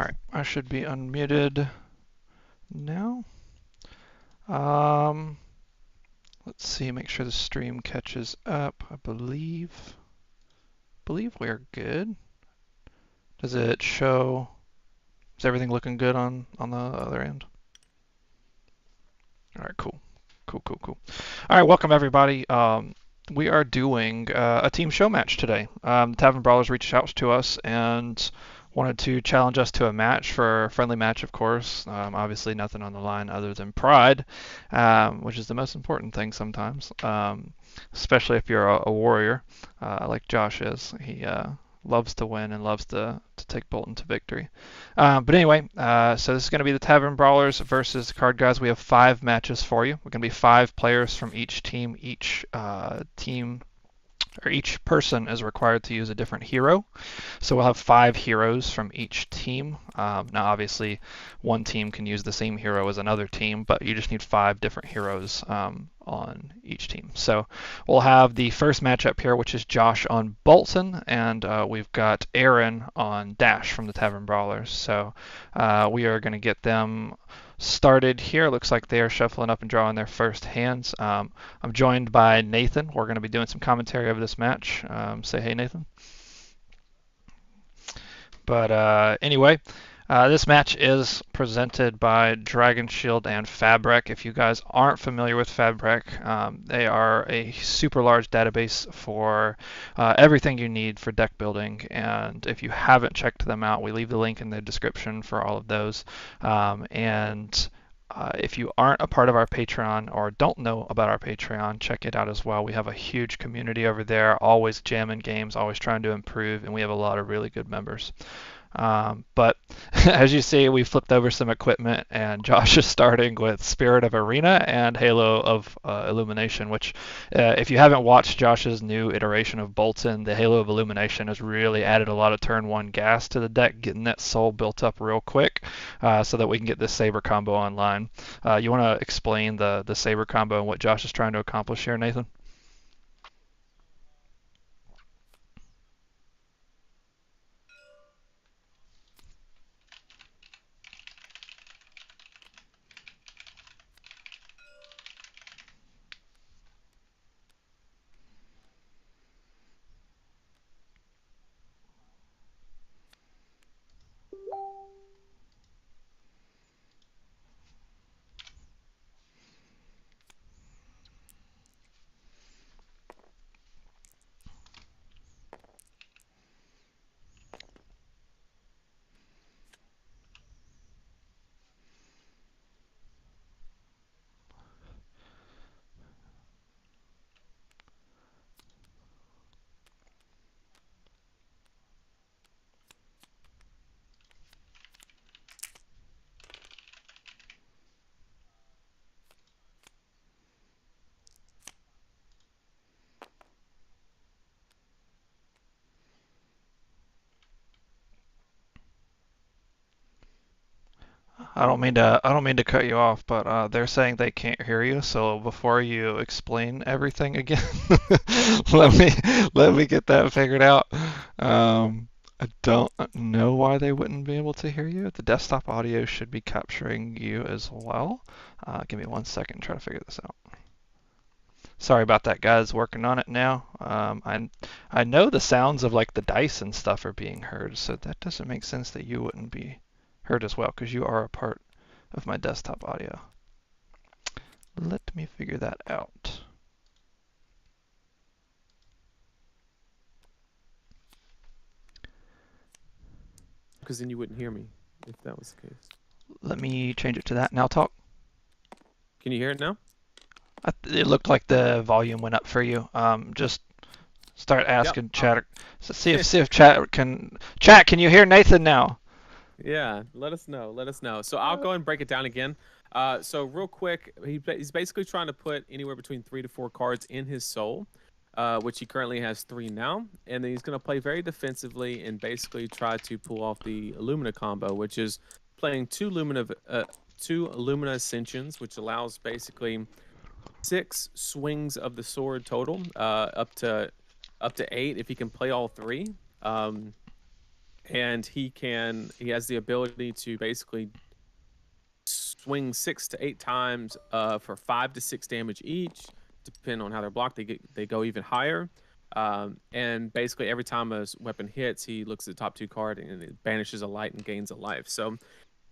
Alright, I should be unmuted now. Um, let's see, make sure the stream catches up. I believe we're good. Does it show, is everything looking good on the other end? Alright, cool. Alright, welcome everybody. We are doing a team show match today. The Tavern Brawlers reached out to us and wanted to challenge us to a match for a friendly match, of course. Obviously, nothing on the line other than pride, which is the most important thing sometimes, especially if you're a warrior like Josh is. He loves to win and loves to take Bolton to victory. But anyway, so this is going to be the Tavern Brawlers versus the Card Guys. We have 5 matches for you. We're going to be 5 players from each team. Each team or each person is required to use a different hero. So we'll have 5 heroes from each team. Now, obviously, one team can use the same hero as another team, but you just need 5 different heroes on each team. So we'll have the first matchup here, which is Josh on Bolton, and we've got Aaron on Dash from the Tavern Brawlers. So we are going to get them started here. Looks like they are shuffling up and drawing their first hands. I'm joined by Nathan. We're going to be doing some commentary over this match. Say hey, Nathan. But anyway, this match is presented by Dragon Shield and Fabric. If you guys aren't familiar with Fabric, they are a super large database for everything you need for deck building. And if you haven't checked them out, we leave the link in the description for all of those. If you aren't a part of our Patreon or don't know about our Patreon, check it out as well. We have a huge community over there, always jamming games, always trying to improve, and we have a lot of really good members. But as you see, we flipped over some equipment, and Josh is starting with Spirit of Arena and Halo of Illumination, which if you haven't watched Josh's new iteration of Bolton, the Halo of Illumination has really added a lot of turn 1 gas to the deck, getting that soul built up real quick so that we can get this Saber combo online. You want to explain the Saber combo and what Josh is trying to accomplish here, Nathan? I don't mean to cut you off, but they're saying they can't hear you. So before you explain everything again, let me get that figured out. I don't know why they wouldn't be able to hear you. The desktop audio should be capturing you as well. Give me 1 second to try to figure this out. Sorry about that, guys. Working on it now. I know the sounds of like the dice and stuff are being heard, so that doesn't make sense that you wouldn't be heard as well, because you are a part of my desktop audio. Let me figure that out. Because then you wouldn't hear me if that was the case. Let me change it to that. Now talk. Can you hear it now? It looked like the volume went up for you. Just start asking chat. So see if chat can Can you hear Nathan now? Yeah, let us know. So I'll go and break it down again. So real quick, he's basically trying to put anywhere between 3 to 4 cards in his soul, which he currently has 3 now. And then he's going to play very defensively and basically try to pull off the Illumina combo, which is playing 2 Illumina Ascensions, which allows basically 6 swings of the sword total, up to 8 if he can play all 3. and he has the ability to basically swing 6 to 8 times for 5 to 6 damage each. Depending on how they're blocked, they go even higher. And basically every time a weapon hits, he looks at the top 2 card and it banishes a light and gains a life. So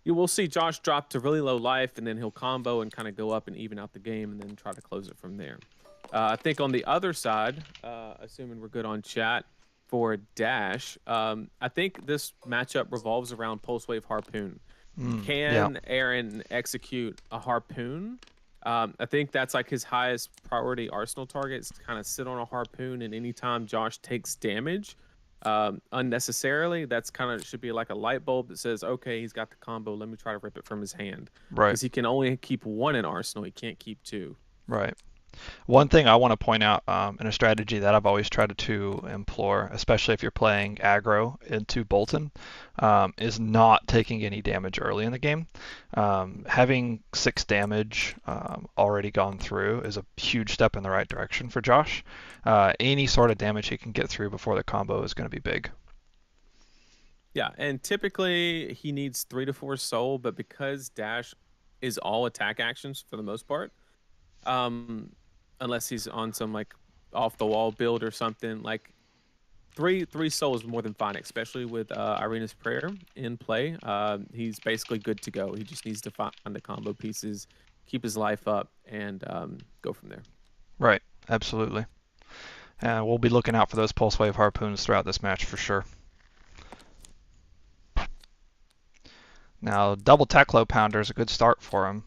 you will see Josh drop to really low life, and then he'll combo and kind of go up and even out the game, and then try to close it from there. I think on the other side, assuming we're good on chat, for Dash, I think this matchup revolves around Pulse Wave Harpoon. Yeah. Can Aaron execute a Harpoon? I think that's like his highest priority arsenal target, is to kind of sit on a Harpoon, and anytime Josh takes damage unnecessarily, that's kind of should be like a light bulb that says, okay, he's got the combo, let me try to rip it from his hand. Right. Because he can only keep 1 in arsenal, he can't keep 2. Right. One thing I want to point out in a strategy that I've always tried to implore, especially if you're playing aggro into Bolton, is not taking any damage early in the game. Having 6 damage already gone through is a huge step in the right direction for Josh. Any sort of damage he can get through before the combo is going to be big. Yeah, and typically he needs 3 to 4 soul, but because Dash is all attack actions for the most part, unless he's on some like off the wall build or something, like three soul is more than fine, especially with Irina's Prayer in play. He's basically good to go. He just needs to find the combo pieces, keep his life up, and go from there. Right, absolutely. And we'll be looking out for those Pulse Wave Harpoons throughout this match for sure. Now, double Taclo Pounder is a good start for him.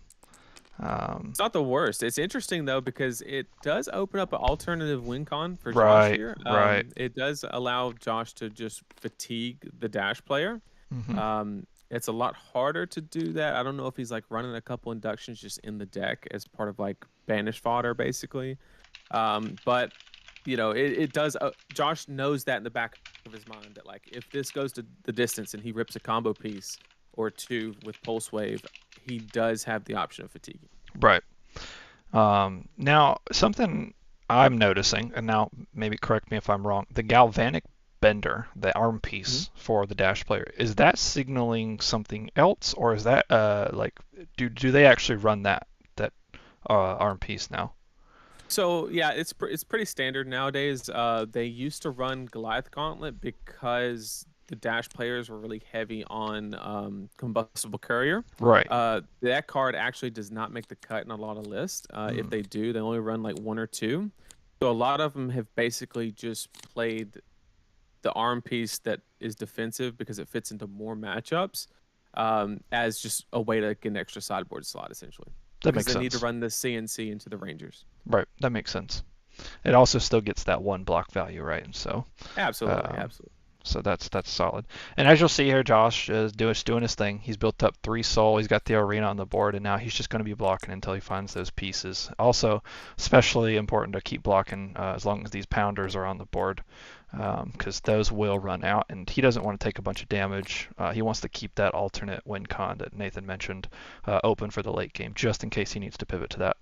It's not the worst. It's interesting though, because it does open up an alternative win con for Right, Josh here. right. It does allow Josh to just fatigue the Dash player. It's a lot harder to do that. I don't know if he's like running a couple inductions just in the deck as part of like banish fodder, basically. But you know, it does. Josh knows that in the back of his mind that like if this goes to the distance and he rips a combo piece or 2 with Pulse Wave, he does have the option of fatiguing. Right. Now, something I'm noticing, and now maybe correct me if I'm wrong, the galvanic bender, the arm piece for the Dash player, is that signaling something else, or is that like do they actually run that arm piece now? So yeah, it's pretty standard nowadays. They used to run Goliath Gauntlet because the Dash players were really heavy on Combustible Courier. Right. That card actually does not make the cut in a lot of lists. If they do, they only run like 1 or 2. So a lot of them have basically just played the arm piece that is defensive because it fits into more matchups as just a way to get an extra sideboard slot, essentially. That makes because they sense. need to run the CNC into the Rangers. Right. That makes sense. It also still gets that 1 block value, right? So Absolutely. so that's solid. And as you'll see here, Josh is doing his thing. He's built up 3 soul. He's got the arena on the board, and now he's just going to be blocking until he finds those pieces. Also, especially important to keep blocking as long as these pounders are on the board, because those will run out, and he doesn't want to take a bunch of damage. He wants to keep that alternate win con that Nathan mentioned open for the late game, just in case he needs to pivot to that.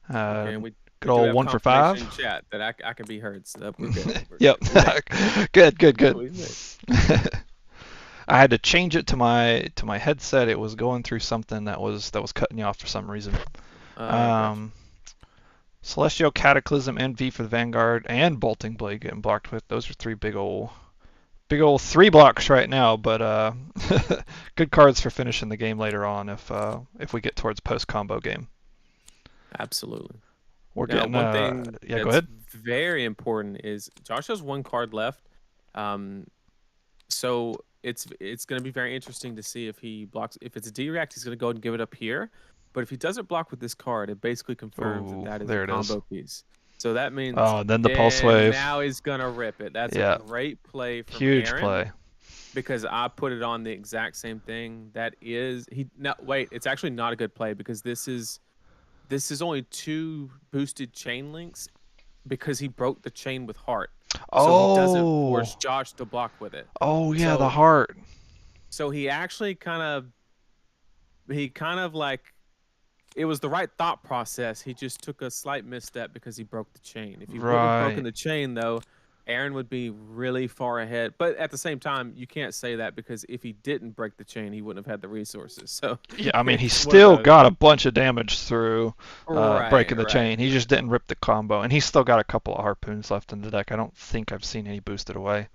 Okay, and we Good old 1 for 5. In chat that I can be heard, so we're good. Yep. Good. I had to change it to my headset. It was going through something that was cutting you off for some reason. Gotcha. Celestial Cataclysm and V for the Vanguard and Bolting Blade getting blocked with. Those are 3 big old 3 blocks right now, but good cards for finishing the game later on if we get towards post combo game. Absolutely. We're now, getting one thing go ahead. Very important is Josh has 1 card left. So it's going to be very interesting to see if he blocks. If it's a D-React, he's going to go and give it up here. But if he doesn't block with this card, it basically confirms that is a combo piece. So that means then the Pulse Wave. Now he's going to rip it. That's a great play from Huge Aaron, play. Because I put it on the exact same thing. That is it's actually not a good play because this is only 2 boosted chain links because he broke the chain with heart. So he doesn't force Josh to block with it. Oh yeah, the heart. So he actually kind of like it was the right thought process. He just took a slight misstep because he broke the chain. If he wouldn't have broken Right. the chain, though, Aaron would be really far ahead. But at the same time, you can't say that because if he didn't break the chain, he wouldn't have had the resources. So Yeah, I mean, he it's one of still those. got a bunch of damage through Right, breaking the right, chain. He just didn't rip the combo, and he's still got a couple of harpoons left in the deck. I don't think I've seen any boosted away.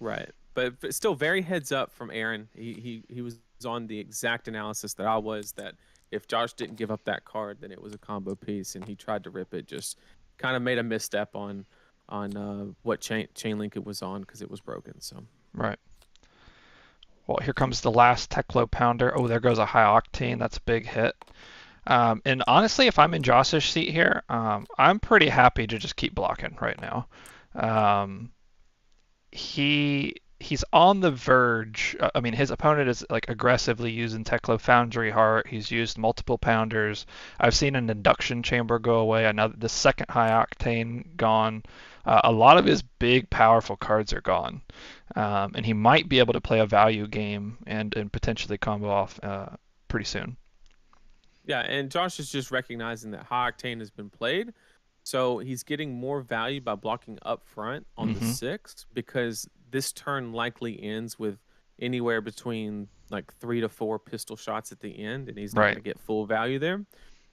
right. But still, very heads up from Aaron. He was on the exact analysis that I was, that if Josh didn't give up that card, then it was a combo piece, and he tried to rip it. Just kind of made a misstep on what chain link it was on because it was broken. So Right. Well, here comes the last Teclo Pounder. Oh, there goes a high octane. That's a big hit. And honestly, if I'm in Josh's seat here, I'm pretty happy to just keep blocking right now. Um, he's on the verge. I mean, his opponent is like aggressively using Teclo Foundry Heart. He's used multiple pounders. I've seen an induction chamber go away. Another, the second high octane gone. A lot of his big, powerful cards are gone, and he might be able to play a value game and potentially combo off pretty soon. yeah, and Josh is just recognizing that high octane has been played, so he's getting more value by blocking up front on the Hmm. 6 because this turn likely ends with anywhere between like 3 to 4 pistol shots at the end, and he's not going Right. to get full value there.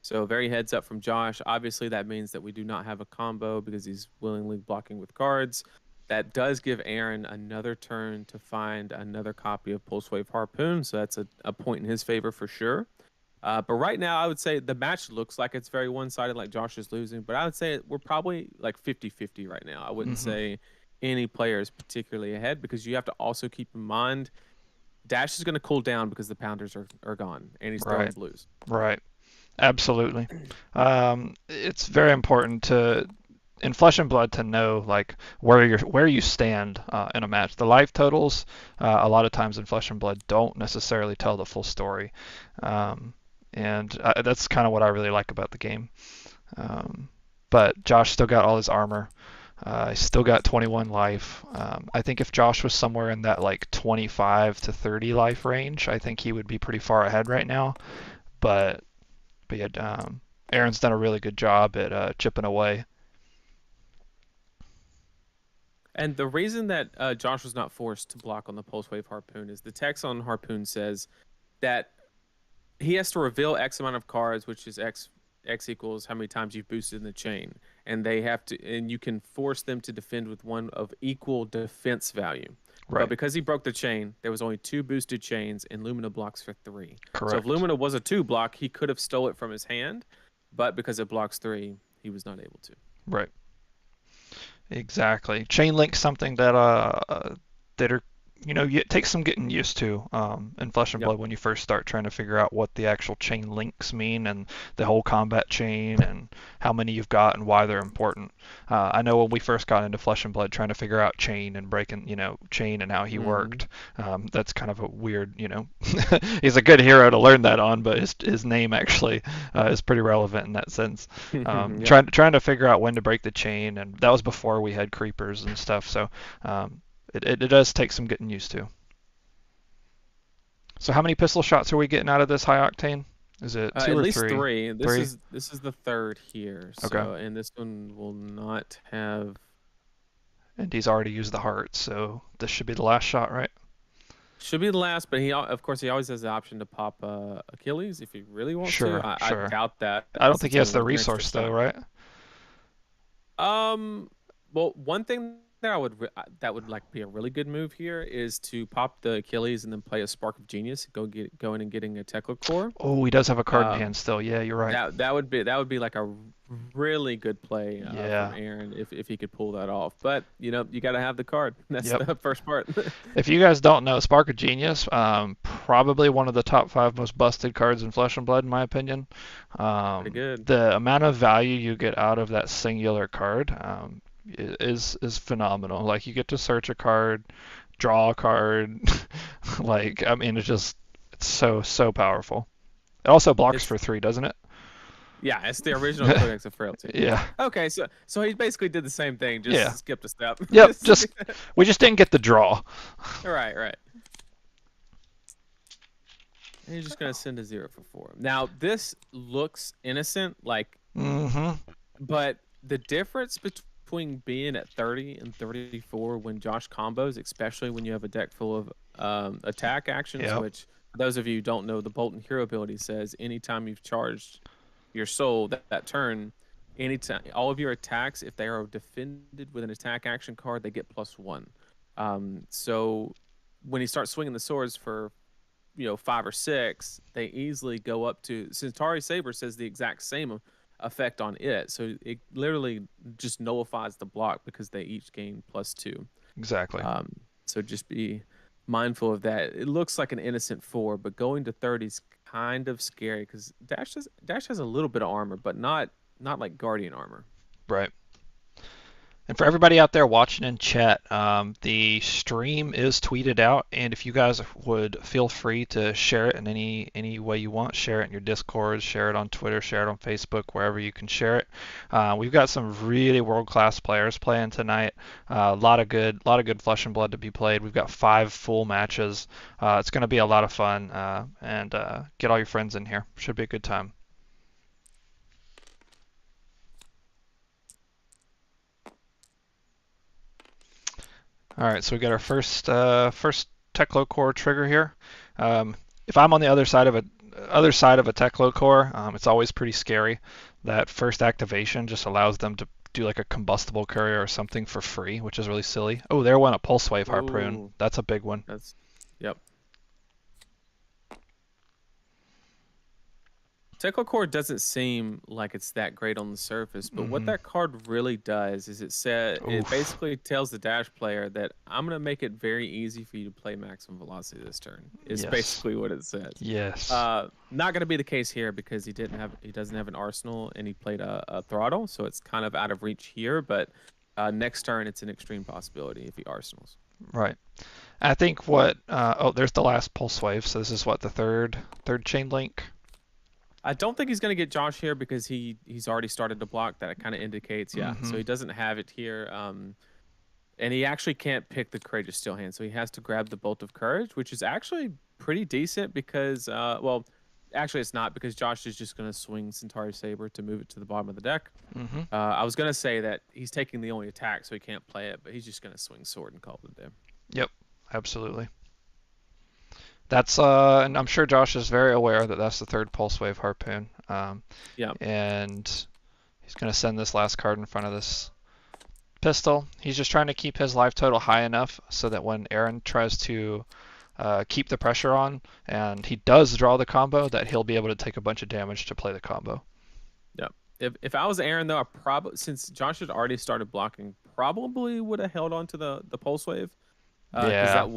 So very heads up from Josh. Obviously, that means that we do not have a combo because he's willingly blocking with cards. That does give Aaron another turn to find another copy of Pulse Wave Harpoon, so that's a point in his favor for sure. But right now, I would say the match looks like it's very one-sided, like Josh is losing. But I would say we're probably like 50-50 right now. I wouldn't Hmm. say any player is particularly ahead because you have to also keep in mind Dash is going to cool down because the pounders are gone and he's throwing Right. blues. Right. Absolutely. It's very important to in Flesh and Blood to know like where you stand in a match. The life totals a lot of times in Flesh and Blood don't necessarily tell the full story, um, and that's kind of what I really like about the game. Um, but Josh still got all his armor. He's still got 21 life. I think if Josh was somewhere in that like 25 to 30 life range, I think he would be pretty far ahead right now. But yeah, Aaron's done a really good job at chipping away. And the reason that Josh was not forced to block on the Pulse Wave Harpoon is the text on Harpoon says that he has to reveal X amount of cards, which is X equals how many times you've boosted in the chain, and they have to, and you can force them to defend with one of equal defense value. But Right. because he broke the chain, there was only 2 boosted chains, and Lumina blocks for 3. So if Correct. Lumina was a 2 block, he could have stole it from his hand, but because it blocks 3, he was not able to. Right. Exactly. Chain link's something that are it takes some getting used to in Flesh and Yep. Blood when you first start trying to figure out what the actual chain links mean and the whole combat chain and how many you've got and why they're important. I know when we first got into Flesh and Blood trying to figure out chain and breaking chain and how he Hmm. worked. That's kind of a weird he's a good hero to learn that on, but his name actually is pretty relevant in that sense. Yep. Trying to figure out when to break the chain, and that was before we had creepers and stuff. So it does take some getting used to. So how many pistol shots are we getting out of this high octane? Is it two At or least three? 3. This Three. is the third here. Okay. So, and this one will not have. And he's already used the heart, so this should be the last shot, right? Should be the last, but of course, he always has the option to pop Achilles if he really wants to. Sure, I sure. doubt that I don't think since he he has only the has an extra resource though, shot. right? Well, one thing that that would like be a really good move here is to pop the Achilles and then play a Spark of Genius. Go in and getting a Tekla core. Oh, he does have a card in Um, hand still. Yeah, you're right. that would be like a really good play Yeah. from Aaron if he could pull that off. But you got to have the card. That's Yep. the first part. If you guys don't know, Spark of Genius, probably one of the top 5 most busted cards in Flesh and Blood, in my opinion. Pretty good. The amount of value you get out of that singular card is phenomenal. Like you get to search a card, draw a card, like I mean, it's so powerful. It also blocks It's for 3, doesn't it? Yeah, it's the original Codex of Frailty. Yeah. Okay, so he basically did the same thing, Yeah. just skipped a step. Yep. We just didn't get the draw. Right, right. And you're just gonna send a 0 for 4. Now this looks innocent, like, Mm-hmm. but the difference between being at 30 and 34 when Josh combos, especially when you have a deck full of attack actions, Yep. which for those of you who don't know, the Bolton Hero ability says anytime you've charged your soul that turn, anytime all of your attacks, if they are defended with an attack action card, they get +1. So when he starts swinging the swords for 5 or 6, they easily go up to Centauri Saber says the exact same effect on it. So it literally just nullifies the block because they each gain +2. Exactly. So just be mindful of that. It looks like an innocent 4, but going to 30 is kind of scary because Dash has a little bit of armor, but not like Guardian armor. Right. And for everybody out there watching in chat, the stream is tweeted out, and if you guys would feel free to share it in any way you want, share it in your Discord, share it on Twitter, share it on Facebook, wherever you can share it. We've got some really world-class players playing tonight. A lot of good flesh and blood to be played. We've got 5 full matches. It's going to be a lot of fun, and get all your friends in here. Should be a good time. All right, so we got our first Teklo core trigger here. If I'm on the other side of a Teklo core, it's always pretty scary. That first activation just allows them to do like a combustible courier or something for free, which is really silly. Oh, there went a pulse wave harpoon. Ooh, That's a big one. yep. Teklo Core doesn't seem like it's that great on the surface, but what that card really does is it basically tells the Dash player that I'm gonna make it very easy for you to play maximum velocity this turn. Is basically what it says. Yes. Not gonna be the case here because he doesn't have an arsenal and he played a throttle, so it's kind of out of reach here. But next turn it's an extreme possibility if he arsenals. Right. I think what there's the last pulse wave. So this is what the third chain link. I don't think he's going to get Josh here because he's already started to block. That kind of indicates, yeah. So he doesn't have it here. And he actually can't pick the Courageous Steel Hand. So he has to grab the Bolt of Courage, which is actually pretty decent because, well, actually it's not because Josh is just going to swing Centauri Saber to move it to the bottom of the deck. I was going to say that he's taking the only attack, so he can't play it, but he's just going to swing Sword and call it a day. Yep, absolutely. That's and I'm sure Josh is very aware that that's the third pulse wave harpoon. Yeah. And he's gonna send this last card in front of this pistol. He's just trying to keep his life total high enough so that when Aaron tries to keep the pressure on and he does draw the combo, that he'll be able to take a bunch of damage to play the combo. Yeah. If I was Aaron though, I probably, since Josh had already started blocking, probably would have held on to the pulse wave. Because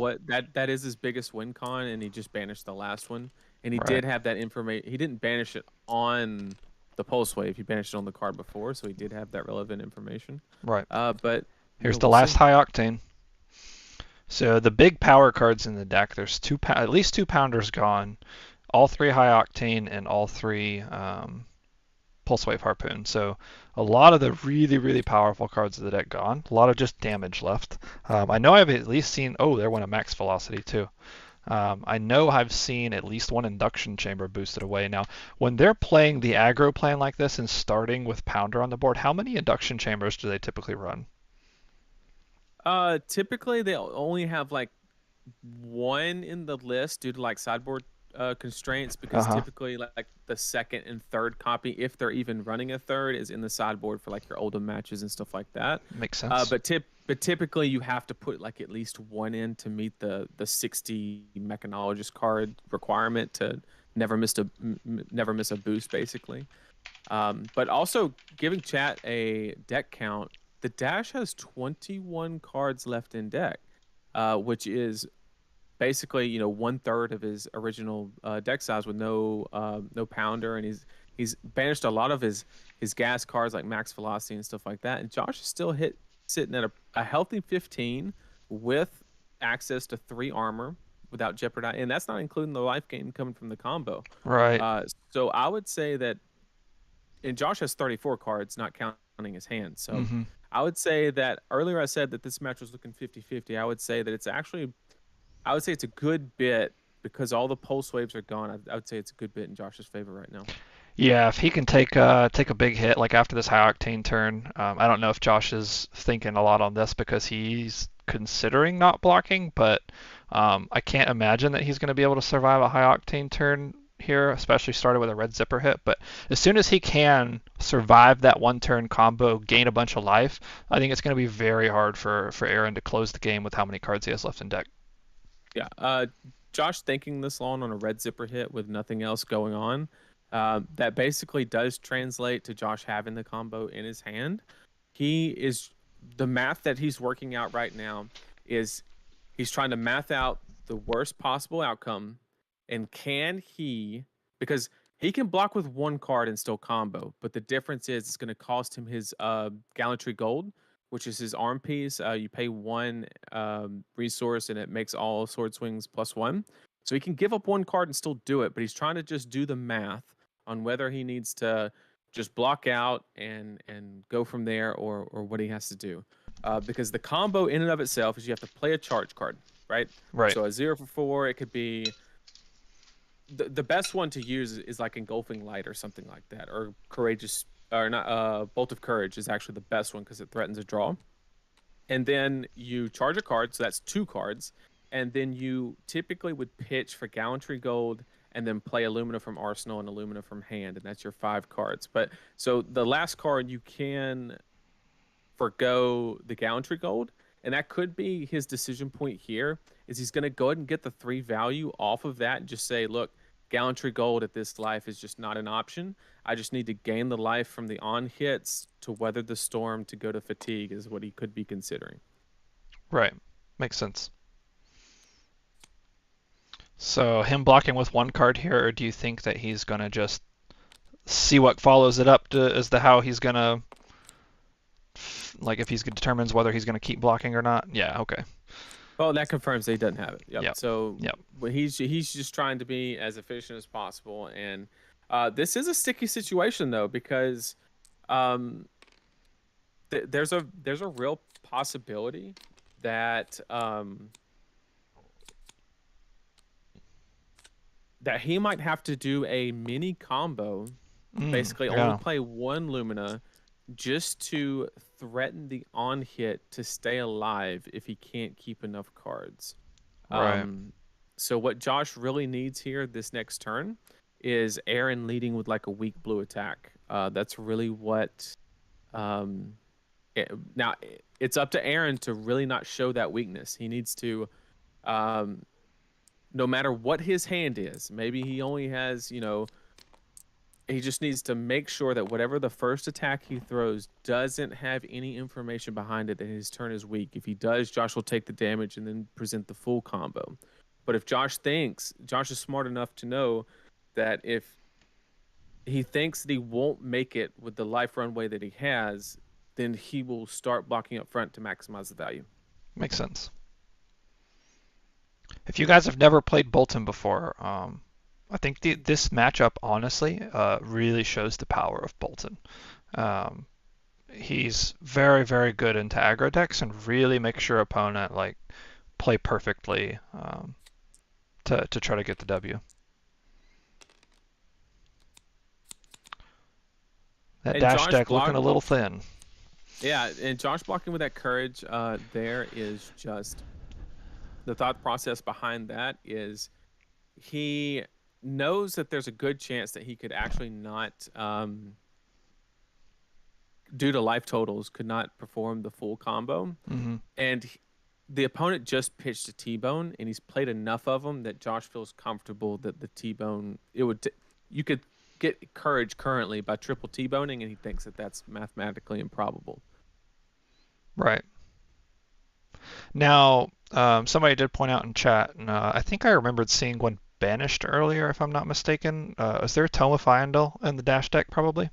that is his biggest win con, and he just banished the last one. And he did have that information. He didn't banish it on the pulse wave. He banished it on the card before, so he did have that relevant information. Right. But here's the last high octane. So the big power cards in the deck. There's at least 2 pounders gone, all 3 high octane, and all 3 pulse wave harpoon. So a lot of the really, really powerful cards of the deck gone. A lot of just damage left. I know I've at least seen, there went a max velocity too. I know I've seen at least 1 induction chamber boosted away. Now, when they're playing the aggro plan like this and starting with Pounder on the board, how many induction chambers do they typically run? Typically they'll only have like 1 in the list due to like sideboard constraints because typically like the second and third copy, if they're even running a third, is in the sideboard for like your Oldham matches and stuff like that. Makes sense. But typically you have to put like at least 1 in to meet the 60 mechanologist card requirement to never miss a boost basically. But also giving chat a deck count, the Dash has 21 cards left in deck, which is basically 1/3 of his original deck size with no pounder, and he's banished a lot of his gas cards like max velocity and stuff like that. And Josh is still sitting at a healthy 15 with access to 3 armor without jeopardizing, and that's not including the life gain coming from the combo. Right. So I would say that, and Josh has 34 cards, not counting his hand. So I would say that earlier I said that this match was looking 50-50. I would say it's a good bit because all the pulse waves are gone, I would say it's a good bit in Josh's favor right now. Yeah, if he can take a big hit like after this high octane turn, I don't know if Josh is thinking a lot on this because he's considering not blocking, but I can't imagine that he's going to be able to survive a high octane turn here, especially started with a red zipper hit. But as soon as he can survive that one turn combo, gain a bunch of life, I think it's going to be very hard for Aaron to close the game with how many cards he has left in deck. Yeah. Josh thinking this long on a red zipper hit with nothing else going on. That basically does translate to Josh having the combo in his hand. The math that he's working out right now is he's trying to math out the worst possible outcome. And because he can block with one card and still combo, but the difference is it's going to cost him his Gallantry Gold, which is his arm piece. You pay one resource and it makes all sword swings +1. So he can give up one card and still do it, but he's trying to just do the math on whether he needs to just block out and go from there or what he has to do. Because the combo in and of itself is you have to play a charge card, right? Right. So a 0 for 4, it could be the best one to use is like Engulfing Light or something like that, or Courageous or not. Bolt of Courage is actually the best one because it threatens a draw. And then you charge a card, so that's 2 cards, and then you typically would pitch for Gallantry Gold and then play Illumina from Arsenal and Illumina from hand, and that's your 5 cards. But so the last card you can forgo the Gallantry Gold, and that could be his decision point here, is he's going to go ahead and get the 3 value off of that and just say, look, Gallantry Gold at this life is just not an option. I just need to gain the life from the on hits to weather the storm to go to fatigue is what he could be considering. Right. Makes sense. So him blocking with one card here, or do you think that he's going to just see what follows it up to as to how he's going to, like if he determines whether he's going to keep blocking or not? Yeah, okay. Well, that confirms that he doesn't have it. Yep. So Yep. He's just trying to be as efficient as possible. And this is a sticky situation, though, because there's a real possibility that that he might have to do a mini combo, basically only play one Lumina just to threaten the on hit to stay alive if he can't keep enough cards. Right. So what Josh really needs here this next turn is Aaron leading with like a weak blue attack. That's really what. Now it's up to Aaron to really not show that weakness. He needs to, no matter what his hand is, maybe he only has, he just needs to make sure that whatever the first attack he throws doesn't have any information behind it that his turn is weak. If he does, Josh will take the damage and then present the full combo. But if Josh is smart enough to know that if he thinks that he won't make it with the life runway that he has, then he will start blocking up front to maximize the value. Makes sense. If you guys have never played Boltyn before, I think this matchup honestly really shows the power of Boltyn. He's very, very good into aggro decks and really makes your opponent like play perfectly to try to get the W. That dash deck looking a little thin. Yeah, and Josh blocking with that courage there is just the thought process behind that is he knows that there's a good chance that he could actually not, due to life totals, could not perform the full combo. Mm-hmm. And the opponent just pitched a T-bone, and he's played enough of them that Josh feels comfortable that the T-bone, you could get courage currently by triple T-boning, and he thinks that that's mathematically improbable. Right. Now, somebody did point out in chat, and I think I remembered seeing one banished earlier, if I'm not mistaken. Is there a Tome of Fyendal in the dash deck, probably?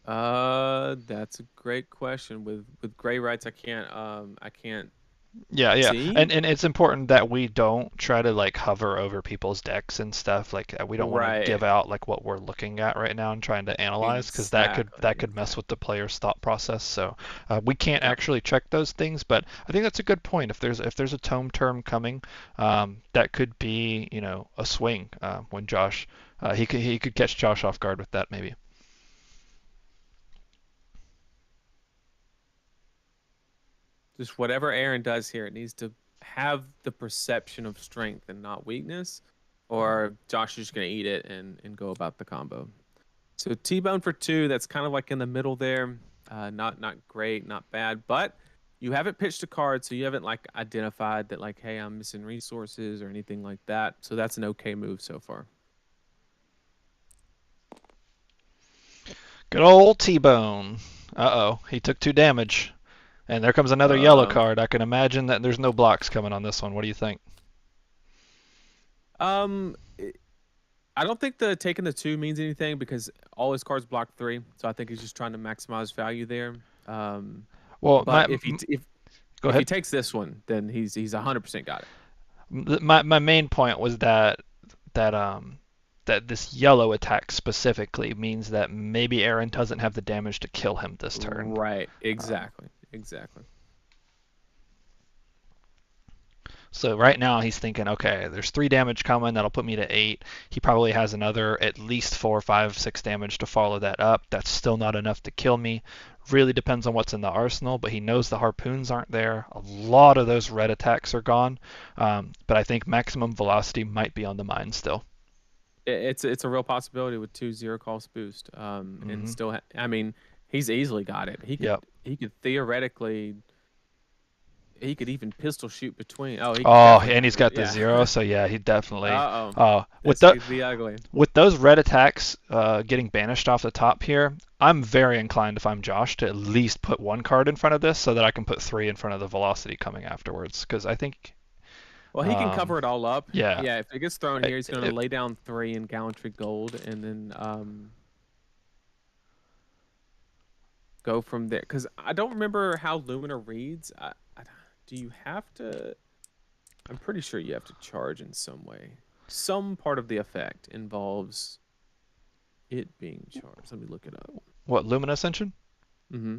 That's a great question. With Gray Rights, I can't Yeah, yeah, See? and it's important that we don't try to like hover over people's decks and stuff. Like we don't want to Right. give out like what we're looking at right now and trying to analyze because Exactly. that could mess with the player's thought process. So we can't Yep. actually check those things. But I think that's a good point. If there's a tome term coming, that could be a swing when Josh he could catch Josh off guard with that maybe. Just whatever Aaron does here, it needs to have the perception of strength and not weakness, or Josh is just gonna eat it and go about the combo. So T-bone for 2, that's kind of like in the middle there. Not great, not bad, but you haven't pitched a card, so you haven't like identified that like, hey, I'm missing resources or anything like that. So that's an okay move so far. Good old T-Bone. Uh-oh, he took 2 damage. And there comes another yellow Uh, card. I can imagine that there's no blocks coming on this one. What do you think? um, I don't think the taking the 2 means anything because all his cards block 3. So I think he's just trying to maximize value there. Um, Well, but if he go if he ahead. takes this one, then he's 100% got it. My main point was that that this yellow attack specifically means that maybe Aaron doesn't have the damage to kill him this turn. Right. Um, Exactly. Exactly. So right now he's thinking, okay, there's 3 damage coming. That'll put me to 8. He probably has another at least 4, 5, 6 damage to follow that up. That's still not enough to kill me. Really depends on what's in the arsenal, but he knows the harpoons aren't there. A lot of those red attacks are gone, but I think maximum velocity might be on the mind still. It's a real possibility with 2 0 cost boost. And Hmm. still, I mean, he's easily got it. Yep. He could theoretically he could even pistol shoot between. Oh, he could Oh, definitely. and he's got the Yeah. 0, so yeah, he definitely. Uh oh, With this the could be ugly. with those red attacks getting banished off the top here, I'm very inclined, if I'm Josh, to at least put 1 card in front of this so that I can put 3 in front of the velocity coming afterwards. Because I think, Well, he can cover it all up. yeah, Yeah, if it gets thrown it, here, he's gonna it, lay down 3 in gallantry gold, and then go from there. Because I don't remember how Lumina reads. Do you have to? I'm pretty sure you have to charge in some way. Some part of the effect involves it being charged. Let me look it up. what Lumina Ascension? Mm-hmm.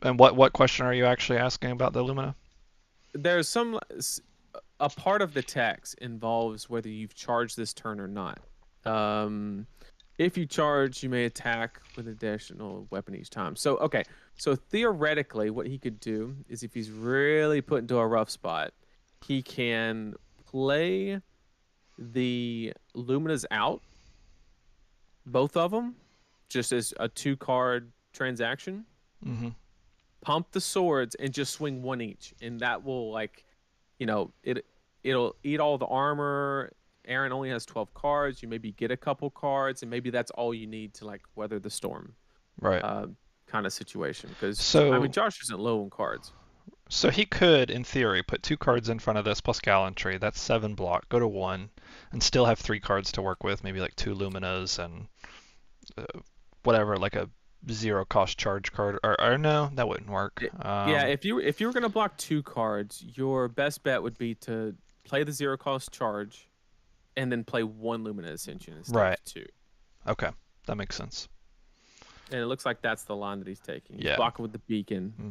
And what question are you actually asking about the Lumina? There's a part of the text involves whether you've charged this turn or not. Um, if you charge, you may attack with an additional weapon each time. So okay, so theoretically, what he could do is if he's really put into a rough spot, he can play the Luminas out, both of them, just as a 2 card transaction. Hmm. Pump the swords and just swing 1 each, and that will like, it'll eat all the armor. Aaron only has 12 cards. You maybe get a couple cards, and maybe that's all you need to like weather the storm, Right. uh, kind of situation. Because I mean, So Josh isn't low on cards. so he could, in theory, put 2 cards in front of this plus gallantry. That's 7 block. Go to 1, and still have 3 cards to work with. Maybe like 2 Luminas and uh, whatever, like a 0 cost charge card. Or no, that wouldn't work. Yeah, if you were gonna block 2 cards, your best bet would be to play the 0 cost charge, and then play 1 Lumina Ascension instead Right. of 2. Okay, that makes sense. And it looks like that's the line that he's taking. He's Yeah. blocking with the beacon. Hmm.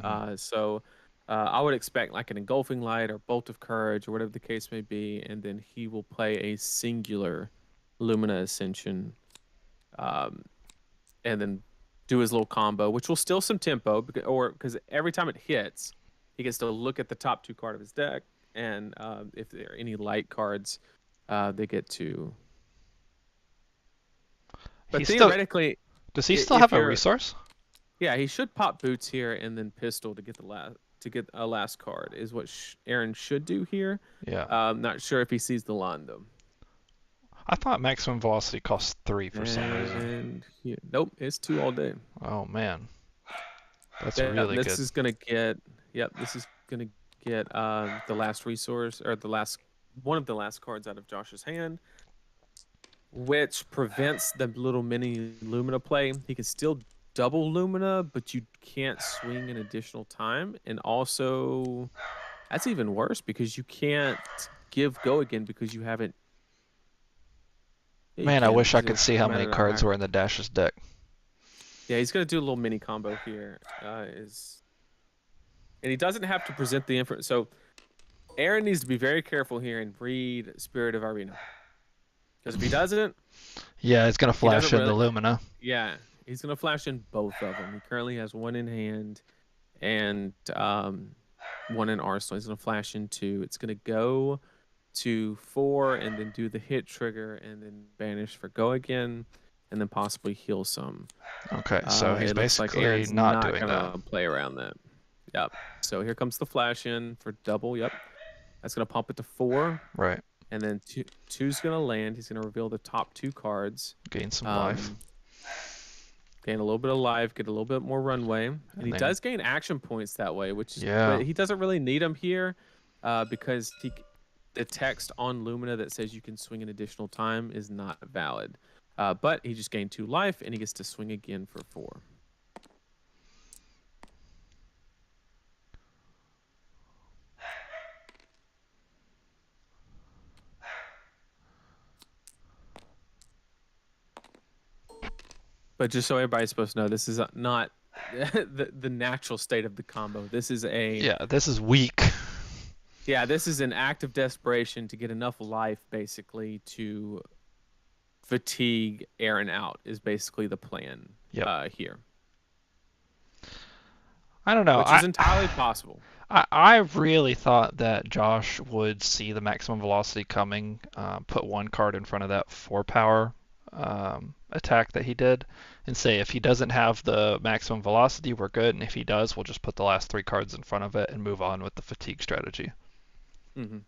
I would expect like an engulfing light or bolt of courage or whatever the case may be, and then he will play a singular Lumina Ascension, um, and then do his little combo, which will steal some tempo, because every time it hits, he gets to look at the top 2 card of his deck, and if there are any light cards, they get to. But He still theoretically, does he still if have a you're resource? Yeah, he should pop boots here and then pistol to get a last card is what Aaron should do here. Yeah. Not sure if he sees the line though. I thought maximum velocity costs 3 for some reason. And nope, it's 2 all day. Oh man, that's Yeah, really this good. is gonna get. Yep, this is gonna get the last resource or the last one of the last cards out of Josh's hand, which prevents the little mini Lumina play. He can still double Lumina, but you can't swing an additional time. And also, that's even worse because you can't give go again because you haven't. Yeah, you Man, I can wish I because it could would see put how him at many a cards higher. were in the Dash's deck. Yeah, he's gonna do a little mini combo here. And he doesn't have to present the inference. So Aaron needs to be very careful here and read Spirit of Arena. Because if he doesn't, Yeah, it's gonna he doesn't flash in the really. Lumina. Yeah, he's gonna flash in both of them. He currently has one in hand and one in arsenal. He's gonna flash in two. It's gonna go to 4 and then do the hit trigger and then banish for go again and then possibly heal some. Okay, so he's It looks like basically Aaron's not not doing that. gonna play around that. Yep. So here comes the flash in for double. Yep. That's gonna pump it to 4. Right. And then two's gonna land. He's gonna reveal the top 2 cards. Gain some life. Gain a little bit of life, get a little bit more runway, and he then, does gain action points that way, which is, yeah. but he doesn't really need them here, because the text on Lumina that says you can swing an additional time is not valid. But he just gained 2 life, and he gets to swing again for 4. But just so everybody's supposed to know, this is not the natural state of the combo. This is this is weak. Yeah, this is an act of desperation to get enough life, basically, to fatigue Aaron out. Is basically the plan. Here. I don't know. Which is entirely possible. I really thought that Josh would see the maximum velocity coming, put 1 card in front of that 4 power attack that he did, and say if he doesn't have the maximum velocity, we're good, and if he does, we'll just put the last 3 cards in front of it and move on with the fatigue strategy. Mm-hmm.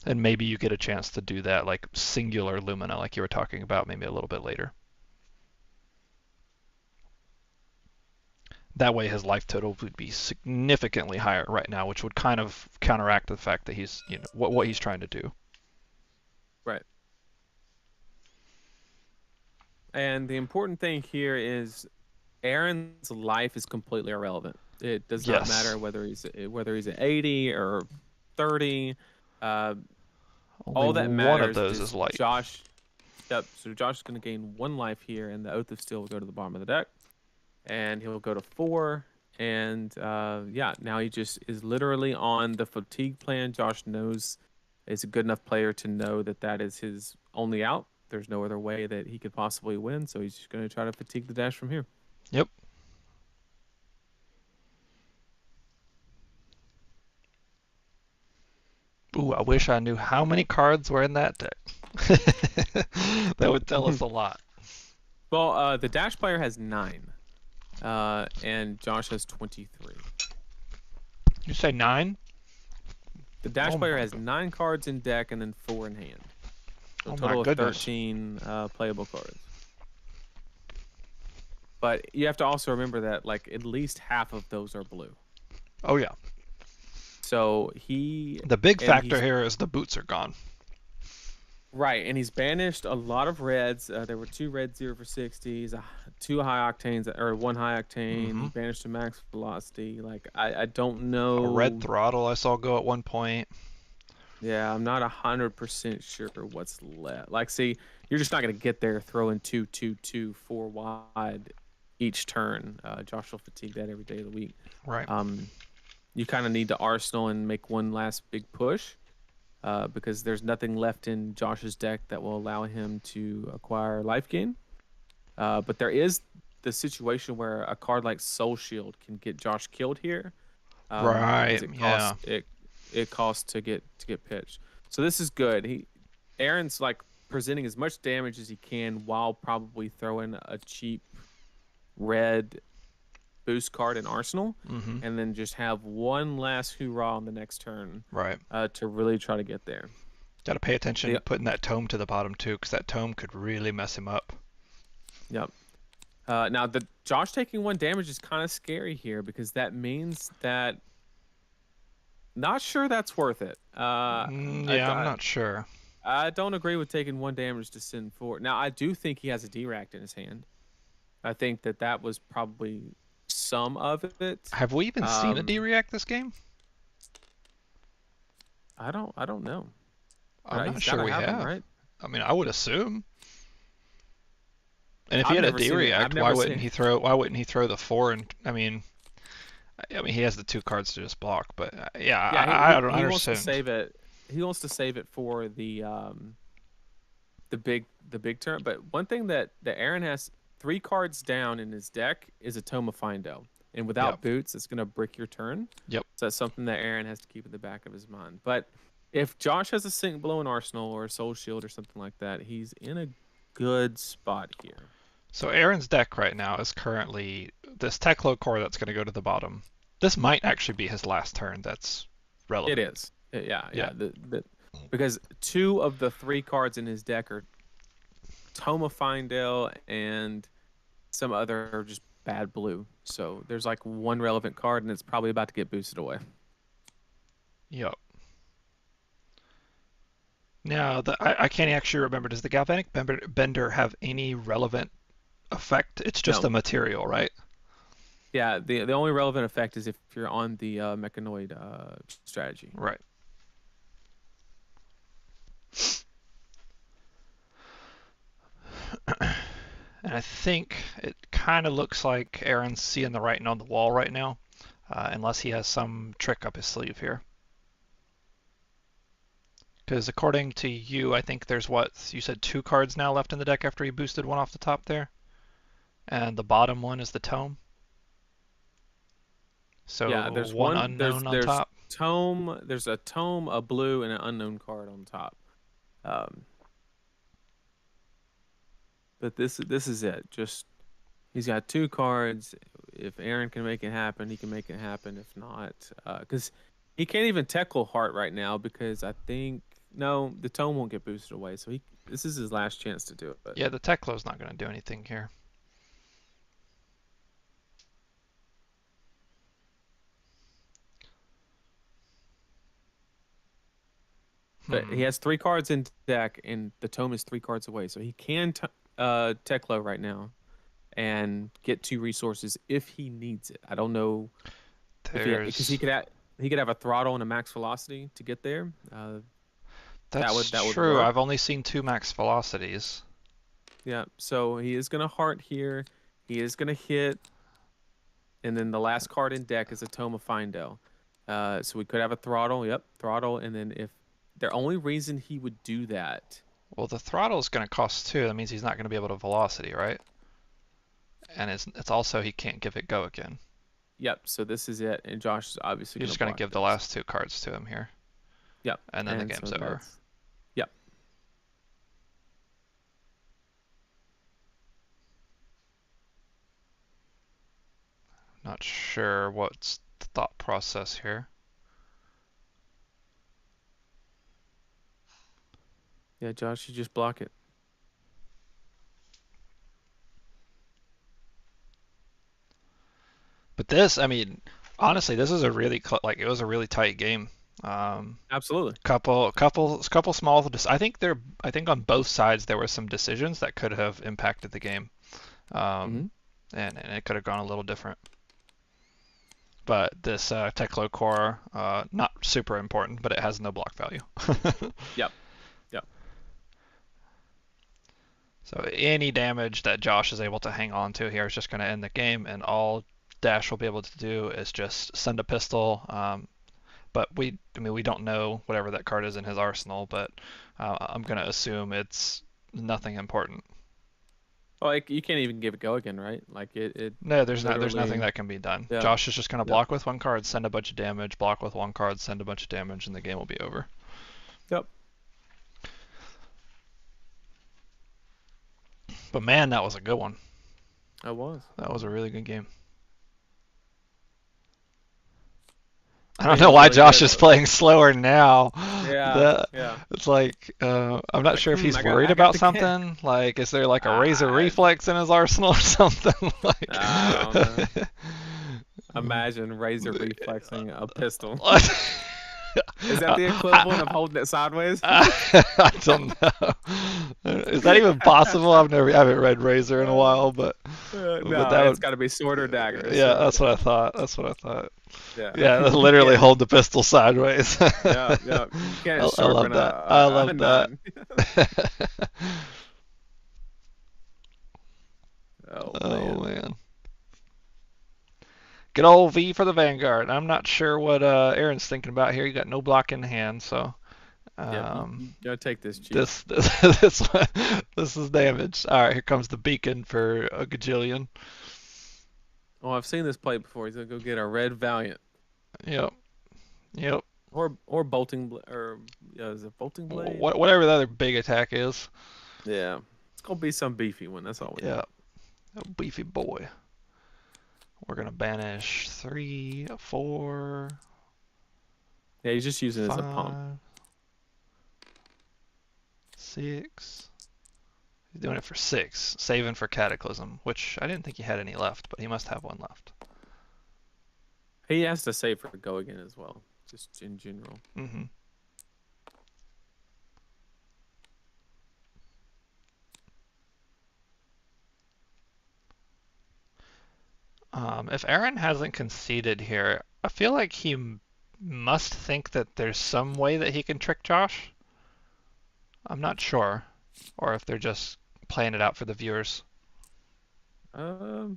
And maybe you get a chance to do that, like singular Lumina, like you were talking about, maybe a little bit later. That way his life total would be significantly higher right now, which would kind of counteract the fact that he's, what he's trying to do. Right. And the important thing here is Aaron's life is completely irrelevant. It does not matter whether he's at 80 or 30. All that matters one of those is life. Josh. Yep. So Josh is going to gain 1 life here, and the Oath of Steel will go to the bottom of the deck. And he'll go to 4, and now he just is literally on the fatigue plan. Josh knows is a good enough player to know that that is his only out. There's no other way that he could possibly win, so he's just going to try to fatigue the Dash from here. Yep. Ooh, I wish I knew how many cards were in that deck. That would tell us a lot. Well, the Dash player has 9. And Josh has 23. You say 9? The Dash player has 9 cards in deck and then 4 in hand. So a total of 13 playable cards. But you have to also remember that like at least half of those are blue. Oh yeah. So the big factor here is the boots are gone. Right, and he's banished a lot of reds. There were 2 red 0 for 60s, 2 high octanes, or 1 high octane. Mm-hmm. He banished a max velocity. Like I don't know. A red throttle I saw go at one point. Yeah, I'm not 100% sure what's left. Like, see, you're just not gonna get there throwing 2, 2, 2, 4 wide each turn. Josh will fatigue that every day of the week. Right. You kind of need to arsenal and make one last big push. Because there's nothing left in Josh's deck that will allow him to acquire life gain. But there is the situation where a card like Soul Shield can get Josh killed here. Right. It costs to get pitched. So this is good. Aaron's like presenting as much damage as he can while probably throwing a cheap red boost card in arsenal, and then just have one last hoorah on the next turn, right? To really try to get there. Got to pay attention to putting that tome to the bottom too, because that tome could really mess him up. Yep. Now the Josh taking 1 damage is kind of scary here because that means that not sure that's worth it. I'm not sure. I don't agree with taking 1 damage to send 4. Now I do think he has a D-Ract in his hand. I think that was probably some of it. Have we even seen a D Um, react this game? I don't know, I'm but not he's got sure to we have them, have. right? I mean, I would assume. And if he I've had a never D seen it. I've react, never seen. why wouldn't he throw the 4 and I mean he has the 2 cards to just block, but yeah, Yeah, I don't he wants to understand. save it. He wants to save it for the big turn. But one thing that Aaron has 3 cards down in his deck is a Tome of Findo, and Yep. without boots, it's gonna brick your turn. Yep. So that's something that Aaron has to keep in the back of his mind. But if Josh has a Sink Blow in Arsenal or a Soul Shield or something like that, he's in a good spot here. So Aaron's deck right now is currently this Teklo core that's going to go to the bottom. This might actually be his last turn that's It relevant. is. Yeah, Yeah. yeah. Because 2 of the 3 cards in his deck are Tome of Findale and some other just bad blue. So there's like 1 relevant card, and it's probably about to get boosted away. Yep. Now, I can't actually remember. Does the Galvanic Bender have any relevant effect? It's just No. a material, right? Yeah, the only relevant effect is if you're on the Mechanoid strategy. Right. And I think it kind of looks like Aaron's seeing the writing on the wall right now, unless he has some trick up his sleeve here. Because according to you, I think there's what, you said 2 cards now left in the deck after he boosted 1 off the top there? And the bottom one is the Tome? So Yeah, there's 1 one. unknown on top? Tome. There's a tome, a blue, and an unknown card on top. Um, but this is it. Just he's got 2 cards. If Aaron can make it happen, he can make it happen. If not, because he can't even tackle Heart right now because I think no, the tome won't get boosted away. So this is his last chance to do it. But Yeah, the Teklo's not going to do anything here. he has 3 cards in deck, and the tome is 3 cards away. So he can Teklo right now and get 2 resources if he needs it. I don't know because he could have a throttle and a max velocity to get there. That's that would true. work. I've only seen 2 max velocities. Yeah, so he is gonna heart here. He is gonna hit, and then the last card in deck is a Tome of Findale. So we could have a throttle. Yep, throttle, and then if the only reason he would do that. Well, the throttle is going to cost 2. That means he's not going to be able to velocity, right? And it's also he can't give it go again. Yep. So this is it, and Josh is obviously You're just going to give the last 2 cards to him here. Yep. And then the game's over. Yep. Not sure what's the thought process here. Yeah, Josh, you just block it. But this, I mean, honestly, this is a really it was a really tight game. Absolutely. Couple small. I think on both sides there were some decisions that could have impacted the game, and it could have gone a little different. But this Teklo core, not super important, but it has no block value. Yep. So any damage that Josh is able to hang on to here is just going to end the game, and all Dash will be able to do is just send a pistol. But we don't know whatever that card is in his arsenal, but I'm going to assume it's nothing important. Well, you can't even give it go again, right? Like it. No, there's nothing that can be done. Yeah. Josh is just going to block with 1 card, send a bunch of damage, block with 1 card, send a bunch of damage, and the game will be over. Yep. But man, that was a good one. That was a really good game. I don't know why Josh is playing slower now. Yeah. It's like I'm not sure if he's worried about something. Like, is there like a razor reflex in his arsenal or something? Like, I don't know. Imagine razor reflexing a pistol. Is that the equivalent of holding it sideways? I don't know. Is that even possible? I haven't read Razor in a while, but No, that it's got to be sword or dagger. Yeah, that's what I thought. That's what I thought. Yeah, Yeah, literally hold the pistol sideways. Yeah. You can't I love sharpen that. I love a that. nine. Oh man. Good old V for the Vanguard. I'm not sure what Aaron's thinking about here. You got no block in hand, so You gotta take this, Chief. this is damage. All right, here comes the beacon for a gajillion. Oh, I've seen this play before. He's gonna go get a red Valiant. Yep. Or bolting or is it bolting blade? Whatever the other big attack is. Yeah, it's gonna be some beefy one. That's all. Yeah, a beefy boy. We're gonna banish 3, 4. Yeah, he's just using it 5, as a pump. 6. He's doing it for 6, saving for Cataclysm, which I didn't think he had any left, but he must have one left. He has to save for go again as well, just in general. Mm-hmm. If Aaron hasn't conceded here, I feel like he must think that there's some way that he can trick Josh. I'm not sure, or if they're just playing it out for the viewers. I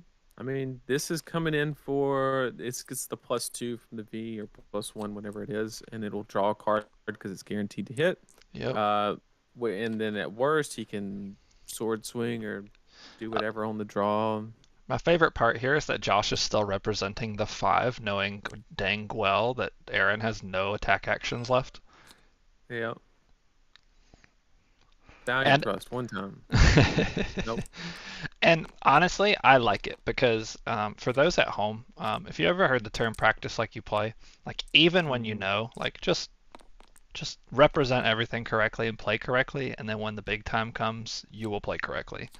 mean, this is coming in for it's the +2 from the V or +1, whatever it is, and it'll draw a card because it's guaranteed to hit. Yep. And then at worst, he can sword swing or do whatever on the draw. My favorite part here is that Josh is still representing the 5, knowing dang well that Aaron has no attack actions left. Yeah. Valiant thrust one time. Nope. And honestly, I like it because for those at home, if you ever heard the term practice like you play, like even when you know, like just represent everything correctly and play correctly, and then when the big time comes, you will play correctly.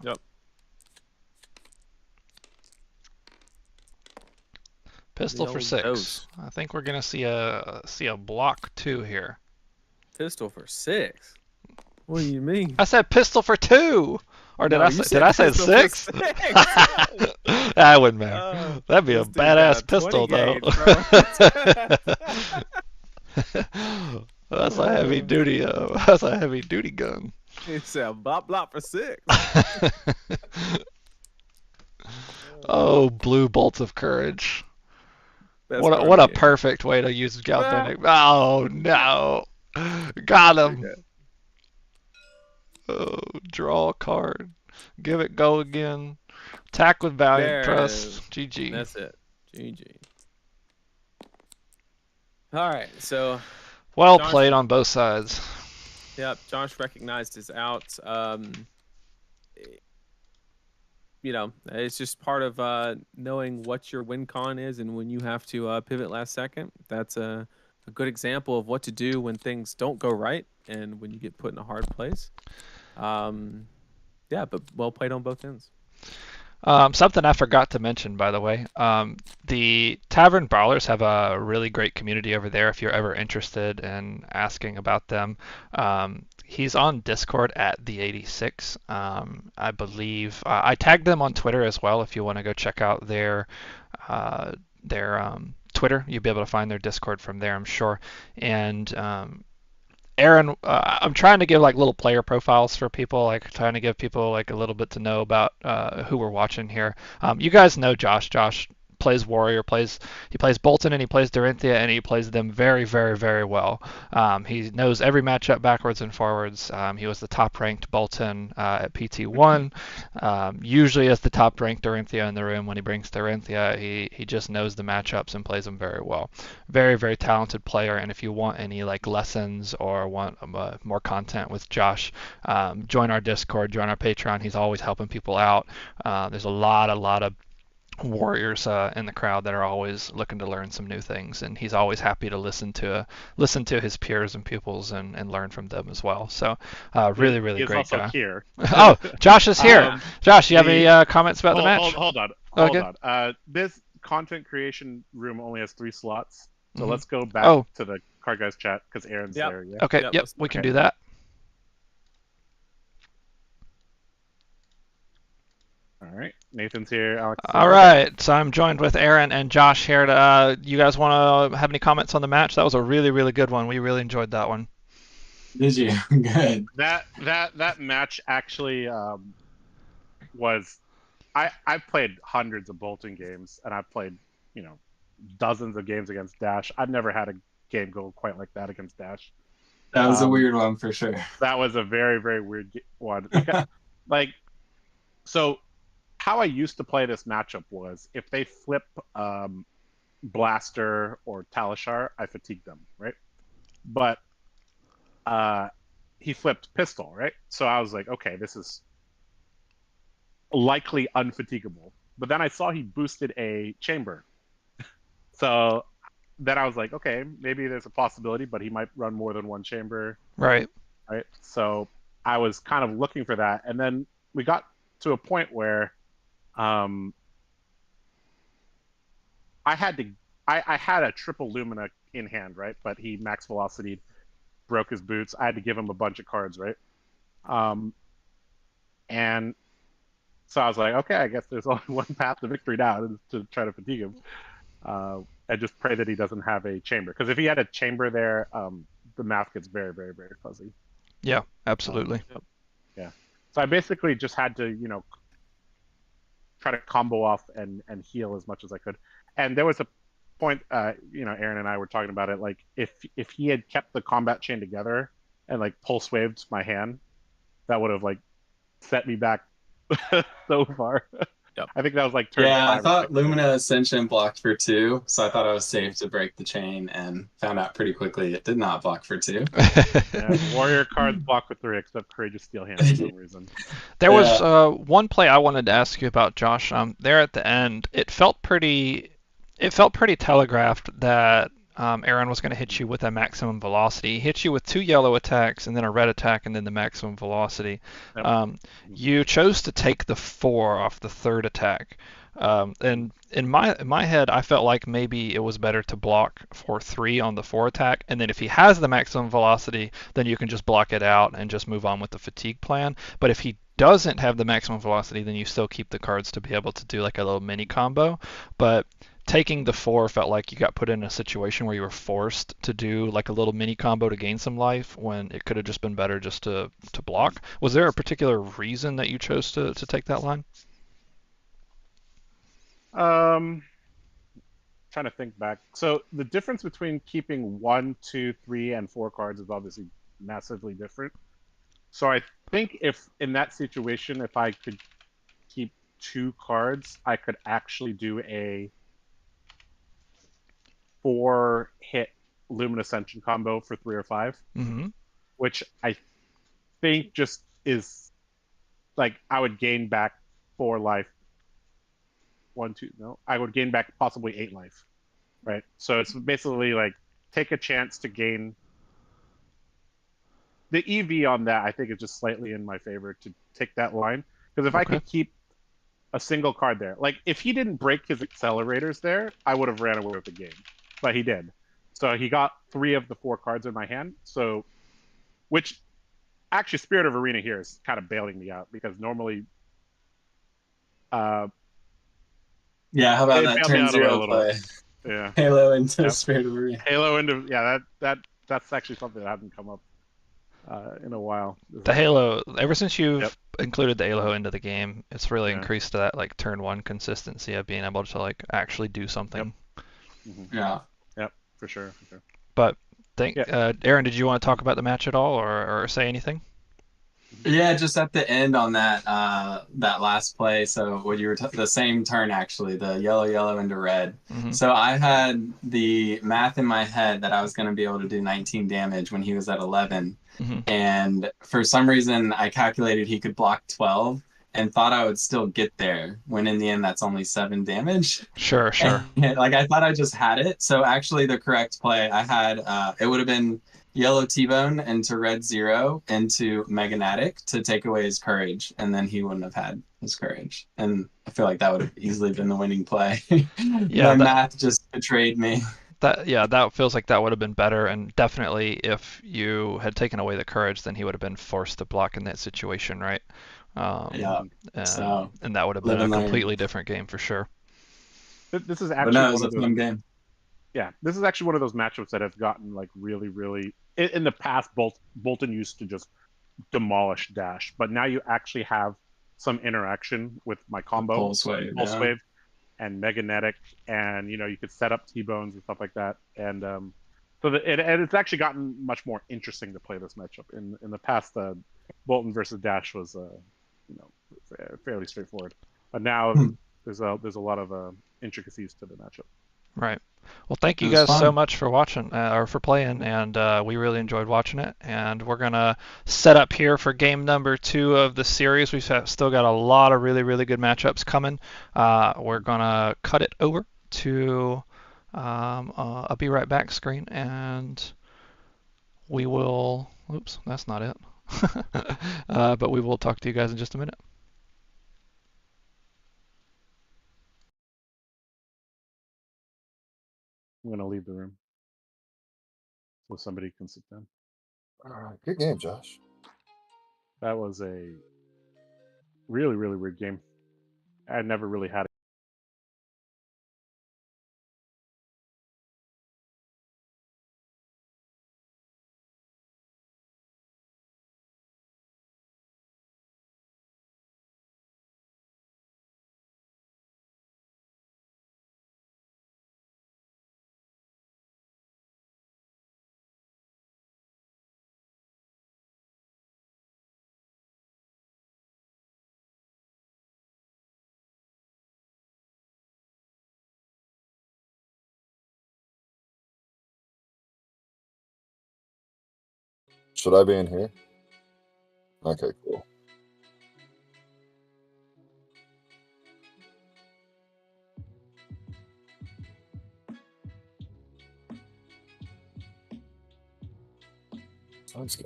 Yep. Pistol for 6. Dose. I think we're gonna see a block 2 here. Pistol for 6. What do you mean? I said pistol for 2. Or did I say 6? That wouldn't matter. That'd be a badass pistol though. That's a heavy duty. That's a heavy duty gun. It's a bop for 6. Oh, blue bolts of courage. What a perfect way to use galvanic. Oh no, got him. Okay. Oh, draw a card. Give it go again. Attack with Valiant Trust. GG. That's it. GG. All right, so. Well played on both sides. Yep, Josh recognized his outs. You know, it's just part of knowing what your win con is and when you have to pivot last second. That's a good example of what to do when things don't go right and when you get put in a hard place. Yeah, but well played on both ends. Something I forgot to mention, by the way, the Tavern Brawlers have a really great community over there if you're ever interested in asking about them. He's on Discord at the86. I believe I tagged them on Twitter as well. If you want to go check out their Twitter, you'll be able to find their Discord from there, I'm sure. And Aaron, I'm trying to give like little player profiles for people, like trying to give people like a little bit to know about who we're watching here. You guys know Josh. Josh plays Warrior, he plays Bolton and he plays Dorinthia, and he plays them very, very, very well. He knows every matchup backwards and forwards. He was the top-ranked Bolton at PT1. Usually is the top-ranked Dorinthia in the room. When he brings Dorinthia, he just knows the matchups and plays them very well. Very, very talented player, and if you want any like lessons or want more content with Josh, join our Discord, join our Patreon. He's always helping people out. There's a lot of warriors in the crowd that are always looking to learn some new things, and he's always happy to listen to his peers and pupils and learn from them as well. So really great guy. Here. Oh, Josh is here. Josh, you have any comments about the match? Hold on. This content creation room only has 3 slots, so let's go back to the Card Guys chat because Aaron's Yep. there. Yeah. Okay, Yep, yep, let's- we can okay. do that. All right. Nathan's here. Alex. Is All here. right, so I'm joined with Aaron and Josh here. You guys want to have any comments on the match? That was a really, really good one. We really enjoyed that one. Did you? Good. That match actually was. I've played hundreds of Bolton games, and I've played dozens of games against Dash. I've never had a game go quite like that against Dash. That was a weird one for sure. That was a very, very weird one. Like, so how I used to play this matchup was if they flip Blaster or Talishar, I fatigue them, right? But he flipped Pistol, right? So I was like, okay, this is likely unfatigable. But then I saw he boosted a Chamber. So then I was like, okay, maybe there's a possibility, but he might run more than one Chamber. Right. Right. So I was kind of looking for that. And then we got to a point where I had a triple Lumina in hand, right? But he max velocity, broke his boots. I had to give him a bunch of cards, right? And so I was like, okay, I guess there's only one path to victory now, is to try to fatigue him. And just pray that he doesn't have a Chamber. Because if he had a Chamber there, the math gets very, very, very fuzzy. Yeah, absolutely. Yeah. So I basically just had to, try to combo off and heal as much as I could. And there was a point, Aaron and I were talking about it. Like, if he had kept the combat chain together and like pulse waved my hand, that would have like set me back so far. Yep. I think that was like turn Yeah, I 5 or thought 6. Lumina Ascension blocked for 2, so I thought I was safe to break the chain, and found out pretty quickly it did not block for 2. Yeah, warrior cards block with 3 except Courageous Steel Hand for some reason. There was one play I wanted to ask you about, Josh. There at the end, it felt pretty telegraphed that Aaron was going to hit you with a maximum velocity. He hit you with 2 yellow attacks and then a red attack and then the maximum velocity. Yep. You chose to take the 4 off the 3rd attack. And in my head, I felt like maybe it was better to block for 3 on the 4 attack, and then if he has the maximum velocity, then you can just block it out and just move on with the fatigue plan. But if he doesn't have the maximum velocity, then you still keep the cards to be able to do like a little mini combo. But taking the 4 felt like you got put in a situation where you were forced to do like a little mini combo to gain some life when it could have just been better just to block. Was there a particular reason that you chose to take that line? Trying to think back. So the difference between keeping 1, 2, 3, and 4 cards is obviously massively different. So I think if in that situation, if I could keep 2 cards, I could actually do a 4-hit Luminous Ascension combo for 3 or 5, which I think just is like I would gain back 4 life. 1, 2, no, I would gain back possibly 8 life, right? So it's basically like take a chance to gain. The EV on that I think is just slightly in my favor to take that line, because if I could keep a single card there, like if he didn't break his accelerators there, I would have ran away with the game. But he did. So he got 3 of the 4 cards in my hand. So, which actually Spirit of Arena here is kind of bailing me out, because normally, yeah, how about that turn 0 play? Yeah. Halo into Spirit of Arena. Halo into that's actually something that hasn't come up in a while. The Halo, ever since you've included the Halo into the game, it's really increased that like turn 1 consistency of being able to like actually do something. Yeah. Yep, for sure. But Aaron, did you want to talk about the match at all, or say anything? Yeah, just at the end on that that last play. So when you were the same turn, actually, the yellow into red. So I had the math in my head that I was going to be able to do 19 damage when he was at 11, and for some reason I calculated he could block 12. And thought I would still get there, when in the end that's only 7 damage. Sure. And, like I thought I just had it. So actually the correct play I had, it would have been yellow T-Bone into red 0 into Meganatic to take away his courage, and then he wouldn't have had his courage. And I feel like that would have easily been the winning play. Yeah, math just betrayed me. that feels like that would have been better, and definitely if you had taken away the courage, then he would have been forced to block in that situation, right? Yeah. So And that would have been live a and learn. completely different game for sure. This is But actually no, it one was of a those. fun game. Yeah, this is actually one of those matchups that have gotten like really, really. In the past, Bolton used to just demolish Dash, but now you actually have some interaction with my combo, Pulse wave. Pulse Yeah. Wave, and Meganetic, and you could set up T-bones and stuff like that, and and it's actually gotten much more interesting to play this matchup. In the past, Bolton versus Dash was fairly straightforward, but now there's a lot of intricacies to the matchup. Right. Well, thank It you was guys so fun. much for watching or for playing, and we really enjoyed watching it. And we're gonna set up here for game number 2 of the series. Still got a lot of really, really good matchups coming. We're gonna cut it over to a be right back screen, and we will. Oops, that's not it. But we will talk to you guys in just a minute. I'm gonna leave the room so somebody can sit down. All right, good game, Josh. That was a really, really weird game. I never really had. Should I be in here? Okay, cool.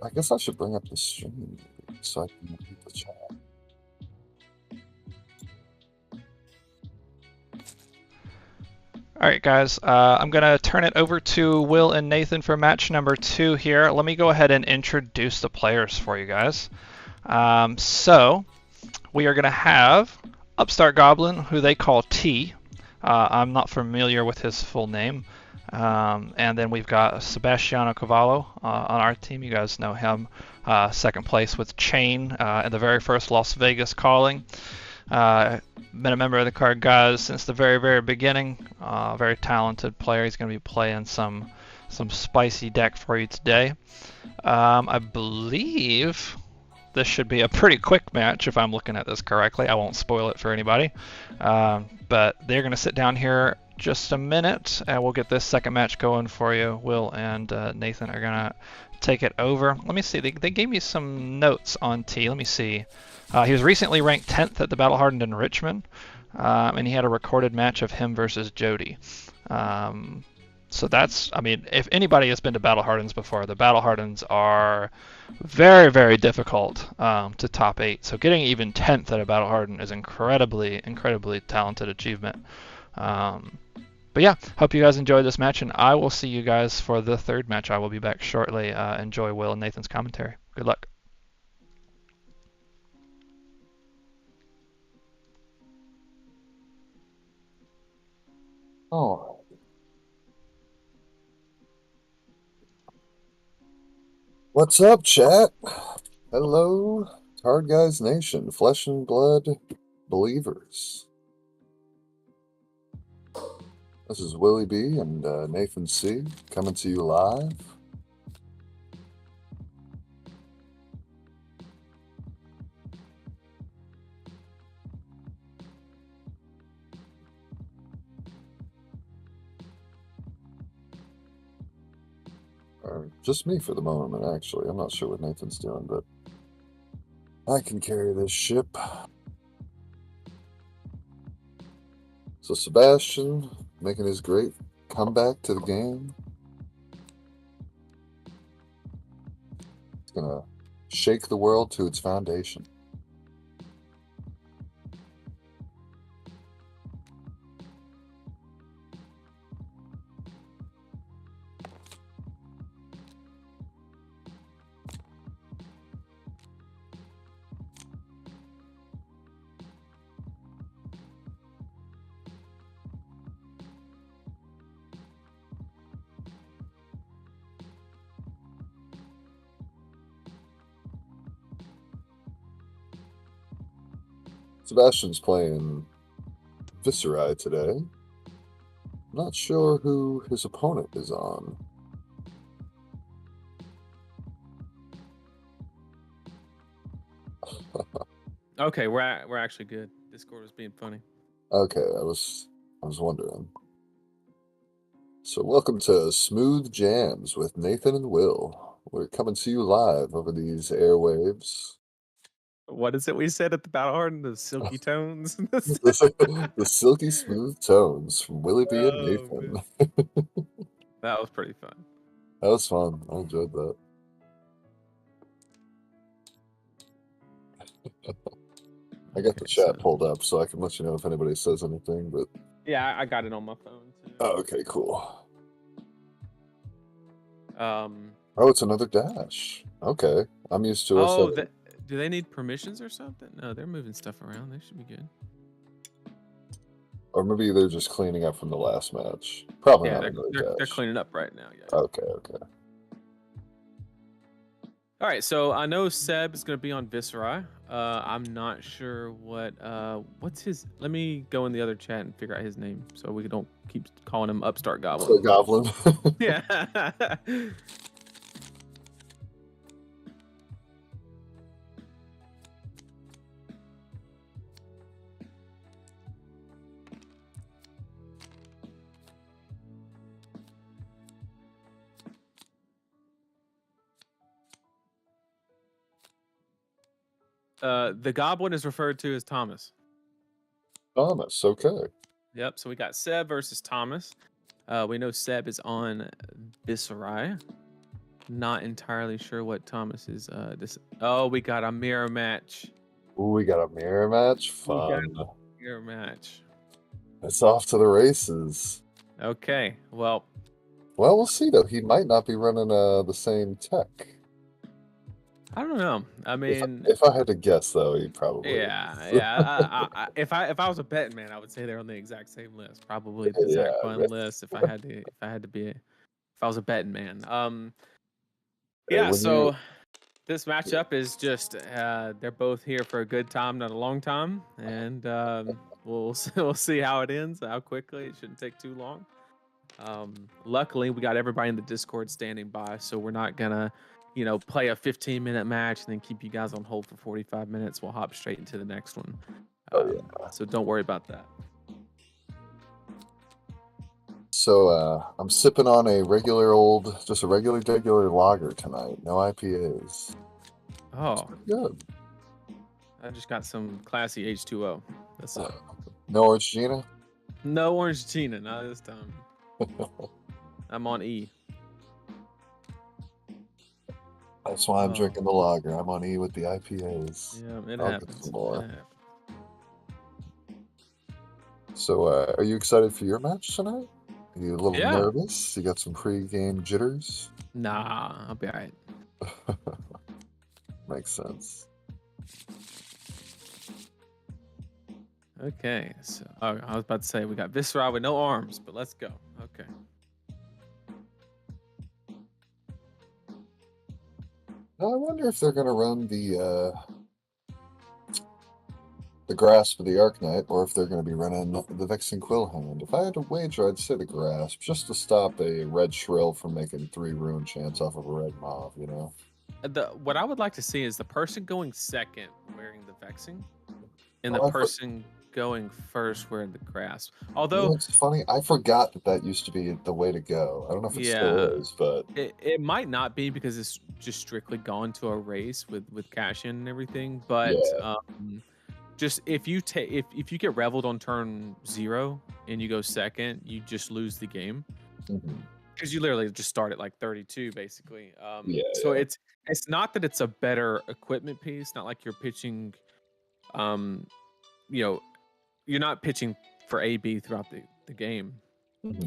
I guess I should bring up the stream so I can read the chat. All right, guys, I'm going to turn it over to Will and Nathan for match number 2 here. Let me go ahead and introduce the players for you guys. So we are going to have Upstart Goblin, who they call T. I'm not familiar with his full name. And then we've got Sebastiano Cavallo on our team. You guys know him. Second place with Chain in the very first Las Vegas calling. Been a member of the card Guyz since the very, very beginning. Very talented player. He's going to be playing some spicy deck for you today. I believe this should be a pretty quick match if I'm looking at this correctly. I won't spoil it for anybody. But they're going to sit down here just a minute and we'll get this second match going for you. Will and Nathan are going to take it over. Let me see. They gave me some notes on T. Let me see. He was recently ranked 10th at the Battle Hardened in Richmond, and he had a recorded match of him versus Jody. So that's, I mean, if anybody has been to Battle Hardens before, the Battle Hardens are very, very difficult to top 8. So getting even 10th at a Battle Harden is incredibly, incredibly talented achievement. But yeah, hope you guys enjoyed this match, and I will see you guys for the third match. I will be back shortly. Enjoy Will and Nathan's commentary. Good luck. All right. What's up, chat? Hello, Hard Guys Nation, Flesh and Blood Believers. This is Willie B and Nathan C coming to you live. Just me for the moment, actually. I'm not sure what Nathan's doing, but I can carry this ship. So Sebastian making his great comeback to the game. He's going to shake the world to its foundation. Sebastian's playing Viscerai today. Not sure who his opponent is on. Okay, we're actually good. Discord was being funny. Okay, I was wondering. So welcome to Smooth Jams with Nathan and Will. We're coming to you live over these airwaves. What is it we said at the Battle Harden? The silky tones. The silky smooth tones from Willie B and Oh, Nathan. man. That was pretty fun. That was fun. I enjoyed that. I got the chat pulled up so I can let you know if anybody says anything, but yeah, I got it on my phone too. Oh, okay, cool. Oh, it's another dash. Okay, I'm used to it. Do they need permissions or something? No, they're moving stuff around. They should be good. Or maybe they're just cleaning up from the last match. Probably Yeah, not they're cleaning up right now. Yeah. Okay. All right, so I know Seb is going to be on Viscerai. I'm not sure what's his. Let me go in the other chat and figure out his name so we don't keep calling him Upstart Goblin. Goblin. Yeah. The Goblin is referred to as Thomas. Thomas, okay. Yep. So we got Seb versus Thomas. We know Seb is on Viscerai. Not entirely sure what Thomas is. We got a mirror match. Ooh, we got a mirror match. Fun. Mirror match. It's off to the races. Okay. Well, we'll see though. He might not be running the same tech. I don't know. I mean, if I had to guess though, he probably. Yeah. If I was a betting man, I would say they're on the exact same list. Probably the Zach Bun list. If I was a betting man. Yeah. So this matchup is just they're both here for a good time, not a long time, and we'll see how it ends. How quickly. It shouldn't take too long. Luckily, we got everybody in the Discord standing by, so we're not gonna, play a 15-minute match and then keep you guys on hold for 45 minutes. We'll hop straight into the next one. So don't worry about that. So I'm sipping on a regular lager tonight. No IPAs. Oh, good. I just got some classy H2O. That's it. No Orange Gina? No Orange Gina, not this time. I'm on E. That's why I'm drinking the lager. I'm on E with the IPAs. Yeah, it happens. So, are you excited for your match tonight? Are you a little nervous? You got some pre-game jitters? Nah, I'll be all right. Makes sense. Okay, so I was about to say we got Viscerai with no arms, but let's go. Okay. I wonder if they're going to run the Grasp of the Arknight, or if they're going to be running the Vexing Quillhound. If I had to wager, I'd say the Grasp, just to stop a red Shrill from making 3 rune chants off of a red Mauve, What I would like to see is the person going second wearing the Vexing, and the person going first wearing the Grasp. Although it's funny, I forgot that used to be the way to go. I don't know if it still is, but it might not be because it's just strictly gone to a race with cash in and everything. But just if you get reveled on turn 0 and you go second, you just lose the game. Because you literally just start at like 32 basically. So it's not that it's a better equipment piece, not like you're pitching you're not pitching for AB throughout the game,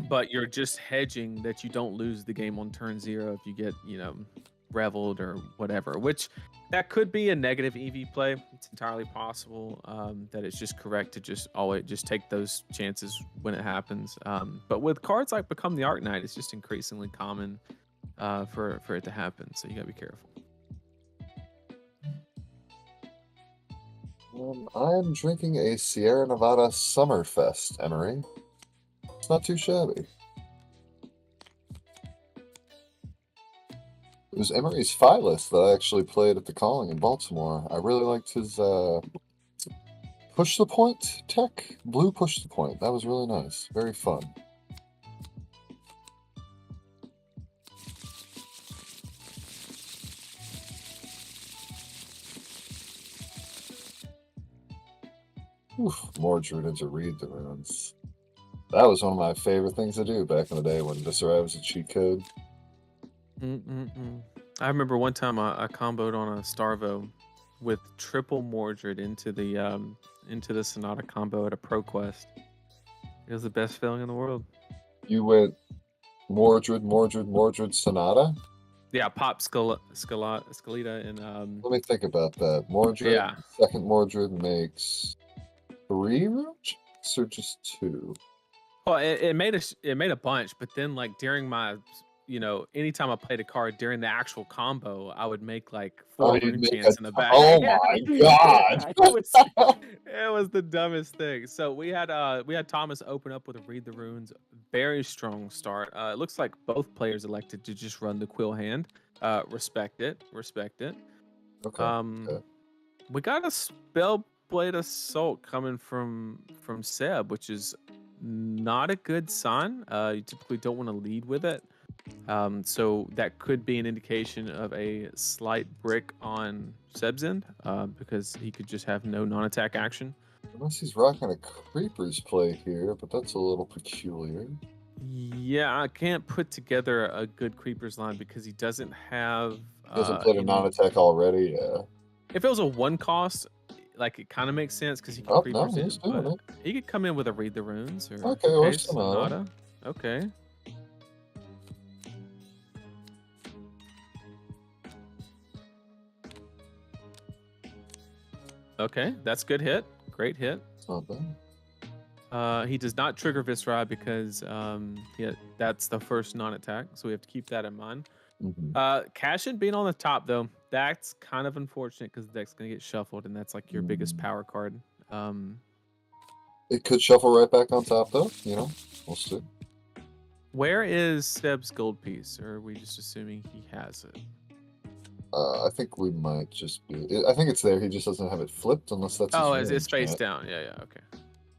but you're just hedging that you don't lose the game on turn 0 if you get, reveled or whatever, which that could be a negative EV play. It's entirely possible that it's just correct to just always just take those chances when it happens. But with cards like Become the Arknight, it's just increasingly common for it to happen. So you gotta be careful. I'm drinking a Sierra Nevada Summerfest, Emery. It's not too shabby. It was Emery's Phyllis that I actually played at the Calling in Baltimore. I really liked his push the point tech, blue push the point. That was really nice, very fun. Oof, more Druidin to read the runes. That was one of my favorite things to do back in the day when Viscera was a cheat code. I remember one time I comboed on a Starvo with triple Mordred into the Sonata combo at a Pro Quest. It was the best feeling in the world. You went Mordred, Sonata? Yeah, pop Skeleta and Let me think about that. Mordred, yeah. second Mordred makes 3 rune checks or just 2? Well, it made a bunch, but then like during my, anytime I played a card during the actual combo, I would make like 4 rune chants in the back. Oh my god! It was the dumbest thing. So we had Thomas open up with a read the runes, very strong start. It looks like both players elected to just run the quill hand. Respect it. Okay. Okay. We got a Spellblade Assault coming from Seb, which is not a good sign. You typically don't want to lead with it. So that could be an indication of a slight brick on Seb's end, because he could just have no non-attack action. Unless he's rocking a Creeper's play here, but that's a little peculiar. Yeah, I can't put together a good Creepers line because he doesn't have... He hasn't played a non-attack already, yeah. If it was a 1 cost, like it kind of makes sense because he can Creepers in, but he could come in with a Read the Runes or Sonata. Okay. Okay, that's good hit. Great hit. It's not bad. He does not trigger Viscera because that's the first non-attack, so we have to keep that in mind. Cashin being on the top though, that's kind of unfortunate because the deck's gonna get shuffled, and that's like your biggest power card. It could shuffle right back on top though. We'll see. Where is Seb's gold piece, or are we just assuming he has it? I think we might just be. I think it's there. He just doesn't have it flipped, unless that's. It's face down. Yeah. Okay.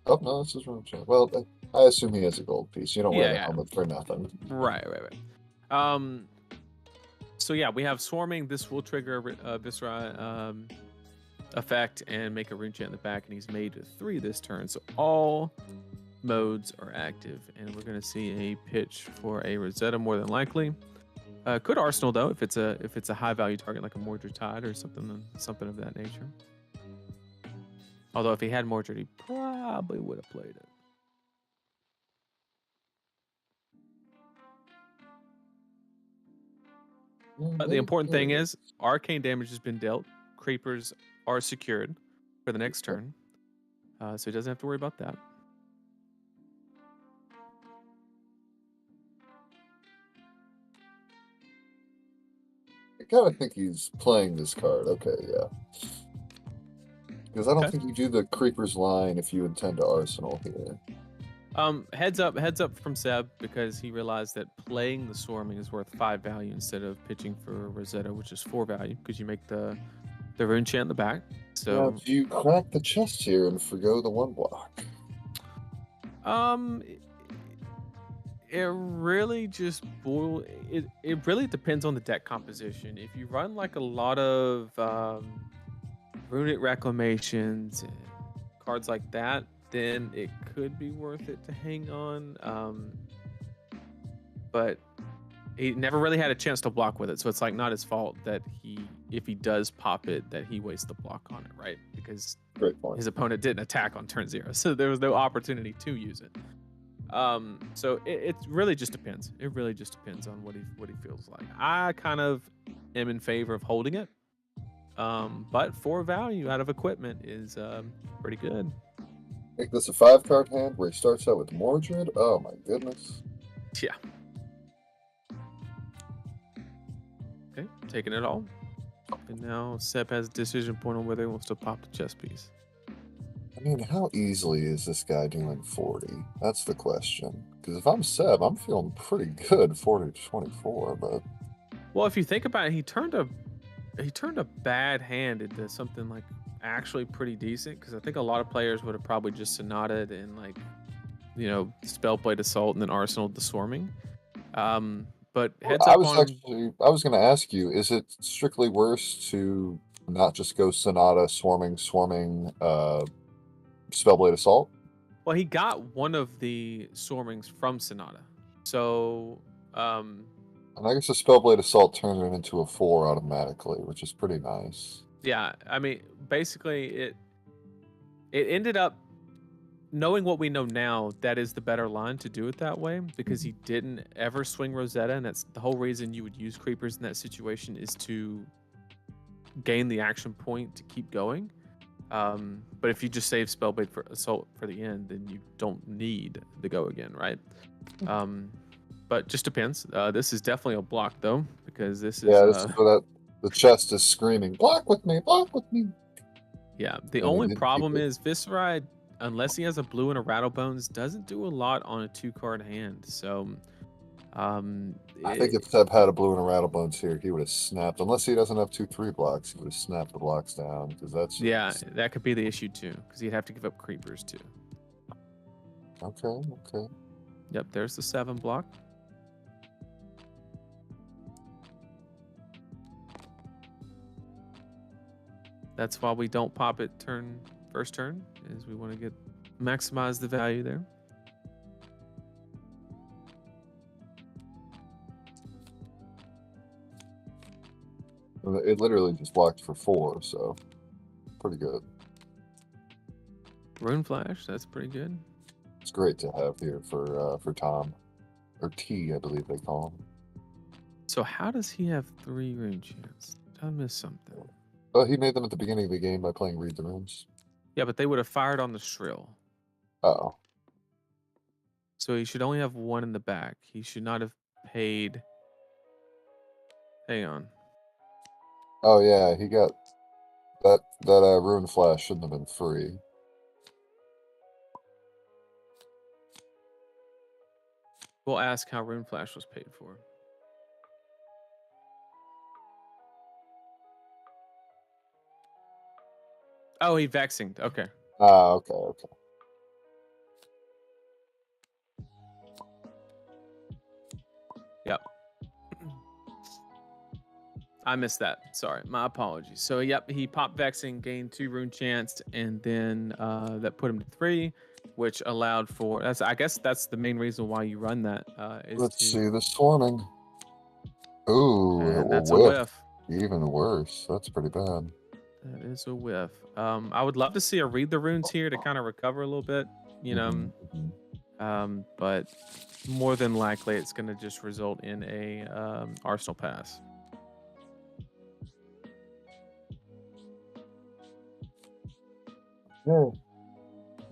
Oh no, that's his room chat. Well, I assume he has a gold piece. You don't wear the helmet for nothing. Right. So yeah, we have swarming. This will trigger a Viscera effect and make a rune chant in the back, and he's made 3 this turn. So all modes are active, and we're going to see a pitch for a Rosetta more than likely. Could Arsenal though, if it's a high value target like a Mordred Tide or something of that nature. Although if he had Mordred, he probably would have played it. But the important thing is, arcane damage has been dealt. Creepers are secured for the next turn, so he doesn't have to worry about that. I kind of think he's playing this card. Okay, yeah. Because I don't think you do the Creeper's line if you intend to Arsenal here. Heads up from Seb, because he realized that playing the Swarming is worth 5 value instead of pitching for Rosetta, which is 4 value, because you make the rune chant in the back. So now, do you crack the chest here and forgo the 1 block? It really just it really depends on the deck composition. If you run like a lot of Runic Reclamations and cards like that, then it could be worth it to hang on. But he never really had a chance to block with it, so it's like not his fault that if he does pop it, that he wastes the block on it, right? Because his opponent didn't attack on turn 0, so there was no opportunity to use it. So it really just depends. It really just depends on what he feels like. I kind of am in favor of holding it, but 4 value out of equipment is pretty good. Make this a 5-card hand where he starts out with Mordred. Oh my goodness. Yeah. Okay, taking it all. And now Seb has a decision point on whether he wants to pop the chess piece. I mean, how easily is this guy doing 40? That's the question. Because if I'm Seb, I'm feeling pretty good 40 to 24, but Well, if you think about it, he turned a bad hand into something like actually pretty decent, because I think a lot of players would have probably just Sonata'd and like, Spellblade Assault and then Arsenal the Swarming. But heads up on I was going to ask you, is it strictly worse to not just go Sonata, Swarming, Spellblade Assault? well, he got one of the Swarmings from Sonata. So And I guess the Spellblade Assault turned it into a 4 automatically, which is pretty nice. yeah, I mean, basically it ended up, knowing what we know now, that is the better line to do it that way, because he didn't ever swing Rosetta, and that's the whole reason you would use creepers in that situation, is to gain the action point to keep going. But if you just save Spellblade for Assault for the end, then you don't need the go again, right? But just depends. This is definitely a block though, because this is this is where the chest is screaming, block with me, block with me. yeah. The And only it did problem keep it. is Viscera, unless he has a blue and a Rattlebones, doesn't do a lot on a 2-card hand. So I think if Seb had a blue and a Rattlebones here, he would have snapped. Unless he doesn't have 2/3 blocks, he would have snapped the blocks down, because that's yeah, that could be the issue too, because he'd have to give up creepers too. Okay. Yep, there's the 7 block. That's why we don't pop it first turn, is we want to maximize the value there. It literally just blocked for 4, so pretty good. Rune Flash, that's pretty good. It's great to have here for Tom, or T, I believe they call him. So how does he have 3 rune chants? Did I miss something? Oh, he made them at the beginning of the game by playing Read the Runes. Yeah, but they would have fired on the Shrill. Oh. So he should only have 1 in the back. He should not have paid. Hang on. Oh yeah, he got that Rune Flash shouldn't have been free. We'll ask how Rune Flash was paid for. Oh, he vexing. Okay. Okay. Yep. I missed that. Sorry, my apologies. So yep, he popped vexing, gained 2 rune chants, and then that put him to 3, which allowed for. I guess that's the main reason why you run that. Let's see the swarming. Ooh, and that's a whiff. Even worse. That's pretty bad. That is a whiff. I would love to see her read the runes here to kind of recover a little bit, but more than likely it's going to just result in a Arsenal pass. Yeah,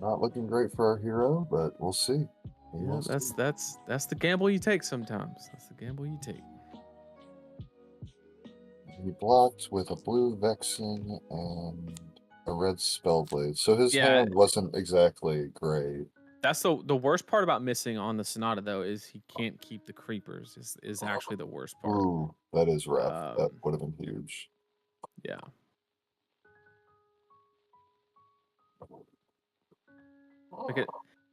not looking great for our hero, but we'll see. Yeah, that's the gamble you take sometimes. That's the gamble you take. He blocked with a blue vexing and a red spellblade, so his hand wasn't exactly great. That's the worst part about missing on the Sonata though, is he can't keep the creepers. Is actually the worst part. Ooh, that is rough. That would have been huge. Yeah. Like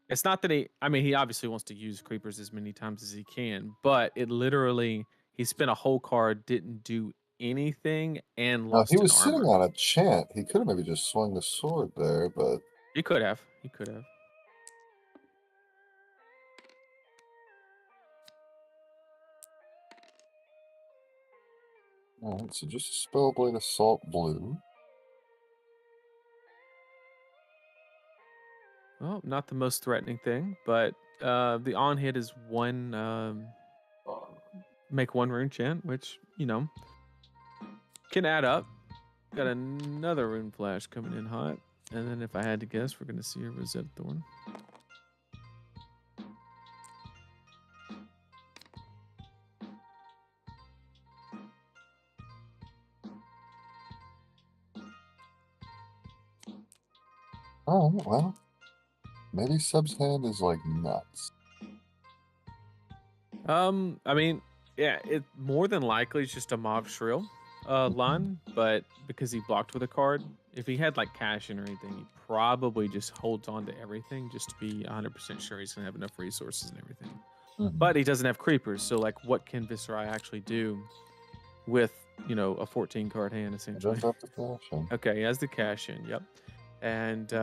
it's not that he obviously wants to use creepers as many times as he can, but it literally, he spent a whole card, didn't do anything, and lost he was armor. sitting on a chant. He could have maybe just swung the sword there, but he could have. Alright, so just a Spellblade Assault blue. Well, not the most threatening thing, but the on hit is 1 make 1 rune chant, which, can add up. Got another rune flash coming in hot. And then if I had to guess, we're going to see a Rosette Thorn. Oh, well, maybe Seb's hand is like nuts. I mean, yeah, it more than likely is just a Mob Shrill line, but because he blocked with a card, if he had like cash in or anything, he probably just holds on to everything just to be 100% sure he's gonna have enough resources and everything. Mhm. But he doesn't have creepers, so like, what can Viserai actually do with a 14 card hand He essentially? does have to cash in. Okay, he has the cash in. Yep, and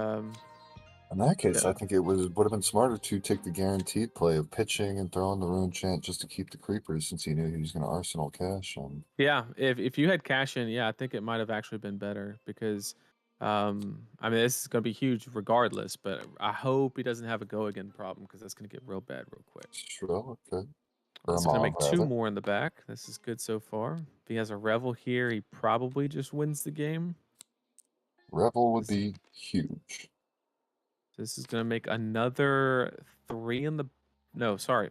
In that case, yeah. I think it would have been smarter to take the guaranteed play of pitching and throwing the Rune Chant just to keep the creepers, since he knew he was going to arsenal cash. Yeah, if you had cash in, yeah, I think it might have actually been better because, I mean, this is gonna be huge regardless. But I hope he doesn't have a go again problem because that's gonna get real bad real quick. Sure, okay. Or a It's gonna mob, make two rather. more in the back. This is good so far. If he has a Revel here, he probably just wins the game. Revel would This, be huge. this is gonna make another 3 in the, no, sorry,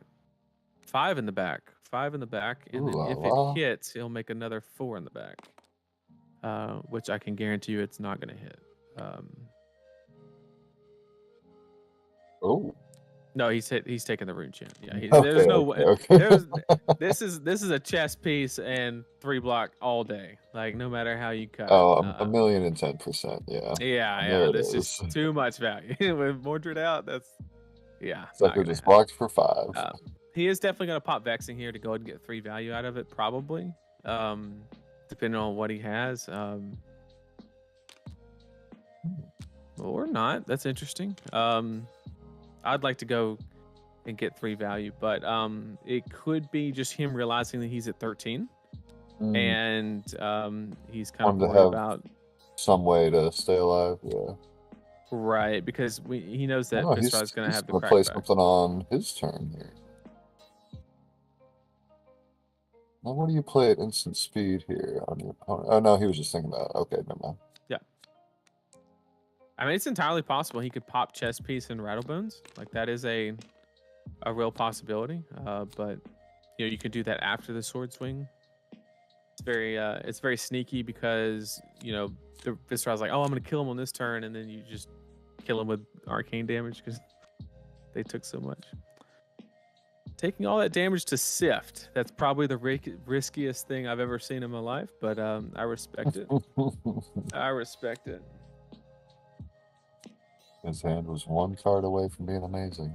5 in the back. 5 in the back, and Ooh then la if la. it hits, he'll make another 4 in the back. Which I can guarantee you it's not gonna hit. Oh, No, he's taking the Rune Chant. Yeah, okay, there's no way. okay. This is a chess piece and 3 block all day. Like, no matter how you cut it. Oh, 1,010%, yeah. Yeah, There it that's is. just too much value. With Mordred out, that's not Sucker gonna just happen. blocked for 5. He is definitely gonna pop Vexing here to go ahead and get 3 value out of it, probably. Depending on what he has. Or not. That's interesting. I'd like to go and get 3 value, but it could be just him realizing that he's at 13 and he's kind of Wanted to worried have about some way to stay alive, yeah. right, because he knows that Oh, Viscera is going to he's have the gonna play crackback. something on his turn here. Now, what do you play at instant speed here on your opponent? Oh no, he was just thinking about it. Okay, never mind. Yeah, I mean, it's entirely possible he could pop chess piece and Rattlebones. Like, that is a real possibility. But you could do that after the sword swing. It's very sneaky because the Viscera's like, oh, I'm gonna kill him on this turn, and then you just kill him with arcane damage because they took so much. Taking all that damage to Sift, that's probably the riskiest thing I've ever seen in my life, but I respect it. I respect it. His hand was 1 card away from being amazing.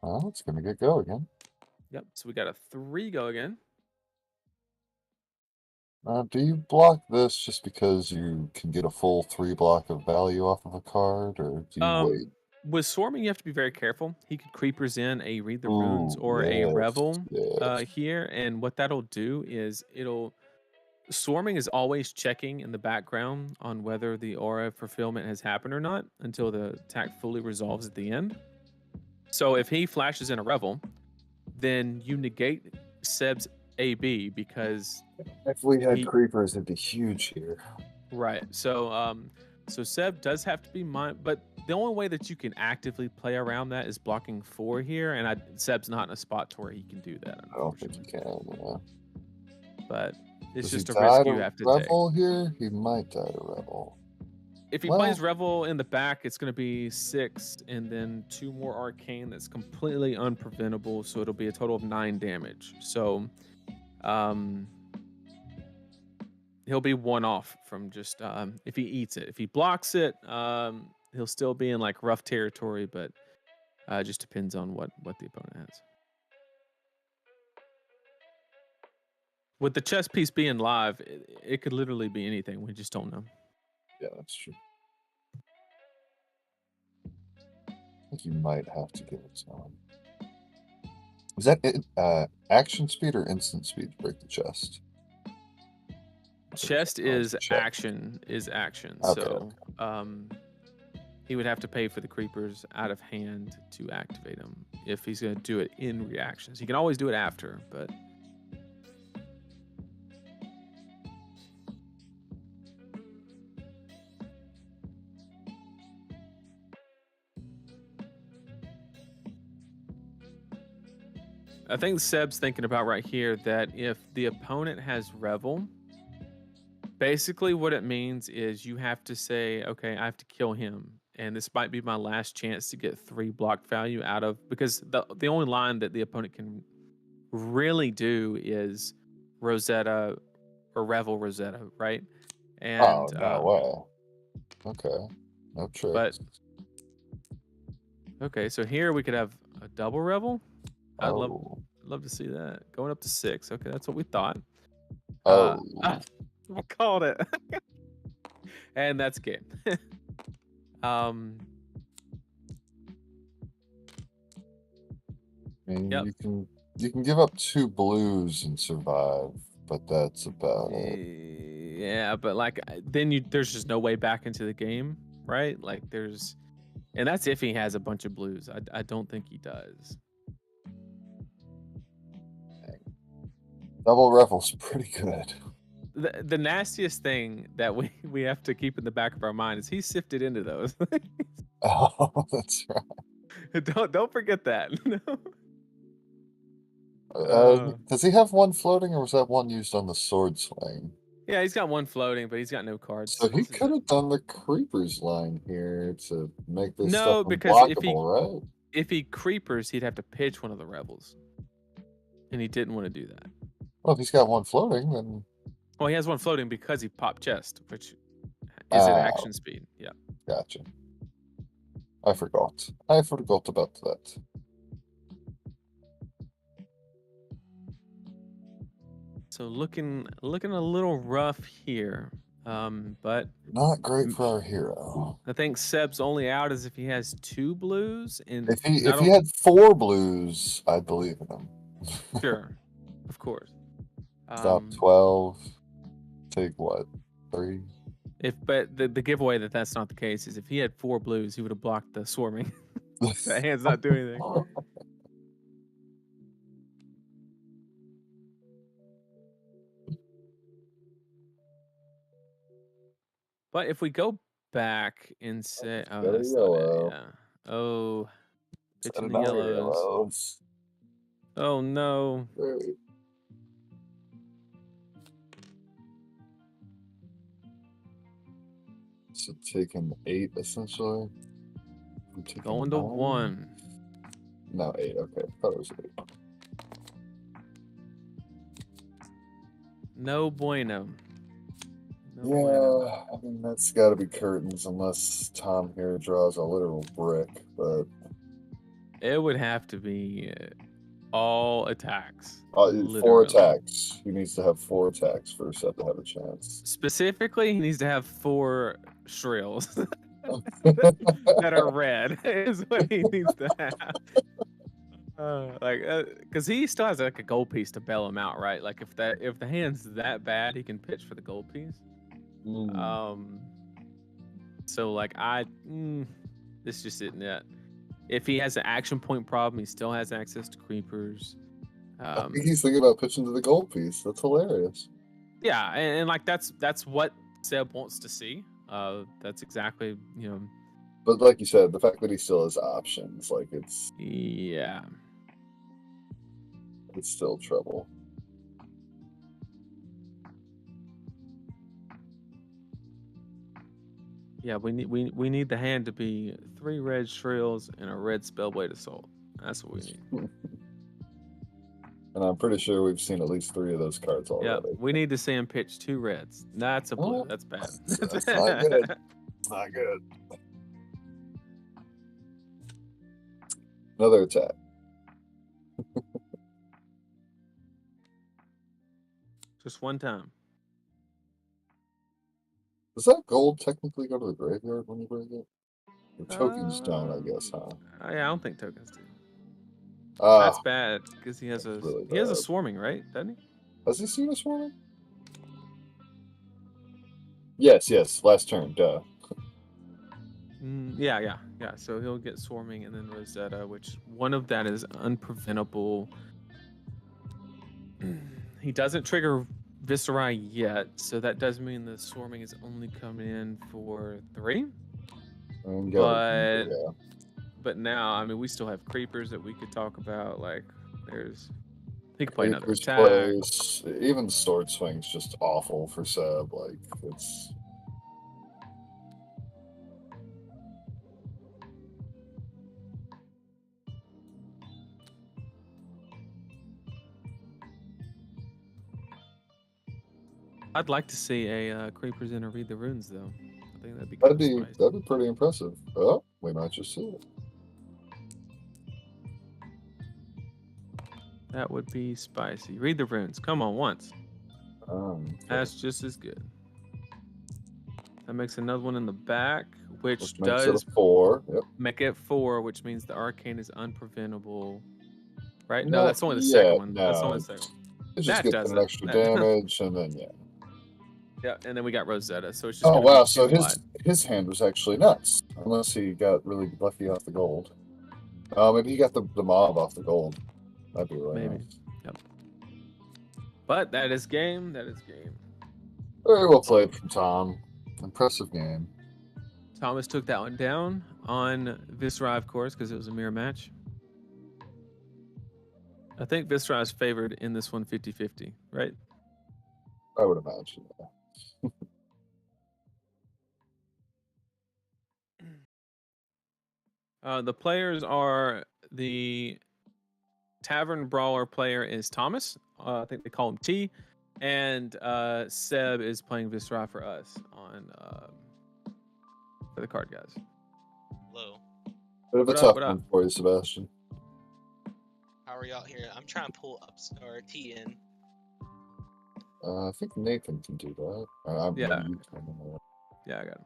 Well, it's gonna get go again. Yep, so we got a 3 go again. Do you block this just because you can get a full 3 block of value off of a card, or do you wait? With Swarming, you have to be very careful. He could Creepers in a Read the Runes or a yes, Revel yes. here, and what that'll do is Swarming is always checking in the background on whether the aura fulfillment has happened or not until the attack fully resolves at the end. So if he flashes in a Revel, then you negate Seb's AB because If we had creepers, it'd be huge here. right. So so Seb does have to be but the only way that you can actively play around that is blocking 4 here, and Seb's not in a spot to where he can do that. I don't think you can. Yeah. But it's Does just he a risk die you to have to Revel here? He might die to Revel. If he plays Revel in the back, it's going to be 6 and then 2 more Arcane that's completely unpreventable. So it'll be a total of 9 damage. So he'll be 1 off from just if he eats it. If he blocks it, he'll still be in like rough territory, but it just depends on what the opponent has. With the chess piece being live, it could literally be anything. We just don't know. Yeah, that's true. I think you might have to give it some. Is that action speed or instant speed to break the chest? Chest is action. Okay. So he would have to pay for the creepers out of hand to activate them if he's going to do it in reactions. He can always do it after, but I think Seb's thinking about right here that if the opponent has Revel, Basically, what it means is you have to say, okay, I have to kill him, and this might be my last chance to get 3 block value out of, because the only line that the opponent can really do is Rosetta or Revel Rosetta, right? Oh, And no way. Okay. No but tricks. okay, so here we could have a double Revel. I'd Oh. love to see that going up to 6. Okay, that's what we thought. Oh. I called it, and that's game. um. I mean, Yep. you can give up 2 blues and survive, but that's about it. Yeah, but like then there's just no way back into the game, right? Like and that's if he has a bunch of blues. I don't think he does. Double Revel's pretty good. The nastiest thing that we have to keep in the back of our mind is he sifted into those. Oh, that's right. Don't forget that. No. Does he have one floating, or was that one used on the sword swing? Yeah, he's got one floating, but he's got no cards. So he This is could have done the creepers line here to make this No, stuff because unblockable, right? if he creepers, he'd have to pitch one of the rebels, and he didn't want to do that. Well, if he's got one floating, then Well, he has one floating because he popped chest, which is at action speed. Yeah. gotcha. I forgot. I forgot about that. So looking a little rough here, but Not great for our hero. I think Seb's only out is if he has 2 blues, and If he had 4 blues, I'd believe in him. sure, of course. Stop 12. Take what? 3? But the giveaway that's not the case is if he had 4 blues, he would have blocked the swarming. That hand's not doing anything. But if we go back and say, oh, Got a that's not it, yellow. yeah. Oh, Set pitching the another yellows. yellows. Oh no. Great. So taking 8 essentially. I'm taking Going to 9. 1. No, 8. Okay, thought it was 8. No bueno. No Yeah, bueno. I mean that's got to be curtains unless Tom here draws a literal brick. But It would have to be all attacks. 4 literally. attacks. He needs to have 4 attacks for a set to have a chance. Specifically, he needs to have 4 shrills that are red. Is what he needs to have. Because he still has like a gold piece to bail him out, right? Like if the hand's that bad, he can pitch for the gold piece. So like this just isn't it. If he has an action point problem, he still has access to creepers. I think he's thinking about pitching to the gold piece. That's hilarious. Yeah, and like that's what Seb wants to see. That's exactly But like you said, the fact that he still has options, like it's still trouble. Yeah, we need the hand to be 3 red shrills and a red spellblade assault. That's what we need. And I'm pretty sure we've seen at least 3 of those cards already. Yeah, we need to see him pitch 2 reds. That's a blue. Oh. That's bad. That's not good. Not good. Another attack. Just one time. Does that gold technically go to the graveyard when you break it? The tokens don't, I guess, huh? Yeah, I don't think tokens do. Ah, That's bad because he has really he has a bad. swarming, right? Doesn't he? Has he seen a swarming? Yes, last turn, duh. Yeah. So he'll get swarming and then Rosetta, which one of that is unpreventable. He doesn't trigger Viscerai yet, so that does mean the swarming is only coming in for 3. But now, I mean, we still have creepers that we could talk about. Like, He could play another Creepers attack. plays, even Sword Swing's just awful for Seb. Like, it's... I'd like to see a Creepers in or Read the Runes, though. I think that'd be That'd kind of be spicy. pretty impressive. Oh, we might just see it. That would be spicy. Read the Runes. Come on, once. That's just as good. That makes another one in the back, which makes does it a 4. Yep. make it 4, which means the Arcane is unpreventable. Right? No, No, that's only the yeah, second one. no, That's only the second one. It just That gets does an it. extra That- damage, and then, yeah. Yeah, and then we got Rosetta, so it's just Oh, gonna wow, be so too wide. his hand was actually nuts. Unless he got really lucky off the gold. Oh, maybe he got the mob off the gold. That'd be right. Maybe. Yep. But that is game. That is game. Very well played from Tom. Impressive game. Thomas took that one down on Viscera, of course, because it was a mirror match. I think Viscera is favored in this one 50-50, right? I would imagine. Yeah. The players are the Tavern Brawler player is Thomas. I think they call him T. And Seb is playing Viscera for us on for the card guys. Hello. Bit of a What up, tough what up? one for you, Sebastian. How are y'all here? I'm trying to pull up or T in. I think Nathan can do that. I'm Yeah. maybe you can. Yeah, I got him.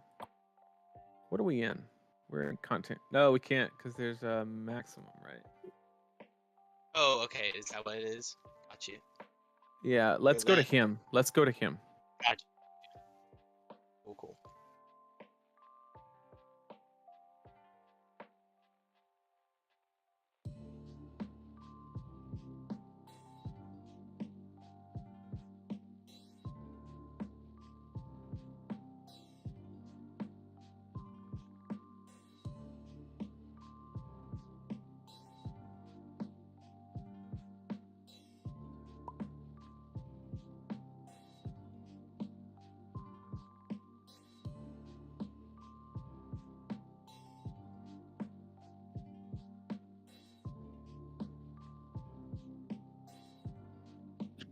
What are we in? We're in content. No, we can't because there's a maximum, right? Oh, okay. Is that what it is? Got you. Yeah, let's go to left. him. Let's go to him. Got you. Cool.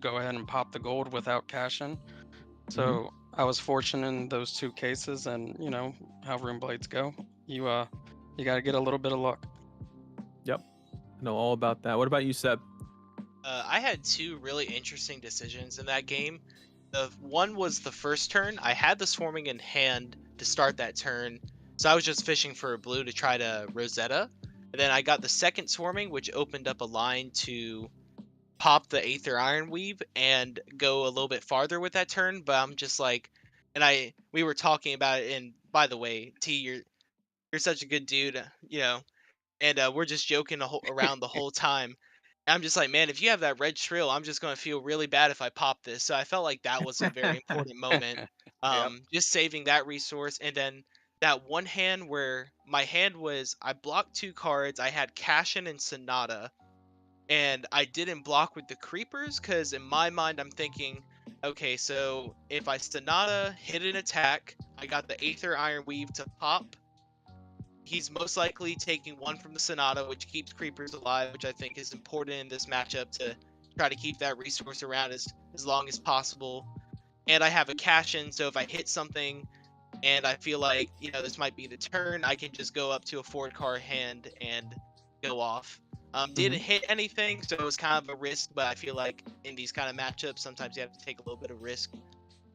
Go ahead and pop the gold without cashing. So I was fortunate in those two cases, and you know how rune blades go. You got to get a little bit of luck. I know all about that. What about you, Seb? I had two really interesting decisions in that game. The one was the first turn. I had the swarming in hand to start that turn, so I was just fishing for a blue to try to Rosetta. And then I got the second swarming, which opened up a line to pop the Aether Ironweave and go a little bit farther with that turn. But I'm just like, and we were talking about it. And by the way, T, you're such a good dude, you know. And we're just joking around the whole time. I'm just like, man, if you have that red shrill, I'm just going to feel really bad if I pop this. So I felt like that was a very important moment. Just saving that resource. And then that one hand where my hand was, I blocked 2 cards. I had Cashin and Sonata. And I didn't block with the creepers because in my mind, I'm thinking, okay, so if I Sonata hit an attack, I got the Aether Ironweave to pop. He's most likely taking 1 from the Sonata, which keeps creepers alive, which I think is important in this matchup to try to keep that resource around as long as possible. And I have a cash-in, so if I hit something and I feel like, you know, this might be the turn, I can just go up to a 4-card hand and go off. Didn't hit anything, so it was kind of a risk, but I feel like in these kind of matchups, sometimes you have to take a little bit of risk.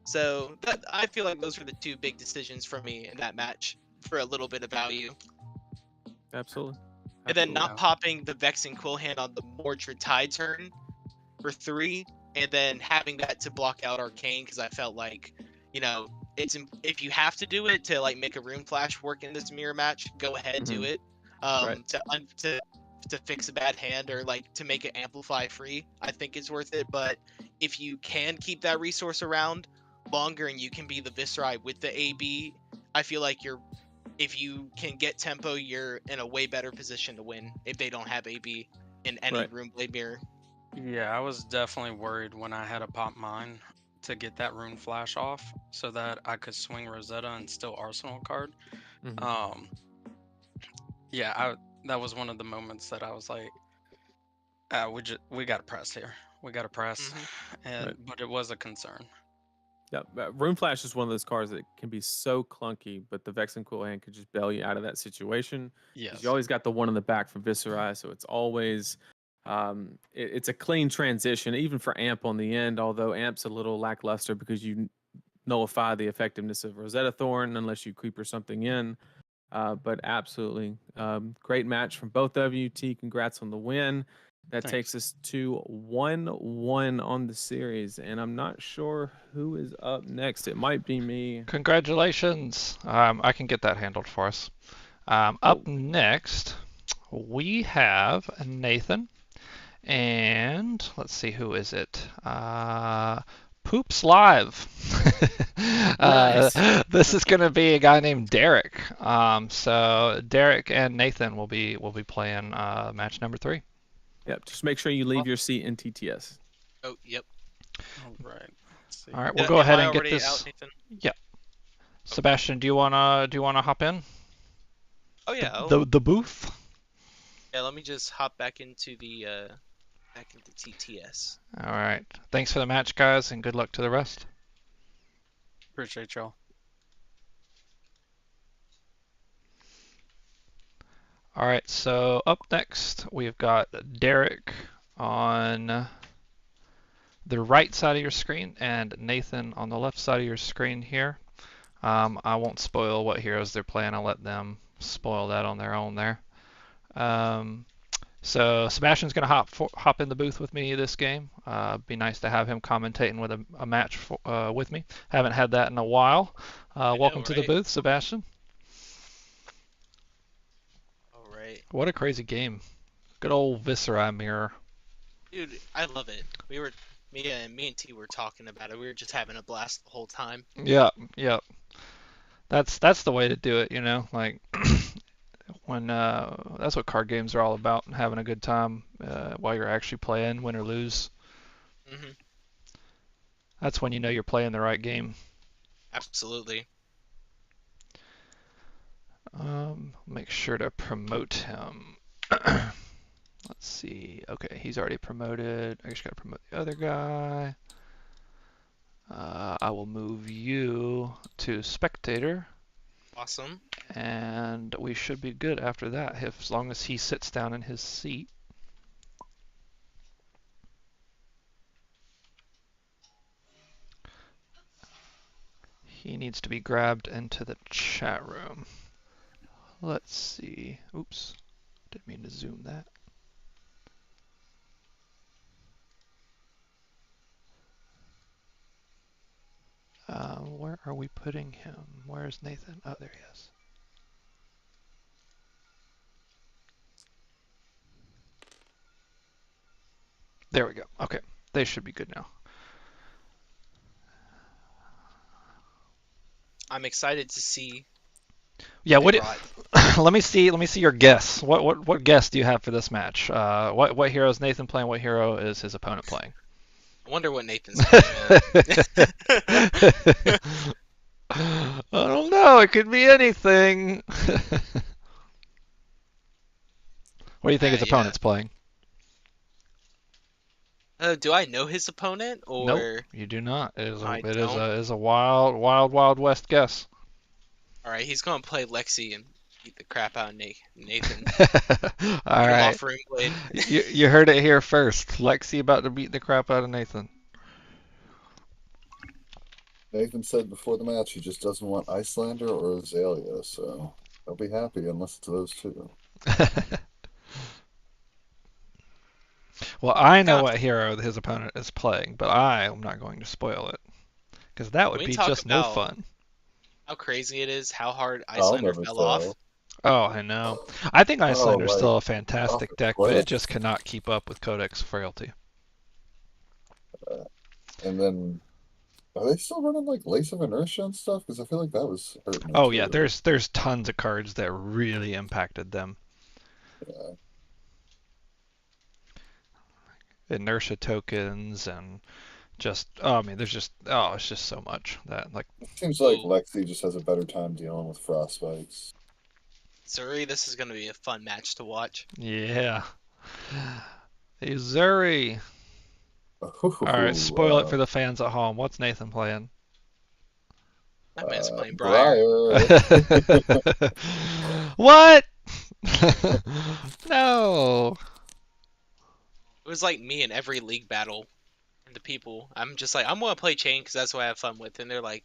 So I feel like those were the 2 big decisions for me in that match for a little bit of value. Absolutely. And then not popping the Vexing Quill hand on the Mordred Tide turn for 3, and then having that to block out Arcane, because I felt like, you know, if you have to do it to like make a Rune Flash work in this mirror match, go ahead, do it. To fix a bad hand or like to make it amplify free, I think it's worth it. But if you can keep that resource around longer and you can be the Viscera with the AB, I feel like if you can get tempo, you're in a way better position to win if they don't have AB in any Rune Blade mirror. Yeah, I was definitely worried when I had to pop mine to get that rune flash off so that I could swing Rosetta and still Arsenal card. Mhm. Um, yeah, that was one of the moments that I was like, we got to press here. We got to press, and Right. but it was a concern. Yeah, Rune Flash is one of those cards that can be so clunky, but the Vex and Cool Hand could just bail you out of that situation. 'Cause Yes. you always got the one in the back from Visceri, so it's always it's a clean transition, even for Amp on the end. Although Amp's a little lackluster because you nullify the effectiveness of Rosetta Thorn unless you creeper something in. But absolutely, great match from both of you. T, congrats on the win. That Thanks. takes us to 1-1 on the series, and I'm not sure who is up next. It might be me. Congratulations. I can get that handled for us. Up next, we have Nathan, and let's see, who is it? Poops Live. Nice. This is going to be a guy named Derek. So Derek and Nathan will be playing match number 3. Yep. Just make sure you leave your seat in TTS. Oh, yep. All right. Let's see. All right, we'll Am go ahead I and get already this. out, Nathan? Yeah. Sebastian, do you wanna hop in? Oh yeah. The booth. Yeah. Let me just hop back into TTS. All right. Thanks for the match, guys, and good luck to the rest. Appreciate y'all. All right, so up next we've got Derek on the right side of your screen and Nathan on the left side of your screen here. I won't spoil what heroes they're playing. I'll let them spoil that on their own there. So Sebastian's going to hop in the booth with me this game. Be nice to have him commentating with a match with me. Haven't had that in a while. Welcome to the right? booth, Sebastian. All right. What a crazy game. Good old Visceri mirror. Dude, I love it. Me and T were talking about it. We were just having a blast the whole time. Yeah. That's the way to do it, you know. Like when that's what card games are all about, having a good time while you're actually playing, win or lose. Mhm. That's when you know you're playing the right game. Absolutely. Make sure to promote him. Let's see. Okay, he's already promoted. I just gotta promote the other guy. I will move you to spectator. Awesome. And we should be good after that, as long as he sits down in his seat. He needs to be grabbed into the chat room. Let's see. Oops. Didn't mean to zoom that. Where are we putting him? Where's Nathan? Oh, there he is. There we go. Okay. They should be good now. I'm excited to see. Yeah, what let me see your guess. What guess do you have for this match? What hero is Nathan playing? What hero is his opponent playing? I wonder what Nathan's playing. I don't know. It could be anything. What do you think his opponent's playing? Do I know his opponent or? Nope, you do not. It is a wild west guess. All right, he's gonna play Lexi and beat the crap out of Nathan. All right. Off Ringblade. You heard it here first. Lexi about to beat the crap out of Nathan. Nathan said before the match he just doesn't want Icelander or Azalea, so he'll be happy unless it's those two. Well, I know what hero his opponent is playing, but I am not going to spoil it, because that would be just no fun. How crazy it is, how hard Icelander fell off. Oh, I know. I think Icelander's still a fantastic deck, but it just cannot keep up with Codex Frailty. And then, are they still running like Lace of Inertia and stuff? Because I feel like that was hurting. Oh yeah, there's tons of cards that really impacted them. Yeah. inertia tokens and just I mean, there's just it's just so much that like. It seems like Ooh. Lexi just has a better time dealing with frostbites. Zuri, this is gonna be a fun match to watch. Yeah. Hey, Zuri. All All right, spoil it for the fans at home. What's Nathan playing? That man's playing Briar. Briar. What? No. It was like me in every league battle, and the people. I'm just like, I'm gonna play Chain because that's what I have fun with, and they're like,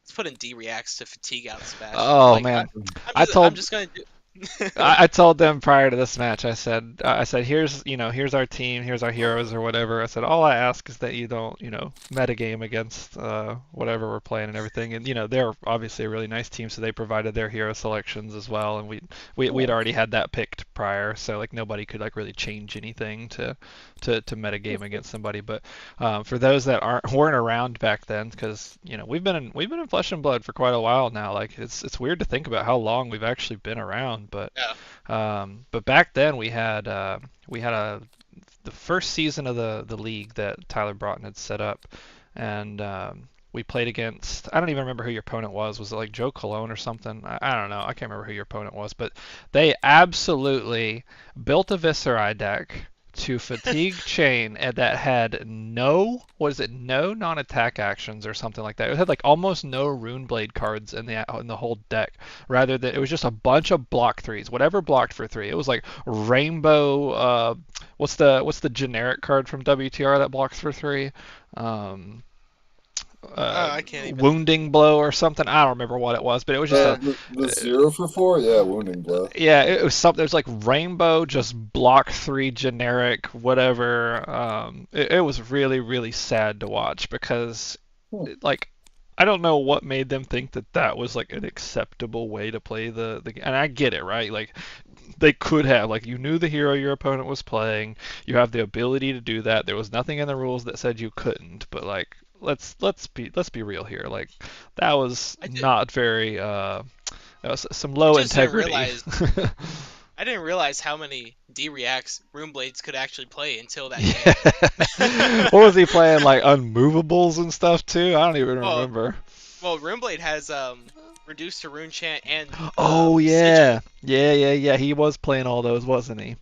let's put in D reacts to fatigue out Sebastian. Oh Like, man, I'm just gonna do. I told them prior to this match. I said, here's here's our team, here's our heroes or whatever. I said, all I ask is that you don't metagame against whatever we're playing and everything. And they're obviously a really nice team, so they provided their hero selections as well, and we'd already had that picked prior, so like nobody could like really change anything to metagame against somebody. But for those that weren't around back then, because we've been in Flesh and Blood for quite a while now. Like it's weird to think about how long we've actually been around. But but back then we had the first season of the league that Tyler Broughton had set up, and we played against, I don't even remember who your opponent was. Was it like Joe Cologne or something? I don't know. I can't remember who your opponent was, but they absolutely built a Visceri deck to fatigue Chain and that had no non-attack actions or something like that. It had like almost no Runeblade cards in the whole deck. Rather than it was just a bunch of block threes, whatever blocked for three. It was like Rainbow. What's the generic card from WTR that blocks for three? I can't even. Wounding Blow or something. I don't remember what it was, but it was just the 0 for 4, yeah, Wounding Blow. Yeah, it was something. It was like Rainbow, just block 3 generic, whatever. It was really, really sad to watch because, like, I don't know what made them think that was like an acceptable way to play the and I get it, right? Like, they could have, like, you knew the hero your opponent was playing, you have the ability to do that. There was nothing in the rules that said you couldn't, but like, let's be real here. Like, that was not very some low integrity. I didn't realize how many D-Reacts Runeblades could actually play until that game. What was he playing, like Unmovables and stuff too? I don't even remember. Well, Runeblade has reduced to Rune Chant and yeah. Sigil. Yeah. He was playing all those, wasn't he?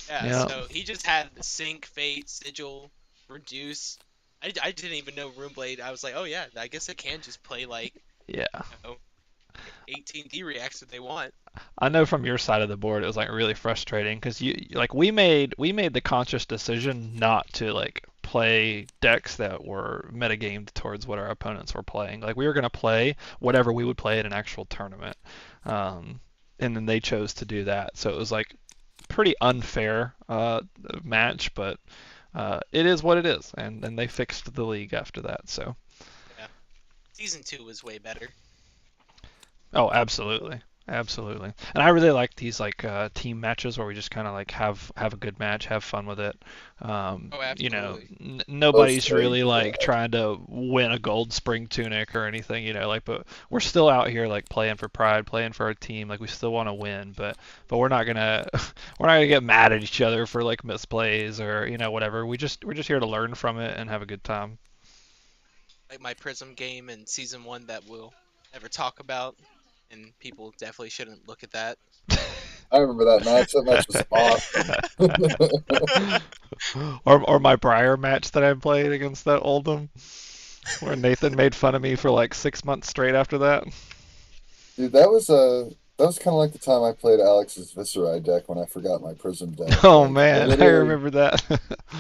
Yeah. So he just had Sync, Fate, Sigil, Reduce. I didn't even know Runeblade. I was like, oh yeah, I guess it can just play like 18 D-Reacts if they want. I know from your side of the board it was like really frustrating because we made the conscious decision not to like play decks that were metagamed towards what our opponents were playing. Like, we were gonna play whatever we would play at an actual tournament, and then they chose to do that. So it was like pretty unfair match, but it is what it is, and they fixed the league after that. So yeah, season 2 was way better. Oh, absolutely. And I really like these like team matches where we just kind of like have a good match, have fun with it. Nobody's really like trying to win a gold spring tunic or anything, like, but we're still out here like playing for pride, playing for our team. Like, we still want to win, but we're not gonna get mad at each other for like misplays or whatever. We're just here to learn from it and have a good time. Like my Prism game in season 1 that we'll never talk about. And people definitely shouldn't look at that. I remember that match. That match was awesome. or my Briar match that I played against that Oldham, where Nathan made fun of me for like 6 months straight after that. Dude, that was kind of like the time I played Alex's Visceri deck when I forgot my Prism deck. Oh, like, man, I remember that.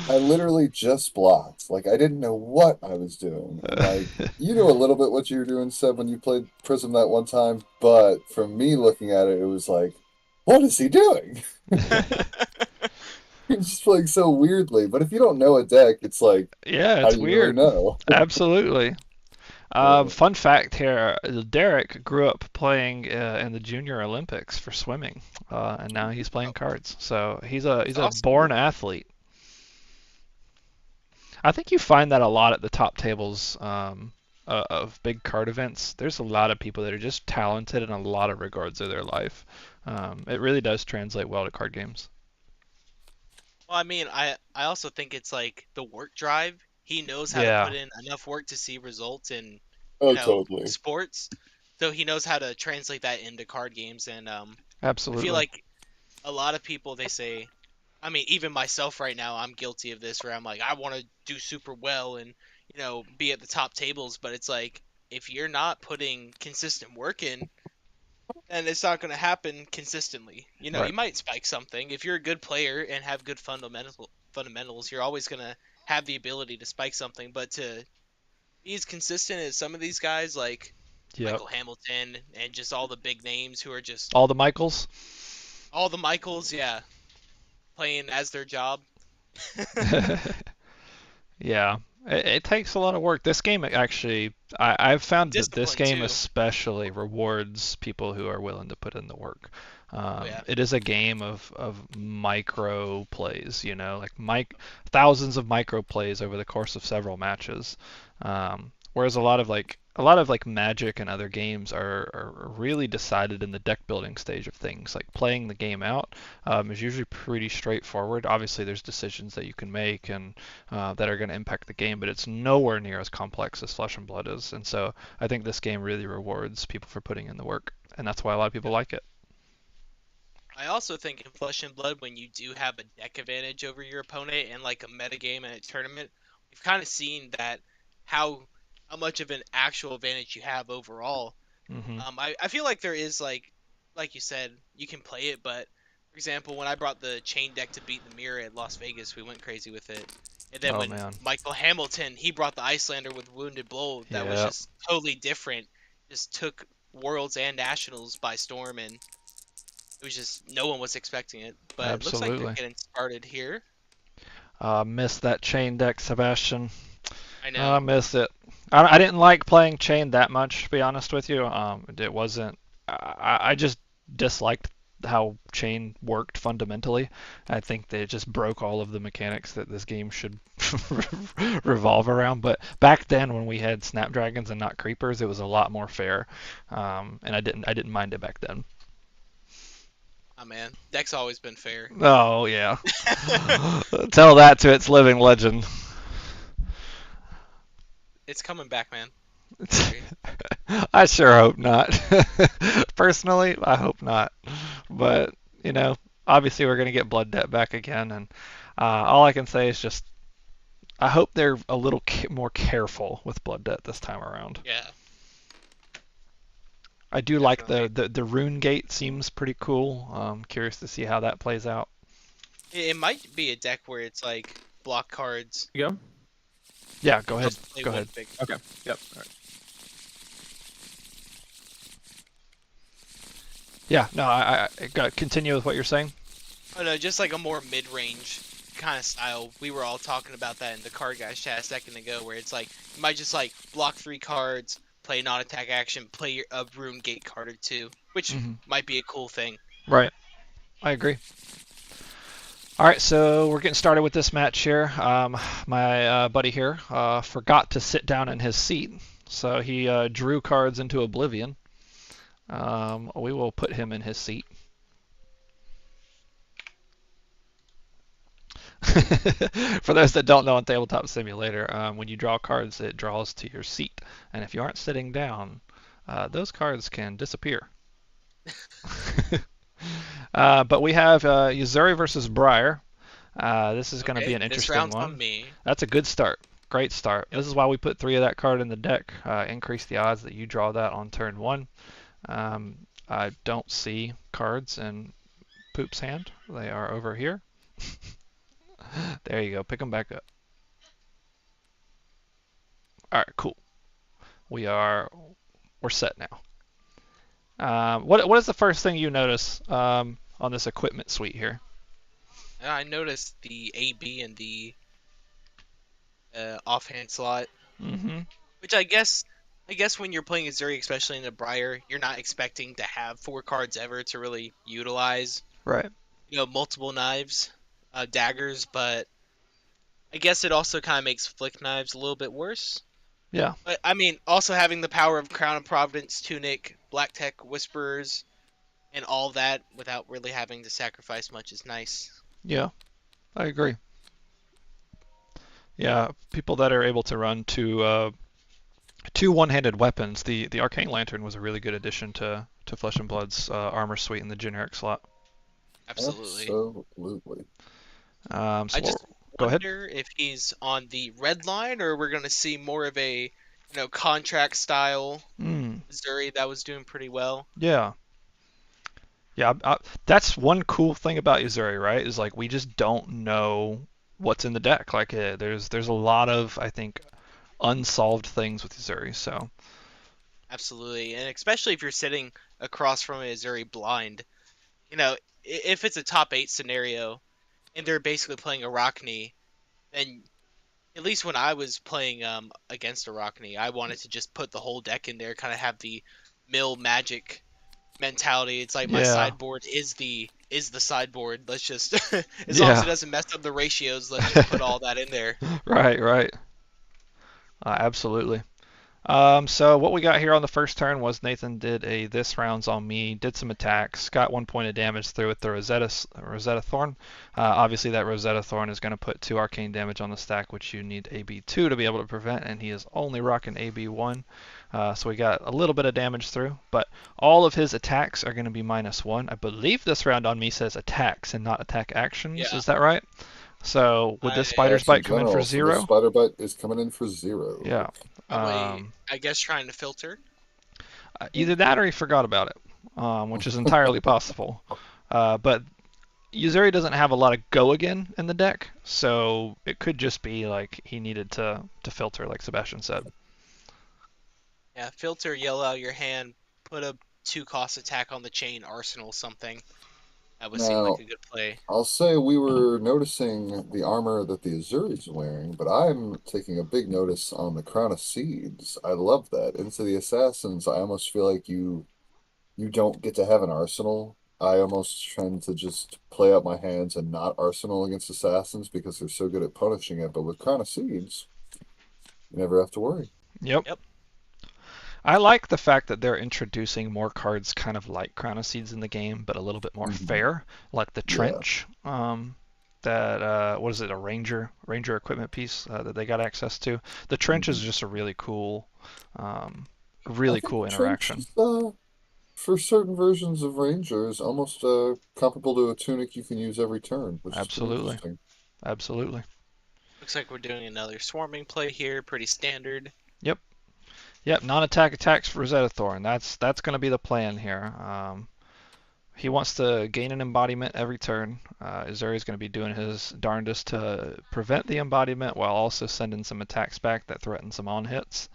I literally just blocked. Like, I didn't know what I was doing. Like, you knew a little bit what you were doing, Seb, when you played Prism that one time, but from me looking at it, it was like, what is he doing? He's just playing so weirdly. But if you don't know a deck, it's like, yeah, it's weird. Really know? Absolutely. Fun fact here, Derek grew up playing in the Junior Olympics for swimming, and now he's playing cards. So he's awesome. A born athlete. I think you find that a lot at the top tables of big card events. There's a lot of people that are just talented in a lot of regards of their life. It really does translate well to card games. Well, I mean, I also think it's like the work drive. He knows how to Yeah, put in enough work to see results in, Oh, totally. sports. So he knows how to translate that into card games. And I feel absolutely. like a lot of people they say, I mean, even myself right now, I'm guilty of this where I'm like, I want to do super well and be at the top tables, but it's like if you're not putting consistent work in, and it's not going to happen consistently. Right. You might spike something if you're a good player and have good fundamentals. You're always going to have the ability to spike something, but to be as consistent as some of these guys, like Yep. Michael Hamilton and just all the big names who are just All the Michaels. all the Michaels, yeah, playing as their job. Yeah, it takes a lot of work. This game actually, I've found that this Discipline game too. especially rewards people who are willing to put in the work. Oh yeah. It is a game of micro plays, like thousands of micro plays over the course of several matches. Whereas a lot of Magic and other games are really decided in the deck building stage of things. Like playing the game out is usually pretty straightforward. Obviously, there's decisions that you can make and that are going to impact the game, but it's nowhere near as complex as Flesh and Blood is. And so I think this game really rewards people for putting in the work, and that's why a lot of people like it. I also think in Flesh and Blood, when you do have a deck advantage over your opponent in like a metagame and a tournament, we've kind of seen that how much of an actual advantage you have overall. Hmm. I feel like there is like you said, you can play it, but for example, when I brought the chain deck to beat the mirror at Las Vegas, we went crazy with it. And then Oh when man. Michael Hamilton, he brought the Icelander with Wounded Blow, that was Yeah, just totally different. Just took Worlds and Nationals by storm, and it was just no one was expecting it. But it looks like they're absolutely. getting started here. Missed that chain deck, Sebastian. I I know. miss it. I didn't like playing chain that much, to be honest with you. It wasn't. I just disliked how chain worked fundamentally. I think they just broke all of the mechanics that this game should revolve around. But back then, when we had snapdragons and not creepers, it was a lot more fair, and I didn't mind it back then. Oh man, deck's always been fair. Oh yeah, tell that to its living legend. It's coming back, man. Don't worry. I sure hope not. Personally, I hope not. But, obviously we're going to get Blood Debt back again, and all I can say is just I hope they're a little more careful with Blood Debt this time around. Yeah, I do like definitely. the Rune Gate seems pretty cool. Curious to see how that plays out. It might be a deck where it's like block cards. You go. Yeah, go ahead. Also play Go one ahead. big. Okay. Yep. All right. Yeah, no, I got continue with what you're saying. Oh no, just like a more mid-range kind of style. We were all talking about that in the card guys chat a second ago, where it's like you might just like block 3 cards, play non-attack action, play a Rune Gate card or two, which Hmm. might be a cool thing. Right. I agree. All right, so we're getting started with this match here. My buddy here forgot to sit down in his seat, so he drew cards into oblivion. We will put him in his seat. For those that don't know on Tabletop Simulator, when you draw cards, it draws to your seat, and if you aren't sitting down, those cards can disappear. But we have Yuzuri versus Briar. This is going to be Okay, an this interesting round's one. on me. That's a good start. Great start. Yep. This is why we put 3 of that card in the deck. Increase the odds that you draw that on turn 1. I don't see cards in Poop's hand. They are over here. There you go. Pick them back up. All right, cool. We're set now. What is the first thing you notice on this equipment suite here? I noticed the AB and the offhand slot, Mm-hmm. which I guess when you're playing Azuri, especially in a Briar, you're not expecting to have 4 cards ever to really utilize, Right. multiple knives, daggers, but I guess it also kind of makes flick knives a little bit worse. Yeah. But I mean, also having the power of Crown of Providence, Tunic, Black Tech, Whisperers, and all that without really having to sacrifice much is nice. Yeah. I agree. Yeah, people that are able to run two one-handed weapons. The Arcane Lantern was a really good addition to Flesh and Blood's armor suite in the generic slot. Absolutely. Absolutely. So I just go ahead. wonder if he's on the red line, or we're going to see more of a, contract style Zuri that was doing pretty well. Yeah. Yeah, that's one cool thing about Uzuri, right? Is like we just don't know what's in the deck. Like there's a lot of, I think, unsolved things with Uzuri. So Absolutely, and especially if you're sitting across from a Zuri blind, if it's a top 8 scenario and they're basically playing Arachne, then at least when I was playing against Arachne, I wanted to just put the whole deck in there, kind of have the mill magic mentality. It's like my yeah, sideboard is the sideboard. Let's just as long as yeah, it doesn't mess up the ratios, let's just put all that in there. right. Absolutely. So what we got here on the first turn was Nathan did a this rounds on me, did some attacks, got 1 point of damage through with the Rosetta Thorn. Obviously that Rosetta Thorn is going to put 2 arcane damage on the stack, which you need AB2 to be able to prevent, and he is only rocking AB1. So we got a little bit of damage through, but all of his attacks are going to be -1. I believe this round on me says attacks and not attack actions. Yeah. Is that right? So would this I- Spider's Bite come in for General, so the 0? Spider Bite is coming in for 0. Yeah. Probably, I guess, trying to filter. Either that or he forgot about it, which is entirely possible. But Uzuri doesn't have a lot of go again in the deck, so it could just be like he needed to filter, like Sebastian said. Yeah, filter, yell out your hand, put a 2-cost attack on the chain, arsenal something. That would seem like a good play. I'll say we were noticing the armor that the Azuri's wearing, but I'm taking a big notice on the Crown of Seeds. I love that. Into the Assassins, I almost feel like you don't get to have an arsenal. I almost tend to just play out my hands and not arsenal against Assassins because they're so good at punishing it. But with Crown of Seeds, you never have to worry. Yep. I like the fact that they're introducing more cards kind of like Crown of Seeds in the game, but a little bit more fair, like the Trench. That what is it, a Ranger equipment piece that they got access to. The Trench is just a really cool interaction. Trench, for certain versions of Rangers, almost comparable to a tunic you can use every turn, which is pretty interesting. Absolutely. Looks like we're doing another swarming play here, pretty standard. Yep, non-attack attacks for Rosetta Thorn. That's going to be the plan here. He wants to gain an embodiment every turn. Uzuri's going to be doing his darndest to prevent the embodiment while also sending some attacks back that threaten some on hits.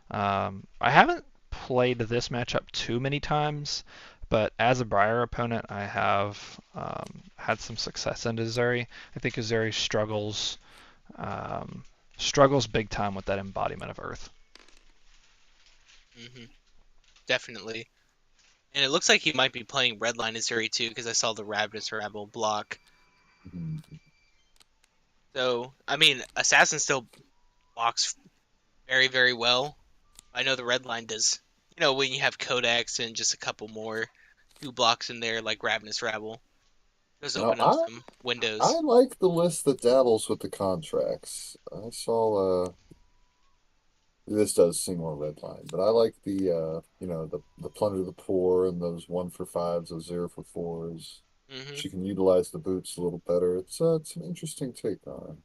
I haven't played this matchup too many times, but as a Briar opponent, I have had some success into Uzuri. I think Uzuri struggles big time with that embodiment of Earth. Definitely. And it looks like he might be playing Redline Azuri too, because I saw the Ravenous Rabble block. So, I mean, Assassin still blocks very, very well. I know the Redline does. When you have Codex and just a couple more 2 blocks in there, like Ravenous Rabble, does open up some windows. I like the list that dabbles with the contracts. I saw this does seem more Redline, but I like the the Plunder the Poor and those 1 for 5s, those 0 for 4s. She can utilize the boots a little better. It's an interesting take on it.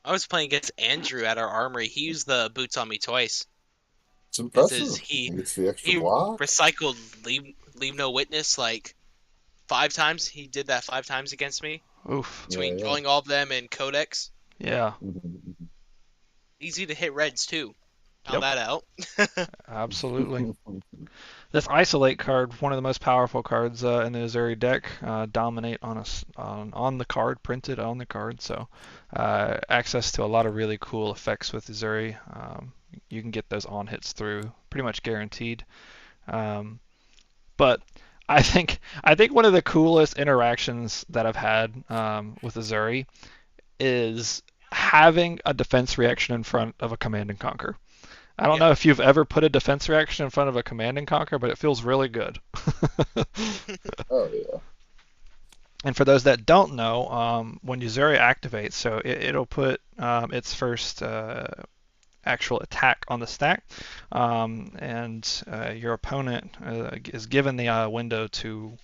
I was playing against Andrew at our armory. He used the boots on me twice. It's impressive. He gets the extra block. Recycled leave no witness like 5 times. He did that 5 times against me. Oof. Between drawing all of them and Codex. Yeah. Easy to hit reds too. Found that out. Absolutely. This Isolate card, one of the most powerful cards in the Uzuri deck. Dominate on the card, printed on the card. So access to a lot of really cool effects with Uzuri. You can get those on hits through, pretty much guaranteed. But I think one of the coolest interactions that I've had with Uzuri is having a defense reaction in front of a Command and Conquer. I don't know if you've ever put a defense reaction in front of a Command and Conquer, but it feels really good. Oh yeah. And for those that don't know, when Yuzuri activates, so it'll put its first actual attack on the stack, and your opponent is given the window to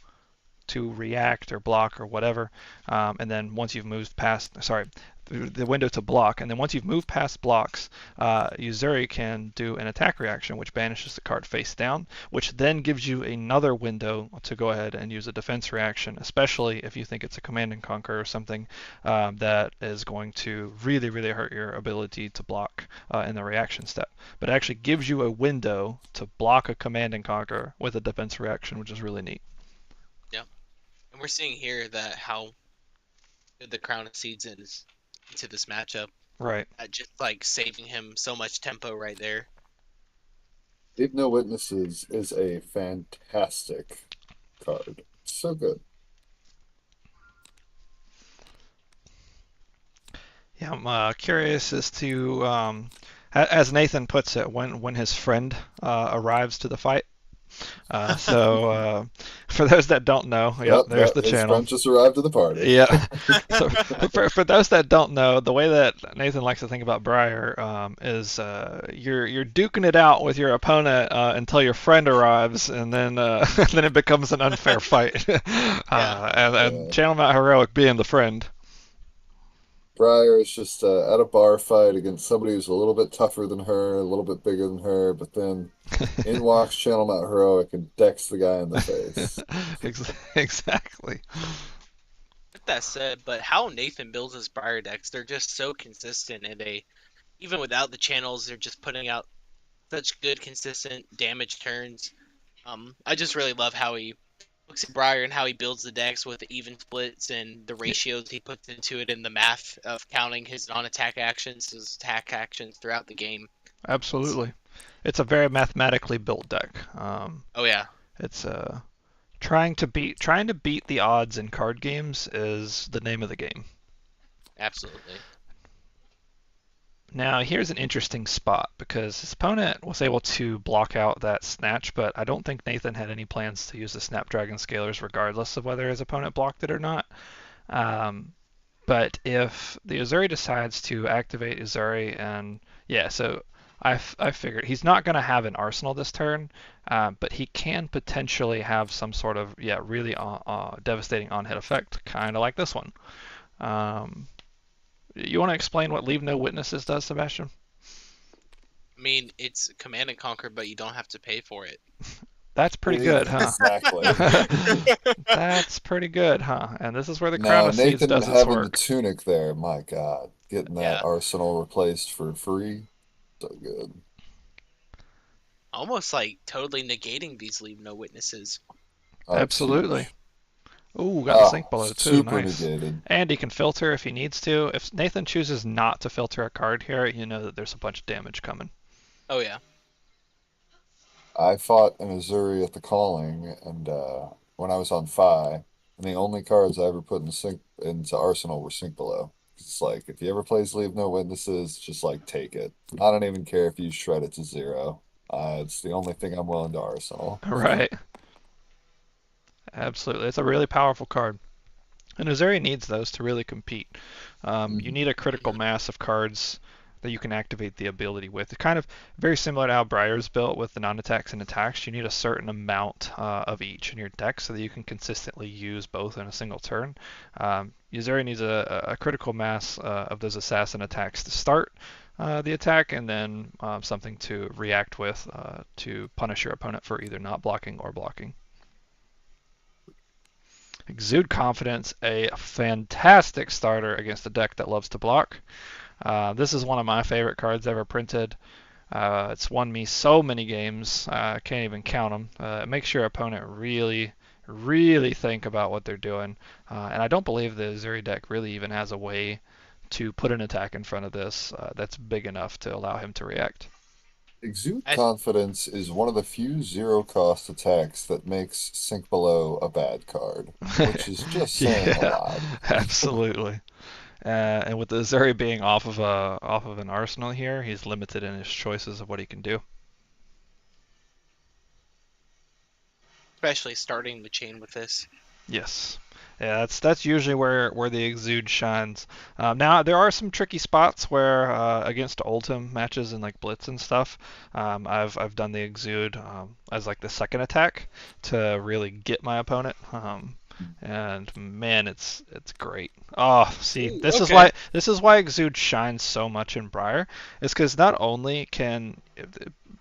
react or block or whatever, and then once you've moved past, sorry, the window to block, and then once you've moved past blocks, Yuzuri can do an attack reaction, which banishes the card face down, which then gives you another window to go ahead and use a defense reaction, especially if you think it's a command and conquer or something that is going to really, really hurt your ability to block in the reaction step. But it actually gives you a window to block a command and conquer with a defense reaction, which is really neat. And we're seeing here that how good the Crown of Seeds is into this matchup. Right. Just like saving him so much tempo right there. Leave No Witnesses is a fantastic card. So good. Yeah, I'm curious as to, as Nathan puts it, when his friend arrives to the fight. So for those that don't know, there's the his channel. friend just arrived at the party. Yeah. So for those that don't know, the way that Nathan likes to think about Briar is you're duking it out with your opponent until your friend arrives, and then then it becomes an unfair fight. And Channel Mount Heroic being the friend. Briar is just at a bar fight against somebody who's a little bit tougher than her, a little bit bigger than her, but then in walks Channel Mount Heroic and decks the guy in the face. Exactly. With that said, but how Nathan builds his Briar decks, they're just so consistent, and even without the channels, they're just putting out such good, consistent damage turns. I just really love how he looks at Briar and how he builds the decks with the even splits and the ratios he puts into it, and the math of counting his non-attack actions, his attack actions throughout the game. Absolutely. It's a very mathematically built deck. Oh yeah. It's trying to beat the odds in card games is the name of the game. Absolutely. Now here's an interesting spot because his opponent was able to block out that snatch, but I don't think Nathan had any plans to use the Snapdragon Scalers regardless of whether his opponent blocked it or not. But if the Uzuri decides to activate Uzuri, and yeah, so I figured he's not going to have an arsenal this turn, but he can potentially have some sort of really devastating on-hit effect, kind of like this one. You want to explain what Leave No Witnesses does, Sebastian? I mean, it's command and conquer, but you don't have to pay for it. That's pretty good, huh? Exactly. That's pretty good, huh? And this is where the Crown of Seeds Nathan does its having work. the tunic there, my God. Getting that arsenal replaced for free. So good. Almost like totally negating these Leave No Witnesses. Absolutely. Ooh, got the Sink Below too. Super Nice. negated. And he can filter if he needs to. If Nathan chooses not to filter a card here, you know that there's a bunch of damage coming. Oh yeah. I fought an Uzuri at the Calling, and when I was on Fi, and the only cards I ever put into Arsenal were Sink Below. It's like, if he ever plays Leave No Witnesses, just like take it. I don't even care if you shred it to 0. It's the only thing I'm willing to Arsenal. Right. Absolutely. It's a really powerful card. And Uzuri needs those to really compete. You need a critical mass of cards that you can activate the ability with. It's kind of very similar to how Briar's built with the non-attacks and attacks. You need a certain amount of each in your deck so that you can consistently use both in a single turn. Uzuri needs a critical mass of those assassin attacks to start the attack, and then something to react with to punish your opponent for either not blocking or blocking. Exude Confidence, a fantastic starter against a deck that loves to block. This is one of my favorite cards ever printed. It's won me so many games, I can't even count them. It makes your opponent really, really think about what they're doing. And I don't believe the Uzuri deck really even has a way to put an attack in front of this that's big enough to allow him to react. Exude Confidence is one of the few 0-cost attacks that makes Sink Below a bad card, which is just saying a lot. Absolutely. And with the Uzuri being off of an arsenal here, he's limited in his choices of what he can do. Especially starting the chain with this. Yes. Yeah, that's usually where the exude shines. Now there are some tricky spots where against ultim matches and like blitz and stuff, I've done the exude as like the second attack to really get my opponent. And man, it's great. Oh, see, Ooh, this is okay. why exude shines so much in Briar. Is because not only can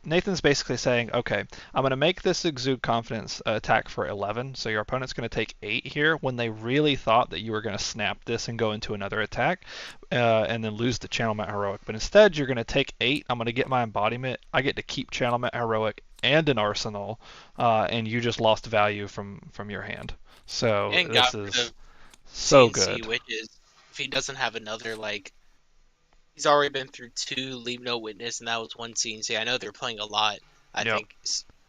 Nathan's basically saying, okay, I'm going to make this Exude Confidence attack for 11, so your opponent's going to take 8 here when they really thought that you were going to snap this and go into another attack and then lose the Channel Mat Heroic. But instead, you're going to take 8, I'm going to get my embodiment, I get to keep Channel Mat Heroic and an Arsenal, and you just lost value from your hand. So And this got rid is of so CNC, good. which is if he doesn't have another like. He's already been through 2 Leave No Witness, and that was 1 CNC. I know they're playing a lot. I Yep. think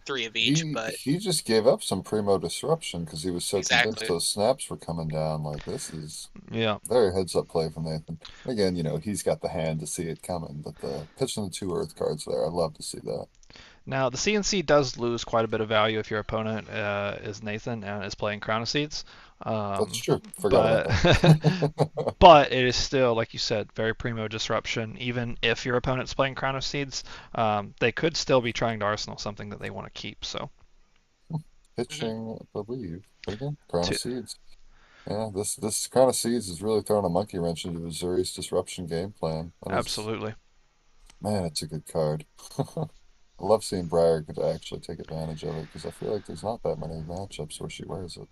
3 of each, He but he just gave up some primo disruption because he was so convinced exactly. those snaps were coming down. Like this is Yeah. very heads up play from Nathan. Again, he's got the hand to see it coming, but the pitching the 2 Earth cards there, I'd love to see that. Now, the CNC does lose quite a bit of value if your opponent is Nathan and is playing Crown of Seeds. That's true. Forgot But about that. but it is still, like you said, very primo disruption. Even if your opponent's playing Crown of Seeds, they could still be trying to Arsenal something that they want to keep. So Pitching, I believe. But again, Crown Two. of Seeds. Yeah, this Crown of Seeds is really throwing a monkey wrench into Missouri's disruption game plan. Absolutely. Man, it's a good card. I love seeing Briar could actually take advantage of it because I feel like there's not that many matchups where she wears it.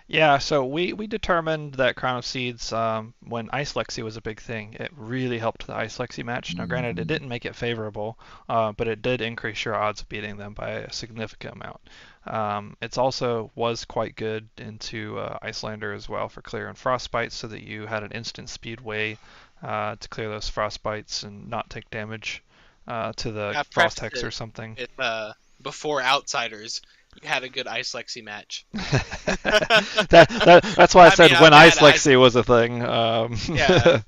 Yeah, so we determined that Crown of Seeds, when Ice Lexi was a big thing, it really helped the Ice Lexi match. Now, granted, it didn't make it favorable, but it did increase your odds of beating them by a significant amount. It's also was quite good into Icelander as well for clearing frostbites, so that you had an instant speed way to clear those frostbites and not take damage to the I frost prefaced hex or it something. with before Outsiders, you had a good Ice Lexi match. That's why I said mean, when I've Ice had Lexi was a thing. Yeah.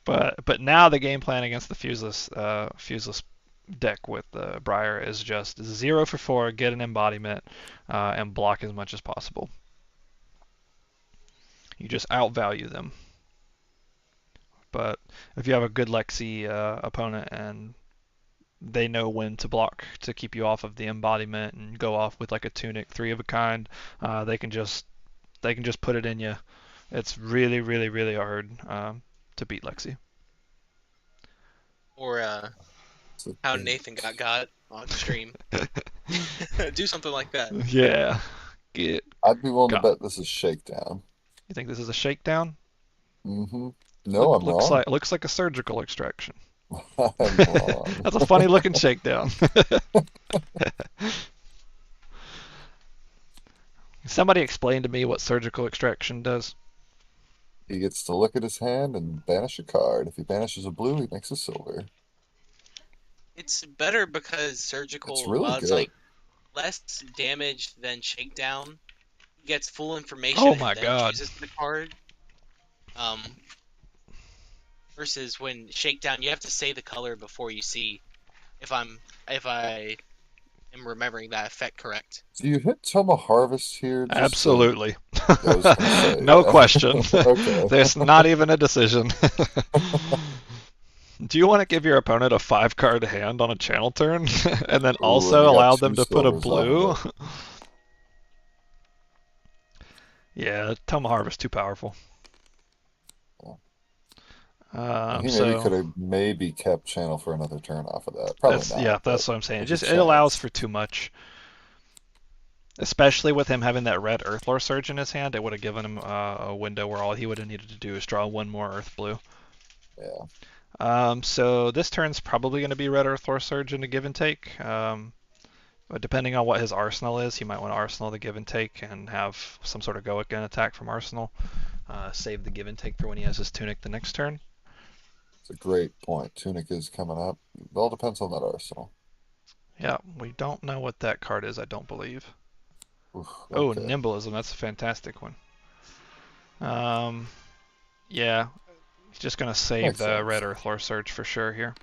But now the game plan against the fuseless deck with Briar is just 0 for 4, get an embodiment, and block as much as possible. You just outvalue them. But if you have a good Lexi opponent and they know when to block to keep you off of the embodiment and go off with like a tunic 3 of a kind, they can just put it in you. It's really, really, really hard to beat Lexi. Or So, how yeah. Nathan got on stream. Do something like that. Yeah. I'd be willing to God. bet this is Shakedown. You think this is a shakedown? Mm-hmm. No, I'm looks wrong. looks like a surgical extraction. I'm wrong. That's a funny looking shakedown. Somebody explain to me what surgical extraction does. He gets to look at his hand and banish a card. If he banishes a blue, he makes a silver. It's better because surgical, It's really while it's good. like less damage than shakedown, he gets full information Oh and my then God. chooses the card. Versus when shakedown, you have to say the color before you see if I am remembering that effect correct. Do you hit Toma Harvest here? Just Absolutely. I was gonna say, No yeah. question. Okay. There's not even a decision. Do you want to give your opponent a 5-card hand on a channel turn and then Ooh, also and you got allow 2 them to put a silvers blue? off of it. Yeah, Toma Harvest too powerful. He maybe could have maybe kept channel for another turn off of that. Probably that's not. yeah, but that's what I'm saying. there's a It allows chance. for too much. Especially with him having that red Earthlore Surge in his hand, it would have given him a window where all he would have needed to do is draw 1 more Earth Blue. Yeah. So this turn's probably going to be red Earthlore Surge in a give and take. But depending on what his arsenal is, he might want to arsenal the give and take and have some sort of go again attack from arsenal. Save the give and take for when he has his tunic the next turn. It's a great point. Tunic is coming up. It all depends on that arsenal. Yeah, we don't know what that card is, I don't believe. Oof, Oh, okay. Nimbleism, that's a fantastic one. Yeah, he's just going to save Makes the sense. red Earthlore Surge for sure here.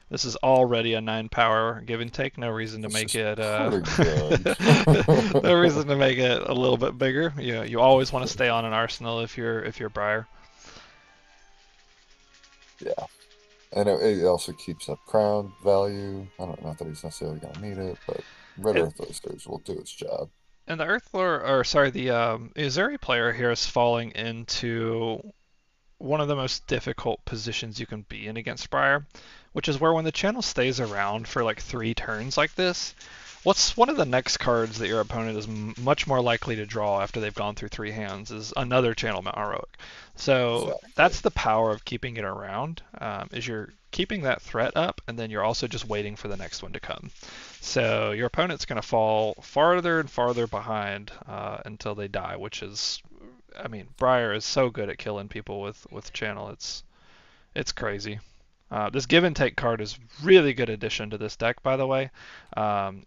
This is already a 9 power give and take. No reason to That's make just it pretty no reason to make it a little bit bigger. You always want to stay on an arsenal if you're Briar. Yeah. And it also keeps up crown value. I don't know that he's necessarily going to need it, but Red And- Earth Oysters will do its job. And the Earthlore, or sorry, the Uzuri player here is falling into one of the most difficult positions you can be in against Briar, which is where when the channel stays around for like 3 turns like this, what's one of the next cards that your opponent is much more likely to draw after they've gone through 3 hands is another Channel Mount Heroic. So Exactly. that's the power of keeping it around, is you're keeping that threat up, and then you're also just waiting for the next one to come. So your opponent's going to fall farther and farther behind until they die, which is, I mean, Briar is so good at killing people with Channel. It's crazy. This give and take card is really good addition to this deck, by the way.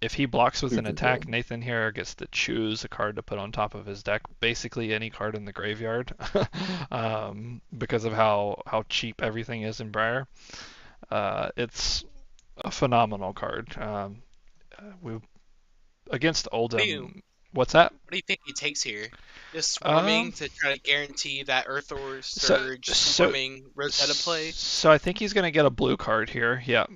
If he blocks with an Super attack, good. Nathan here gets to choose a card to put on top of his deck, basically any card in the graveyard, because of how cheap everything is in Briar. It's a phenomenal card. We Against Oldham. What's that? What do you think he takes here? Just Um, swarming to try to guarantee that Earth or So, Surge so, swarming Rosetta play? so I think he's going to get a blue card here, yeah,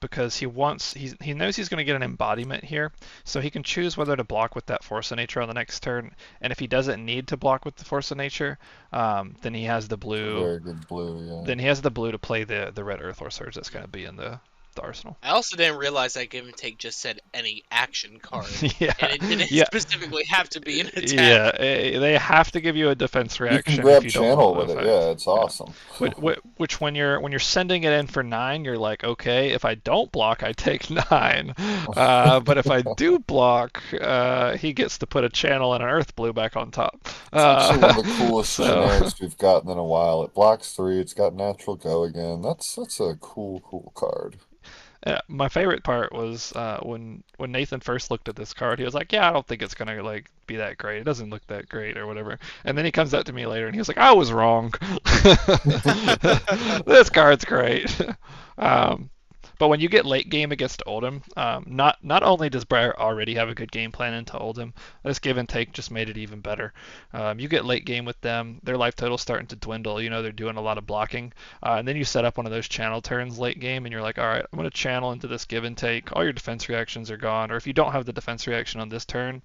because he knows he's going to get an embodiment here, so he can choose whether to block with that Force of Nature on the next turn, and if he doesn't need to block with the Force of Nature, then he has the blue. Very good blue, yeah. Then he has the blue to play the red Earth or Surge that's going to be in the arsenal. I also didn't realize that give and take just said any action card, Yeah, and it didn't yeah. specifically have to be an attack. Yeah, they have to give you a defense You reaction can grab if you don't channel want with the it, effect. yeah, it's awesome. Which when you're sending it in for 9, you're like, okay, if I don't block, I take 9. But if I do block, he gets to put a channel and an Earth Blue back on top. It's actually one of the coolest So generics we've gotten in a while. It blocks 3, it's got natural go again. That's a cool card. yeah, my favorite part was when Nathan first looked at this card, he was like, "Yeah, I don't think it's gonna like be that great. It doesn't look that great or whatever." And then he comes up to me later and he was like, "I was wrong. This card's great." Um, but when you get late game against Oldham, not only does Briar already have a good game plan into Oldham, this give and take just made it even better. You get late game with them, their life total's starting to dwindle. You know they're doing a lot of blocking, and then you set up one of those channel turns late game, and you're like, all right, I'm going to channel into this give and take. All your defense reactions are gone, or if you don't have the defense reaction on this turn,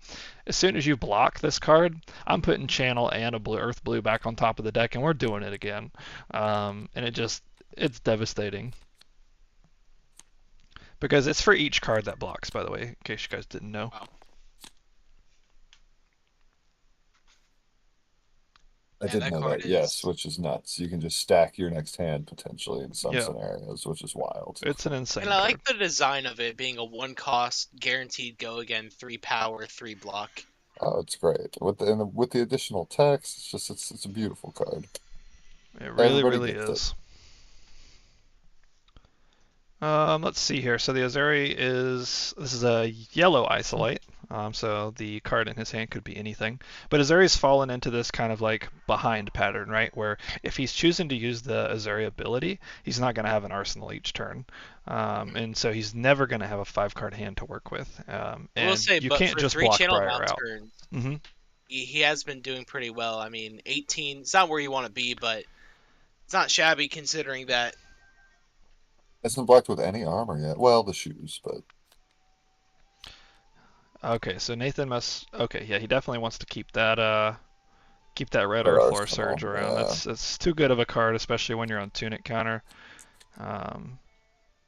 as soon as you block this card, I'm putting channel and a blue Earth Blue back on top of the deck, and we're doing it again. And it's devastating. Because it's for each card that blocks, by the way, in case you guys didn't know. Wow. I Yeah, did that know card that, yes, is- which is nuts. You can just stack your next hand potentially in some Yeah. scenarios, which is wild. It's an insane And I card. like the design of it being a 1 cost, guaranteed go again, 3 power, 3 block. Oh, it's great. With the additional text, it's a beautiful card. It really, Everybody really gets it. is. Let's see here. So the Azuri this is a yellow isolate. So the card in his hand could be anything. But Azuri's fallen into this kind of like behind pattern, right? Where if he's choosing to use the Azuri ability, he's not going to have an arsenal each turn. And so he's never going to have a 5-card hand to work with. I will And say, you but can't for just 3 block channel Briar mount out. turns, hmm he has been doing pretty well. I mean, 18, it's not where you want to be, but it's not shabby considering that. Hasn't blocked with any armor yet. Well, the shoes, but Okay, so Nathan must. Okay, yeah, he definitely wants to keep that red That Earth Lore arsenal, Surge around. yeah. That's too good of a card, especially when you're on Tunic counter.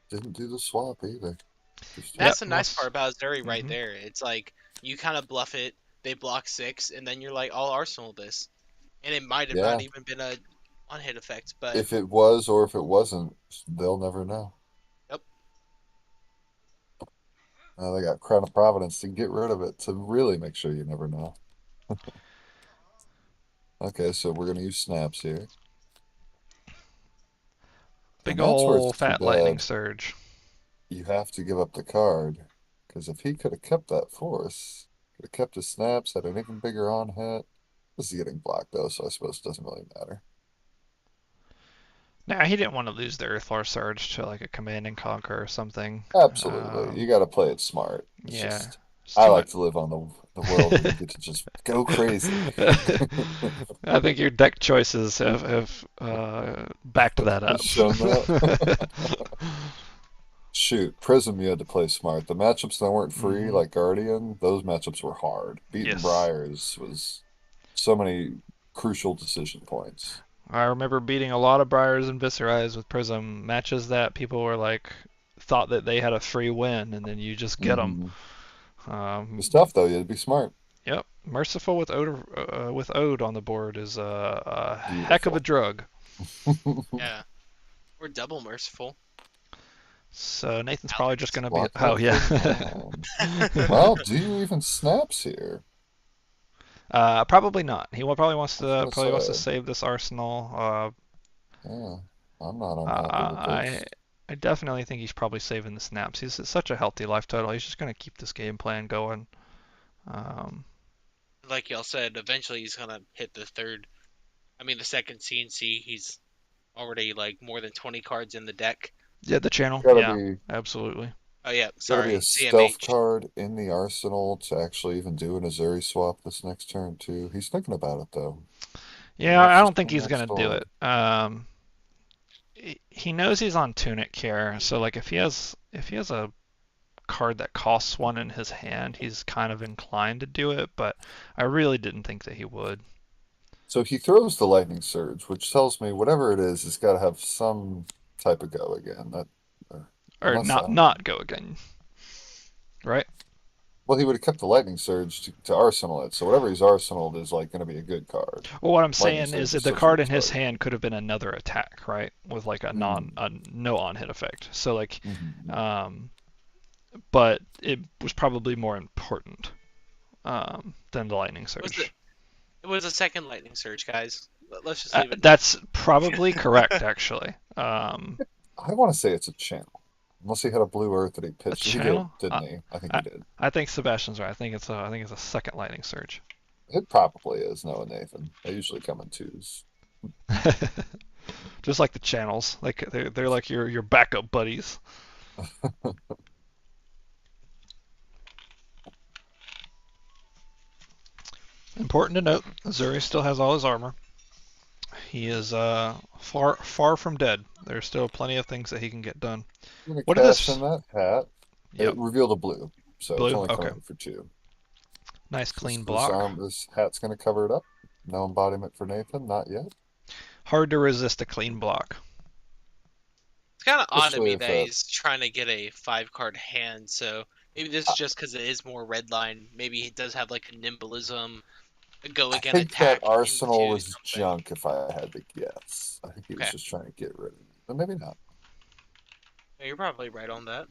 didn't do the swap either. Just- That's the Yep, nice once- part about Zuri right Mhm. there. It's like you kind of bluff it, they block 6, and then you're like, I'll arsenal this. And it might have not Yeah. even been a one-hit effect, but If it was or if it wasn't, they'll never know. Yep. Now they got Crown of Providence to get rid of it to really make sure you never know. Okay, so we're gonna use snaps here. Big And that's where ol' it's too fat lightning bad. surge. You have to give up the card. Because if he could have kept that force, could have kept his snaps, had an even bigger on hit. This is getting blocked though, so I suppose it doesn't really matter. Nah, he didn't want to lose the Earthlar Surge to like a Command and Conquer or something. Absolutely. You got to play it smart. It's Yeah. just, It's I too like much. to live on the world where you get to just go crazy. I think your deck choices have backed that up. Shown that. Shoot, Prism, you had to play smart. The matchups that weren't free, like Guardian, those matchups were hard. Beating Yes. Briars was so many crucial decision points. I remember beating a lot of Briars and Viscerais with Prism matches that people were like thought that they had a free win, and then you just get them. It's tough though. You had to be smart. Yep, Merciful with Ode on the board is a heck of a Beautiful. drug. Yeah. We're double merciful. So Nathan's probably just gonna be. Block Oh that yeah. thing down. Well, do you even snaps here? Probably not. He probably wants I to was gonna say. save this arsenal. Yeah, I'm not unhappy with this. I definitely think he's probably saving the snaps. He's at such a healthy life total. He's just gonna keep this game plan going. Like y'all said, eventually he's gonna hit the second CNC. He's already like more than 20 cards in the deck. Yeah, the channel. Gotta Yeah, be absolutely. Oh yeah, gotta be sorry, a stealth CMH. card in the arsenal to actually even do an Azuri swap this next turn too. He's thinking about it though. Yeah, That's I just don't think the he's next gonna do story. it. He knows he's on Tunic here, so like if he has a card that costs one in his hand, he's kind of inclined to do it, but I really didn't think that he would. So he throws the lightning surge, which tells me whatever it is, it's got to have some type of go again. That, Or unless not go again, right? well, he would have kept the lightning surge to arsenal it. So whatever he's arsenaled is like going to be a good card. Well, what I'm Lightning saying is surge that is the such a card good in his card. hand could have been another attack, right? With like a no on hit effect. So like, Mhm. but it was probably more important than the lightning surge. It was a second lightning surge, guys. Let's just leave it. That's probably correct, actually. I want to say it's a channel, unless he had a blue earth that he pitched. He did, channel? didn't he? I think he did. I think Sebastian's right. I think it's a second lightning surge. It probably is. Knowing Nathan, they usually come in twos. Just like the channels, like they're like your backup buddies. Important to note, Azuri still has all his armor. He is far from dead. There's still plenty of things that he can get done. I'm gonna What did cash this? in that hat. Yep. It revealed a blue, so Blue? it's only Okay. coming in for 2. Nice clean This block. This hat's gonna cover it up. No embodiment for Nathan, not yet. Hard to resist a clean block. It's kind of odd to Especially me if that that- he's trying to get a 5-card hand. So maybe this is just because it is more red line. Maybe he does have like a nimblism, a go I again think attack. that arsenal into was something. junk if I had to guess. I think he was Okay. just trying to get rid of it. But maybe not. Yeah, you're probably right on that.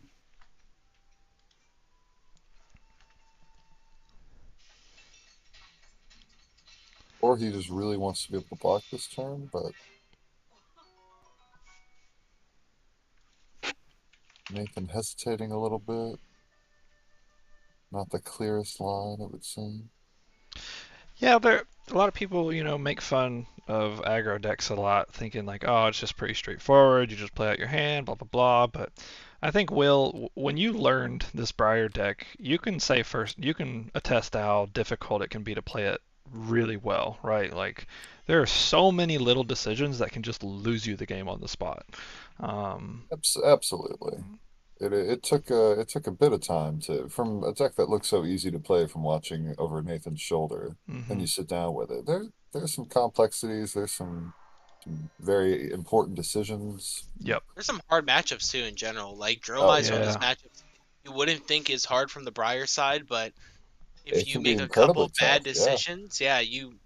Or he just really wants to be able to block this turn, but Nathan hesitating a little bit. Not the clearest line, it would seem. Yeah, there a lot of people, make fun of aggro decks a lot, thinking like, oh, it's just pretty straightforward. You just play out your hand, blah blah blah. But I think when you learned this Briar deck, you can attest how difficult it can be to play it really well, right? Like there are so many little decisions that can just lose you the game on the spot. Absolutely. It took a bit of time from a deck that looks so easy to play from watching over Nathan's shoulder, and you sit down with it. There's some complexities. There's some very important decisions. Yep. There's some hard matchups too in general. Like Dromai's one of those yeah. matchups you wouldn't think is hard from the Briar side, but if It you can be make a couple incredibly bad tough, yeah. decisions,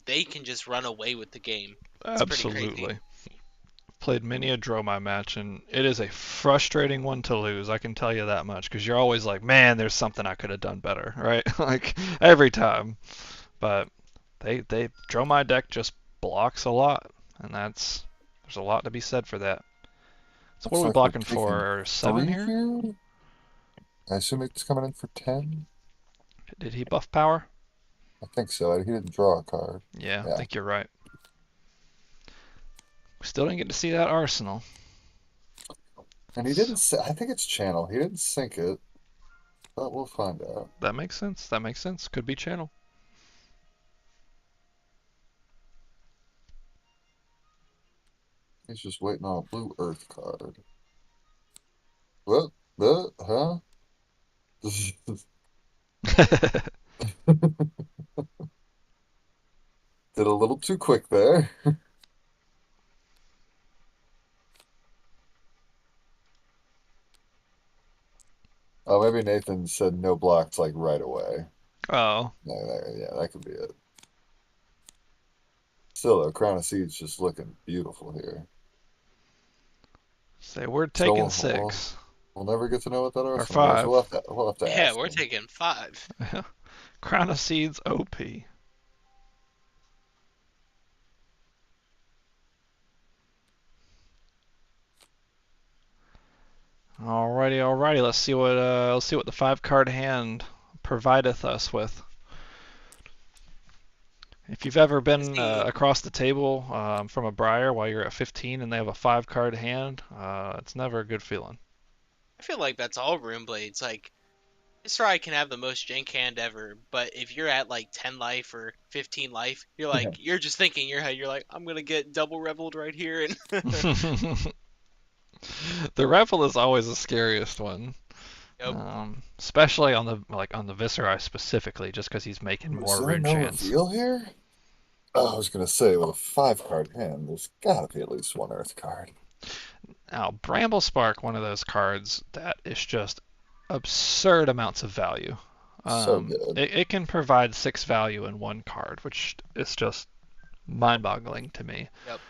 they can just run away with the game. It's pretty crazy. Absolutely. Played many a Dromai match, and it is a frustrating one to lose. I can tell you that much, because you're always like, man, there's something I could have done better, right? Like every time. But they Dromai deck just blocks a lot, and there's a lot to be said for that. So what are we Looks like blocking we're for? 7 3 here? I assume it's coming in for 10. Did he buff power? I think so. He didn't draw a card. Yeah, I Yeah. think you're right. Still didn't get to see that arsenal. And he didn't. I think it's channel. He didn't sink it, but we'll find out. That makes sense. That makes sense. Could be channel. He's just waiting on a blue earth card. What? Huh? Did a little too quick there. Oh, maybe Nathan said no blocks like right away. Oh. Yeah, that could be it. Still, though, Crown of Seeds just looking beautiful here. Say we're taking 6. We'll never get to know what that Or arsenal is. 5. We'll have to Yeah, ask we're him. taking 5. Crown of Seeds OP. Alrighty. Let's see what the 5-card hand provideth us with. If you've ever been across the table from a Briar while you're at 15 and they have a 5-card hand, it's never a good feeling. I feel like that's all Rune Blades. Like, this ride can have the most jank hand ever, but if you're at like 10 life or 15 life, you're like, you're just thinking in your head, you're like, I'm gonna get double reveled right here. And The Revel is always the scariest one. Yep. Especially on the Viscera specifically, just because he's making more rune chance. Reveal here? Oh, I was gonna say with a 5-card hand, there's gotta be at least one Earth card. Now, Bramble Spark, one of those cards that is just absurd amounts of value. So good. It can provide 6 value in 1 card, which is just mind-boggling to me. Yep.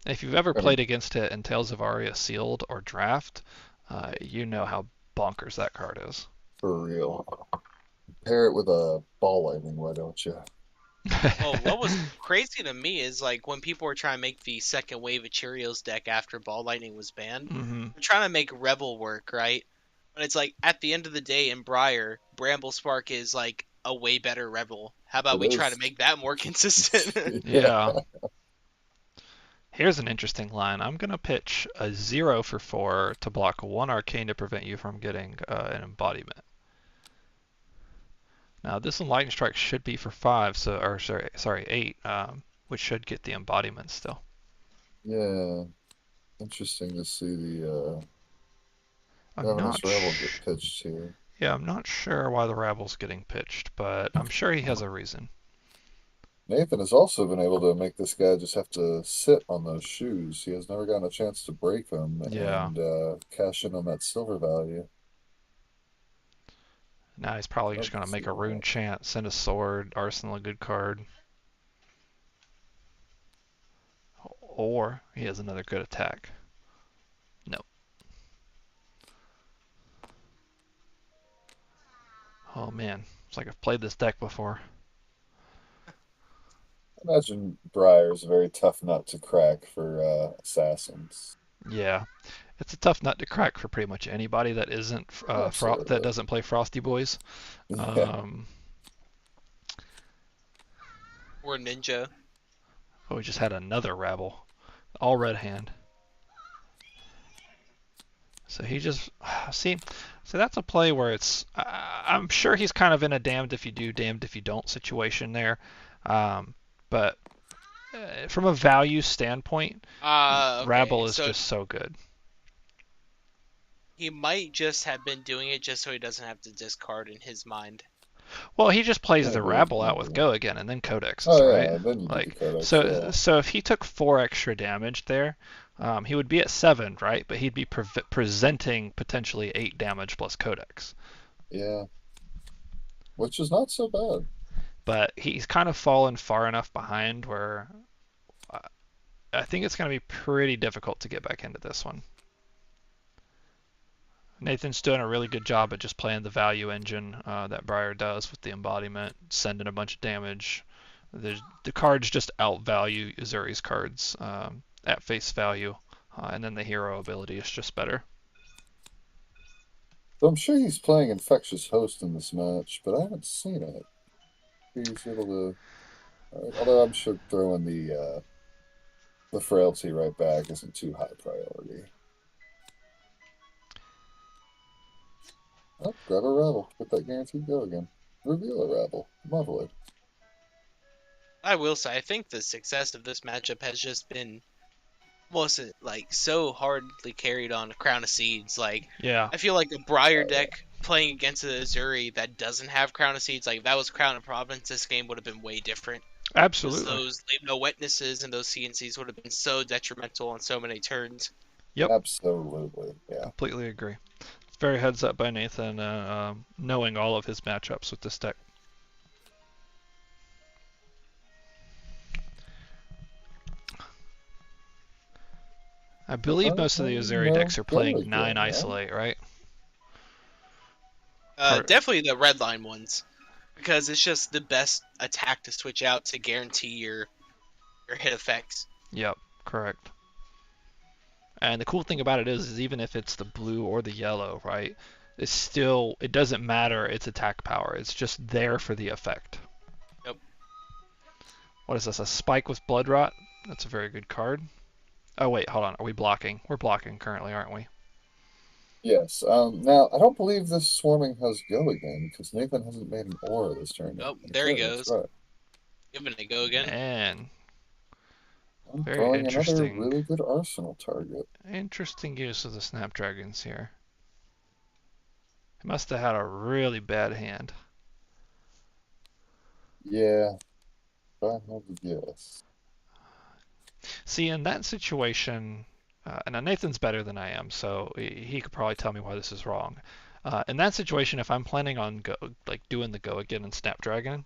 If you've ever played against it in Tales of Aria Sealed or Draft, you know how bonkers that card is. For real. Pair it with a ball lightning, why don't you? Well, what was crazy to me is like when people were trying to make the second wave of Cheerios deck after Ball Lightning was banned, they're trying to make Revel work, right? But it's like at the end of the day in Briar, Bramble Spark is like a way better Revel. How about we try to make that more consistent? Yeah. Here's an interesting line. I'm going to pitch a 0 for 4 to block 1 Arcane to prevent you from getting an embodiment. Now this Lightning Strike should be for 5, so 8, which should get the embodiment still. Yeah. Interesting to see the I'm not Rebel get pitched here. Yeah, I'm not sure why the Ravel's getting pitched, but I'm sure he has a reason. Nathan has also been able to make this guy just have to sit on those shoes. He has never gotten a chance to break them and cash in on that silver value. Now he's probably just going to make a rune chant, send a sword, arsenal a good card. Or he has another good attack. No. Oh man, it's like I've played this deck before. I imagine Briar is a very tough nut to crack for assassins. Yeah, it's a tough nut to crack for pretty much anybody that isn't that doesn't play Frosty Boys. Or Ninja. Oh, we just had another Rabble, all red hand. So he just see. So that's a play where it's. I'm sure he's kind of in a damned if you do, damned if you don't situation there. But from a value standpoint, okay. Rabble is just so good. He might just have been doing it just so he doesn't have to discard in his mind. Well, he just plays the Rabble out with Go again and then Codexes, right? Yeah, then you like Codex, so if he took 4 extra damage there, he would be at 7, right? But he'd be presenting potentially 8 damage plus Codex. Yeah. Which is not so bad. But he's kind of fallen far enough behind where I think it's going to be pretty difficult to get back into this one. Nathan's doing a really good job at just playing the value engine that Briar does with the embodiment, sending a bunch of damage. The cards just outvalue Uzuri's cards at face value, and then the hero ability is just better. So I'm sure he's playing Infectious Host in this match, but I haven't seen it. He's able to, although I'm sure throwing the the frailty right back isn't too high priority. Oh, grab a Rabble. Get that guaranteed go again. Reveal a Rabble. Lovely. I will say, I think the success of this matchup has just been almost like so hardly carried on Crown of Seeds. Like, Yeah. I feel like a Briar deck playing against an Azuri that doesn't have Crown of Seeds, like if that was Crown of Province, this game would have been way different. Absolutely. Those Leave No Witnesses and those CNCs would have been so detrimental on so many turns. Yep. Absolutely. Yeah. Completely agree. It's very heads up by Nathan, knowing all of his matchups with this deck. I believe most of the Azuri decks are playing 9 Isolate, right? Definitely the red line ones, because it's just the best attack to switch out to guarantee your hit effects. Yep, correct. And the cool thing about it is even if it's the blue or the yellow, right? It doesn't matter its attack power. It's just there for the effect. Yep. What is this? A Spike with Blood Rot? That's a very good card. Oh wait, hold on. Are we blocking? We're blocking currently, aren't we? Yes. Now, I don't believe this swarming has go again, because Nathan hasn't made an aura this turn. Oh, there he goes. Right. Giving it a go again. Man. I'm Very drawing interesting. another really good arsenal target. Interesting use of the Snapdragons here. He must have had a really bad hand. Yeah. If I had to guess. See, in that situation, and now Nathan's better than I am, so he could probably tell me why this is wrong. In that situation, if I'm planning on doing the go again in Snapdragon,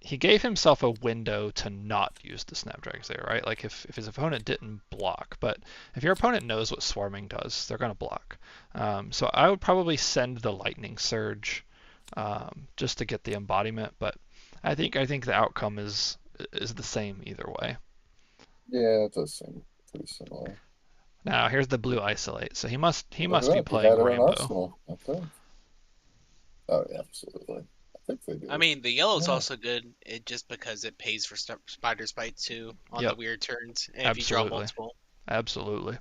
he gave himself a window to not use the Snapdragons there, right? Like if his opponent didn't block, but if your opponent knows what swarming does, they're going to block. So I would probably send the Lightning Surge just to get the embodiment, but I think the outcome is the same either way. Yeah, it does seem pretty similar. Now here's the blue Isolate, so he must be He playing had Rainbow. Arsenal, I think. Oh yeah, absolutely. I think they do. I mean, the yellow's also good, just because it pays for Spider's Bite too on Yep. the weird turns, and if you Absolutely. draw multiple. Absolutely.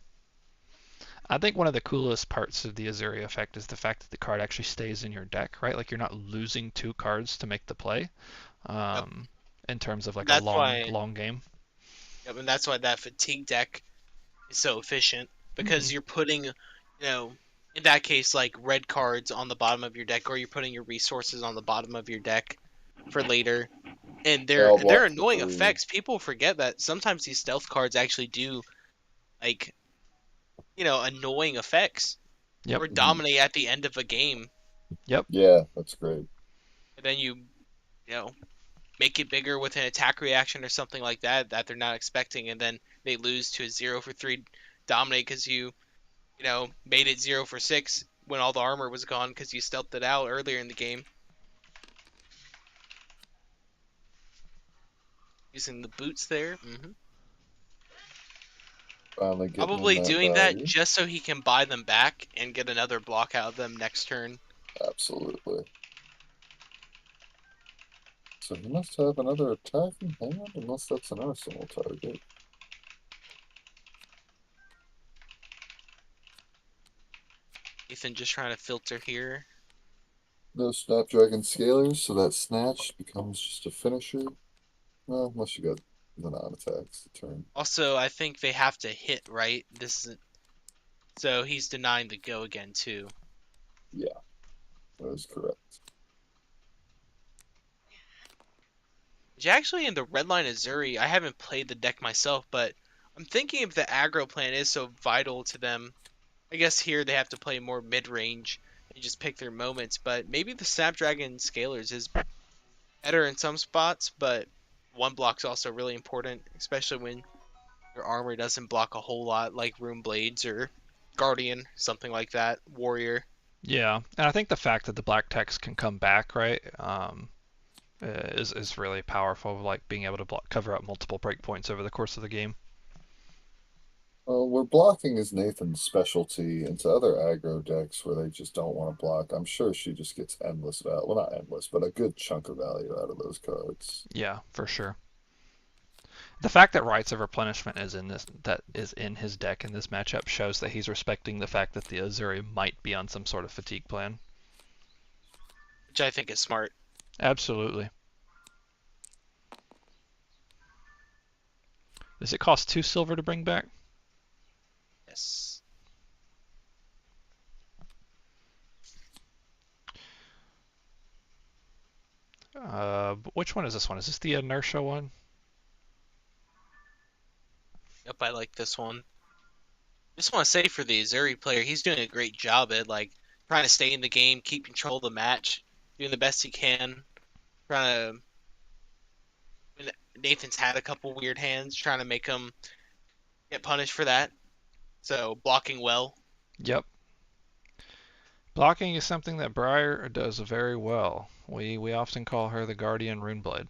I think one of the coolest parts of the Azuri effect is the fact that the card actually stays in your deck, right? Like you're not losing 2 cards to make the play, in terms of like a long game. Yep, and that's why that fatigue deck is so efficient, because you're putting, in that case, like red cards on the bottom of your deck, or you're putting your resources on the bottom of your deck for later. And they're annoying effects. People forget that sometimes these stealth cards actually do, like, annoying effects. Yep. Or dominate at the end of a game. Yep. Yeah, that's great. And then you make it bigger with an attack reaction or something like that they're not expecting, and then they lose to a 0 for 3 dominate because you made it 0 for 6 when all the armor was gone because you stealthed it out earlier in the game. Using the boots there. Probably doing that just so he can buy them back and get another block out of them next turn. Absolutely. So he must have another attacking hand, unless that's an arsenal target. Ethan just trying to filter here. No Snapdragon Scalers, so that Snatch becomes just a finisher. Well, unless you got the non-attacks the turn. Also, I think they have to hit, right? So he's denying the go again, too. Yeah, that is correct. Which actually, in the red line Azuri, I haven't played the deck myself, but I'm thinking if the aggro plan is so vital to them, I guess here they have to play more mid-range and just pick their moments, but maybe the Snapdragon Scalers is better in some spots, but one block's also really important, especially when your armor doesn't block a whole lot, like Rune Blades or Guardian, something like that, Warrior. Yeah, and I think the fact that the black text can come back, right, is really powerful, like being able to cover up multiple breakpoints over the course of the game. Well, where blocking is Nathan's specialty into other aggro decks where they just don't want to block, I'm sure she just gets endless value. Well, not endless, but a good chunk of value out of those cards. Yeah, for sure. The fact that Rites of Replenishment is in his deck in this matchup shows that he's respecting the fact that the Azuri might be on some sort of fatigue plan. Which I think is smart. Absolutely. Does it cost 2 silver to bring back? Yes. Which one is this one? Is this the Inertia one? Yep, I like this one. Just want to say for the Azuri player, he's doing a great job at like trying to stay in the game, keep control of the match, doing the best he can. Trying to. Nathan's had a couple weird hands, trying to make him get punished for that. So blocking well. Yep. Blocking is something that Briar does very well. We often call her the Guardian Runeblade.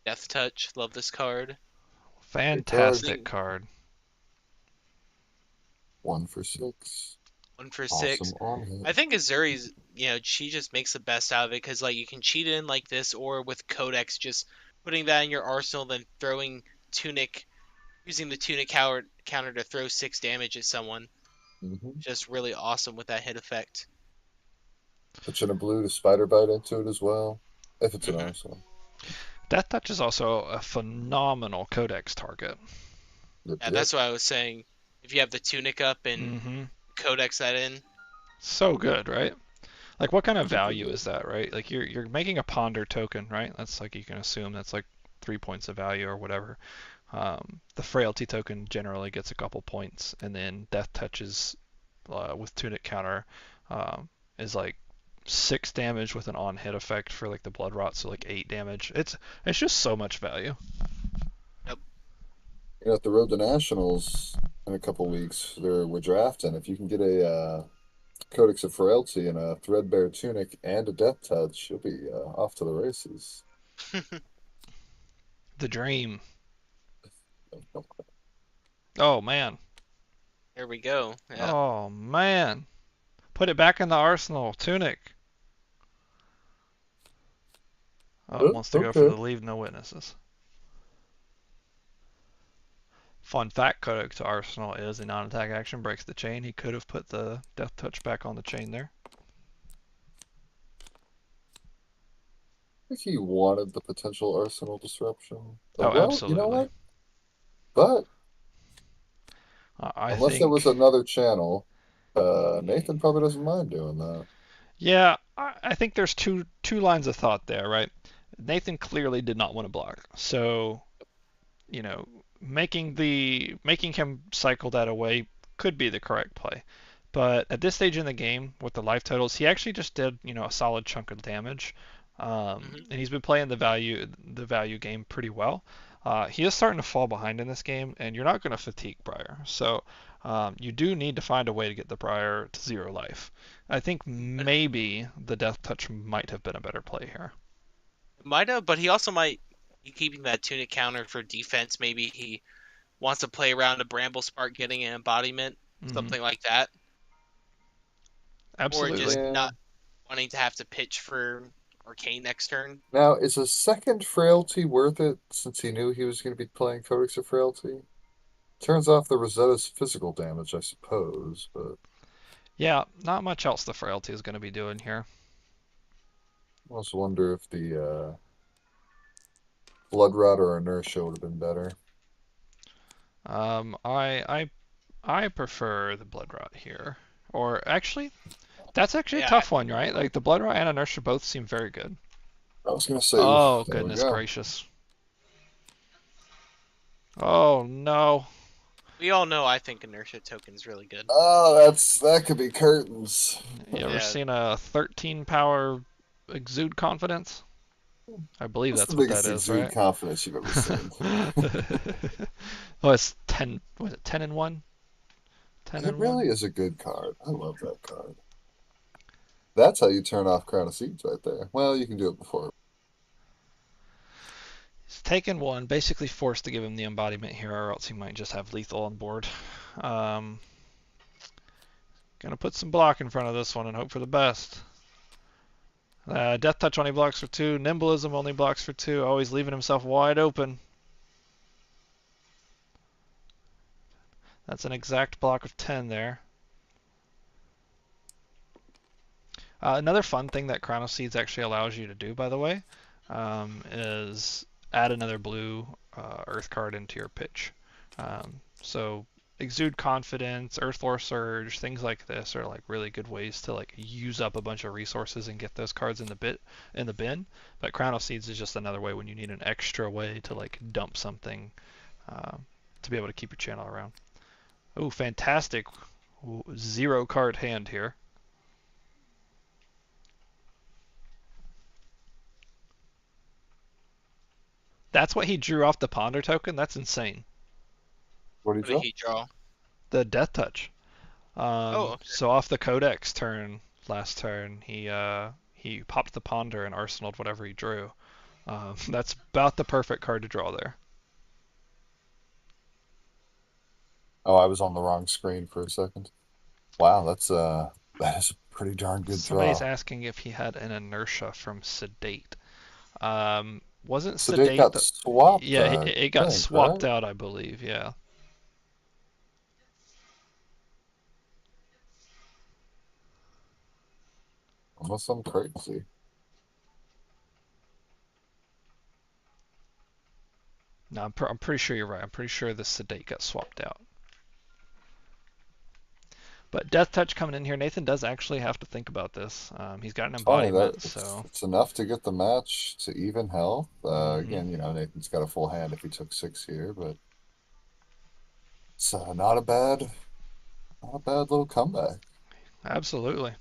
Death Touch, love this card. Fantastic card. 1 for 6. 1 for Awesome 6. on hit. I think Azuri's, she just makes the best out of it because like you can cheat in like this, or with Codex, just putting that in your arsenal, then throwing Tunic, using the Tunic counter to throw 6 damage at someone. Just really awesome with that hit effect. Put in a blue to Spider Bite into it as well, if it's an arsenal. Death Touch is also a phenomenal Codex target. Yeah, that's what I was saying. If you have the Tunic up and Codex that in. So good, right? Like, what kind of value is that, right? Like, you're making a Ponder token, right? That's like, you can assume that's like 3 points of value or whatever. The Frailty token generally gets a couple points, and then Death Touches with Tunic counter is like 6 damage with an on-hit effect for like the Blood Rot, so like 8 damage. It's just so much value. Yep. At the Road to Nationals in a couple weeks, we're drafting. If you can get a Codex of Frailty and a Threadbare Tunic and a Death Touch, you'll be off to the races. The dream. Oh man. There we go. Yeah. Oh man. Put it back in the arsenal. Tunic. Oh, it wants to go for the Leave No Witnesses. Fun fact, Codex to Arsenal is a non-attack action, breaks the chain. He could have put the Death Touch back on the chain there. I think he wanted the potential arsenal disruption. Oh, absolutely. You know what? But unless there was another channel, Nathan probably doesn't mind doing that. Yeah, I think there's two lines of thought there, right? Nathan clearly did not want to block, so making him cycle that away could be the correct play. But at this stage in the game, with the life totals, he actually just did a solid chunk of damage, and he's been playing the value game pretty well. He is starting to fall behind in this game, and you're not going to fatigue Briar. So you do need to find a way to get the Briar to 0 life. I think maybe the Death Touch might have been a better play here. Might have, but he also might be keeping that Tunic counter for defense. Maybe he wants to play around a Bramble Spark getting an embodiment, something like that. Absolutely. Or just not wanting to have to pitch for Arcane next turn. Now, is a second Frailty worth it, since he knew he was going to be playing Codex of Frailty? Turns off the Rosetta's physical damage, I suppose, but... Yeah, not much else the Frailty is going to be doing here. I also wonder if the Blood Rot or Inertia would have been better. I prefer the Blood Rot here. Or actually, that's actually a tough one, right? Like the Blood Rot and Inertia both seem very good. I was gonna say. Oh goodness gracious! Oh no! We all know I think Inertia token's really good. Oh, that could be curtains. You ever seen a 13 power Exude Confidence? I believe that's what that is, right? Exude Confidence you've ever seen. Oh, it's 10. Was it 10 and 1? 10 it really is a good card. I love that card. That's how you turn off Crown of Seeds right there. Well, you can do it before. He's taken 1, basically forced to give him the embodiment here, or else he might just have lethal on board. Gonna put some block in front of this one and hope for the best. Death Touch only blocks for 2. Nimblism only blocks for 2. Always leaving himself wide open. That's an exact block of 10 there. Another fun thing that Chrono Seeds actually allows you to do, by the way, is add another blue Earth card into your pitch. So Exude Confidence, Earthlore Surge, things like this are like really good ways to like use up a bunch of resources and get those cards in the bin. But Chrono Seeds is just another way when you need an extra way to like dump something to be able to keep your channel around. Oh, fantastic 0 card hand here. That's what he drew off the Ponder token? That's insane. What What did did you he draw? The Death Touch. Okay. So off the Codex turn, last turn, he popped the Ponder and arsenaled whatever he drew. That's about the perfect card to draw there. Oh, I was on the wrong screen for a second. Wow, that is a pretty darn good Somebody's draw. asking if he had an Inertia from Sedate. Wasn't Sedate Sedate got swapped. Yeah, I it got think, swapped right? out, I believe, yeah. Unless I'm crazy. No, I'm pretty sure you're right. I'm pretty sure the Sedate got swapped out. But Death Touch coming in here, Nathan does actually have to think about this. He's got an Funny embodiment, that so it's enough to get the match to even health. Mhm. Again, you know, Nathan's got a full hand if he took 6 here, but it's not a bad little comeback. absolutely.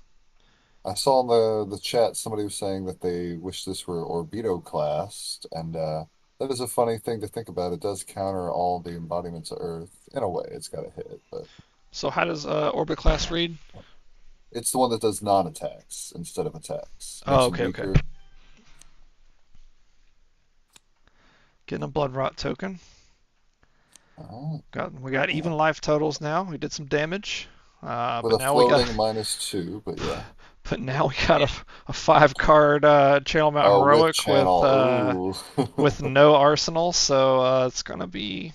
I saw in the chat somebody was saying that they wish this were Orbido classed, and that is a funny thing to think about. It does counter all the embodiments of Earth in a way. It's got a hit, but So how does Orbit Class read? it's the one that does non-attacks instead of attacks. Oh, Makes him okay. weaker. Getting a Blood Rot token. Oh, We got even life totals now. We did some damage. with But a now we got floating -2, but yeah. but now we got a 5-card Channel Mount Oh, with Heroic channel. Ooh. with no arsenal, so it's gonna be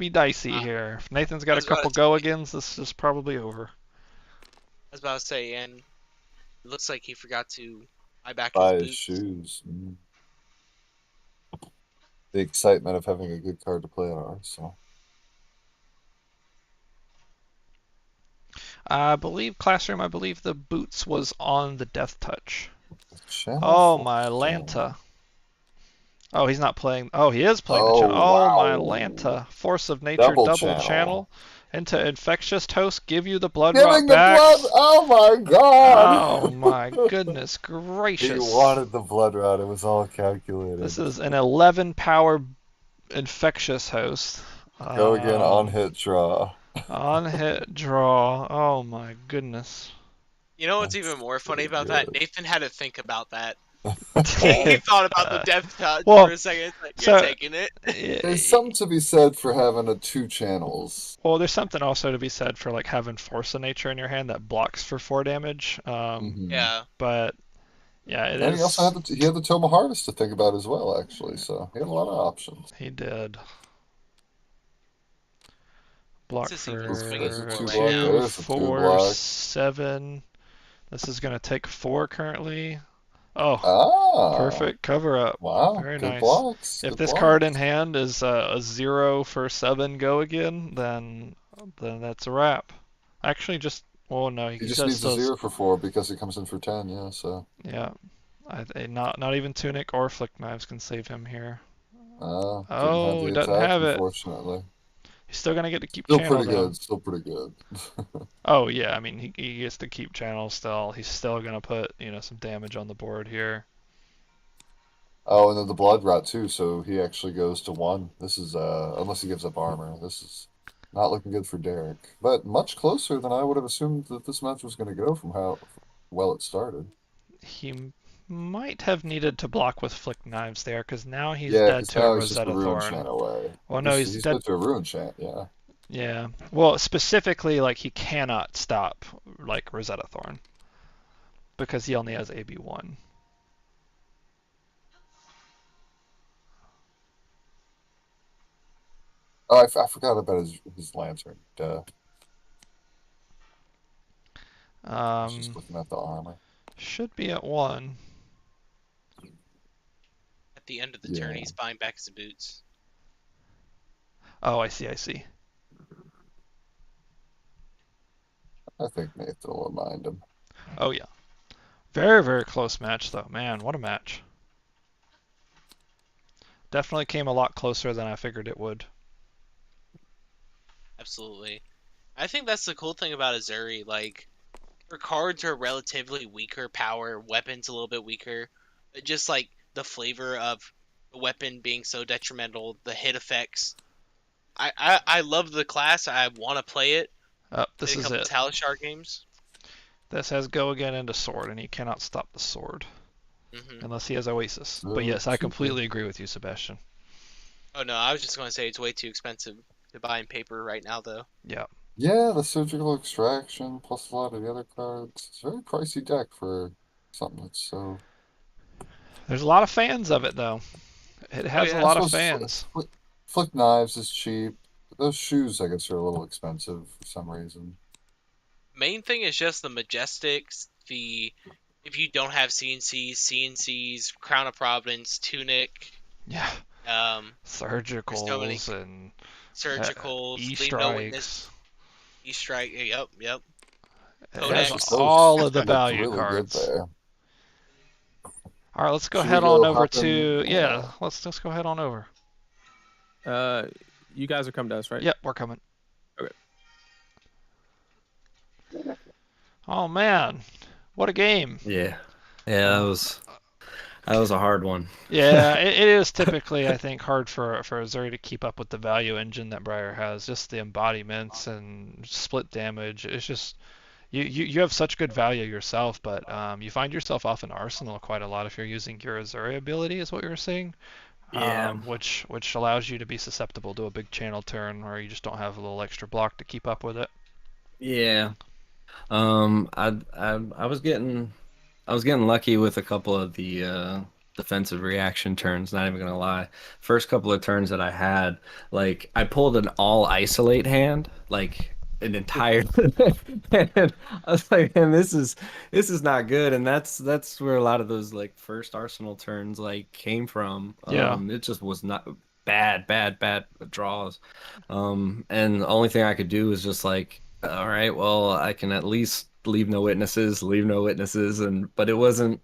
dicey here. If Nathan's got I a was about couple to go say- agains, this is probably over. I was about to say, and it looks like he forgot to buy back Buy his his boots. shoes. The excitement of having a good card to play on Arsenal. I believe the boots was on the Death Touch. Channel Oh, full my channel. Lanta. Oh, he's not playing. Oh, he is playing the Oh, channel. Oh, my wow. Lanta. Force of Nature, Double double channel. channel. Into Infectious Toast, give you the blood Giving rot the back. blood. Oh my god. Oh, my goodness He gracious. wanted the blood rot. It was all calculated. This is an 11 power Infectious Host. Go again on hit draw. On hit draw. Oh, my goodness. You know what's That's even more funny pretty about that? good. Nathan had to think about that. He thought about the Death Touch well, for a second. It's like, so- you're taking it. There's something to be said for having 2 channels. Well, there's something also to be said for like having Force of Nature in your hand that blocks for 4 damage. Mhm. Yeah. But yeah, it And is. he also had the Tome of Harvest to think about as well, actually. So he had a lot of options. He did. Block This is for even swinging for two, right now. there. There's a 2 4, block. 7. This is gonna take 4 currently. Oh, Ah. perfect cover up. Wow. Very good nice. blocks. If good this blocks. card in hand is a 0 for 7 go again, then that's a wrap. Actually, just no, He just needs a 0 for 4 because he comes in for 10. Yeah. So. Yeah, not even Tunic or Flick Knives can save him here. Didn't Oh, have he the doesn't attack, have it. unfortunately. He's still gonna get to keep Still channel pretty though. good. Still pretty good. Oh yeah, I mean he gets to keep channel still. He's still gonna put some damage on the board here. Oh, and then the blood rot too. So he actually goes to 1. This is unless he gives up armor. This is not looking good for Derek. But much closer than I would have assumed that this match was going to go from how well it started. He might have needed to block with Flick Knives there, because now he's Yeah, dead because to now a he's just a Rosetta ruin Thorn. chant away. Well, no, he's dead. dead to a ruin chant. Yeah. Yeah. Well, specifically, like he cannot stop like Rosetta Thorn because he only has AB1. Oh, I forgot about his lantern. Duh. I was just looking at the armor. Should be at 1. At the end of the turn, Yeah. he's buying back his boots. Oh, I see. I think Nathan will remind him. Oh, yeah. Very, very close match, though. Man, what a match. Definitely came a lot closer than I figured it would. Absolutely. I think that's the cool thing about Azuri. Like, her cards are relatively weaker power, weapons a little bit weaker. But just like the flavor of the weapon being so detrimental, the hit effects. I love the class. I want to play it. This in a is couple it. Talishar games. This has go again into sword, and he cannot stop the sword. Unless he has Oasis. But yes, I completely agree with you, Sebastian. Oh no, I was just going to say it's way too expensive to buy in paper right now, though. Yeah. Yeah, the surgical extraction plus a lot of the other cards. It's a very pricey deck for something that's so. There's a lot of fans of it, though. It has a lot of fans. Flick Knives is cheap. Those shoes, I guess, are a little expensive for some reason. Main thing is just the Majestics, if you don't have CNCs, Crown of Providence, Tunic. Yeah. Surgicals so and surgicals, E-strikes. E-strike, yep. Codex. All of the value really cards. Good there. All right, let's go Should ahead we on go over hop to in? let's go ahead on over. You guys are coming to us, right? Yep, we're coming. Okay. Oh man, what a game! Yeah, that was a hard one. Yeah, it is typically, I think, hard for Azuri to keep up with the value engine that Briar has. Just the embodiments and split damage. It's just you have such good value yourself, but you find yourself off in Arsenal quite a lot if you're using your Azuri ability, is what you were saying. Yeah. Which allows you to be susceptible to a big channel turn, or you just don't have a little extra block to keep up with it. Yeah. I was getting lucky with a couple of the defensive reaction turns, not even gonna lie. First couple of turns that I had, like I pulled an all isolate hand, like an entire and I was like, man, this is not good. And that's where a lot of those like first Arsenal turns like came from. Yeah. It just was not bad draws. And the only thing I could do was just like, all right, well, I can at least leave no witnesses, but it wasn't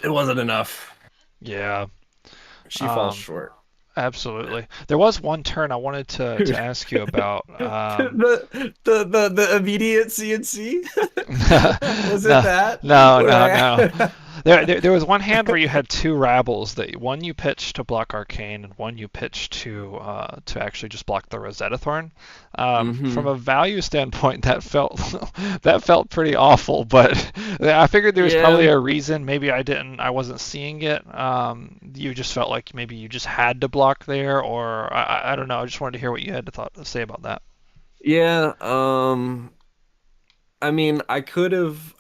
enough. Yeah. She falls short. Absolutely. There was one turn I wanted to ask you about. The immediate CNC? Was it that? No. There was one hand where you had two Rabbles. That one you pitched to block Arcane, and one you pitched to actually just block the Rosetta Thorn. From a value standpoint, that felt pretty awful. But I figured there was probably a reason. Maybe I wasn't seeing it. You just felt like maybe you just had to block there, or I don't know. I just wanted to hear what you had to say about that. Yeah. I mean, I could have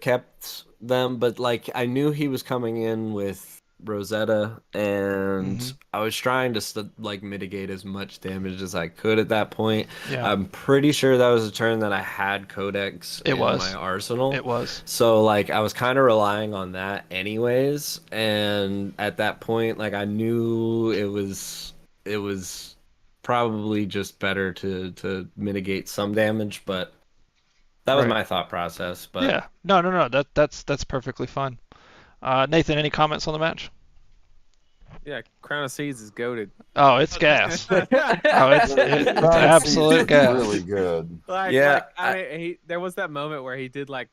kept them, but like I knew he was coming in with Rosetta, and I was trying to like mitigate as much damage as I could at that point. Yeah. I'm pretty sure that was a turn that I had Codex in my arsenal. It was. So like I was kind of relying on that anyways, and at that point, like I knew it was probably just better to mitigate some damage, but that was my thought process. But yeah, no, that's perfectly fine. Nathan, any comments on the match? Yeah, Crown of Seeds is goated. Oh, it's gas. It's absolute gas. Really good. There was that moment where he did like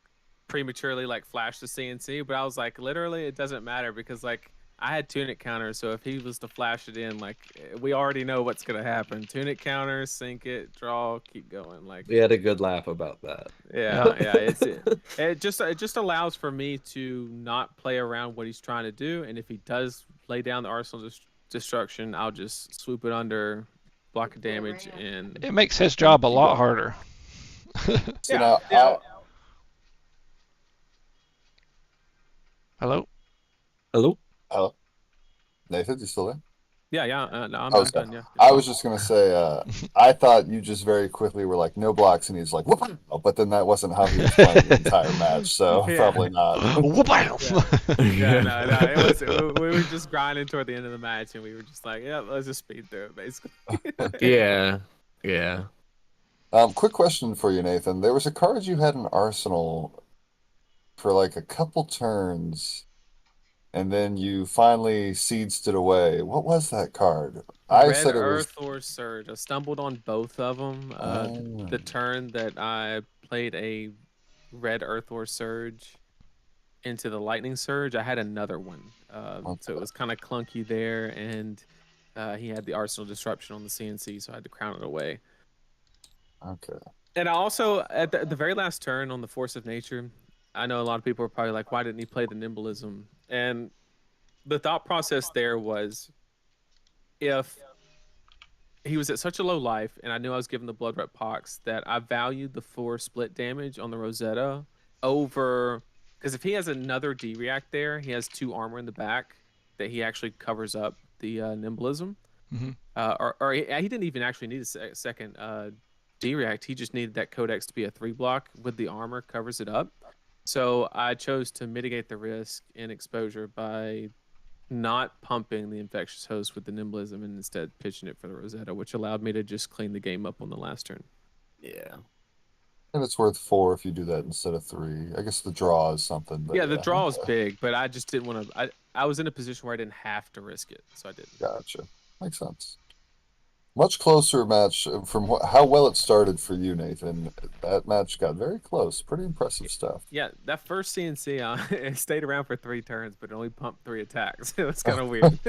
prematurely like flash the CNC, but I was like, literally, it doesn't matter because like I had Tunic counters, so if he was to flash it in, like we already know what's gonna happen. Tunic counters, sink it, draw, keep going. Like we had a good laugh about that. Yeah. It just allows for me to not play around what he's trying to do, and if he does lay down the Arsenal destruction, I'll just swoop it under, block of damage, and it makes his job a lot harder. Hello. Hello, Nathan, you still there? Yeah. No, I'm Okay. done. Yeah. I was just gonna say, I thought you just very quickly were like, no blocks, and he's like, whoop, but then that wasn't how he was playing the entire match, so Yeah. probably not. Whoop-bam! Yeah, no, it was. We were just grinding toward the end of the match, and we were just like, yeah, let's just speed through it, basically. Yeah. Yeah. Quick question for you, Nathan. There was a card you had in Arsenal for like a couple turns, and then you finally seedsed it away. What was that card? I Red said it was. Earth or Surge. I stumbled on both of them. The Oh, turn that I played a Red Earth or Surge into the Lightning Surge, I had another one. So it was kind of clunky there, and he had the Arsenal Disruption on the CNC, so I had to crown it away. okay. And I also, at the very last turn on the Force of Nature, I know a lot of people are probably like, why didn't he play the Nimblism? And the thought process there was, if he was at such a low life, and I knew I was given the Blood Red Pox, that I valued the 4 split damage on the Rosetta over, because if he has another D-React there, he has 2 armor in the back that he actually covers up the Nimblism. Or he didn't even actually need a second D-React. He just needed that Codex to be a 3-block with the armor covers it up. So I chose to mitigate the risk in exposure by not pumping the infectious host with the Nimblism and instead pitching it for the Rosetta, which allowed me to just clean the game up on the last turn. Yeah. And it's worth 4 if you do that instead of 3. I guess the draw is something. But Yeah, the draw is big, but I just didn't want to. I was in a position where I didn't have to risk it, so I didn't. Gotcha. Makes sense. Much closer match from how well it started for you, Nathan. That match got very close. Pretty impressive stuff. Yeah, that first CNC, it stayed around for 3 turns, but it only pumped 3 attacks. It was kind of weird.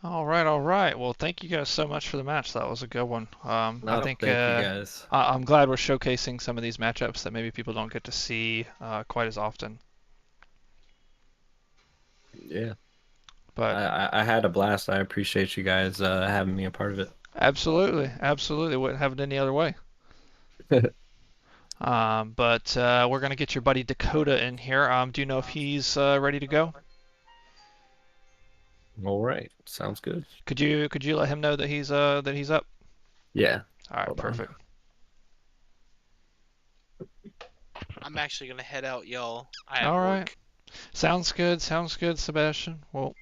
All right. Well, thank you guys so much for the match. That was a good one. I think Thank you guys. I'm glad we're showcasing some of these matchups that maybe people don't get to see quite as often. Yeah. But I had a blast. I appreciate you guys having me a part of it. absolutely. Wouldn't have it any other way. But we're gonna get your buddy Dakota in here. Do you know if he's ready to go? All right. Sounds good. Could you let him know that he's up? Yeah. All right, Hold on. perfect. I'm actually gonna head out, y'all. I have All work. right. Sounds good, Sebastian. Well,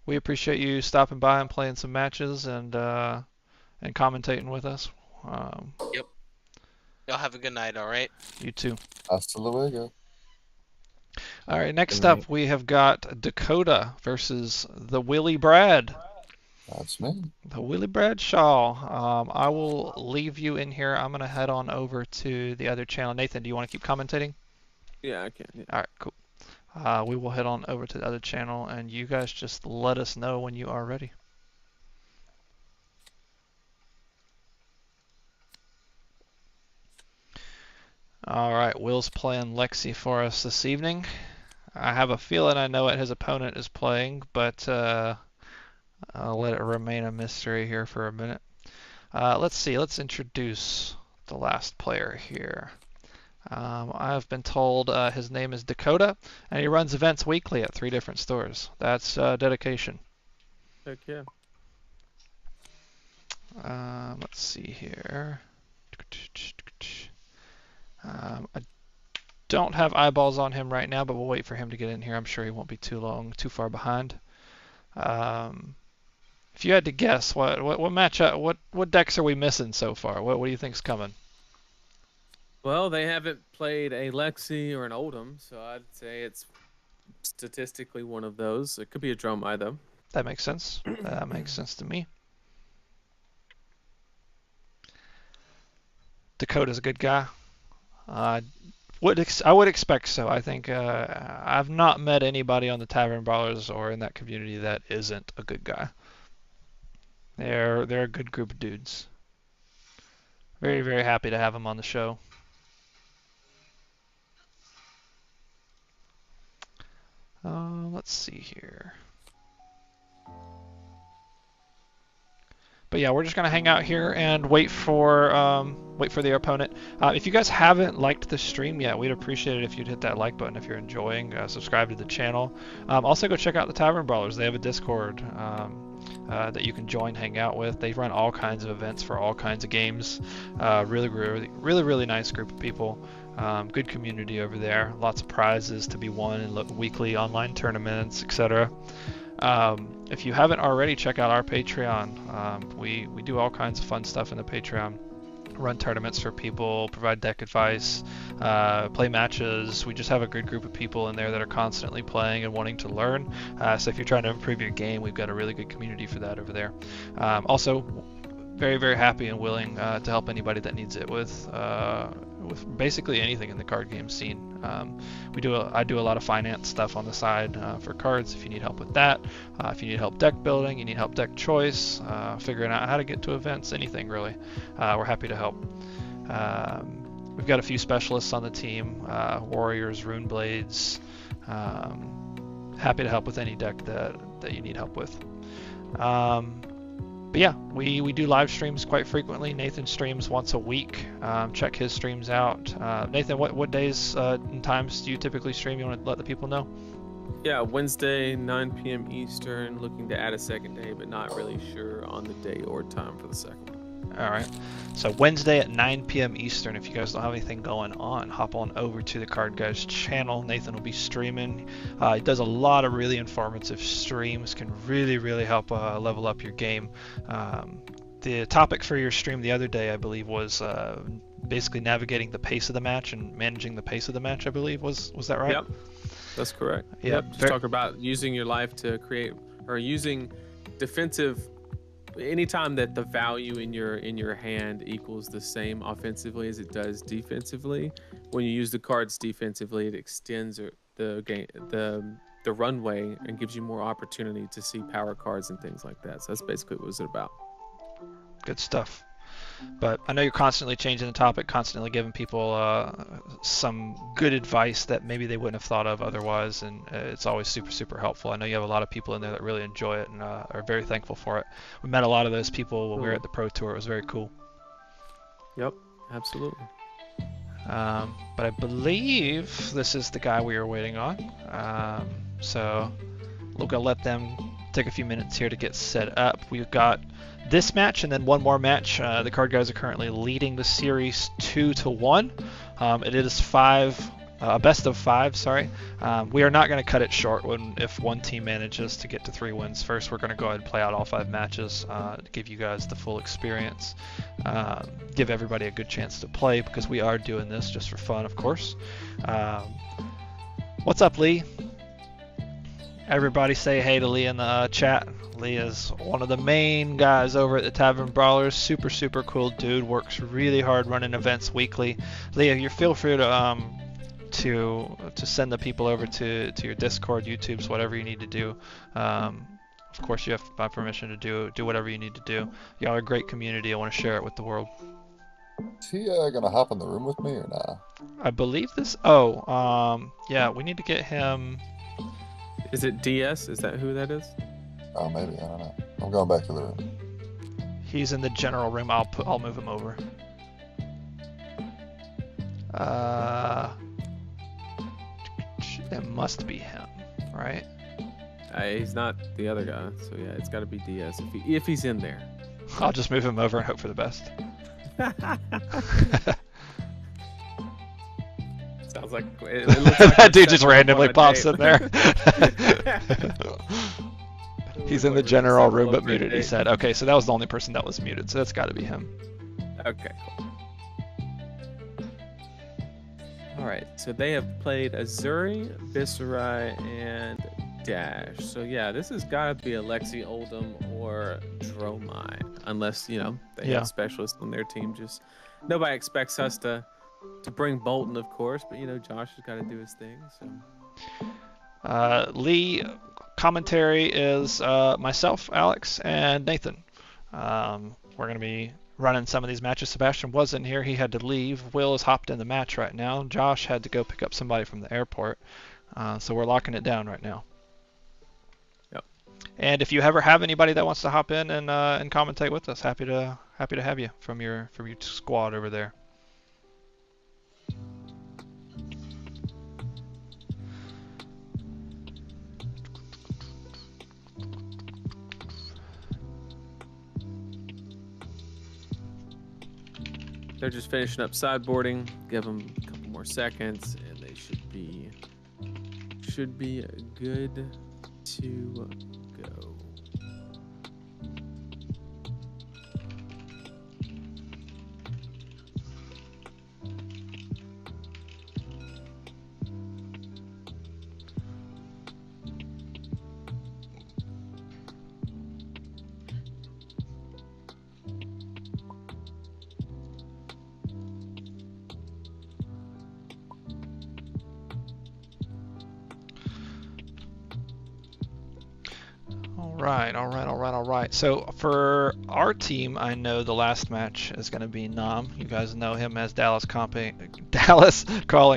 we appreciate you stopping by and playing some matches and commentating with us. Yep. Y'all have a good night, all right? You too. Hasta luego. All right, next Good night. up we have got Dakota versus the Willie Brad. That's me. The Willie Brad Shaw. I will leave you in here. I'm going to head on over to the other channel. Nathan, do you want to keep commentating? Yeah, I can. Yeah. All right, cool. We will head on over to the other channel, and you guys just let us know when you are ready. All right, Will's playing Lexi for us this evening. I have a feeling I know what his opponent is playing, but I'll let it remain a mystery here for a minute. Let's see. Let's introduce the last player here. I've been told his name is Dakota, and he runs events weekly at 3 different stores. That's dedication. Heck yeah. Let's see here. I don't have eyeballs on him right now, but we'll wait for him to get in here. I'm sure he won't be too far behind. If you had to guess, what matchup, what decks are we missing so far? What do you think's coming? Well, they haven't played a Lexi or an Oldham, so I'd say it's statistically one of those. It could be a Dromai, though. That makes sense. That makes sense to me. Dakota's a good guy. I would expect so. I think I've not met anybody on the Tavern Brawlers or in that community that isn't a good guy. They're a good group of dudes. Very, very happy to have them on the show. Let's see here. But yeah, we're just gonna hang out here and wait for their opponent. If you guys haven't liked the stream yet, we'd appreciate it if you'd hit that like button if you're enjoying. Subscribe to the channel. Also, go check out the Tavern Brawlers. They have a Discord that you can join, hang out with. They run all kinds of events for all kinds of games. Really nice group of people. Good community over there. Lots of prizes to be won in weekly online tournaments, etc. If you haven't already, check out our Patreon. We do all kinds of fun stuff in the Patreon. Run tournaments for people, provide deck advice, play matches. We just have a good group of people in there that are constantly playing and wanting to learn. So if you're trying to improve your game, we've got a really good community for that over there. Also, very happy and willing to help anybody that needs it with basically anything in the card game scene. I do a lot of finance stuff on the side for cards if you need help with that. If you need help deck building, you need help deck choice, figuring out how to get to events, anything really. We're happy to help. We've got a few specialists on the team, warriors, rune blades. Happy to help with any deck that you need help with. But yeah, we do live streams quite frequently. Nathan streams once a week. Check his streams out. Nathan, what days and times do you typically stream? You want to let the people know? Yeah, Wednesday, 9 p.m. Eastern. Looking to add a second day, but not really sure on the day or time for the second one. All right. So Wednesday at 9 p.m. Eastern. If you guys don't have anything going on, hop on over to the Card Guyz channel. Nathan will be streaming. He does a lot of really informative streams. Can really help level up your game. The topic for your stream the other day, I believe, was basically navigating the pace of the match and managing the pace of the match. I believe was that right? Yep, that's correct. Yep. Just talk about using your life to create, or using defensive. Anytime that the value in your hand equals the same offensively as it does defensively, when you use the cards defensively, it extends the runway and gives you more opportunity to see power cards and things like that. So that's basically what it was about. Good stuff. But I know you're constantly changing the topic, constantly giving people some good advice that maybe they wouldn't have thought of otherwise, and it's always super helpful. I know you have a lot of people in there that really enjoy it and are very thankful for it. We met a lot of those people when we were at the Pro Tour. It was very cool. Yep, absolutely. But I believe this is the guy we were waiting on. So we're going to let them take a few minutes here to get set up. We've got this match and then one more match. The Card Guyz are currently leading the series 2-1. It is best of 5. Sorry. We are not going to cut it short if one team manages to get to 3 wins first. We're going to go ahead and play out all 5 matches to give you guys the full experience. Give everybody a good chance to play because we are doing this just for fun, of course. What's up, Lee? Everybody say hey to Lee in the chat. Lee is one of the main guys over at the Tavern Brawlers. Super cool dude. Works really hard running events weekly. Lee, you feel free to send the people over to your Discord, YouTubes, whatever you need to do. Of course, you have my permission to do whatever you need to do. Y'all are a great community. I want to share it with the world. Is he gonna hop in the room with me or nah? I believe this. Oh, yeah. We need to get him. Is it DS? Is that who that is? Oh, maybe. I don't know. I'm going back to the room. He's in the general room. I'll move him over. It must be him, right? He's not the other guy, so yeah, it's got to be DS if he's in there. I'll just move him over and hope for the best. Sounds like it looks like that dude just randomly pops in there. He's in the general room but muted, he said. Okay, so that was the only person that was muted, so that's got to be him. Okay, cool. Alright, so they have played Azuri, Viserai, and Dash. So yeah, this has got to be Alexi Oldham or Dromai. Unless, they have specialists on their team. Just nobody expects us to bring Bolton, of course, but Josh has got to do his thing. So Lee, commentary is myself, Alex, and Nathan. We're going to be running some of these matches. Sebastian was in here. He had to leave. Will has hopped in the match right now. Josh had to go pick up somebody from the airport. So we're locking it down right now. Yep. And if you ever have anybody that wants to hop in and commentate with us, happy to have you from your squad over there. They're just finishing up sideboarding. Give them a couple more seconds, and they should be good to go. All right. So for our team, I know the last match is going to be Nam. You guys know him as Dallas calling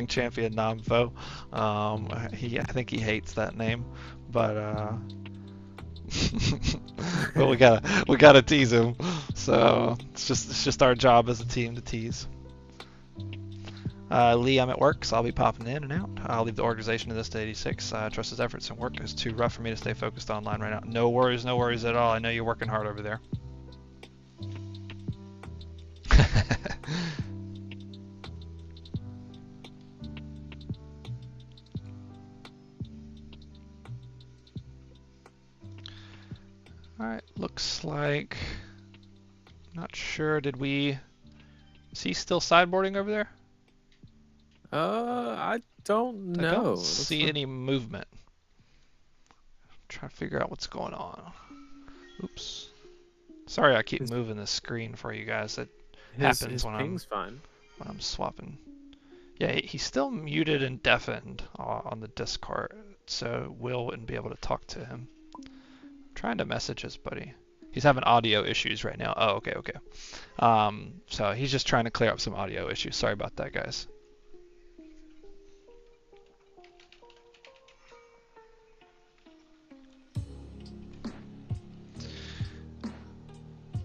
champion Namfo. I think he hates that name, but but we gotta tease him. So it's just our job as a team to tease. Lee, I'm at work, so I'll be popping in and out. I'll leave the organization of this to 86. Trust his efforts and work is too rough for me to stay focused online right now. No worries at all. I know you're working hard over there. Alright, looks like... Not sure, is he still sideboarding over there? I don't know. I don't see any movement. I'm trying to figure out what's going on. Oops. Sorry, I keep moving the screen for you guys. It happens when I'm swapping. Yeah, he's still muted and deafened on the Discord, so Will wouldn't be able to talk to him. I'm trying to message his buddy. He's having audio issues right now. Oh, okay. So he's just trying to clear up some audio issues. Sorry about that, guys.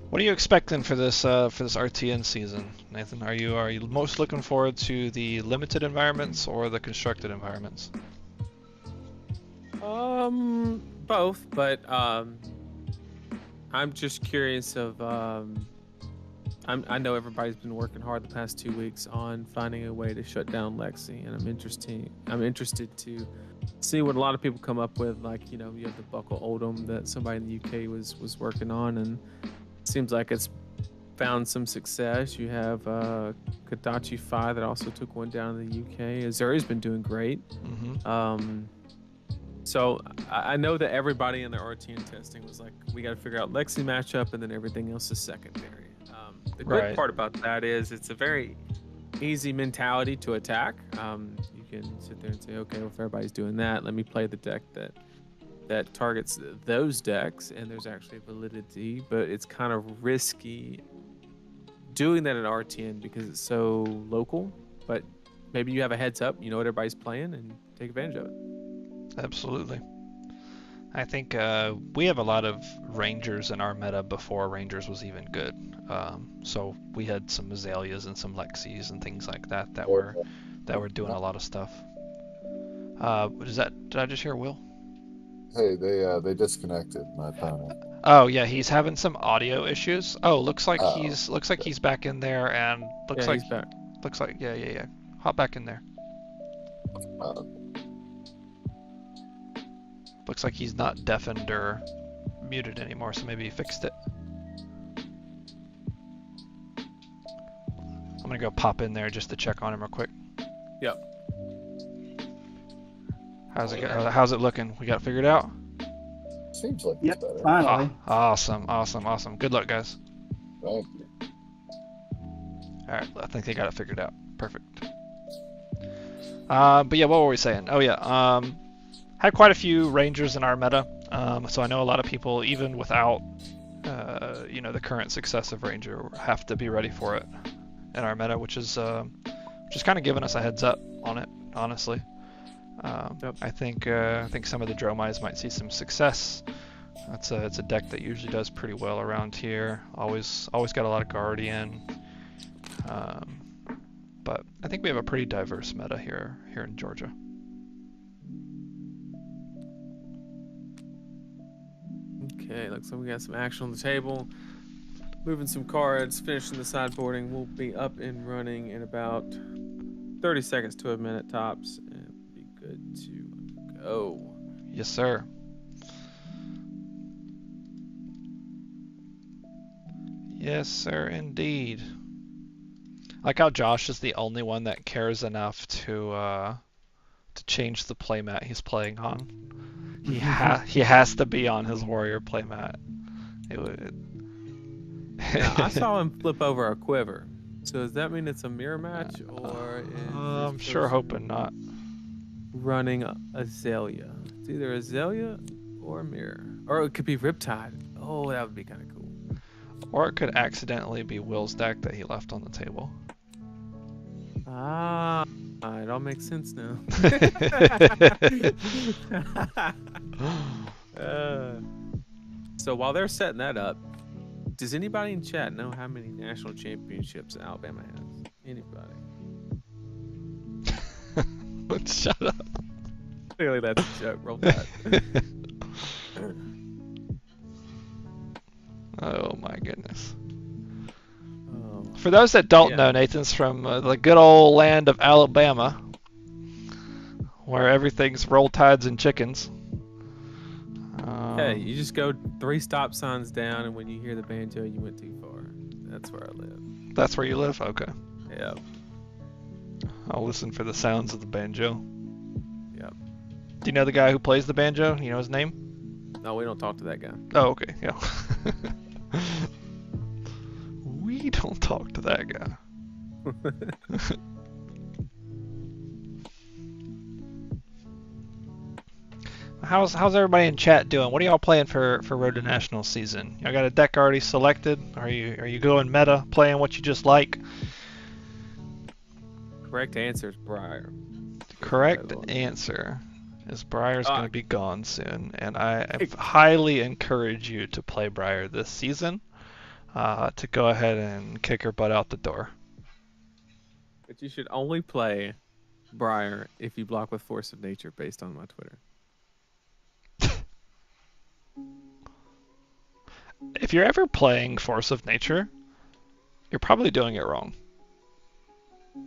What are you expecting for this RTN season, Nathan? Are you most looking forward to the limited environments or the constructed environments? Both, but I'm just curious of I know everybody's been working hard the past 2 weeks on finding a way to shut down Lexi, and I'm interested to see what a lot of people come up with. Like, you have the Buckle Oldham that somebody in the UK was working on, and seems like it's found some success. You have Kodachi Fi that also took one down in the UK. Azuri's been doing great. Mm-hmm. So I know that everybody in the RTN testing was like, we got to figure out Lexi matchup, and then everything else is secondary. The good part about that is it's a very easy mentality to attack. You can sit there and say, okay, well, if everybody's doing that, let me play the deck that targets those decks, and there's actually validity, but it's kind of risky doing that at RTN because it's so local. But maybe you have a heads up, you know what everybody's playing, and take advantage of it. Absolutely. I think we have a lot of Rangers in our meta before Rangers was even good. So we had some Azaleas and some Lexis and things like that were doing a lot of stuff. Did I just hear Will? Hey, they disconnected my opponent. Oh yeah, he's having some audio issues. Oh, looks like he's back in there, and he's back. Looks like yeah. Hop back in there. Looks like he's not deafened or muted anymore, so maybe he fixed it. I'm gonna go pop in there just to check on him real quick. Yep. How's it looking? We got it figured out? Seems like it's better. Finally. Awesome. Good luck, guys. Thank you. Alright, I think they got it figured out. Perfect. But yeah, what were we saying? Oh yeah, had quite a few Rangers in our meta, so I know a lot of people, even without the current success of Ranger, have to be ready for it in our meta, which is kind of giving us a heads up on it, honestly. Yep. I think some of the Dromize might see some success It's a deck that usually does pretty well around here. Always got a lot of Guardian. But I think we have a pretty diverse meta here in Georgia. Okay, looks like we got some action on the table. Moving some cards, finishing the sideboarding. We'll be up and running in about 30 seconds to a minute tops, and be good to go. Yes, sir. Yes, sir, indeed. I like how Josh is the only one that cares enough to change the playmat he's playing on. He has to be on his warrior playmat. It would. Now, I saw him flip over a quiver. So does that mean it's a mirror match, or is I'm sure hoping not. running Azalea? It's either Azalea or a mirror, or it could be Riptide. Oh, that would be kind of cool. Or it could accidentally be Will's deck that he left on the table. Ah, it all makes sense now. So while they're setting that up, does anybody in chat know how many national championships Alabama has? Anybody? Shut up. Clearly that's a joke. Roll that. Oh my goodness. Oh. For those that don't know, Nathan's from the good old land of Alabama, where everything's roll tides and chickens. Hey, you just go 3 stop signs down, and when you hear the banjo, you went too far. That's where I live. That's where you live? Okay. Yep. I'll listen for the sounds of the banjo. Yep. Do you know the guy who plays the banjo? You know his name? No, we don't talk to that guy. Oh, okay. Yeah. We don't talk to that guy. How's everybody in chat doing? What are y'all playing for Road to National season? Y'all got a deck already selected? Are you going meta, playing what you just like? Correct answer is Briar. Correct answer is Briar's going to be gone soon, and I highly encourage you to play Briar this season, to go ahead and kick her butt out the door. But you should only play Briar if you block with Force of Nature, based on my Twitter. If you're ever playing Force of Nature, you're probably doing it wrong.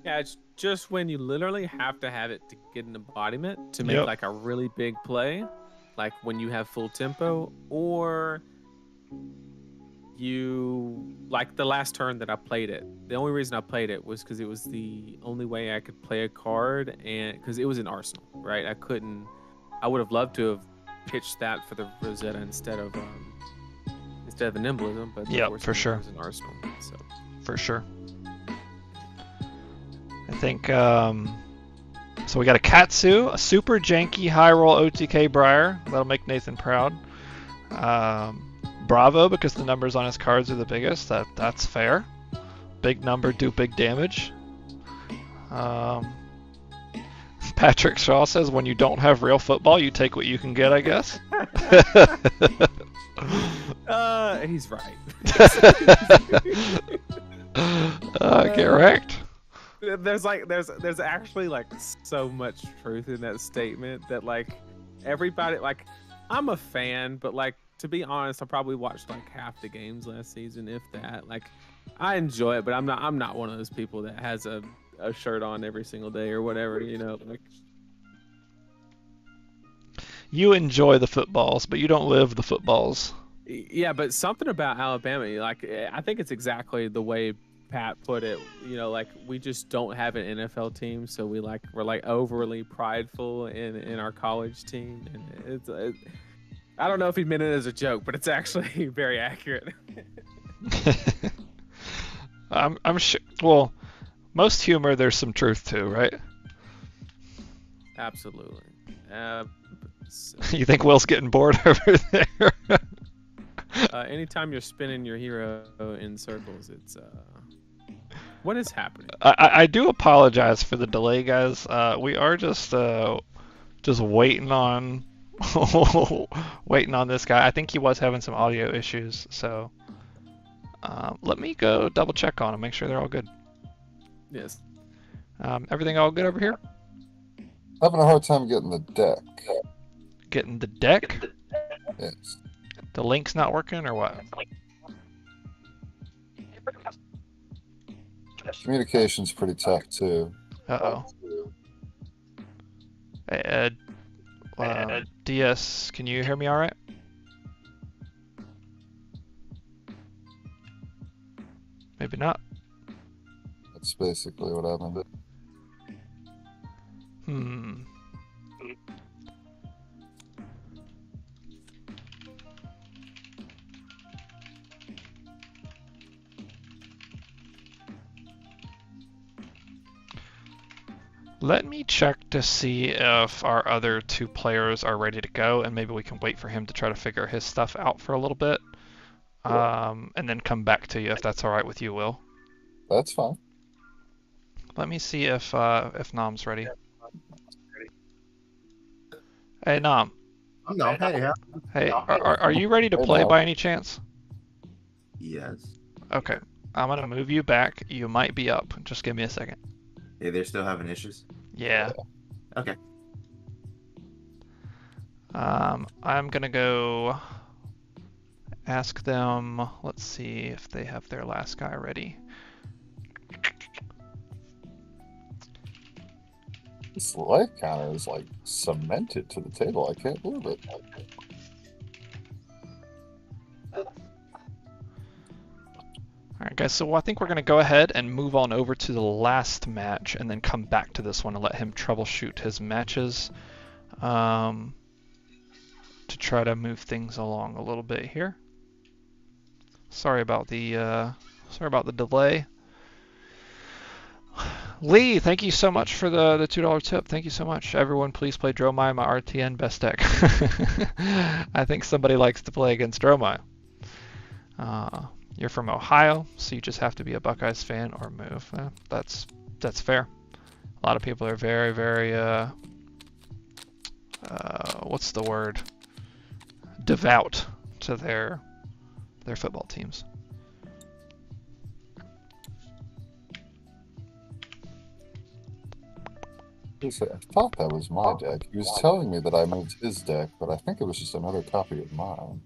Yeah, it's just when you literally have to have it to get an embodiment to make like a really big play, like when you have full tempo, or you like the last turn that I played it. The only reason I played it was because it was the only way I could play a card, and because it was in Arsenal, right? I would have loved to have pitched that for the Rosetta instead of an embolism, but yeah, for sure. It was in Arsenal, so. For sure. I think so. We got a Katsu, a super janky high roll OTK Briar. That'll make Nathan proud. Bravo, because the numbers on his cards are the biggest. That's fair. Big number, do big damage. Patrick Shaw says, when you don't have real football, you take what you can get, I guess. He's right. Get wrecked. There's actually like so much truth in that statement that like everybody, like, I'm a fan, but like, to be honest, I probably watched like half the games last season, if that. Like, I enjoy it, but I'm not one of those people that has a shirt on every single day or whatever, you know. Like, you enjoy the footballs, but you don't live the footballs. Yeah, but something about Alabama, like, I think it's exactly the way Pat put it. You know, like, we just don't have an NFL team, so we're like overly prideful in our college team, and I don't know if he meant it as a joke, but it's actually very accurate. I'm sure. Well, most humor, there's some truth to, right? Absolutely. You think Will's getting bored over there? Anytime you're spinning your hero in circles, it's what is happening? I do apologize for the delay, guys. We are just waiting on Waiting on this guy. I think he was having some audio issues, so let me go double check on him, make sure they're all good. Yes. Everything all good over here? Having a hard time getting the deck. Getting the deck? Yes. The link's not working or what? Communication's pretty tough too. Uh-oh. Hey, DS, can you hear me all right? Maybe not. That's basically what happened. Hmm. Let me check to see if our other two players are ready to go, and maybe we can wait for him to try to figure his stuff out for a little bit, and then come back to you if that's all right with you, Will. That's fine. Let me see if Nam's ready. Hey Nam. I'm not. Hey, Hey, are you ready to Hey, play Nam. by any chance? yes. Okay, I'm gonna move you back. You might be up. Just give me a second. Hey, they're still having issues. Yeah. Okay. I'm gonna go ask them. Let's see if they have their last guy ready. This life counter is like cemented to the table. I can't believe it. Alright guys, so I think we're going to go ahead and move on over to the last match and then come back to this one and let him troubleshoot his matches to try to move things along a little bit here. Sorry about the delay. Lee, thank you so much for the $2 tip. Thank you so much. Everyone, please play Dromai, my RTN best deck. I think somebody likes to play against Dromai. You're from Ohio, so you just have to be a Buckeyes fan or move. That's fair. A lot of people are very, very what's the word? Devout to their football teams. I thought that was my deck. He was telling me that I moved his deck, but I think it was just another copy of mine.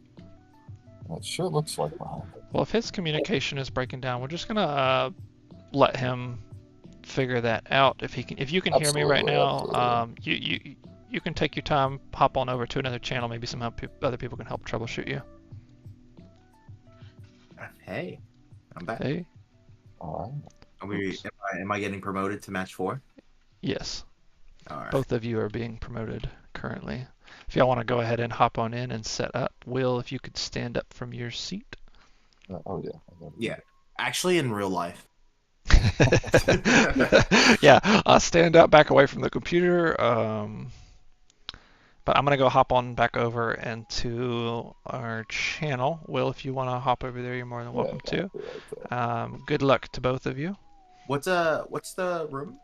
And it sure looks like mine. Well, if his communication is breaking down, we're just gonna let him figure that out. If you can hear me right now, you can take your time, hop on over to another channel. Maybe some other people can help troubleshoot you. Hey, I'm back. Hey. All right. Am I getting promoted to match 4? Yes. All right. Both of you are being promoted currently. If y'all want to go ahead and hop on in and set up, Will, if you could stand up from your seat. Oh yeah. Yeah. Actually, in real life. Yeah, I'll stand up back away from the computer. But I'm gonna go hop on back over into our channel. Will, if you want to hop over there, you're more than welcome to. Good luck to both of you. What's the room?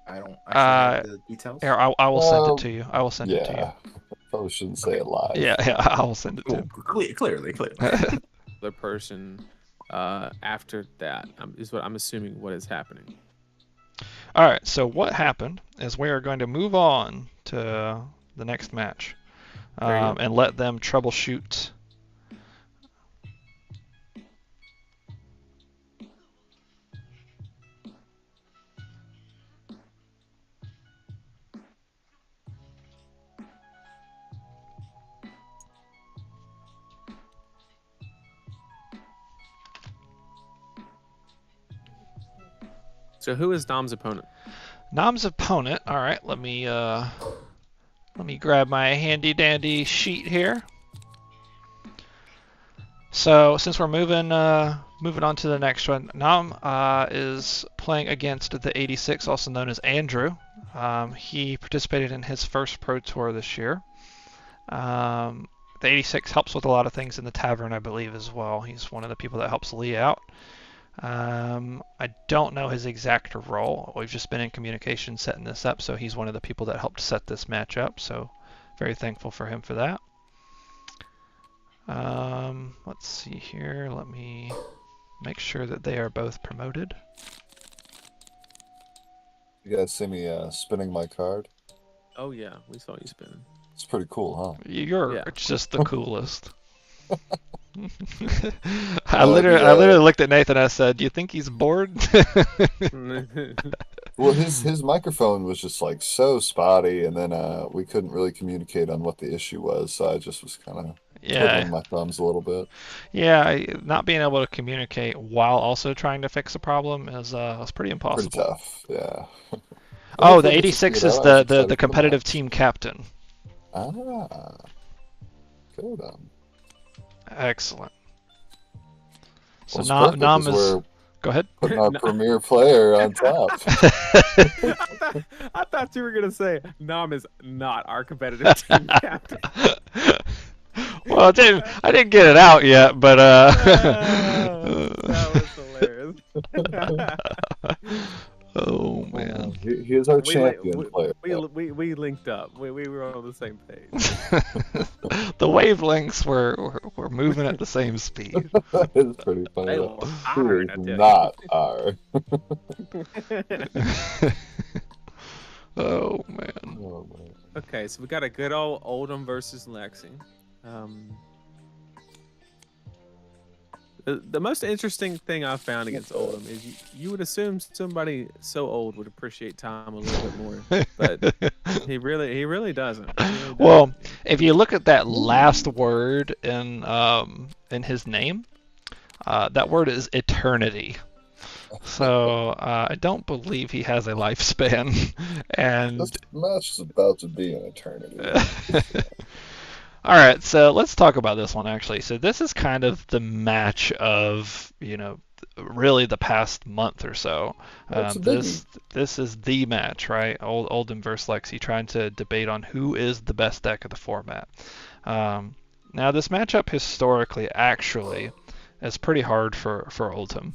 I don't actually have the details. Here, I will send it to you. I will send it to you. Yeah. Probably shouldn't say it live. Yeah, I will send it to you. Clearly. The person after that is what I'm assuming what is happening. All right, so what happened is we are going to move on to the next match and let them troubleshoot. So who is Dom's opponent? Nam's opponent. All right, let me grab my handy dandy sheet here. So since we're moving on to the next one, Nam is playing against the 86, also known as Andrew. He participated in his first Pro Tour this year. The 86 helps with a lot of things in the Tavern, I believe, as well. He's one of the people that helps Lee out. I don't know his exact role. We've just been in communication setting this up, so he's one of the people that helped set this match up. So very thankful for him for that. Let's see here. Let me make sure that they are both promoted. You guys see me spinning my card? Oh yeah, we saw you spinning. It's pretty cool, huh? You're just the coolest. I Oh, literally looked at Nathan and I said, "Do you think he's bored?" Well, his microphone was just like so spotty, and then we couldn't really communicate on what the issue was, so I just was kind of twiddling my thumbs a little bit. Yeah, not being able to communicate while also trying to fix a problem is pretty impossible. Pretty tough, yeah. Oh, the 86 is the competitive team captain. Ah, good. Excellent. So Well, Nam is. we're Go ahead. putting our premier player on top. I thought you were gonna say Nam is not our competitive team captain. Well, I didn't get it out yet, but that was hilarious. Oh man, he is our champion player. We linked up. We were on the same page. The wavelengths were moving at the same speed. It's pretty funny. They Though. were He firing, I is tell you. not our. Oh man. Oh, man. Okay, so we got a good old Oldham versus Lexi. The most interesting thing I found against Oldham is you would assume somebody so old would appreciate time a little bit more, but he really doesn't. Well, if you look at that last word in his name, that word is eternity. So I don't believe he has a lifespan. And This match is about to be an eternity. all right, so let's talk about this one actually. So this is kind of the match of, really the past month or so. This is the match, right? Oldham versus Lexi, trying to debate on who is the best deck of the format. Now this matchup historically actually is pretty hard for Oldham.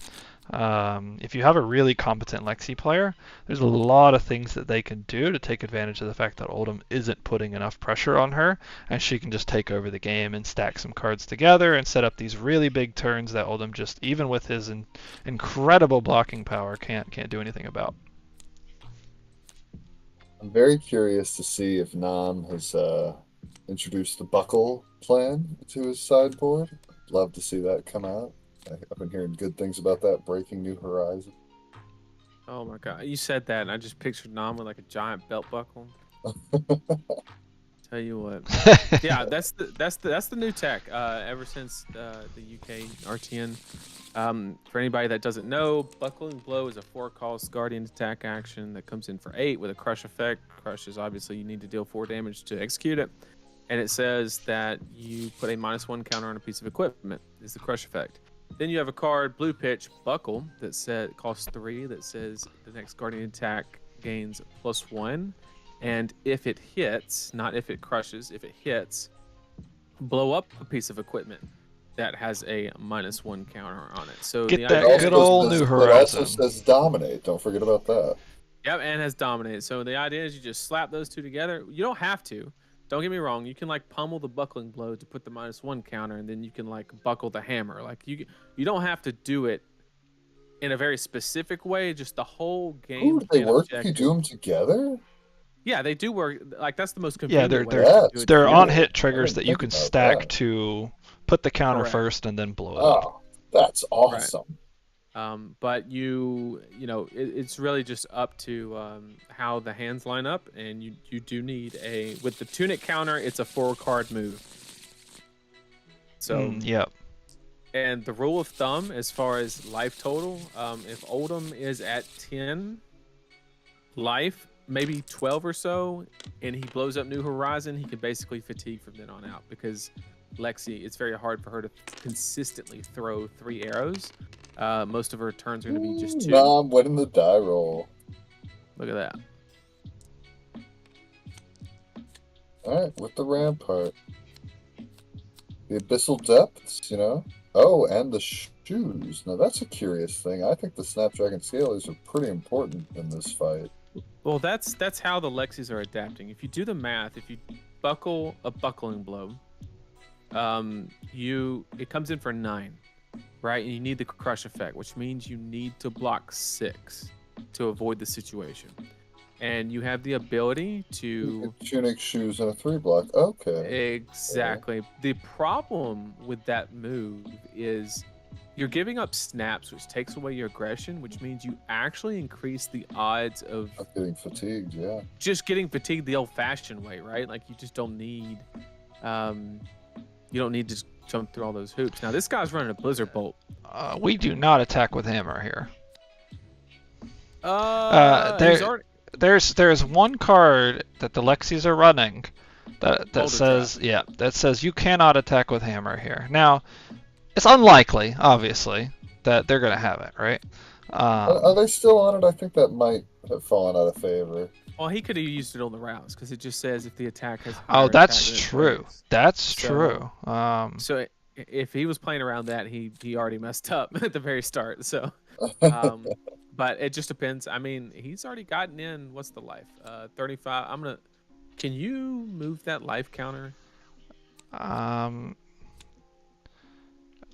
If you have a really competent Lexi player, there's a lot of things that they can do to take advantage of the fact that Oldham isn't putting enough pressure on her, and she can just take over the game and stack some cards together and set up these really big turns that Oldham just, even with his incredible blocking power, can't do anything about. I'm very curious to see if Nam has introduced the buckle plan to his sideboard. Love to see that come out. I've been hearing good things about that, breaking new horizons. Oh my god, you said that, and I just pictured Nam with like a giant belt buckle. Tell you what, yeah, that's the new tech. Ever since the UK RTN. For anybody that doesn't know, Buckling Blow is a 4-cost Guardian attack action that comes in for 8 with a crush effect. Crush is obviously you need to deal 4 damage to execute it, and it says that you put a -1 counter on a piece of equipment. Is the crush effect. Then you have a card, Blue Pitch, Buckle, that costs 3, that says the next Guardian attack gains +1. And if it hits, not if it crushes, if it hits, blow up a piece of equipment that has a -1 counter on it. So Get that good old New Horizon. It also says Dominate. Don't forget about that. Yep, and has Dominate. So the idea is you just slap those two together. You don't have to. Don't get me wrong. You can like pummel the Buckling Blow to put the -1 counter, and then you can like buckle the hammer. Like you don't have to do it in a very specific way. Just the whole game. Ooh, do they work if you do them together? Yeah, they do work. Like that's the most convenient. Yeah, way they're to on do it. hit triggers that you can stack to put the counter first and then blow it up. Oh, that's awesome. Right. But it's really just up to how the hands line up, and you do need with the Tunic counter, it's a 4-card move. So yep. And the rule of thumb as far as life total, if Oldham is at 10 life, maybe 12 or so, and he blows up New Horizon, he can basically fatigue from then on out, because Lexi, it's very hard for her to consistently throw 3 arrows. Most of her turns are going to be just 2. No, I'm winning the die roll. Look at that. All right, with the Rampart. The Abyssal Depths, Oh, and the shoes. Now, that's a curious thing. I think the Snapdragon Scalers are pretty important in this fight. Well, that's how the Lexis are adapting. If you do the math, if you buckle a buckling blow. It comes in for 9, right? And you need the crush effect, which means you need to block 6 to avoid the situation. And you have the ability to tunic, shoes, and a 3-block. Okay. Exactly. The problem with that move is you're giving up snaps, which takes away your aggression, which means you actually increase the odds of getting fatigued. Yeah. Just getting fatigued the old-fashioned way, right? Like you just don't need, you don't need to jump through all those hoops. Now this guy's running a Blizzard Bolt. We do not attack with hammer here. There's one card that the Lexis are running that says you cannot attack with hammer here. Now, it's unlikely, obviously, that they're gonna have it, right? Are they still on it? I think that might have fallen out of favor. Well, he could have used it on the rounds because it just says if the attack has. Oh, that's true. That's true. So if he was playing around that, he already messed up at the very start. So, but it just depends. I mean, he's already gotten in. What's the life? 35. Can you move that life counter?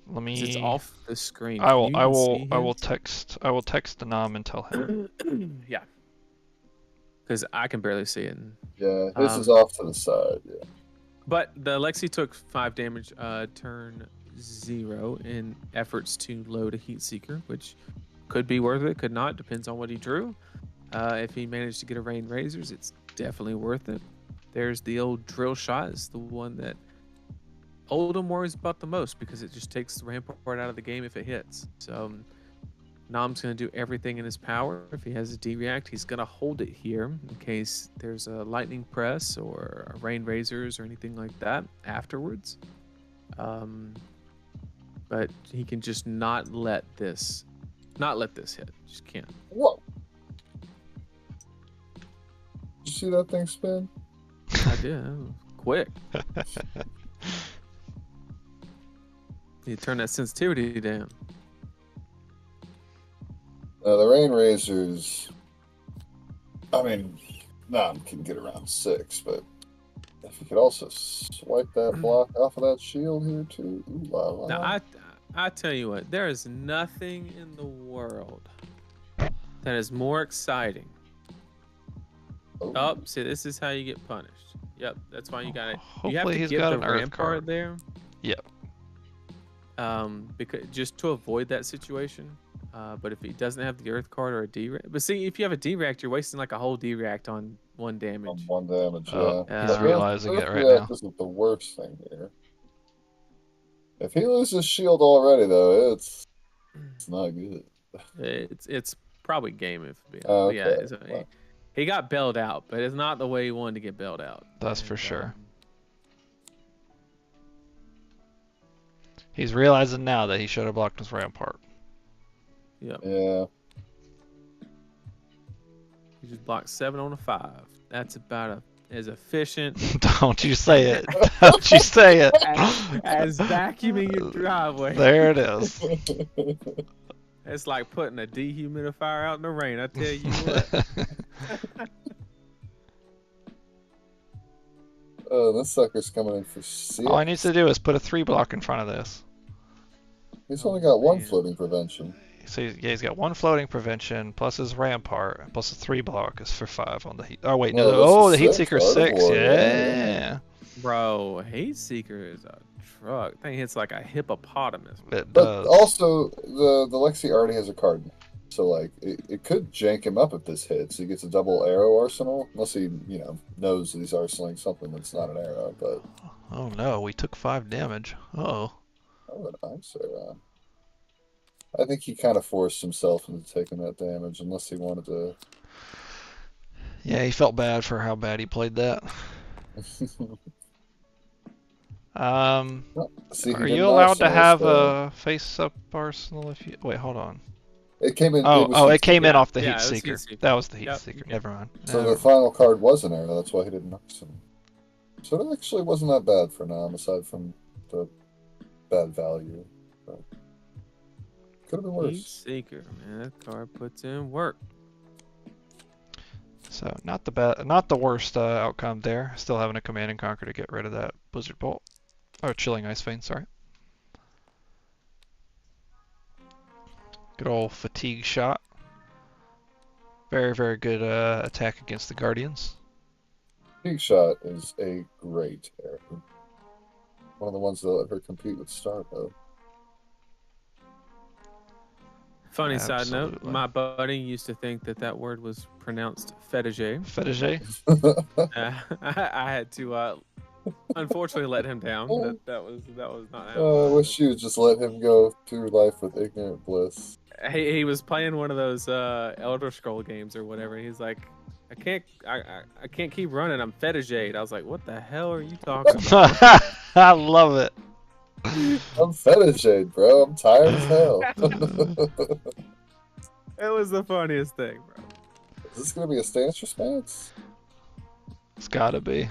Let me. It's off the screen. I will text the Nam and tell him. Yeah. Because I can barely see it. Yeah, this is off to the side. Yeah. But the Lexi took 5 damage turn 0 in efforts to load a Heat Seeker, which could be worth it, could not, depends on what he drew. If he managed to get a Rain Razors, it's definitely worth it. There's the old Drill Shot, is the one that Oldham worries about the most because it just takes the Rampart out of the game if it hits. So Nam's going to do everything in his power. If he has a D-React, he's going to hold it here in case there's a Lightning Press or a Rain Razors or anything like that afterwards. But he can just not let this hit. Just can't. Whoa. Did you see that thing spin? I did. That was quick. You turn that sensitivity down. The Rain Razors, I mean, Nam can get around 6, but if you could also swipe that block off of that shield here too. Ooh, la, la. Now, I tell you what, there is nothing in the world that is more exciting. Oh, see, this is how you get punished. Yep, that's why you got it. You have to he's get got the an Earth Rampart card. there. Yep. Because just to avoid that situation. But if he doesn't have the Earth card or a D-React, but see, if you have a D-React, you're wasting like a whole D-React on 1 damage. On 1 damage, yeah. He's realizing it right now. Isn't the worst thing here. If he loses shield already, though, it's not good. It's probably game if okay. Yeah, he got bailed out, but it's not the way he wanted to get bailed out. That's for sure. He's realizing now that he should have blocked his Rampart. Yep. Yeah. He just blocked 7 on a 5. That's about as efficient. Don't you say it. Don't you say it. as vacuuming your driveway. There it is. It's like putting a dehumidifier out in the rain, I tell you what. Oh, this sucker's coming in for 6. All he needs to do is put a 3-block in front of this. He's only got 1 floating prevention. So he's got 1 floating prevention plus his Rampart plus a 3-block is for 5 on the heat. Oh wait, no, the Heat Seeker's 6. Yeah. Bro, Heat Seeker is a truck. Thing hits like a hippopotamus. It But does. also, the Lexi already has a card. So, like, it could jank him up if this hits. He gets a double arrow arsenal. Unless he, knows that he's arsenaling something that's not an arrow, but... Oh no, we took 5 damage. Uh-oh. Oh, nice. I think he kind of forced himself into taking that damage, unless he wanted to... Yeah, he felt bad for how bad he played that. Are you allowed to have a face-up arsenal if you... Wait, hold on. It came in... It came in off the Heat it was Seeker. That was the Heat Seeker. Never mind. So the final card was an arrow, that's why he didn't notice him. So it actually wasn't that bad for Nam, aside from the bad value. But could have been worse. Heat Seeker, man. That card puts in work. So So not the worst outcome there. Still having a Command and Conquer to get rid of that Blizzard Bolt. Or Chilling Ice Vein, sorry. Good old Fatigue Shot. Very, very good attack against the Guardians. Big Shot is a great arrow. One of the ones that let her compete with Starbow. Funny side note, Absolutely. my buddy used to think that word was pronounced fetiche. Fetiche? I had to unfortunately let him down. That was not I happening. wish you would just let him go through life with ignorant bliss. He was playing one of those Elder Scroll games or whatever. And he's like, I can't keep running. I'm fetishade. I was like, what the hell are you talking about? I love it. I'm fetishade, bro. I'm tired as hell. It was the funniest thing, bro. Is this gonna be a stance response? It's gotta be.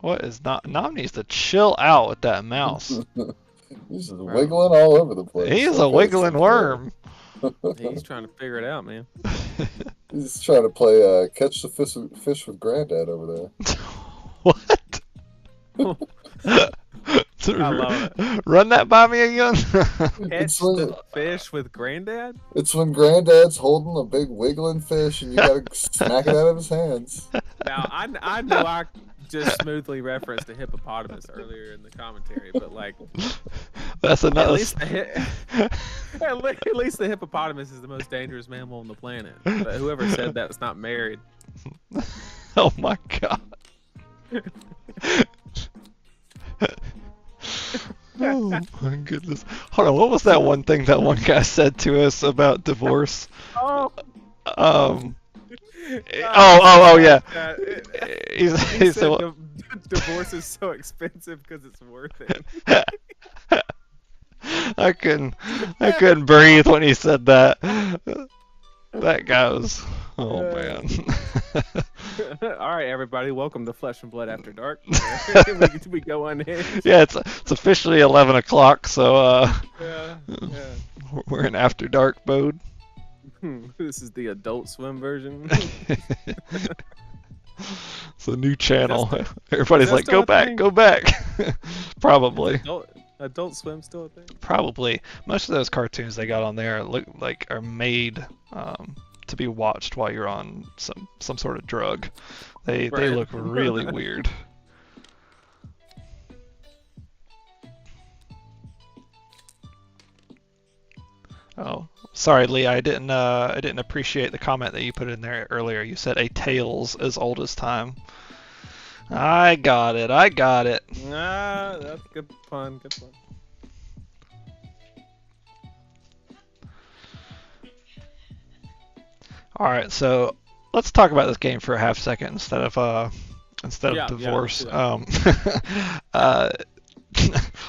What is not? Nom needs to chill out with that mouse. He's just wiggling all over the place. He is a wiggling worm. He's trying to figure it out, man. He's trying to play catch the fish with Granddad over there. What? I love it. Run that by me again. Catch the fish with Granddad? It's when Granddad's holding a big wiggling fish and you gotta smack it out of his hands. Now, I know I just smoothly referenced a hippopotamus earlier in the commentary, but like, That's another. at least the hippopotamus is the most dangerous mammal on the planet. But whoever said that was not married. Oh my god. Oh my goodness. Hold on, what was that one thing that one guy said to us about divorce? Oh, Oh yeah. He He said said, divorce is so expensive because it's worth it. I couldn't breathe when he said that. That guy was, oh man. All right, everybody, welcome to Flesh and Blood After Dark. we go unhinged. Yeah, it's officially 11 o'clock, so Yeah. we're in After Dark mode. This is the Adult Swim version. It's a new channel. Is Everybody's that like, still go a back, thing? go back. Probably. Adult Swim still a thing? Probably. Most of those cartoons they got on there look like are made to be watched while you're on some sort of drug. They Right. look really weird. Oh, sorry, Lee. I didn't appreciate the comment that you put in there earlier. You said a tale's as old as time. I got it. Ah, that's good pun. Good pun. All right, so let's talk about this game for a half second instead of Yeah, divorce. let's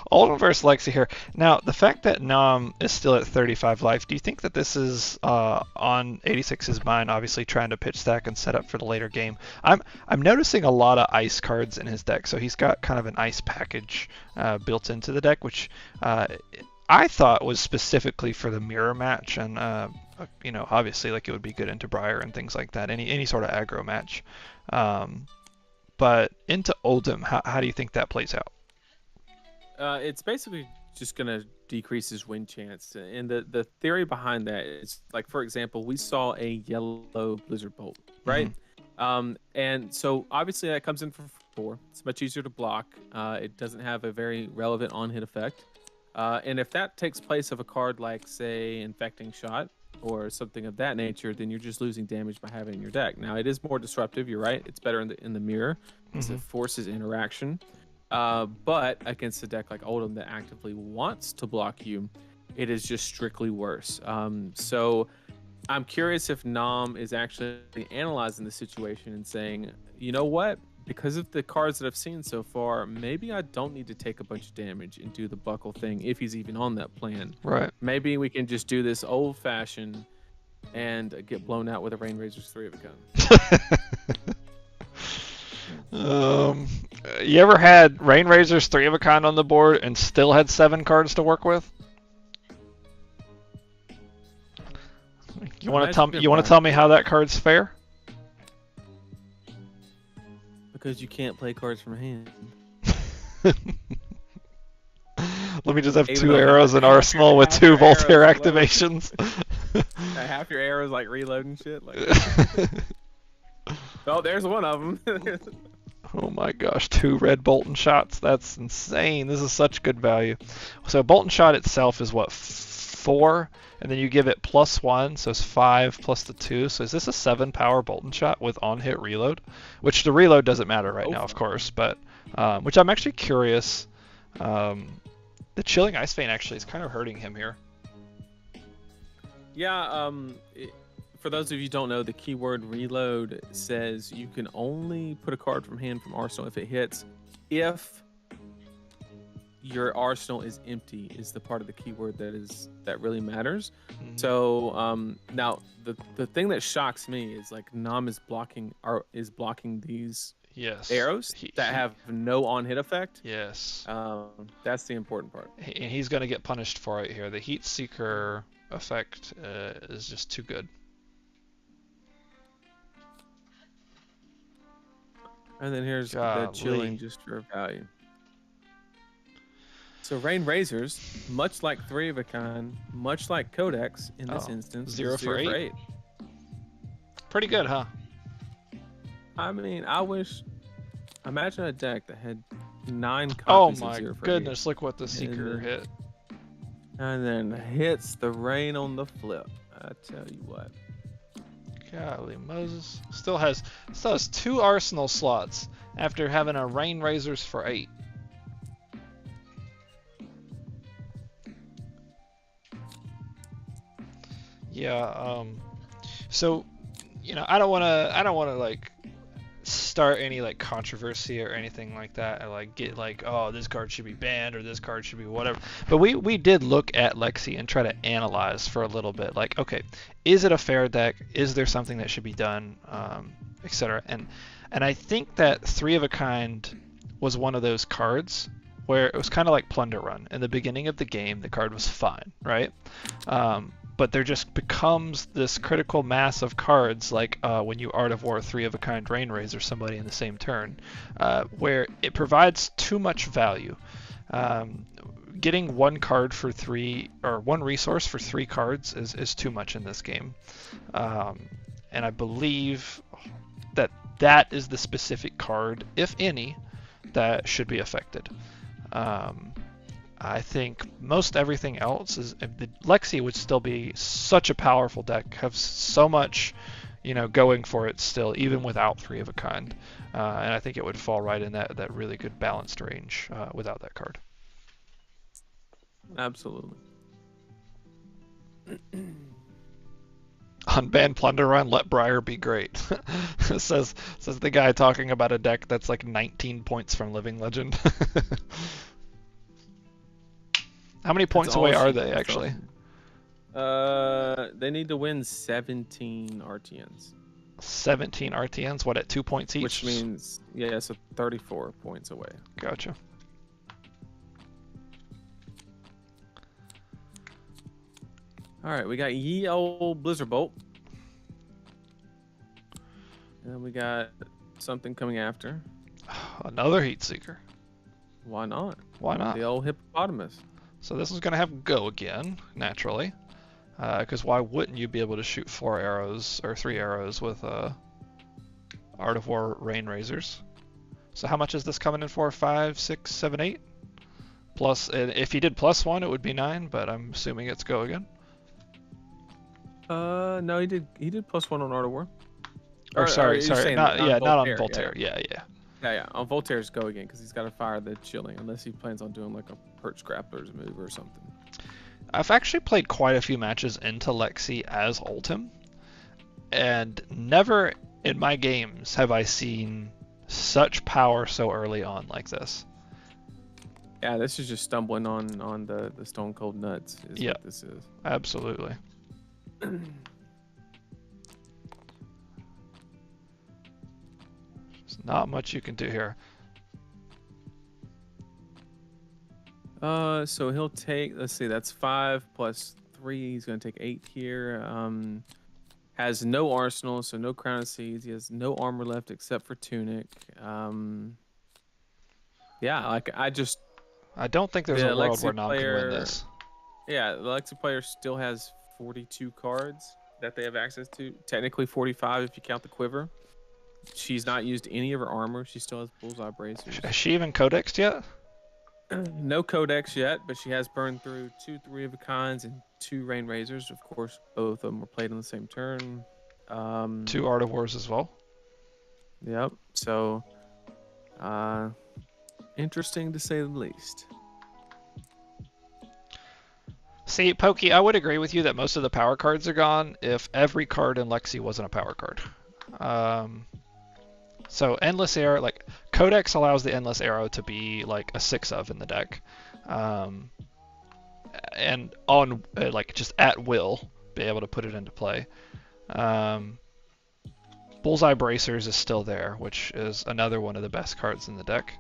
Oldham versus Lexi here. Now, the fact that Nom is still at 35 life, do you think that this is on 86's mind, obviously trying to pitch stack and set up for the later game? I'm noticing a lot of ice cards in his deck, so he's got kind of an ice package built into the deck, which I thought was specifically for the mirror match, and obviously like it would be good into Briar and things like that, any sort of aggro match. But into Oldham, how do you think that plays out? It's basically just gonna decrease his win chance, and the theory behind that is, like, for example, we saw a yellow Blizzard Bolt, right? And so obviously that comes in for 4. It's much easier to block. It doesn't have a very relevant on-hit effect, and if that takes place of a card like, say, Infecting Shot or something of that nature, then you're just losing damage by having it in your deck. Now, it is more disruptive. You're right. It's better in the mirror because it forces interaction. But against a deck like Oldham that actively wants to block you, it is just strictly worse. So I'm curious if Nom is actually analyzing the situation and saying, you know what? Because of the cards that I've seen so far, maybe I don't need to take a bunch of damage and do the buckle thing if he's even on that plan. Right. Maybe we can just do this old-fashioned and get blown out with a Rain Razor's 3 of a Kind. You ever had Rain Razor's 3 of a Kind on the board and still had 7 cards to work with? You want to tell me how that card's fair? Because you can't play cards from hand. Let me just have Even 2 though arrows in half arsenal with half 2 your Voltaire arrows load. activations. Half your arrows like reloading shit. Like, oh, there's one of them. Oh my gosh, 2 red Bolton shots. That's insane. This is such good value. So Bolton shot itself is what, 4? And then you give it +1, so it's 5 plus the 2. So is this a 7 power Bolton shot with on-hit reload? Which the reload doesn't matter right now, of course, but which I'm actually curious. The Chilling Ice Vein actually is kind of hurting him here. Yeah, for those of you who don't know, the keyword reload says you can only put a card from hand from arsenal if it hits. If your arsenal is empty is the part of the keyword that really matters. Mhm. So now the thing that shocks me is like Nam is blocking these Yes. arrows that have no on hit effect. Yes. That's the important part. And he's going to get punished for it here. The Heat Seeker effect is just too good. And then here's the Golly. chilling just for value. So Rain Razors, much like 3 of a kind, much like Codex in this instance, 0 is for 0 8. Pretty good, huh? I mean, imagine a deck that had 9 Oh copies of my 0 for 8. goodness, look what the Seeker hit. And then hits the rain on the flip. I tell you what. Golly Moses. Still has 2 arsenal slots after having a Rain Razors for 8. Yeah, so I don't wanna like start any like controversy or anything like that. I like get like, oh, this card should be banned or this card should be whatever. But we did look at Lexi and try to analyze for a little bit. Like, okay, is it a fair deck? Is there something that should be done, etc. And I think that 3 of a Kind was one of those cards where it was kind of like Plunder Run. In the beginning of the game, the card was fine, right? But there just becomes this critical mass of cards, like when you Art of War 3 of a Kind Rain Razor somebody in the same turn, where it provides too much value. Getting 1 card for 3, or 1 resource for 3 cards is too much in this game. And I believe that is the specific card, if any, that should be affected. I think most everything else is the Lexi would still be such a powerful deck, have so much, going for it still, even without 3 of a Kind. And I think it would fall right in that really good balanced range without that card. Absolutely. Unban Plunder Run, let Briar be great. says the guy talking about a deck that's like 19 points from Living Legend. How many points away are they, actually? They need to win 17 RTNs. 17 RTNs, what, at 2 points each? Which means, yeah, so 34 points away. Gotcha. All right, we got Ye Old Blizzard Bolt. And we got something coming after. Another Heat Seeker. Why not? Why not? The old hippopotamus. So this is going to have Go again, naturally. Because why wouldn't you be able to shoot 4 arrows, or 3 arrows with Art of War Rain Razors? So how much is this coming in for? 5, 6, 7, 8? Plus, if he did +1, it would be 9, but I'm assuming it's Go again. No, he did +1 on Art of War. Sorry, not on Voltaire. Yeah, on Voltaire's Go again, because he's got to fire the chilling, unless he plans on doing like a Perch Grapplers move or something. I've actually played quite a few matches into Lexi as Ultim, and never in my games have I seen such power so early on like this. Yeah, this is just stumbling on the Stone Cold Nuts is what this is. Absolutely. There's not much you can do here. So he'll take, let's see, that's 5 plus 3. He's going to take 8 here. has no arsenal, so no crown of seeds. He has no armor left except for tunic. Yeah, like I don't think there's the a world Alexi where Nom can win player- this. Yeah, the Alexi player still has 42 cards that they have access to. Technically 45 if you count the quiver. She's not used any of her armor. She still has bullseye bracers. Has she even codexed yet? No codex yet, but she has burned through 2 3-of-a-kinds and 2 rain razors. Of course, both of them were played on the same turn. 2 Art of Wars as well. Yep. So, interesting to say the least. See, Pokey, I would agree with you that most of the power cards are gone if every card in Lexi wasn't a power card. So Endless Arrow, like Codex allows the Endless Arrow to be like a 6 of in the deck, and on like just at will be able to put it into play. Bullseye Bracers is still there, which is another one of the best cards in the deck.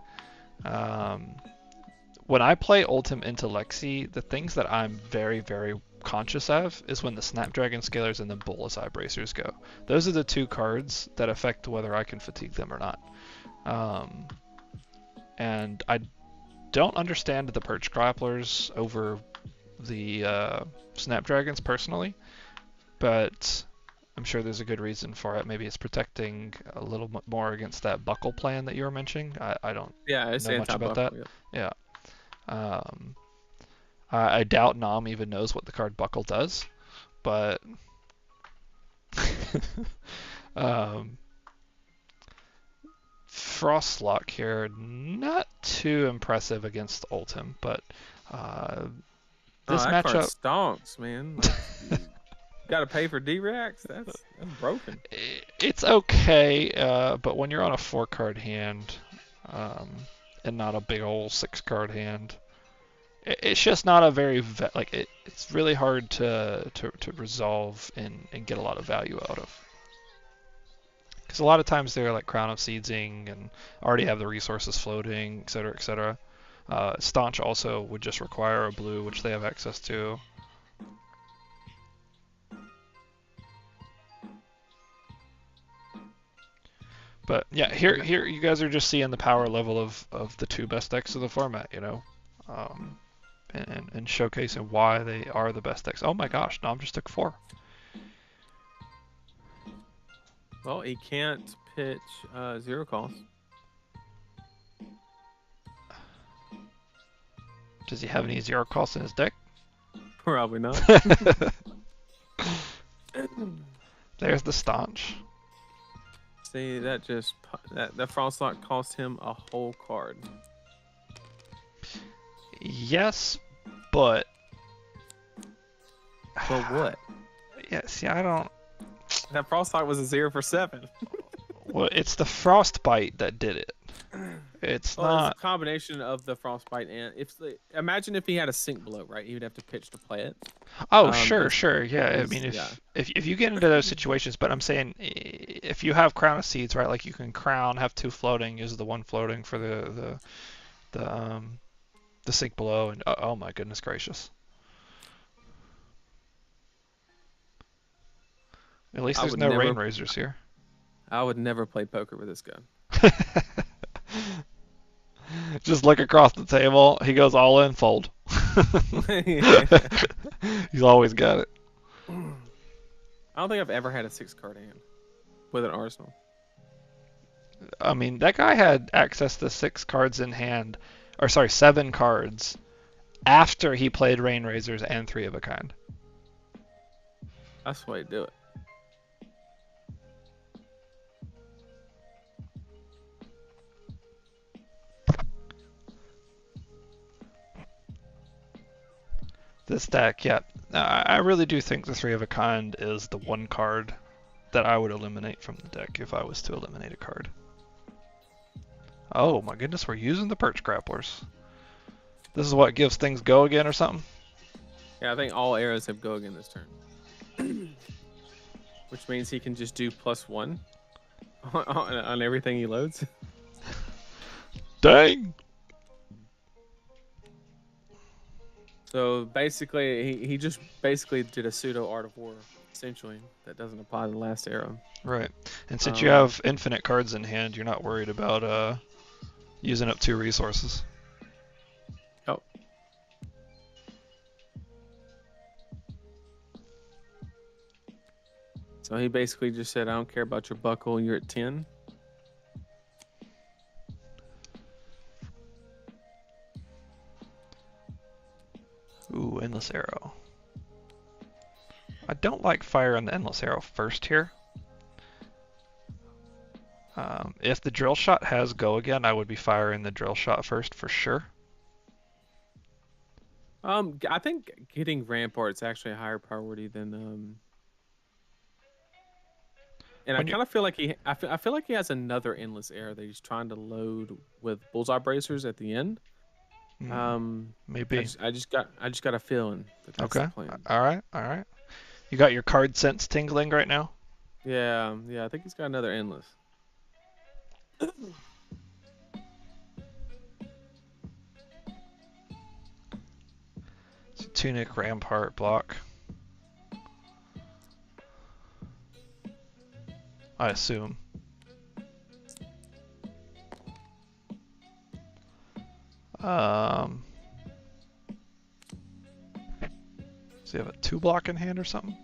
When I play Ultim into Lexi, the things that I'm very, very conscious of is when the Snapdragon Scalers and the Bullseye Bracers go. Those are the 2 cards that affect whether I can fatigue them or not. And I don't understand the Perch Grapplers over the Snapdragons personally, but I'm sure there's a good reason for it. Maybe it's protecting a little bit more against that buckle plan that you were mentioning. I don't it's know much about that. anti-buckle, Yeah. I doubt Nom even knows what the card buckle does, but Frostlock here, not too impressive against Ultim, but this that card matchup stonks, man. Like, gotta pay for D-Rex? That's broken. it's okay, but when you're on a 4-card hand and not a big old 6-card hand, it's just not a very it's really hard to resolve and get a lot of value out of, because a lot of times they're like Crown of Seedsing and already have the resources floating, etc., etc. Staunch also would just require a blue, which they have access to. But yeah, here you guys are just seeing the power level of the 2 best decks of the format, you know, and showcasing why they are the best decks. Oh my gosh, Nom just took 4. Well, he can't pitch 0 cost. Does he have any 0 costs in his deck? Probably not. There's the Staunch. See, that Frostlock cost him a whole card. Yes, but... But what? Yeah, see, I don't... That Frostlock was a 0 for 7. Well, it's the Frostbite that did it. It's not... It's a combination of the Frostbite and... Imagine if he had a Sink Blow, right? He would have to pitch to play it. Oh, sure, yeah. I mean, yeah. if you get into those situations, but I'm saying if you have Crown of Seeds, right? Like you can Crown, have 2 floating, use the 1 floating for the Sink Below, and oh my goodness gracious. At least there's no Rain Razors here. I would never play poker with this gun. Just look across the table. He goes all in, fold. He's always got it. I don't think I've ever had a 6-card hand with an arsenal. I mean, that guy had access to 6 cards in hand, or sorry, 7 cards after he played Rain Razors and 3-of-a-kind. That's the way to do it. This deck, yeah. I really do think the 3-of-a-kind is the one card that I would eliminate from the deck if I was to eliminate a card. Oh my goodness, we're using the Perch Grapplers. This is what gives things go again or something? Yeah, I think all arrows have go again this turn. Which means he can just do +1 on everything he loads. Dang! So basically, he just basically did a pseudo Art of War essentially. That doesn't apply to the last arrow. Right. And since you have infinite cards in hand, you're not worried about using up 2 resources. Oh. So he basically just said, I don't care about your buckle, you're at 10. Ooh, Endless Arrow. I don't like firing the Endless Arrow first here. If the Drill Shot has go again, I would be firing the Drill Shot first for sure. I think getting Rampart's actually a higher priority than and I kind of feel like I feel like he has another Endless Arrow that he's trying to load with Bullseye Bracers at the end. Maybe. I just got a feeling that that's Okay. the plan. All right. You got your card sense tingling right now? Yeah, I think he's got another Endless. So Tunic, Rampart, block. I assume. So you have a 2 block in hand or something?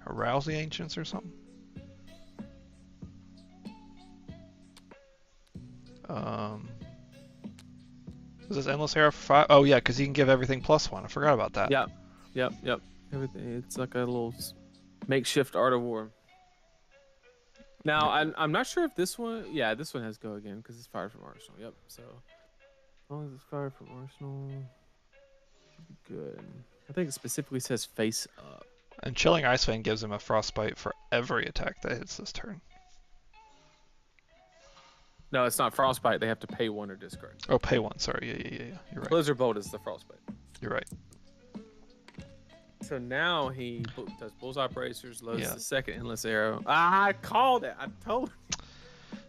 Arouse the Ancients or something? Is this Endless Arrow for 5? Oh yeah, because he can give everything +1. I forgot about that. Yep. Everything. It's like a little makeshift Art of War. Now, I'm not sure if this one... Yeah, this one has go again, because it's fired from Arsenal. Yep, so... As long as it's fired from Arsenal... Good. I think it specifically says face up. And Chilling Ice Vein gives him a Frostbite for every attack that hits this turn. No, it's not Frostbite. They have to pay 1 or discard. Oh, pay 1. Sorry. Yeah. You're right. Blizzard Bolt is the Frostbite. You're right. So now he does Bullseye Bracers, loads Yeah. the second Endless Arrow. I called it. I told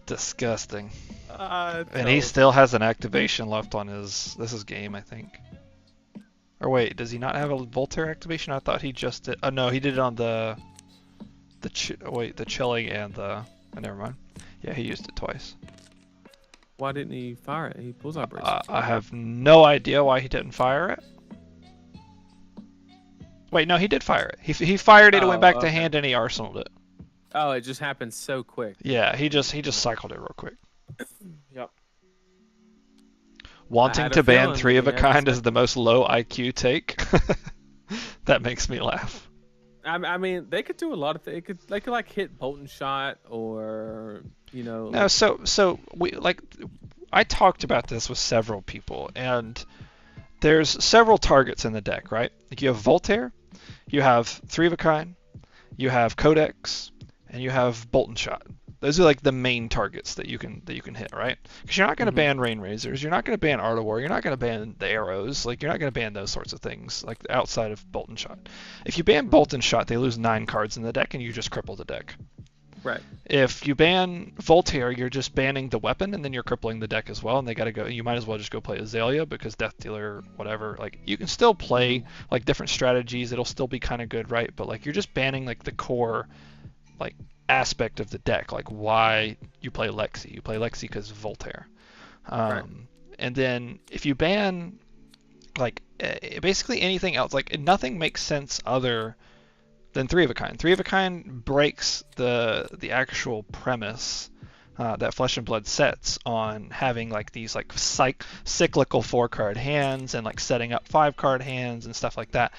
Disgusting. And And he still has an activation left on his... This is game, I think. Or wait, does he not have a Voltaire activation? I thought he just did... Oh no, he did it on the Chilling and the... Oh, never mind. Yeah, he used it twice. Why didn't he fire it? He Bullseye Bracers. I have no idea why he didn't fire it. Wait, no, he did fire it. He fired it, it went back to hand, and he arsenaled it. Oh, it just happened so quick. Yeah, he just cycled it real quick. Yep. Wanting to ban 3 of a kind is the most low IQ take. That makes me laugh. I mean, they could do a lot of things. They could like hit Bolton Shot or No, like... so we I talked about this with several people, and there's several targets in the deck, right? Like you have Voltaire, you have 3 of a kind, you have Codex, and you have Bolton Shot. Those are like the main targets that you can hit, right? Because you're not going to ban Rain Razors, you're not going to ban Art of War, you're not going to ban the arrows, like you're not going to ban those sorts of things, like outside of Bolton Shot. If you ban Bolton Shot, they lose 9 cards in the deck, and you just cripple the deck. Right. If you ban Voltaire, you're just banning the weapon, and then you're crippling the deck as well, and they gotta go. You might as well just go play Azalea, because Death Dealer, whatever. Like you can still play like different strategies. It'll still be kind of good, right? But like you're just banning like the core, like aspect of the deck. Like why you play Lexi? You play Lexi because of Voltaire. Right. And then if you ban like basically anything else, like nothing makes sense other than 3 of a kind. 3 of a kind breaks the actual premise that Flesh and Blood sets on having like these like cyclical 4-card hands and like setting up 5-card hands and stuff like that.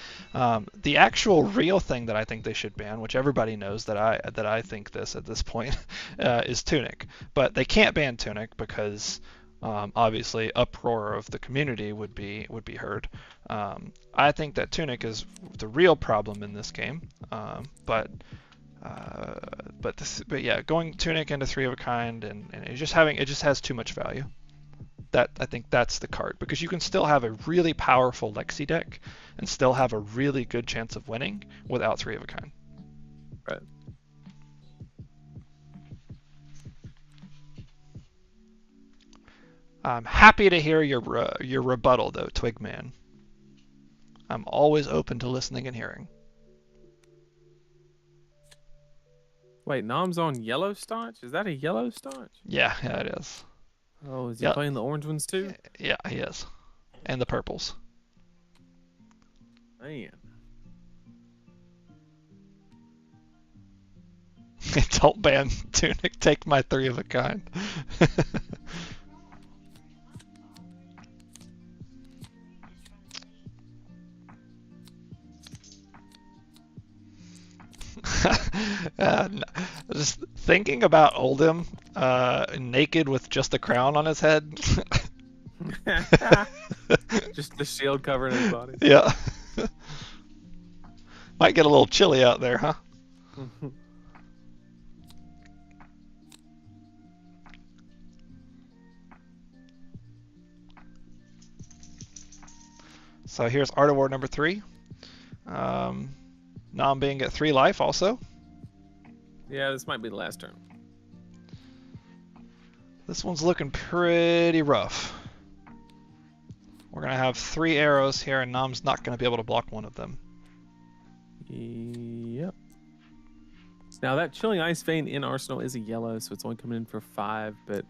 The actual real thing that I think they should ban, which everybody knows that I think this at this point, is Tunic. But they can't ban Tunic because obviously uproar of the community would be heard. I think that Tunic is the real problem in this game, but yeah, going Tunic into 3 of a kind and it just has too much value. That I think that's the card, because you can still have a really powerful Lexi deck and still have a really good chance of winning without 3 of a kind. Right. I'm happy to hear your rebuttal though, Twigman. I'm always open to listening and hearing. Wait, Nom's on yellow staunch? Is that a yellow staunch? Yeah, it is. Oh, is he Yeah. playing the orange ones too? Yeah, he is. And the purples. Man. Don't ban Tunic, take my 3 of a kind. Just thinking about Oldhim naked with just a crown on his head. Just the shield covering his body. Yeah. Might get a little chilly out there, huh? So here's Art of War number 3. Nom being at 3 life also. Yeah, this might be the last turn. This one's looking pretty rough. We're going to have 3 arrows here, and Nom's not going to be able to block one of them. Yep. Now that Chilling Ice Vein in Arsenal is a yellow, so it's only coming in for 5, but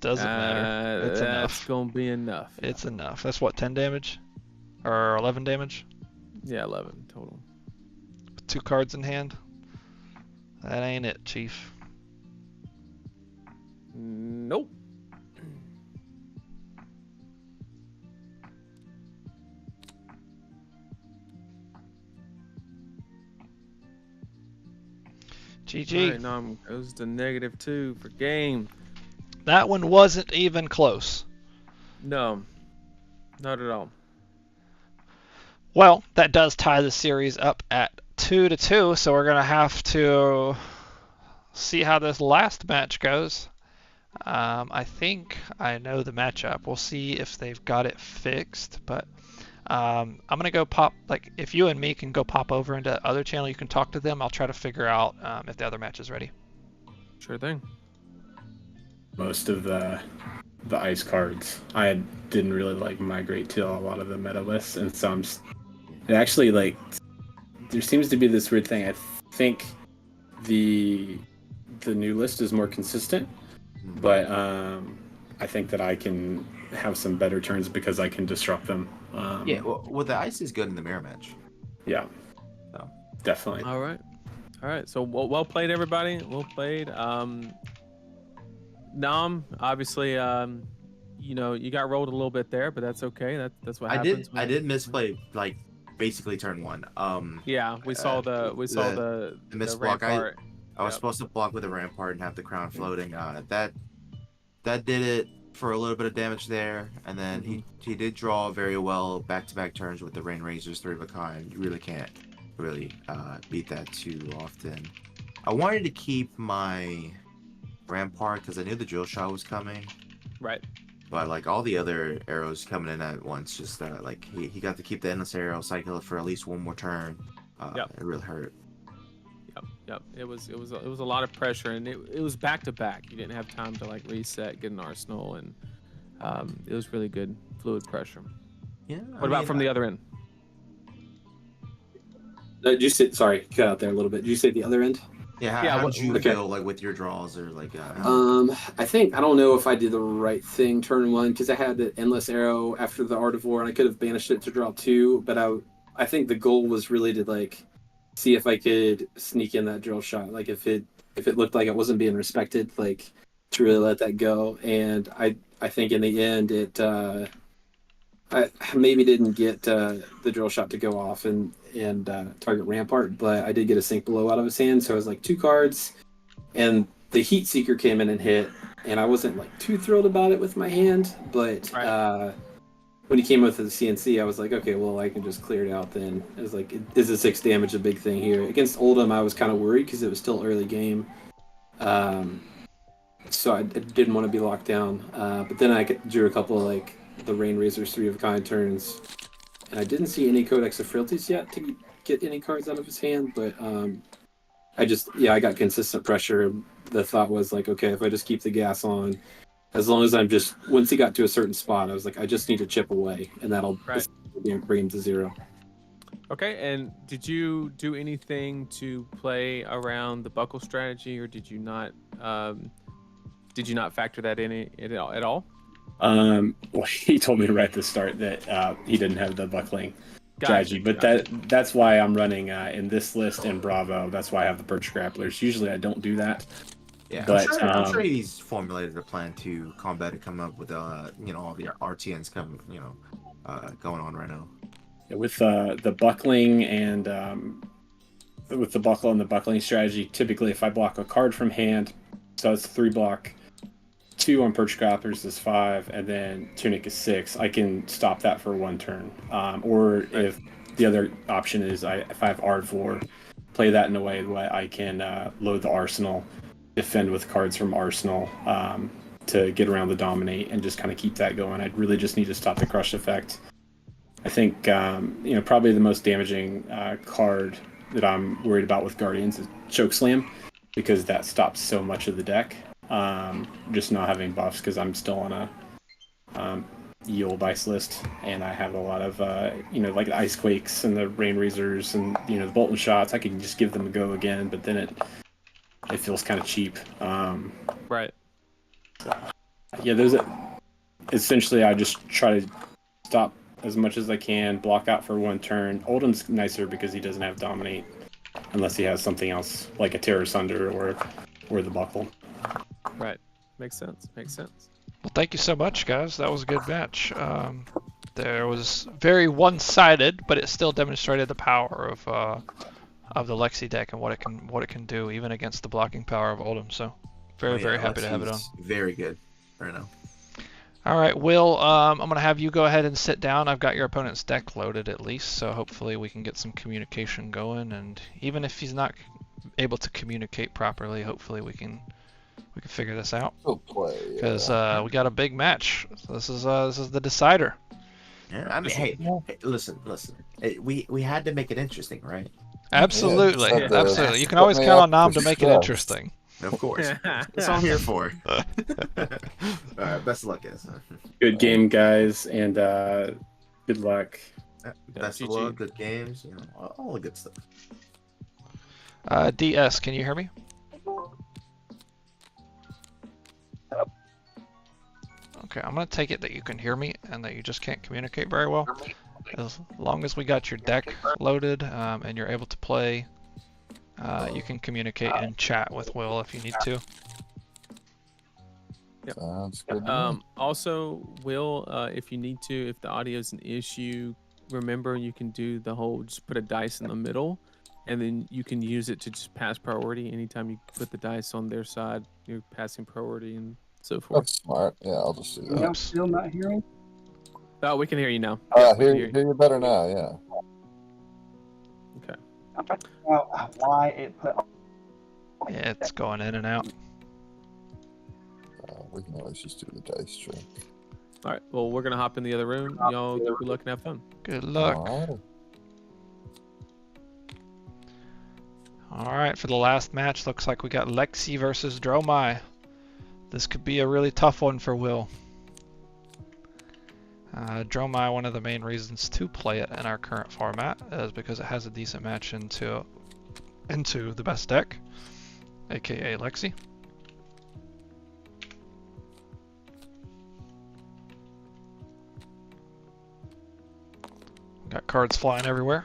Doesn't matter. It's that's enough. gonna be enough. It's enough. That's what, 10 damage? Or 11 damage? Yeah, 11 total. With 2 cards in hand? That ain't it, Chief. Nope. GG. All right, Nom goes to -2 for game. That one wasn't even close. No, not at all. Well, that does tie the series up at 2-2, so we're going to have to see how this last match goes. I think I know the matchup. We'll see if they've got it fixed, but I'm going to go pop, like, if you and me can go pop over into the other channel, you can talk to them. I'll try to figure out if the other match is ready. Sure thing. Most of the ice cards, I didn't really like migrate to a lot of the meta lists, and some it actually, like, there seems to be this weird thing. I think the new list is more consistent, but I think that I can have some better turns because I can disrupt them. Yeah, well, the ice is good in the mirror match. Yeah. So. Definitely. All right. So well played, everybody. Well played. Nom, obviously, you got rolled a little bit there, but that's okay. That's what happens. I did misplay, like, basically turn 1. Yeah, we saw the miss block. I was supposed to block with a rampart and have the crown floating. That did it for a little bit of damage there, and then he did draw very well back-to-back turns with the Rain Razors 3 of a kind. You really can't beat that too often. I wanted to keep my rampart because I knew the drill shot was coming. Right. But, like, all the other arrows coming in at once, just like he got to keep the endless arrow cycle for at least one more turn. Yep. It really hurt. Yep. It was a lot of pressure, and it was back to back. You didn't have time to, like, reset, get an arsenal, and it was really good fluid pressure. Yeah. What about from the other end? Did you say, sorry, cut out there a little bit. Did you say the other end? Yeah. How did you feel, like, with your draws, or like? I think, I don't know if I did the right thing turn 1 because I had the endless arrow after the Art of War, and I could have banished it to draw 2, but I think the goal was really to, like, see if I could sneak in that drill shot. Like, if it looked like it wasn't being respected, like, to really let that go. And I think in the end I maybe didn't get the drill shot to go off and target Rampart, but I did get a Sink Below out of his hand, so I was like 2 cards, and the Heat Seeker came in and hit, and I wasn't, like, too thrilled about it with my hand, but right. When he came with the CNC, I was like, okay, well, I can just clear it out then. I was like, is the 6 damage a big thing here? Against Oldhim, I was kind of worried because it was still early game. So I didn't want to be locked down. But then I drew a couple of, like, the Rain Razors 3 of a kind turns. And I didn't see any Codex of Frailties yet to get any cards out of his hand, but I got consistent pressure. The thought was, like, okay, if I just keep the gas on, as long as once he got to a certain spot, I was like, I just need to chip away, and that'll bring him to 0. Okay, and did you do anything to play around the buckle strategy, or did you not? Did you not factor that in at all? Well, he told me right at the start that he didn't have the buckling strategy, but that's why I'm running in this list in Bravo. That's why I have the perch grapplers. Usually I don't do that. Yeah, but I'm sure he's formulated a plan to combat it, coming up with all the RTNs going on right now. With the buckling and with the buckle and the buckling strategy, typically if I block a card from hand, so it's 3 block, 2 on perch grapplers is 5, and then tunic is 6, I can stop that for 1 turn. Or if the other option is if I have Ardvor, play that in a way that I can load the arsenal, defend with cards from arsenal to get around the dominate and just kind of keep that going. I'd really just need to stop the crush effect. I think probably the most damaging card that I'm worried about with Guardians is Chokeslam, because that stops so much of the deck. Just not having buffs, because I'm still on a yield ice list, and I have a lot of like the Ice Quakes and the Rain Razors and the Bolton Shots. I can just give them a go again, but then it feels kind of cheap. Right. Yeah, essentially I just try to stop as much as I can, block out for 1 turn. Oldham's nicer because he doesn't have Dominate, unless he has something else like a Terror Sunder or the Buckle. Right. Makes sense. Well, thank you so much, guys. That was a good match. There was very one-sided, but it still demonstrated the power of the Lexi deck and what it can do, even against the blocking power of Oldham. So, very happy to have it on. Very good right now. All right, Will, I'm going to have you go ahead and sit down. I've got your opponent's deck loaded at least, so hopefully we can get some communication going. And even if he's not able to communicate properly, hopefully we can figure this out. Because we got a big match. So this is the decider. Yeah, I mean, hey, listen. We had to make it interesting, right? Absolutely, absolutely. You can always count on Nam to make it interesting. Of course. That's all I'm here for. All right, best of luck, guys. Good game, guys, and good luck. Best of luck, good games, all the good stuff. DS, can you hear me? Okay, I'm going to take it that you can hear me and that you just can't communicate very well. As long as we got your deck loaded and you're able to play, you can communicate and chat with Will if you need to. Yep. Sounds good. Also, Will, if you need to, if the audio is an issue, remember you can do the whole, just put a dice in the middle, and then you can use it to just pass priority. Anytime you put the dice on their side, you're passing priority and so forth. That's smart. Yeah, I'll just do that. I'm still not hearing. Oh, we can hear you now. Hear you better now, yeah. Okay. I'm trying to figure out why it put. Yeah, it's going in and out. We can always just do the dice trick. All right. Well, we're gonna hop in the other room. Y'all, good luck and have fun. Good luck. All right, for the last match, looks like we got Lexi versus Dromai. This could be a really tough one for Will. Dromai, one of the main reasons to play it in our current format is because it has a decent match into the best deck, aka Lexi. Got cards flying everywhere.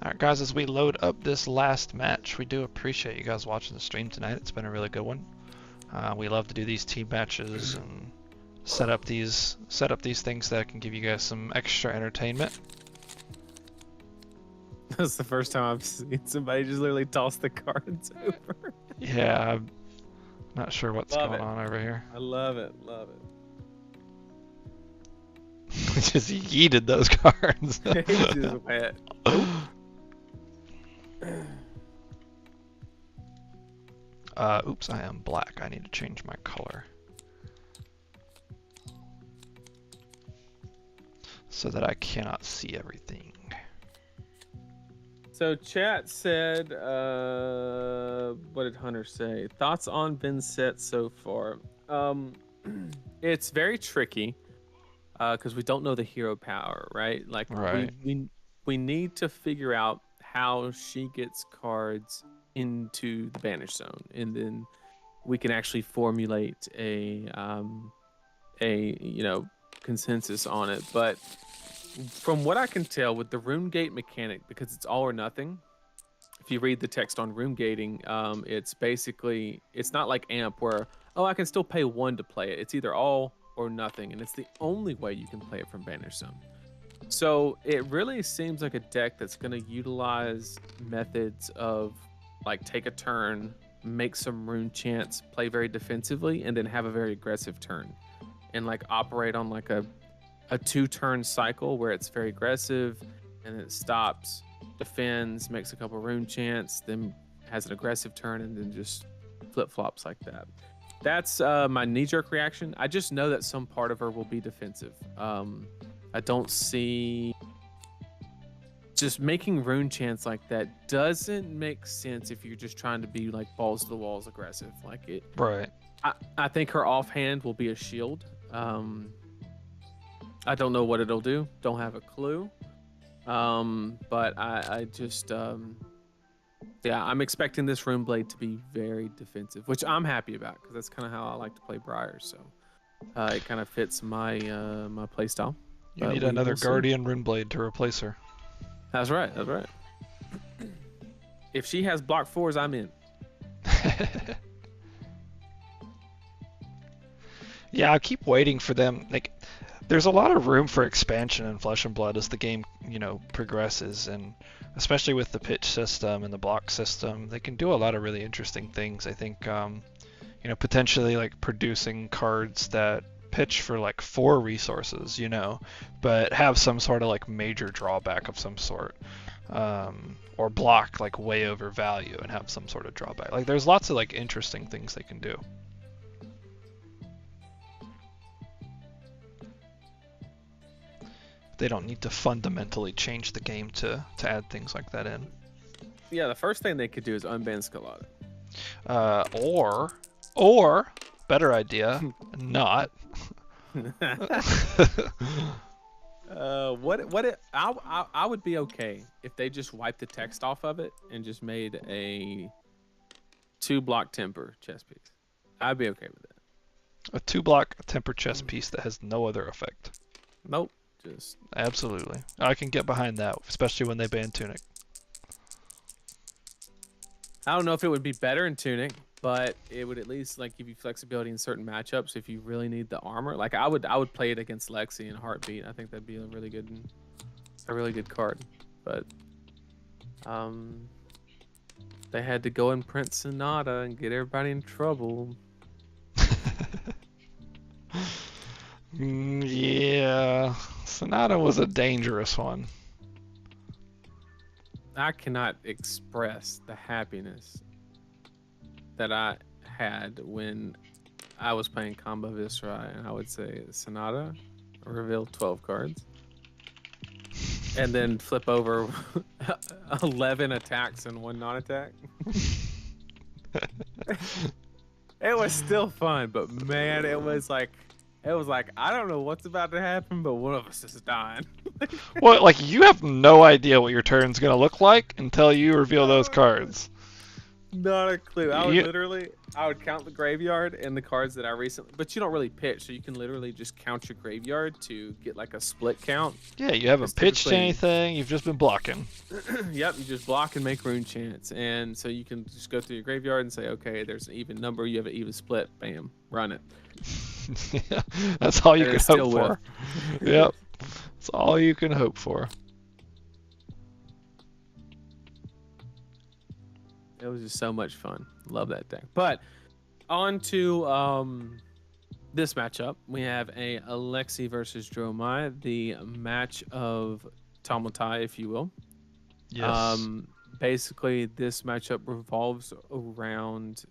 Alright guys, as we load up this last match, we do appreciate you guys watching the stream tonight. It's been a really good one. We love to do these team matches and set up these things that can give you guys some extra entertainment. That's the first time I've seen somebody just literally toss the cards over. Yeah, I'm not sure what's going on over here. I love it, love it. Just yeeted those cards. Just wet. Oops, I am black. I need to change my color. so that I cannot see everything. So chat said, what did Hunter say? Thoughts on Ben's set so far? It's very tricky because we don't know the hero power, right? Like Right. we need to figure out how she gets cards into the banish zone, and then we can actually formulate a consensus on it. But from what I can tell with the room gate mechanic, because it's all or nothing, if you read the text on room gating, it's basically, it's not like AMP where, oh, I can still pay 1 to play it. It's either all or nothing, and it's the only way you can play it from Banish Zone. So it really seems like a deck that's going to utilize methods of like take a turn, make some rune chants, play very defensively, and then have a very aggressive turn, and like operate on like a 2-turn cycle where it's very aggressive and then it stops, defends, makes a couple rune chants, then has an aggressive turn, and then just flip-flops like that. That's my knee-jerk reaction. I just know that some part of her will be defensive. I don't see just making rune chants like that doesn't make sense if you're just trying to be like balls to the walls aggressive like it. Right. I think her offhand will be a shield. I don't know what it'll do. Don't have a clue. But I just, yeah, I'm expecting this Rune Blade to be very defensive, which I'm happy about because that's kind of how I like to play Briars. So it kind of fits my my play style. You need another Guardian Rune Blade to replace her. That's right. That's right. If she has block 4s, I'm in. Yeah, I keep waiting for them. Like, there's a lot of room for expansion in Flesh and Blood as the game, progresses, and especially with the pitch system and the block system, they can do a lot of really interesting things. I think, potentially like producing cards that pitch for like 4 resources, but have some sort of like major drawback of some sort, or block like way over value and have some sort of drawback. Like, there's lots of like interesting things they can do. They don't need to fundamentally change the game to add things like that in. Yeah, the first thing they could do is unban Scalata. Or better idea, not. I would be okay if they just wiped the text off of it and just made a 2-block temper chess piece. I'd be okay with that. A 2-block temper chess piece that has no other effect. Nope. Just absolutely. I can get behind that, especially when they ban Tunic. I don't know if it would be better in Tunic, but it would at least like give you flexibility in certain matchups if you really need the armor. Like I would play it against Lexi in Heartbeat. I think that'd be a really good card. But they had to go and print Sonata and get everybody in trouble. Yeah, Sonata was a dangerous one. I cannot express the happiness that I had when I was playing Combo Viscera and I would say Sonata, reveal 12 cards, and then flip over 11 attacks and 1 non-attack. It was still fun, but man, it was like I don't know what's about to happen, but one of us is dying. Well, like, you have no idea what your turn's gonna look like until you reveal those cards. Not a clue. I would count the graveyard and the cards that I recently, but you don't really pitch, so you can literally just count your graveyard to get like a split count. Yeah, you haven't pitched anything, you've just been blocking. Yep, you just block and make rune chants, and so you can just go through your graveyard and say, okay, there's an even number, you have an even split, bam, run it. Yeah, that's all you can hope for. Yep, that's all you can hope for. It was just so much fun. Love that deck. But on to this matchup. We have a Alexi versus Dromai, the match of Tomotai, if you will. Yes. Basically, this matchup revolves around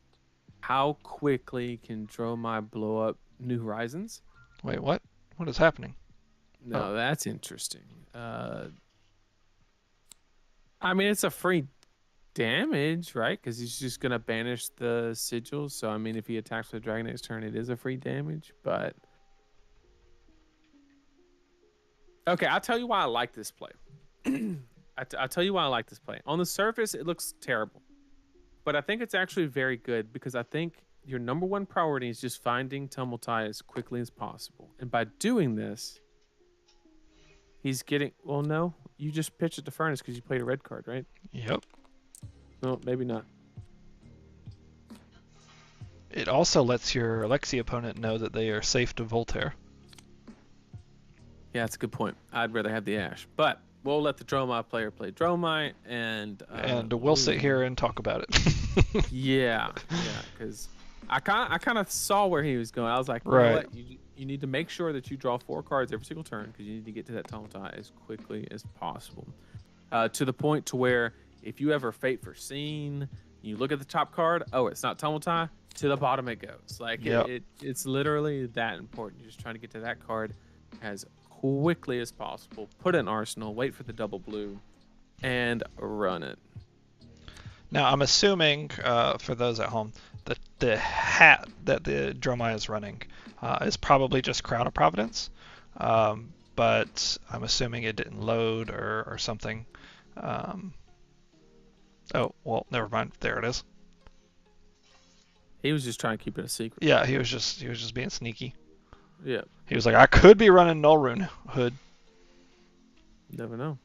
how quickly can Dromai blow up New Horizons. Wait, what? What is happening? No, that's interesting. I mean, it's a free damage, right? Because he's just gonna banish the sigils. So I mean, if he attacks with the dragon next turn, it is a free damage. But okay, I'll tell you why I like this play. I'll tell you why I like this play. On the surface, it looks terrible, but I think it's actually very good because I think your number one priority is just finding Tumultai as quickly as possible, and by doing this, he's getting. Well, no, you just pitched it to Furnace because you played a red card, right? Yep. No, maybe not. It also lets your Alexi opponent know that they are safe to Voltaire. Yeah, that's a good point. I'd rather have the Ash, but we'll let the Dromai player play Dromai, and we'll sit here and talk about it. yeah, because I kind of saw where he was going. I was like, you know Right. what? You need to make sure that you draw 4 cards every single turn because you need to get to that Tumultai as quickly as possible, to the point to where if you ever Fate Foreseen, you look at the top card, oh, it's not Tumultai, to the bottom it goes. Like Yep. it's literally that important. You're just trying to get to that card as quickly as possible. Put it in Arsenal, wait for the double blue, and run it. Now, I'm assuming, for those at home, that the hat that the Dromai is running is probably just Crown of Providence, but I'm assuming it didn't load or something. Oh, well, never mind. There it is. He was just trying to keep it a secret. Yeah, he was just being sneaky. Yeah. He was like, I could be running Nullrune Hood. Never know.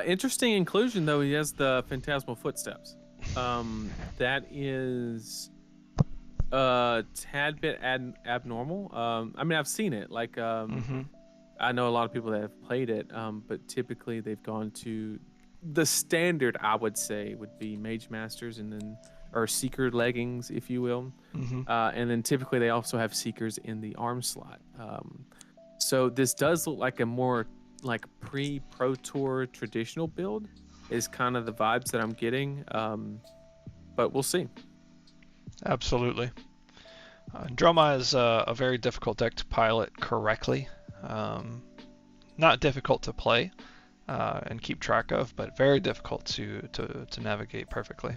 Interesting inclusion, though. He has the Phantasmal Footsteps. That is a tad bit abnormal. I mean, I've seen it. Like, I know a lot of people that have played it, but typically they've gone to the standard. I would say would be Mage Masters, and then or Seeker leggings, if you will, and then typically they also have Seekers in the arm slot. So this does look like a more like pre-Pro Tour traditional build is kind of the vibes that I'm getting, but we'll see. Absolutely. Dromai is a very difficult deck to pilot correctly. Not difficult to play and keep track of, but very difficult to navigate perfectly.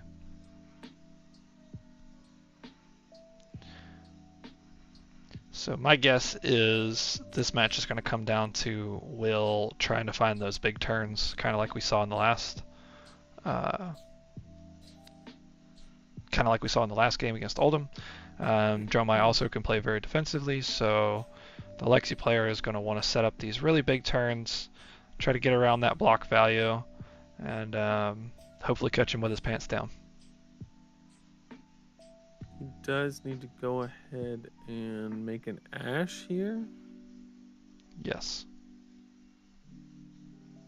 So my guess is this match is going to come down to Will trying to find those big turns, kind of like we saw in the last, game against Oldham. Dromai also can play very defensively, so the Lexi player is going to want to set up these really big turns, try to get around that block value, and hopefully catch him with his pants down. He does need to go ahead and make an Ash here. Yes.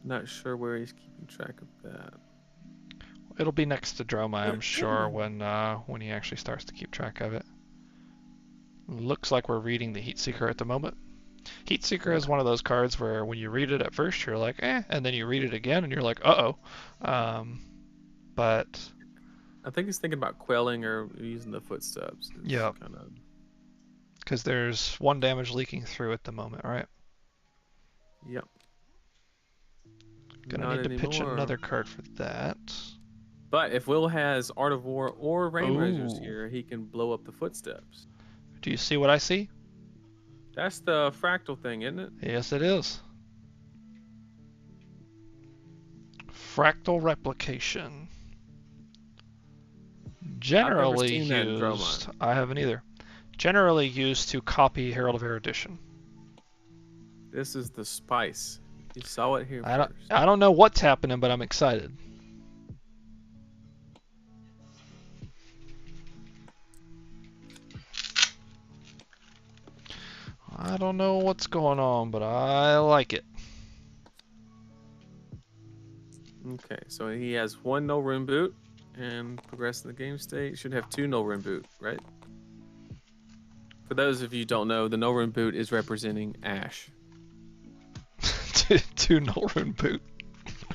Not sure where he's keeping track of that. It'll be next to Dromai, I'm sure, when he actually starts to keep track of it. Looks like we're reading the Heatseeker at the moment. Heatseeker is one of those cards where when you read it at first, you're like, eh, and then you read it again, and you're like, uh-oh. But I think he's thinking about quelling or using the footsteps. Yeah. Because there's 1 damage leaking through at the moment, right? Yep. Gonna need to pitch another card for that. But if Will has Art of War or Rain Razors here, he can blow up the footsteps. Do you see what I see? That's the fractal thing, isn't it? Yes, it is. Fractal replication. Generally used. I haven't either. Generally used to copy Herald of Erudition. This is the spice. You saw it here first. first. I don't know what's happening, but I'm excited. I don't know what's going on, but I like it. Okay, so he has 1 no rune boot and progress in the game state. Should have 2 no rune boot, right? For those of you who don't know, the no rune boot is representing Ash. 2 no rune boot.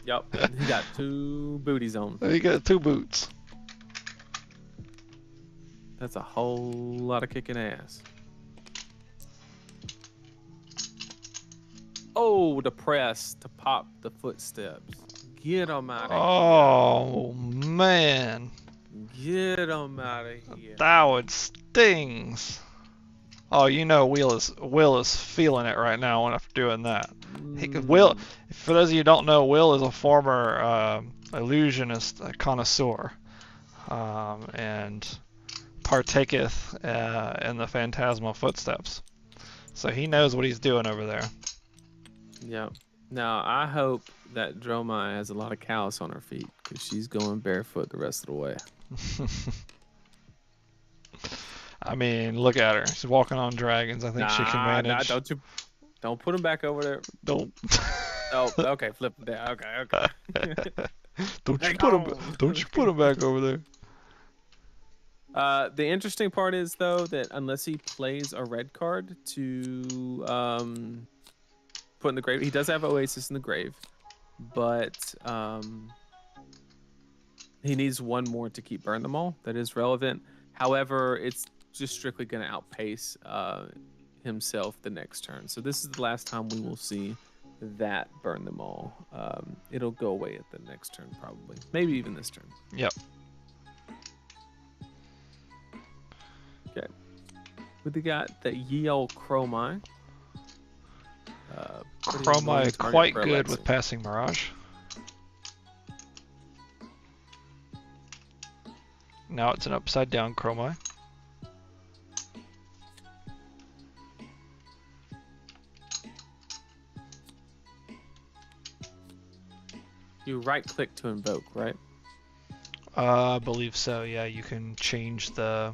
Yep, he got 2 booties on. He got 2 boots. That's a whole lot of kicking ass. Oh, the press to pop the footsteps. Get him out of Oh man, here. Get him out of here. that would stings. Oh, you know, Will is feeling it right now when I'm doing that. Will, for those of you who don't know, Will is a former illusionist, a connoisseur, and partaketh in the phantasmal footsteps. So he knows what he's doing over there. Yep. Now I hope that Dromai has a lot of callus on her feet because she's going barefoot the rest of the way. I mean, look at her. She's walking on dragons. I think she can manage. Don't put him back over there. Don't. Oh, okay, flip it down. Okay. Don't you put him back over there. The interesting part is though that unless he plays a red card to put in the grave, he does have Oasis in the grave, but he needs one more to keep burn them all. That is relevant. However, it's just strictly going to outpace himself the next turn. So this is the last time we will see that burn them all. It'll go away at the next turn probably, maybe even this turn. Yep. Okay. We got the Ye Olde Chromai. Chromai quite good with passing Mirage. Now it's an upside down Chromai. You right click to invoke, right? I believe so, yeah. You can change the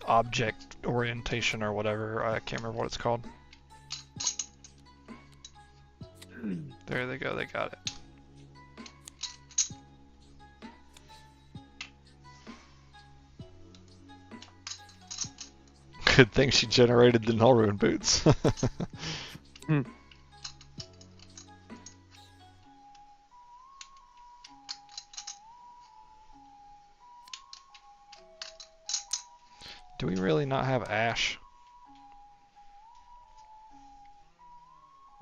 object orientation or whatever. I can't remember what it's called. There they go, they got it. Good thing she generated the Null Ruin boots. Do we really not have Ash?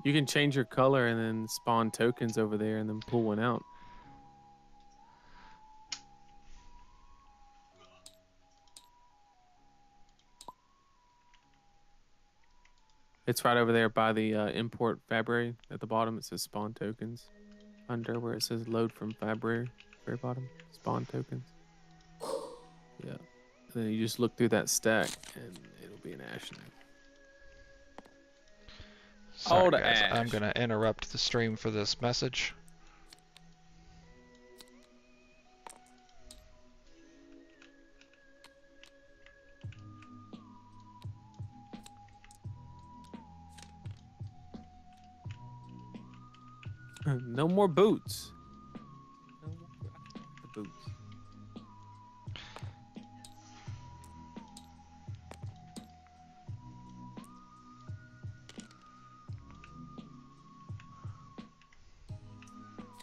You can change your color and then spawn tokens over there and then pull one out. It's right over there by the import Fabrary. At the bottom it says spawn tokens. Under where it says load from Fabrary, very bottom, spawn tokens. Yeah. And then you just look through that stack and it'll be an Ash name. Sorry, the guys, Ash. I'm gonna interrupt the stream for this message. No more boots. No more the boots.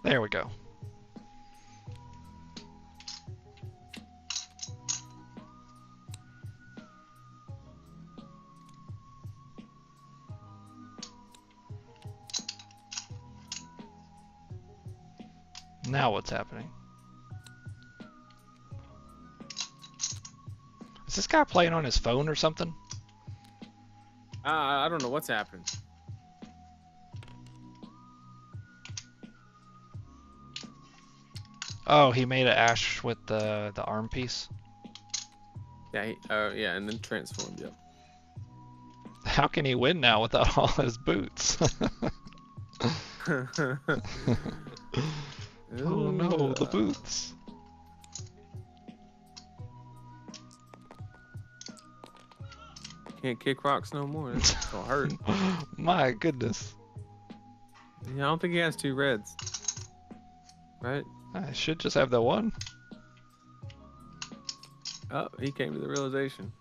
There we go. Now what's happening? Is this guy playing on his phone or something? I don't know what's happening. Oh, he made an Ash with the arm piece. Yeah, yeah, and then transformed. Yep. How can he win now without all his boots? Oh no, the boots. Can't kick rocks no more. That's gonna hurt. My goodness. Yeah, I don't think he has 2 reds. Right? I should just have the one. Oh, he came to the realization.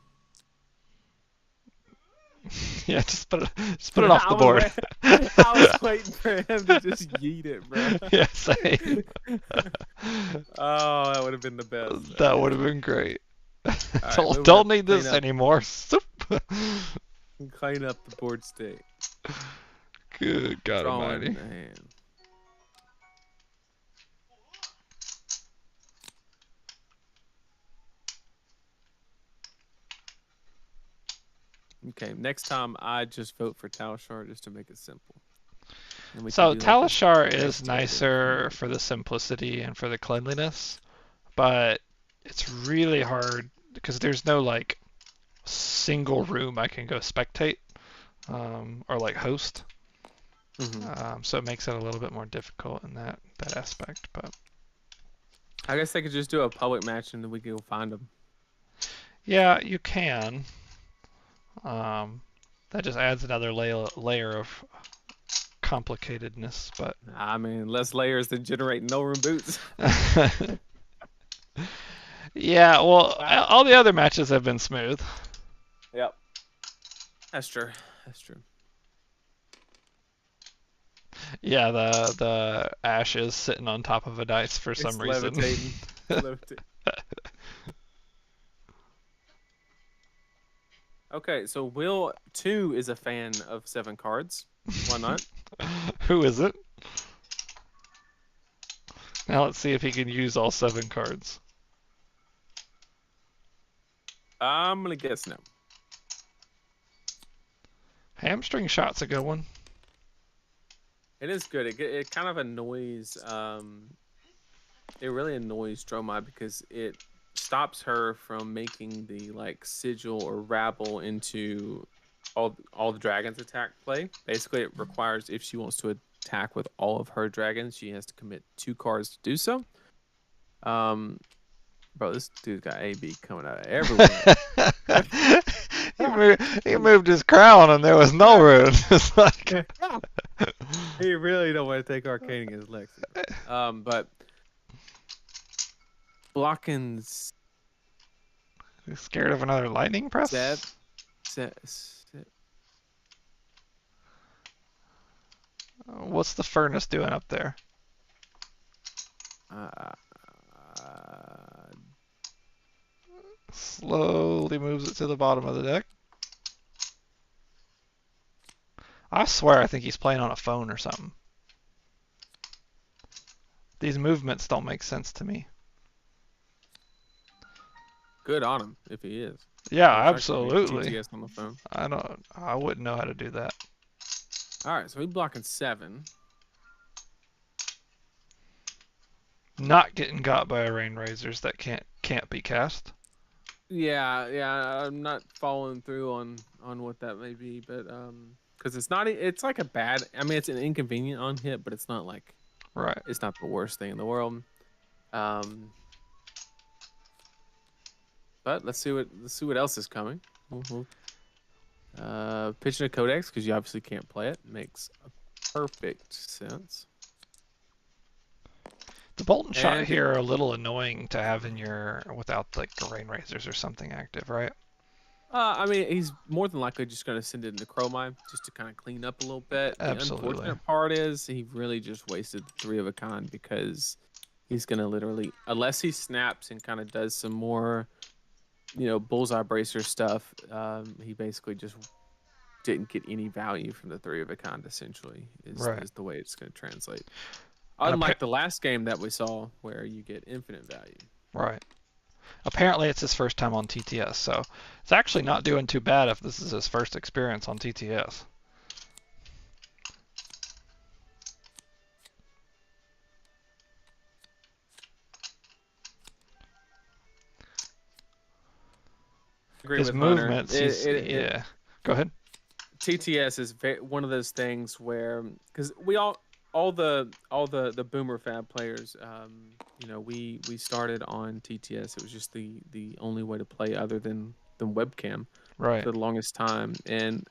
Yeah, just put it off the board. I was waiting for him to just yeet it, bro. Yeah, same. Oh, that would have been the best. That would have been great. Right, don't need this anymore. Clean up the board state. Good God Drawing Almighty. the hand. Okay, next time I just vote for Talishar just to make it simple. And we So can do like a Talishar is best nicer for the simplicity and for the cleanliness, but it's really hard because there's no like single room I can go spectate or like host. So it makes it a little bit more difficult in that aspect. But I guess they could just do a public match and then we can go find them. yeah, you can. That just adds another layer of complicatedness, but I mean, less layers than generating no room boots. yeah, well, all the other matches have been smooth. Yep. That's true. That's true. Yeah, the ash is sitting on top of a dice for some reason. Levitating. Okay, so Will 2 is a fan of 7 cards. Why not? Who is it? Now let's see if he can use all 7 cards. I'm gonna guess no. Hamstring shot's a good one. It is good. It kind of annoys. It really annoys Dromai because it stops her from making the like sigil or rabble into all the dragons attack play. Basically, it requires if she wants to attack with all of her dragons, she has to commit 2 cards to do so. Bro, this dude's got AB coming out of everywhere. he moved his crown and there was no room. It's like he really don't want to take Arcane against Lexi. But Blockins. You scared of another lightning press? Set. What's the furnace doing up there? Slowly moves it to the bottom of the deck. I swear I think he's playing on a phone or something. These movements don't make sense to me. Good on him if he is. Yeah, absolutely. TTS on the phone. I wouldn't know how to do that. All right, so he's blocking 7. Not getting got by a rain razors that can't be cast. Yeah, I'm not following through on what that may be, but because it's like a bad. I mean, it's an inconvenient on hit, but it's not like right. It's not the worst thing in the world. But let's see what else is coming. Pitching a Codex because you obviously can't play it makes perfect sense. The bolt and shot here are a little annoying to have in your without like the rain razors or something active, right? I mean, he's more than likely just going to send it into Chromite just to kind of clean up a little bit. Absolutely. The unfortunate part is he really just wasted 3 of a kind because he's going to literally, unless he snaps and kind of does some more, bullseye bracer stuff, he basically just didn't get any value from the 3 of a kind. Essentially, is the way it's going to translate. Unlike the last game that we saw, where you get infinite value. Right. Apparently, it's his first time on TTS, so it's actually not doing too bad if this is his first experience on TTS. His movements, yeah. Go ahead. TTS is one of those things where, because we all the boomer fab players, we started on TTS. It was just the only way to play other than webcam for the longest time. And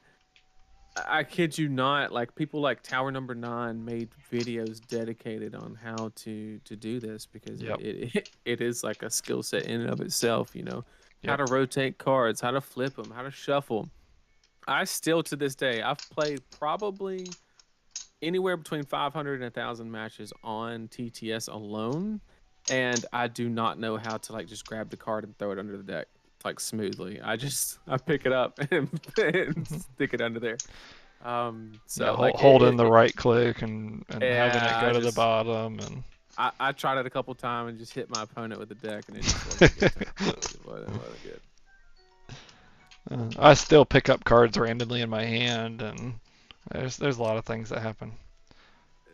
I kid you not, like people like Tower Number 9 made videos dedicated on how to do this because it is like a skill set in and of itself. How to rotate cards, how to flip them, how to shuffle. I still to this day, I've played probably anywhere between 500 and 1,000 matches on TTS alone, and I do not know how to like just grab the card and throw it under the deck like smoothly. I pick it up and stick it under there. So holding the right click and having it go to the just, bottom and. I tried it a couple times and just hit my opponent with the deck, and it just wasn't good. It wasn't good. I still pick up cards randomly in my hand, and there's a lot of things that happen.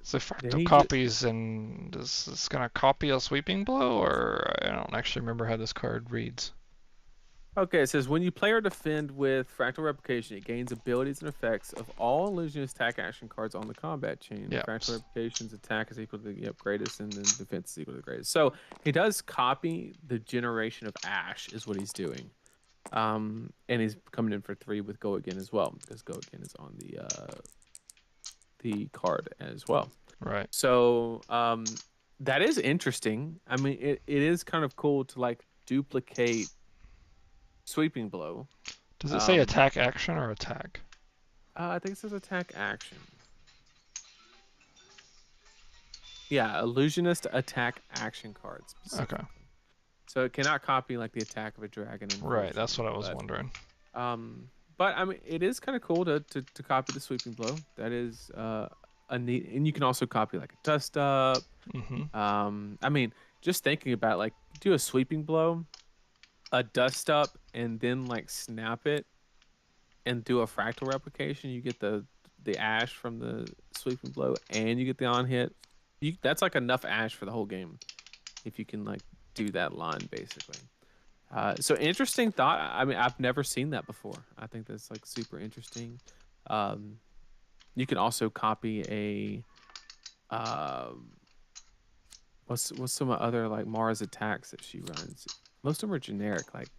So fractal copies, and is this gonna copy a sweeping blow, or I don't actually remember how this card reads. Okay, it says when you play or defend with fractal replication, it gains abilities and effects of all illusionist attack action cards on the combat chain. Yep. Fractal replication's attack is equal to the greatest, and then defense is equal to the greatest. So he does copy the generation of Ash, is what he's doing. And he's coming in for 3 with Go Again as well, because Go Again is on the card as well. Right. So that is interesting. I mean, it is kind of cool to like duplicate Sweeping Blow. Does it say attack action or attack? I think it says attack action. Yeah, illusionist attack action cards. Okay. So it cannot copy like the attack of a dragon. Right, that's what I was wondering. But I mean, it is kind of cool to copy the Sweeping Blow. That is a neat, and you can also copy like a Dust Up. I mean, just thinking about like do a Sweeping Blow, a Dust Up, and then like snap it, and do a fractal replication. You get the Ash from the Sweeping Blow, and you get the on hit. That's like enough Ash for the whole game, if you can like do that line basically. So interesting thought. I mean, I've never seen that before. I think that's like super interesting. You can also copy a what's some other like Mara's attacks that she runs. Most of them are generic, like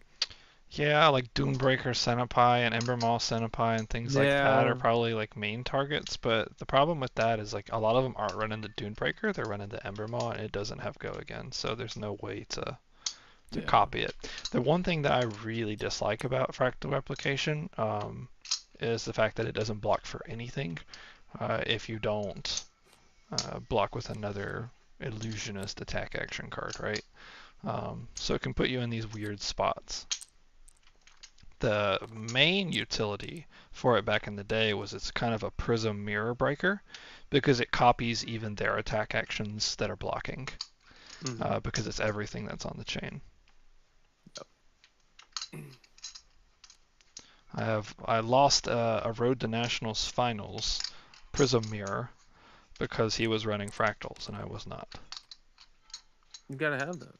yeah, like Doomebreaker Centipie and Embermaw Centipie and things like that are probably like main targets. But the problem with that is like a lot of them aren't running the Doomebreaker; they're running the Embermaw, and it doesn't have Go Again, so there's no way to copy it. The one thing that I really dislike about fractal replication is the fact that it doesn't block for anything if you don't block with another illusionist attack action card, right? So it can put you in these weird spots. The main utility for it back in the day was it's kind of a prism mirror breaker, because it copies even their attack actions that are blocking, because it's everything that's on the chain. I lost a Road to Nationals finals Prism Mirror because he was running fractals and I was not. You gotta have those.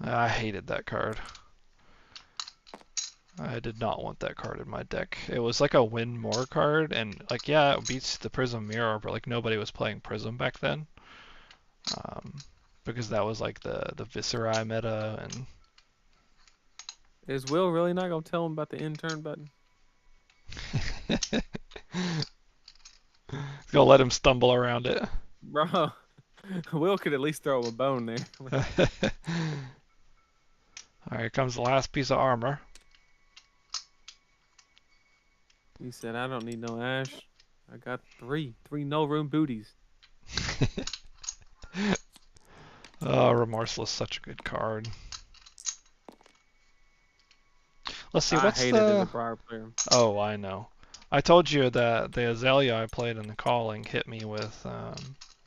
I hated that card. I did not want that card in my deck. It was like a win more card, and like yeah, it beats the Prism Mirror, but like nobody was playing Prism back then. Because that was like the Viserai meta, and is Will really not gonna tell him about the end turn button? He's gonna let him stumble around it. Bro, Will could at least throw him a bone there. Alright, here comes the last piece of armor. He said, I don't need no Ash. I got three no room booties. Oh, Remorseless, such a good card. Let's see, what's I hated it as a Briar player. Oh, I know. I told you that the Azalea I played in the Calling hit me with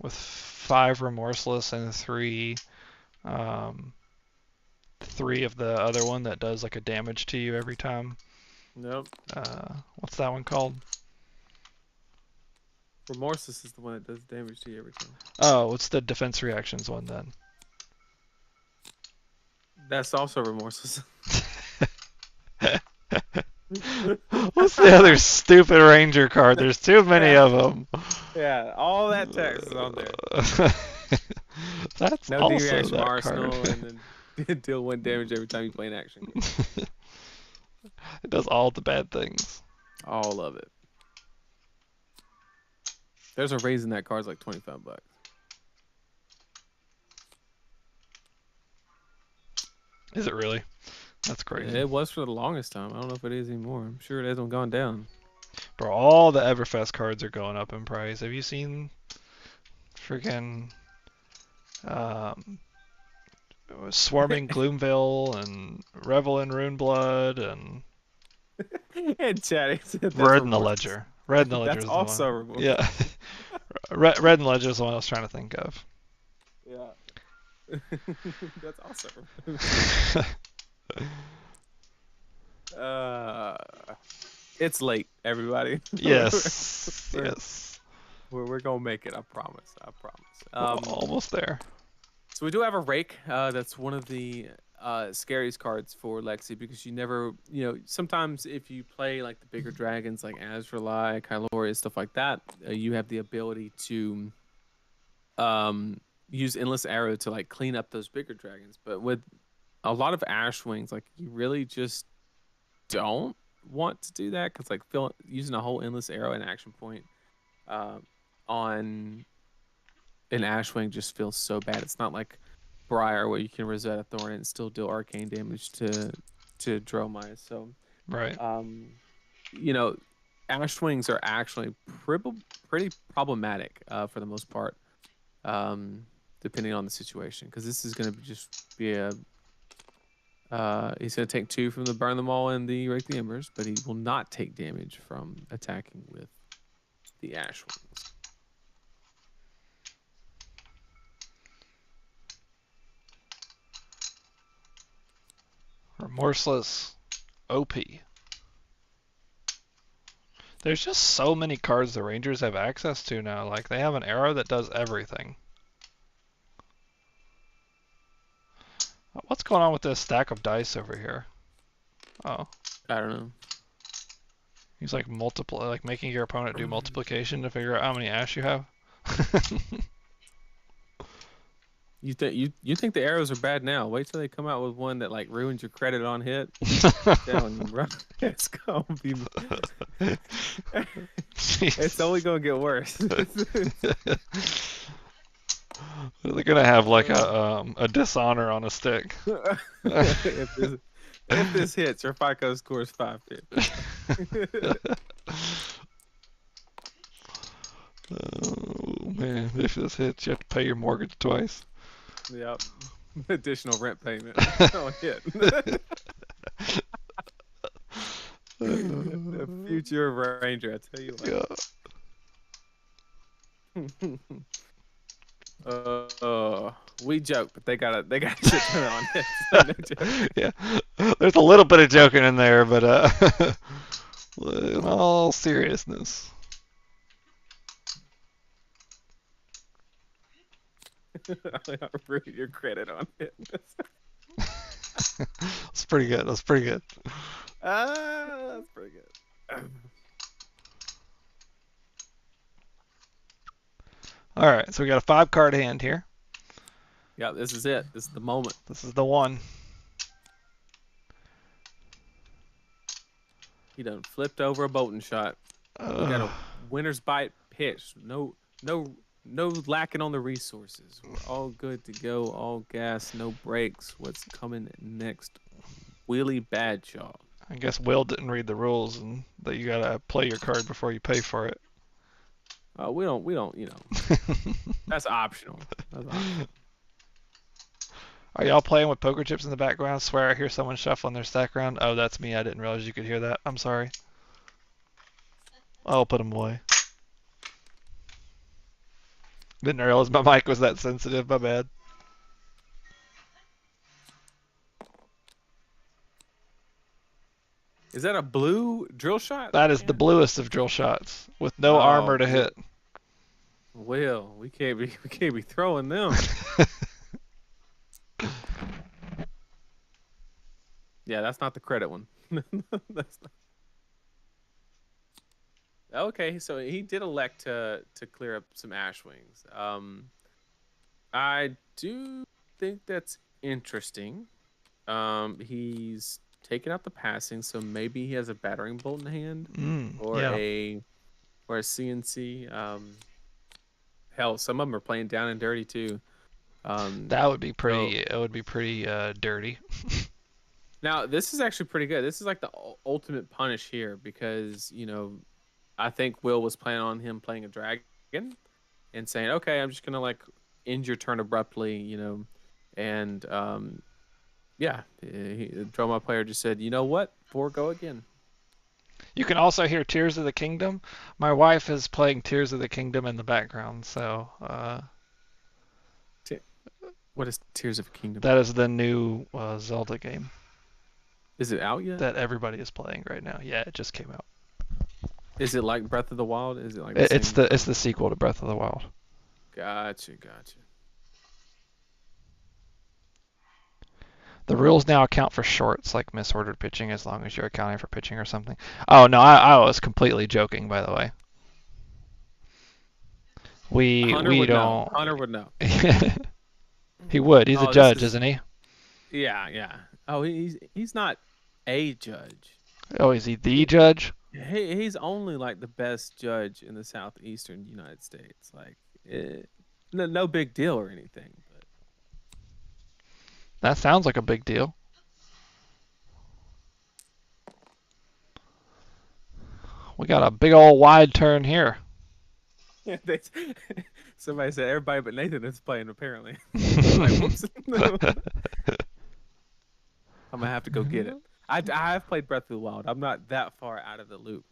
5 Remorseless and 3 of the other one that does like a damage to you every time. Nope. What's that one called? Remorseless is the one that does damage to you every time. Oh, what's the defense reactions one then? That's also Remorseless. What's the other stupid Ranger card? There's too many of them. Yeah, all that text is on there. That's no also reaction that arsenal, card. and then deal 1 damage every time you play an action game. It does all the bad things. All of it. There's a reason that card's like $25. Is it really? That's crazy. It was for the longest time. I don't know if it is anymore. I'm sure it hasn't gone down. Bro, all the Everfest cards are going up in price. Have you seen freaking Swarming Gloomville and Revel in Runeblood and And Chatty said Red in the Ledger? Red and the ledger That's is the one. also removable. Yeah. Red and ledger is the one I was trying to think of. Yeah. That's awesome. It's late, everybody. Yes. Yes. We're gonna make it. I promise. I promise. Almost there. So we do have a rake. That's one of the scariest cards for Lexi because you never, sometimes if you play like the bigger dragons like Azraeli, Kylori, stuff like that, you have the ability to use Endless Arrow to like clean up those bigger dragons. But with a lot of Ash Wings, like you really just don't want to do that because like using a whole Endless Arrow and action point on an Ash Wing just feels so bad. It's not like Briar where you can reset a Thorn and still deal arcane damage to Dromai. So right. Ash Wings are actually pretty problematic for the most part, depending on the situation. Because this is going to just be a he's going to take 2 from the Burn Them All and the Rake the Embers, but he will not take damage from attacking with the Ash Wings. Remorseless OP. There's just so many cards the Rangers have access to now. Like, they have an arrow that does everything. What's going on with this stack of dice over here? Oh. I don't know. He's like making your opponent do multiplication to figure out how many ash you have. You think the arrows are bad now? Wait till they come out with one that like ruins your credit on hit. Telling you, bro. It's gonna be. It's only gonna get worse. They're gonna have like a dishonor on a stick. if this hits, your FICO scores 550. Oh man, if this hits, you have to pay your mortgage twice. Yep. Additional rent payment. Oh, hit. The future of Ranger, I tell you what. We joke, but they got shit turn on it. No joke. Yeah, there's a little bit of joking in there, but in all seriousness. I'll ruin your credit on it. That's pretty good. That's pretty good. That's pretty good. All right, so we got a 5-card hand here. Yeah, this is it. This is the moment. This is the one. He done flipped over a bolting shot. We got a winner's bite pitch. No lacking on the resources. We're all good to go. All gas, no brakes. What's coming next? Wheelie Badshaw. I guess Will didn't read the rules and that you gotta play your card before you pay for it. We don't. That's optional. Are y'all playing with poker chips in the background? I swear I hear someone shuffling their stack around. Oh, that's me. I didn't realize you could hear that. I'm sorry. I'll put them away. Didn't realize my mic was that sensitive. My bad. Is that a blue drill shot? That is the bluest of drill shots with no armor to hit. Well, we can't be throwing them. Yeah, that's not the credit one. That's not... Okay, so he did elect to clear up some Ash Wings. I do think that's interesting. He's taking out the passing, so maybe he has a battering bolt in hand, or a CNC. Hell, some of them are playing down and dirty too. That would be pretty. It would be pretty dirty. Now, this is actually pretty good. This is like the ultimate punish here because, I think Will was planning on him playing a dragon and saying, okay, I'm just going to like end your turn abruptly, and the Droma player just said, you know what? Forego again. You can also hear Tears of the Kingdom. My wife is playing Tears of the Kingdom in the background, so What is Tears of the Kingdom? that is the new Zelda game Is it out yet? that everybody is playing right now. Yeah, it just came out. Is it like Breath of the Wild? Is it like It's the sequel to Breath of the Wild. Gotcha. The rules now account for shorts like misordered pitching as long as you're accounting for pitching or something. Oh no, I was completely joking, by the way. Hunter we would don't. know. Hunter would know. He would. He's a judge, isn't he? Yeah. Oh, he's not a judge. Oh, is he the judge? He's only like the best judge in the southeastern United States. Like, no big deal or anything. But That sounds like a big deal. We got a big old wide turn here. Somebody said everybody but Nathan is playing apparently. Like, whoops. I'm gonna have to go get it. I have played Breath of the Wild. I'm not that far out of the loop.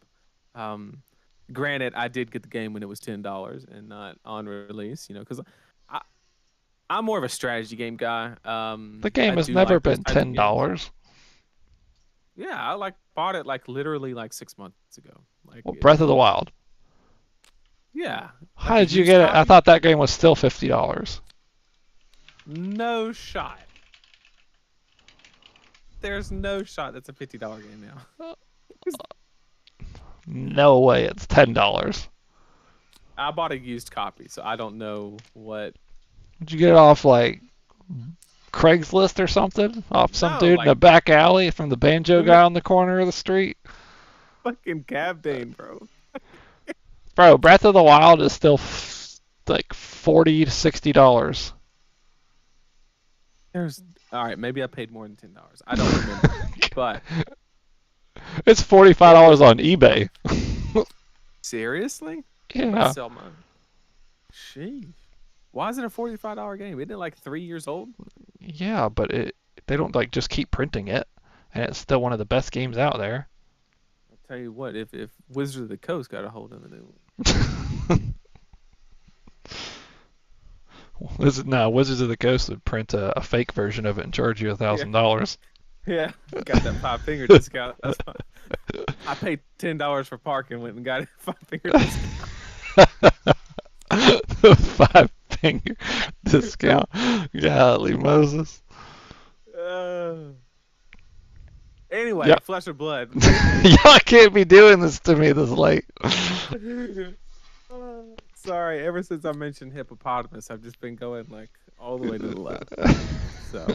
Granted, I did get the game when it was $10 and not on release. Because I'm more of a strategy game guy. The game has never been $10. Yeah, I bought it literally 6 months ago. Breath of the Wild. Yeah. How did you get it? I thought that game was still $50. No shot. There's no shot that's a $50 game now. No way, it's $10. I bought a used copy, so I don't know what. Did you get it off Craigslist or something? Off some dude in a back alley from the banjo guy on the corner of the street? Fucking Cabdane, bro. Bro, Breath of the Wild is still $40 to $60. All right, maybe I paid more than $10. I don't remember, but it's $45 on eBay. Seriously? Yeah. Sell mine. Sheesh. Why is it a $45 game? Isn't it 3 years old? Yeah, but they don't just keep printing it, and it's still one of the best games out there. I'll tell you what, if Wizards of the Coast got a hold of it. Wizards of the Coast would print a fake version of it and charge you $1,000. Yeah, got that 5-finger discount. That's fine. I paid $10 for parking and went and got a 5-finger discount. 5-finger discount. Golly Moses. Anyway, yep. Flesh or Blood. Y'all can't be doing this to me this late. Sorry, ever since I mentioned hippopotamus, I've just been going all the way to the left. So,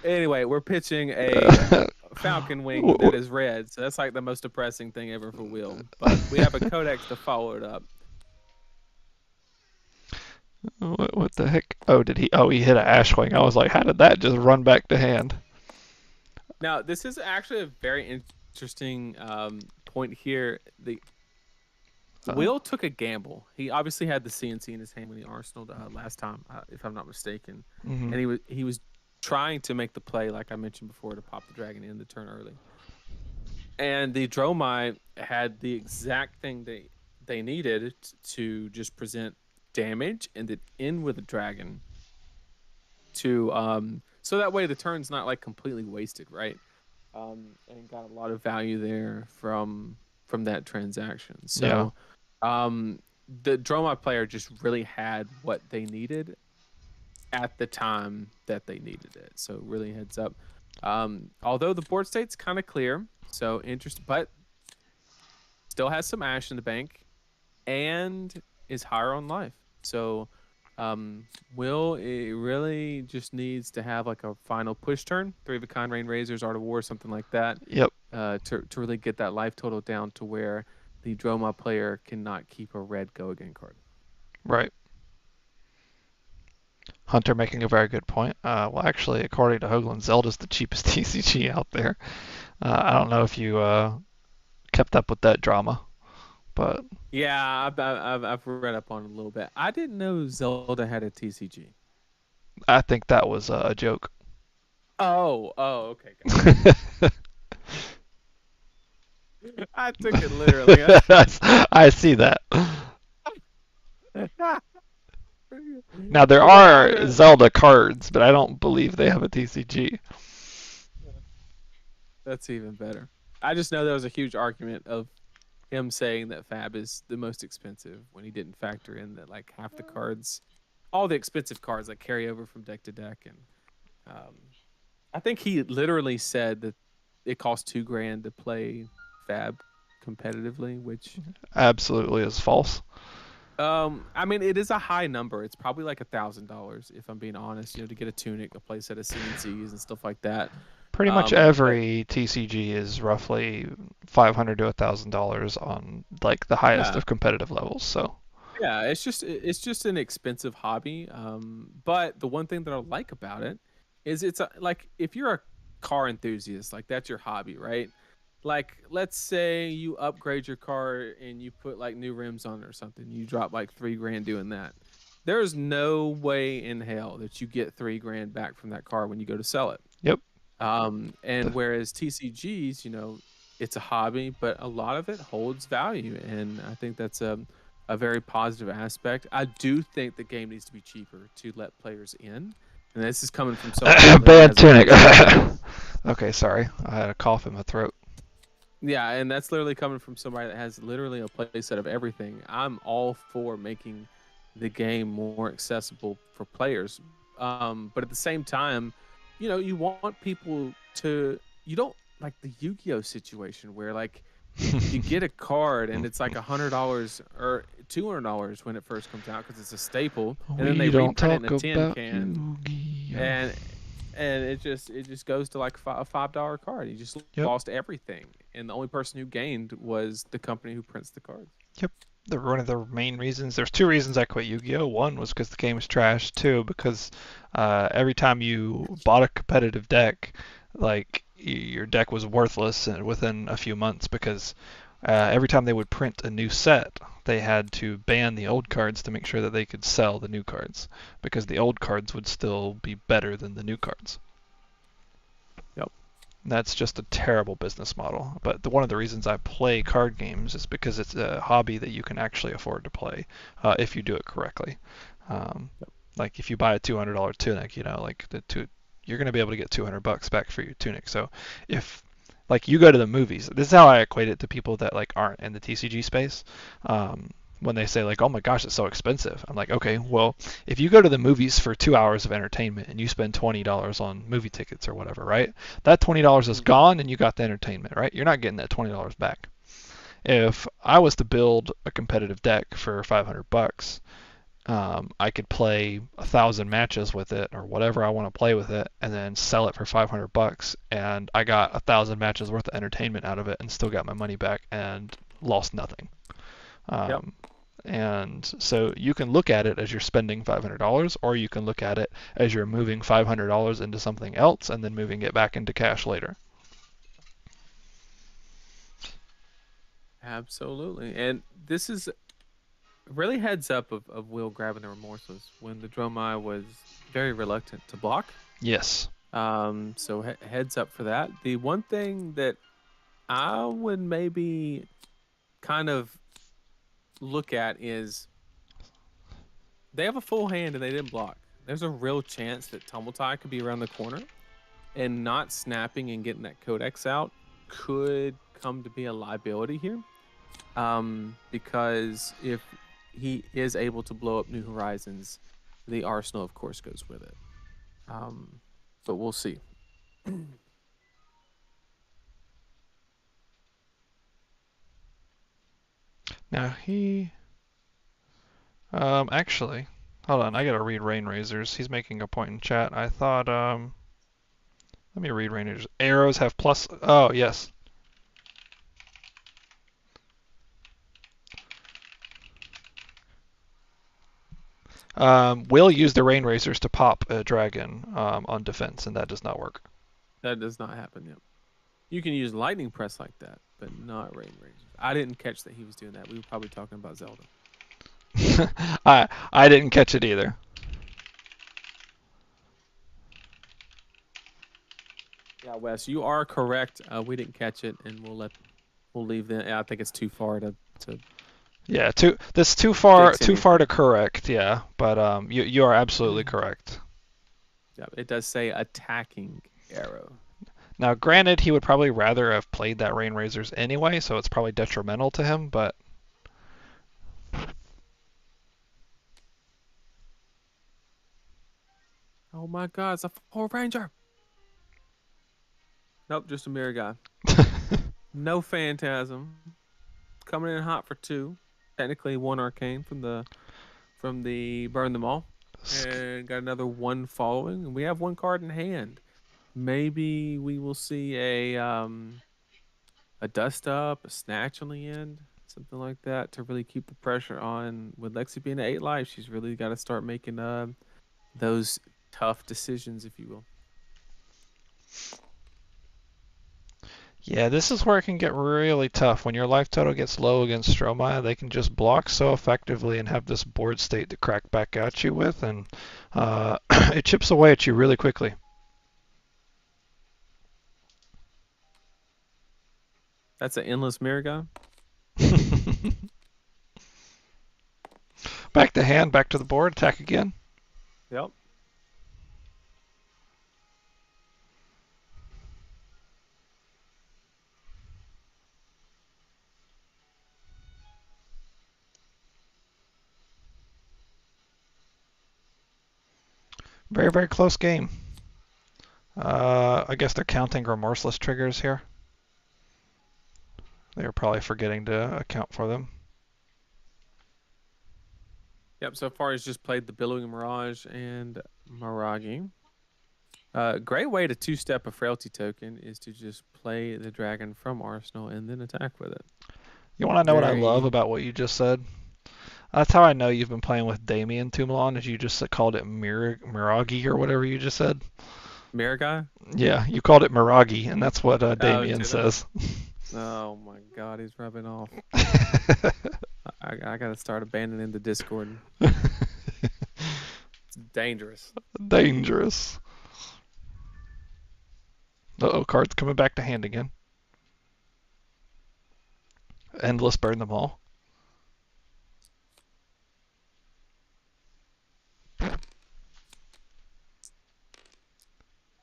anyway, we're pitching a falcon wing that is red, so that's the most depressing thing ever for Will. But we have a codex to follow it up. What the heck? Oh, he hit an Ashwing. I was like, how did that just run back to hand? Now, this is actually a very interesting point here. Will took a gamble. He obviously had the CNC in his hand when he arsenaled last time, if I'm not mistaken. Mm-hmm. And he was trying to make the play, like I mentioned before, to pop the dragon in the turn early. And the Dromai had the exact thing they needed to just present damage and then end with a dragon. So that way the turn's not completely wasted, right? And got a lot of value there from that transaction. So. Yeah. The Dromai player just really had what they needed at the time that they needed it. So really heads up. Although the board state's kind of clear, so interesting, but still has some ash in the bank and is higher on life. So Will really just needs to have a final push turn, 3 of a kind, Rain Razors, Art of War, something like that. Yep. To really get that life total down to where the Droma player cannot keep a red go again card. Right. Hunter making a very good point. Well, actually, according to Hoagland, Zelda's the cheapest TCG out there. I don't know if you kept up with that drama, but yeah, I've read up on it a little bit. I didn't know Zelda had a TCG. I think that was a joke. Oh, okay. I took it literally. I see that. Now there are Zelda cards, but I don't believe they have a TCG. That's even better. I just know there was a huge argument of him saying that Fab is the most expensive when he didn't factor in that like half the cards, all the expensive cards like carry over from deck to deck, and I think he literally said that it costs $2,000 to play Fab competitively, which absolutely is false. I mean, it is a high number. It's probably like $1,000 if I'm being honest. You know, to get a tunic, a playset of CNCs, and stuff like that. Pretty much every TCG is roughly $500 to $1,000 on like the highest of competitive levels. So yeah, it's just an expensive hobby. But the one thing that I like about it is it's like if you're a car enthusiast, like that's your hobby, right? Like, let's say you upgrade your car and you put like new rims on it or something. You drop like $3,000 doing that. There's no way in hell that you get $3,000 back from that car when you go to sell it. Yep. And whereas TCGs, you know, it's a hobby, but a lot of it holds value, and I think that's a very positive aspect. I do think the game needs to be cheaper to let players in, and this is coming from someone. Bad tunic. Okay, sorry, I had a cough in my throat. Yeah, and that's literally coming from somebody that has literally a playset of everything. I'm all for making the game more accessible for players, but at the same time, you know, you want people to. You don't like the Yu-Gi-Oh situation where like you get a card and it's like $100 or $200 when it first comes out because it's a staple, and then they reprint it in a tin can, and it just goes to like a $5 card. You just lost everything, and the only person who gained was the company who prints the cards. Yep. One of the main reasons. There's two reasons I quit Yu-Gi-Oh. One was because the game was trash. Two, because every time you bought a competitive deck, like your deck was worthless within a few months because every time they would print a new set, they had to ban the old cards to make sure that they could sell the new cards because the old cards would still be better than the new cards. Yep. That's just a terrible business model. But one of the reasons I play card games is because it's a hobby that you can actually afford to play if you do it correctly. Like if you buy a $200 tunic, you know, like you're going to be able to get $200 back for your tunic. So if like you go to the movies, this is how I equate it to people that like aren't in the TCG space. When they say like, oh my gosh, it's so expensive. I'm like, okay, well, if you go to the movies for 2 hours of entertainment and you spend $20 on movie tickets or whatever, right? That $20 is gone and you got the entertainment, right? You're not getting that $20 back. If I was to build a competitive deck for $500, I could play 1,000 matches with it or whatever I want to play with it and then sell it for $500, and I got 1,000 matches worth of entertainment out of it and still got my money back and lost nothing. And so you can look at it as you're spending $500, or you can look at it as you're moving $500 into something else and then moving it back into cash later. Absolutely. And this is really heads up of Will grabbing the remorseless when the Dromai was very reluctant to block. Yes. So heads up for that. The one thing that I would maybe kind of look at is they have a full hand and they didn't block. There's a real chance that Tumultai could be around the corner, and not snapping and getting that Codex out could come to be a liability here. Because if he is able to blow up New Horizons, the arsenal of course goes with it. But we'll see. Now he actually, hold on, I gotta read Rain Razors. He's making a point in chat. I thought let me read Rain Razors. Arrows have plus, oh yes. Will use the Rain Razors to pop a dragon on defense, and that does not work. That does not happen, yep. You can use Lightning Press like that, but not Rain Razors. I didn't catch that he was doing that. We were probably talking about Zelda. I didn't catch it either. Yeah, Wes, you are correct. We didn't catch it, and we'll let we'll leave them. I think it's too far to. Yeah, too far Continue. to correct. Yeah, but you are absolutely correct. Yeah, it does say attacking arrow. Now, granted, he would probably rather have played that Rain Razors anyway, so it's probably detrimental to him. But Oh my God, it's a Power Ranger. Nope, just a mirror guy. No Phantasm. Coming in hot for 2. Technically 1 Arcane from the Burn Them All. And got another 1 following. And we have 1 card in hand. Maybe we will see a Dust Up, a Snatch on the end. Something like that to really keep the pressure on. With Lexi being at 8 life, she's really got to start making those tough decisions, if you will. yeah, this is where it can get really tough. When your life total gets low against Stromae, they can just block so effectively and have this board state to crack back at you with, and it chips away at you really quickly. That's an endless mirror guy. Back to hand, back to the board, attack again. Yep. Very, very close game. I guess they're counting remorseless triggers here. They're probably forgetting to account for them. Yep, so far he's just played the Billowing Mirage and Miragi. Great way to 2-step a Frailty token is to just play the dragon from Arsenal and then attack with it. You want to know what I Very- love about what you just said? That's how I know you've been playing with Damien too long, is you just called it Miragi or whatever you just said. Mirror guy? Yeah, you called it Miragi, and that's what Damien did I? says. Oh my God, he's rubbing off. I gotta start abandoning the Discord. It's dangerous. Dangerous. Uh-oh, card's coming back to hand again. Endless Burn Them All.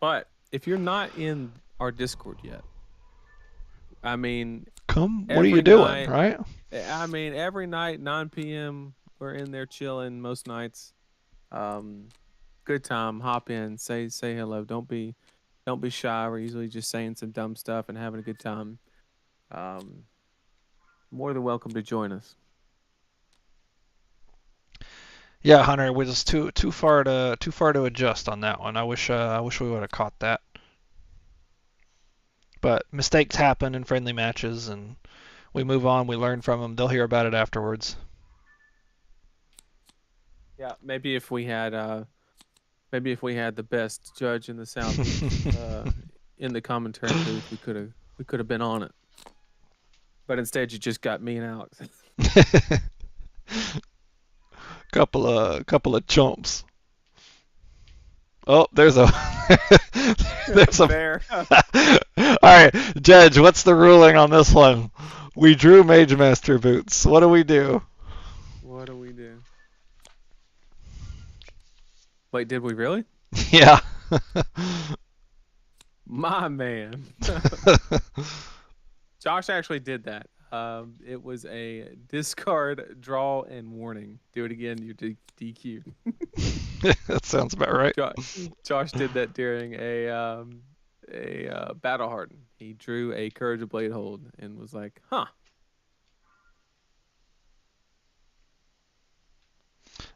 But if you're not in our Discord yet, I mean, Come, what are every you doing, night- right? I mean, every night, 9 p.m., we're in there chilling most nights. Good time. Hop in, say hello. Don't be shy. We're usually just saying some dumb stuff and having a good time. More than welcome to join us. Yeah, Hunter, we're just too far to adjust on that one. I wish we would have caught that. But mistakes happen in friendly matches, and we move on. We learn from them. They'll hear about it afterwards. Yeah, maybe if we had the best judge in the South in the commentary booth, we could have been on it. But instead, you just got me and Alex. couple of chumps. Oh, there's a Fair. All right, Judge, what's the ruling on this one? We drew Mage Master boots. What do we do? What do we do? Wait, did we really? Yeah. My man. Josh actually did that. It was a discard, draw, and warning. Do it again, you DQ'd. That sounds about right. Josh did that during a battle harden. He drew a Courage of Blade Hold and was like, "Huh."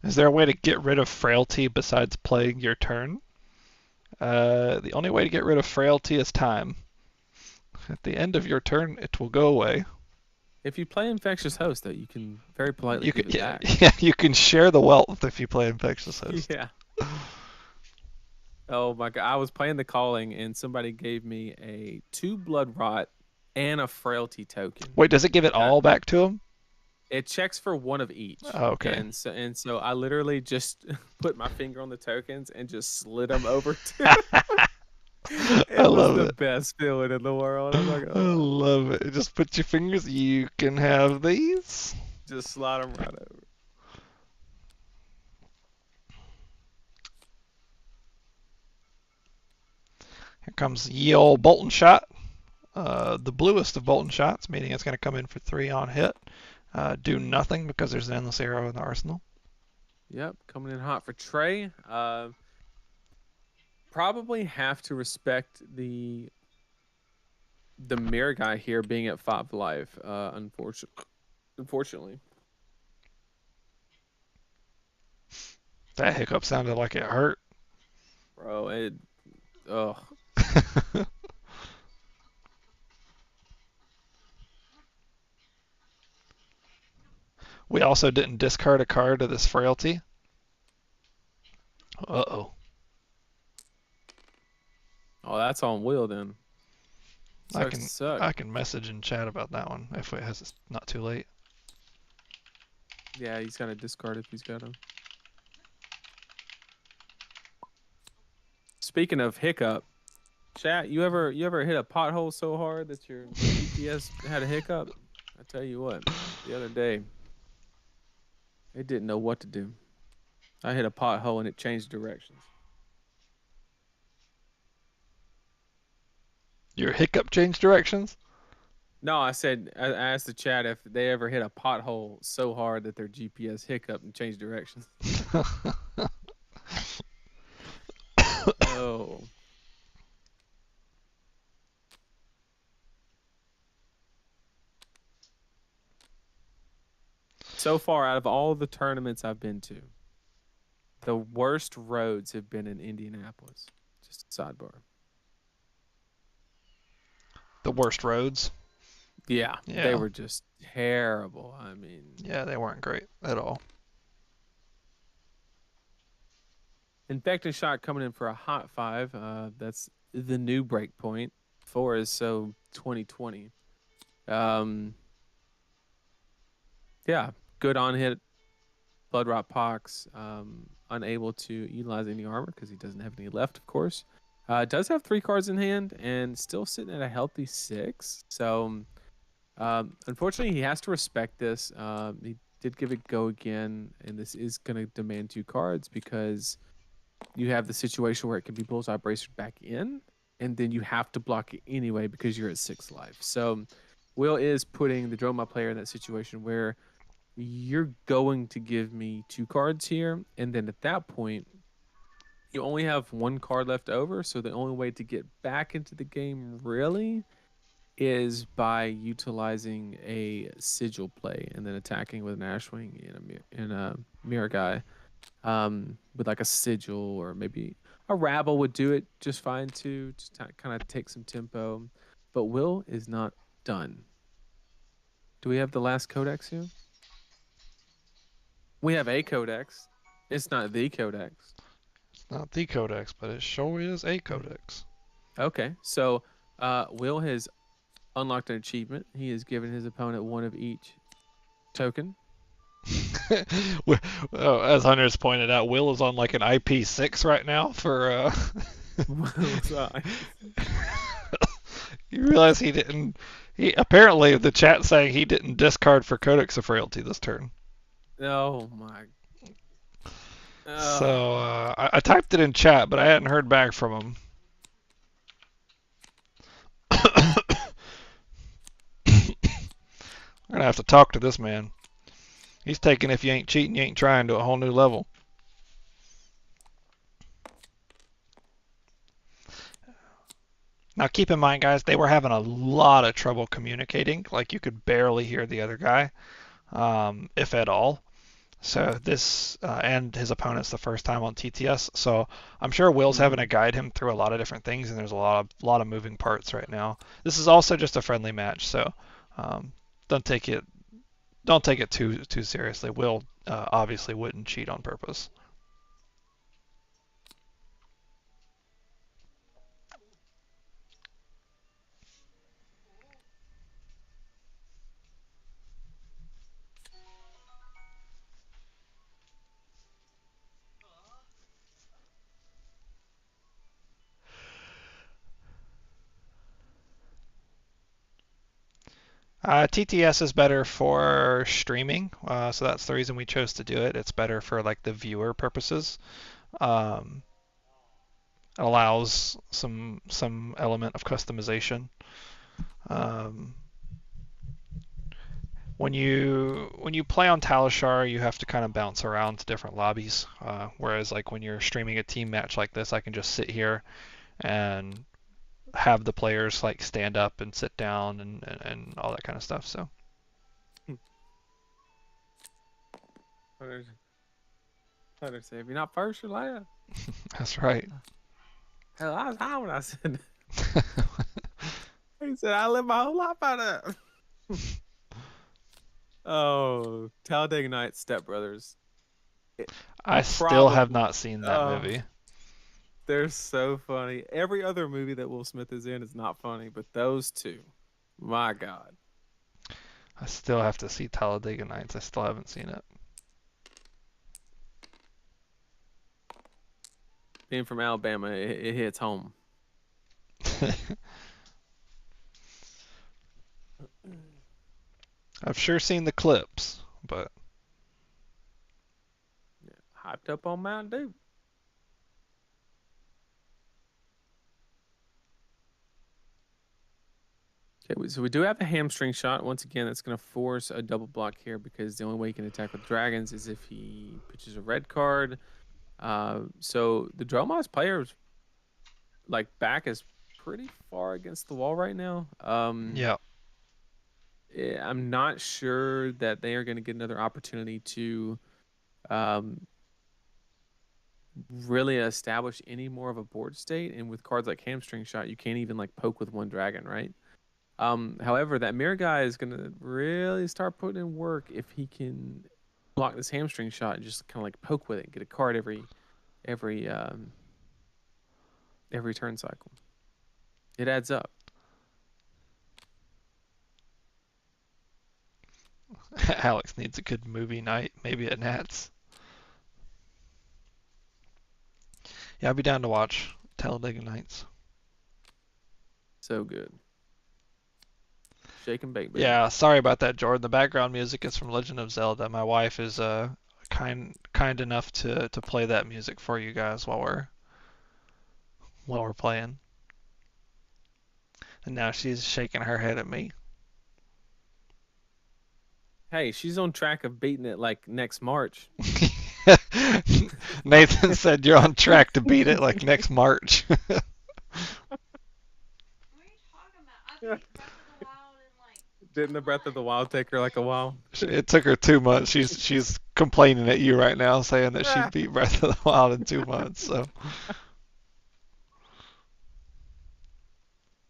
Is there a way to get rid of frailty besides playing your turn? The only way to get rid of frailty is time. At the end of your turn, it will go away. If you play Infectious Host, though, you can very politely give it back. Yeah, you can share the wealth if you play Infectious Host. Yeah. Oh my God! I was playing the Calling, and somebody gave me a 2 Blood Rot and a Frailty token. Wait, does it give it all back to him? It checks for one of each. Oh, okay. And so I literally just put my finger on the tokens and just slid them over to It was love the it. best feeling in the world. I'm like, I oh, love it. Just put your fingers. You can have these. just slide them right over. Here comes ye old Bolton shot. The bluest of Bolton shots, meaning it's going to come in for 3 on hit. Do nothing because there's an endless arrow in the arsenal. Yep, coming in hot for Trey. Probably have to respect the mirror guy here being at 5 life. Unfortunately. That hiccup sounded like it hurt. Bro, it. Ugh. We also didn't discard a card to this frailty. Uh-oh. Oh, that's on Will then. I can message in chat about that one if it's not too late. Yeah, he's got to discard if he's got him. Speaking of hiccup, chat, you ever hit a pothole so hard that your GPS had a hiccup? I tell you what, the other day, it didn't know what to do. I hit a pothole and it changed directions. Your hiccup changed directions? No, I asked the chat if they ever hit a pothole so hard that their GPS hiccuped and changed directions. Oh. So far, out of all the tournaments I've been to, the worst roads have been in Indianapolis. Just a sidebar. The worst roads? Yeah, they were just terrible. I mean... Yeah, they weren't great at all. Infected shot coming in for a hot 5. That's the new break point. 4 is so 2020. Yeah, good on hit. Blood Rot Pox. Unable to utilize any armor because he doesn't have any left, of course. Does have 3 cards in hand and still sitting at a healthy 6. So, unfortunately, he has to respect this. He did give it go again, and this is going to demand 2 cards because you have the situation where it can be Bullseye Bracer back in, and then you have to block it anyway because you're at 6 life. So, Will is putting the Droma player in that situation where you're going to give me 2 cards here, and then at that point, you only have 1 card left over, so the only way to get back into the game really is by utilizing a sigil play and then attacking with an Ashwing and a mirror guy with like a sigil, or maybe a rabble would do it just fine too, just kind of take some tempo. But Will is not done. Do we have the last codex here? We have a codex. It's not the codex. It's not the codex, but it sure is a codex. Okay, so Will has unlocked an achievement. He has given his opponent 1 of each token. Well, as Hunter's pointed out, Will is on like an IP6 right now for. You realize he didn't. He apparently the chat saying he didn't discard for Codex of Frailty this turn. Oh my. So I typed it in chat, but I hadn't heard back from him. I'm gonna have to talk to this man. He's taking if you ain't cheating, you ain't trying to a whole new level. Now keep in mind, guys, they were having a lot of trouble communicating. Like you could barely hear the other guy, if at all. So this and his opponent's the first time on TTS. So I'm sure Will's having to guide him through a lot of different things, and there's a lot of moving parts right now. This is also just a friendly match, so don't take it too seriously. Will obviously wouldn't cheat on purpose. TTS is better for streaming, so that's the reason we chose to do it. It's better for like the viewer purposes. Um, allows some element of customization. Um, when you play on Talishar, you have to kind of bounce around to different lobbies. Whereas like when you're streaming a team match like this, I can just sit here and have the players like stand up and sit down and all that kind of stuff. So. Hunter say, if you're not first, you're last. That's right. Hell, I was high when I said that. He said, I live my whole life out of that. Oh, Talladega Nights, Step Brothers. I still have not seen that movie. They're so funny. Every other movie that Will Smith is in is not funny, but those two, my God. I still have to see Talladega Nights. I still haven't seen it. Being from Alabama, it hits home. I've sure seen the clips, but hyped up on Mountain Dew. Okay, so we do have a hamstring shot. Once again, that's going to force a double block here because the only way he can attack with dragons is if he pitches a red card. So the Dromos player's like back is pretty far against the wall right now. Yeah. I'm not sure that they are going to get another opportunity to really establish any more of a board state. And with cards like hamstring shot, you can't even like poke with one dragon, right? However, that mirror guy is going to really start putting in work if he can block this hamstring shot and just kind of like poke with it and get a card every turn cycle. It adds up. Alex needs a good movie night, maybe at Nats. Yeah, I'd be down to watch Talladega Nights. So good. Shake and bake, baby. Yeah, sorry about that, Jordan. The background music is from Legend of Zelda. My wife is kind enough to play that music for you guys while we're playing. And now she's shaking her head at me. Hey, she's on track of beating it like next March. Nathan said you're on track to beat it like next March. Didn't the Breath of the Wild take her like a while? It took her 2 months. She's complaining at you right now, saying that she beat Breath of the Wild in 2 months. So.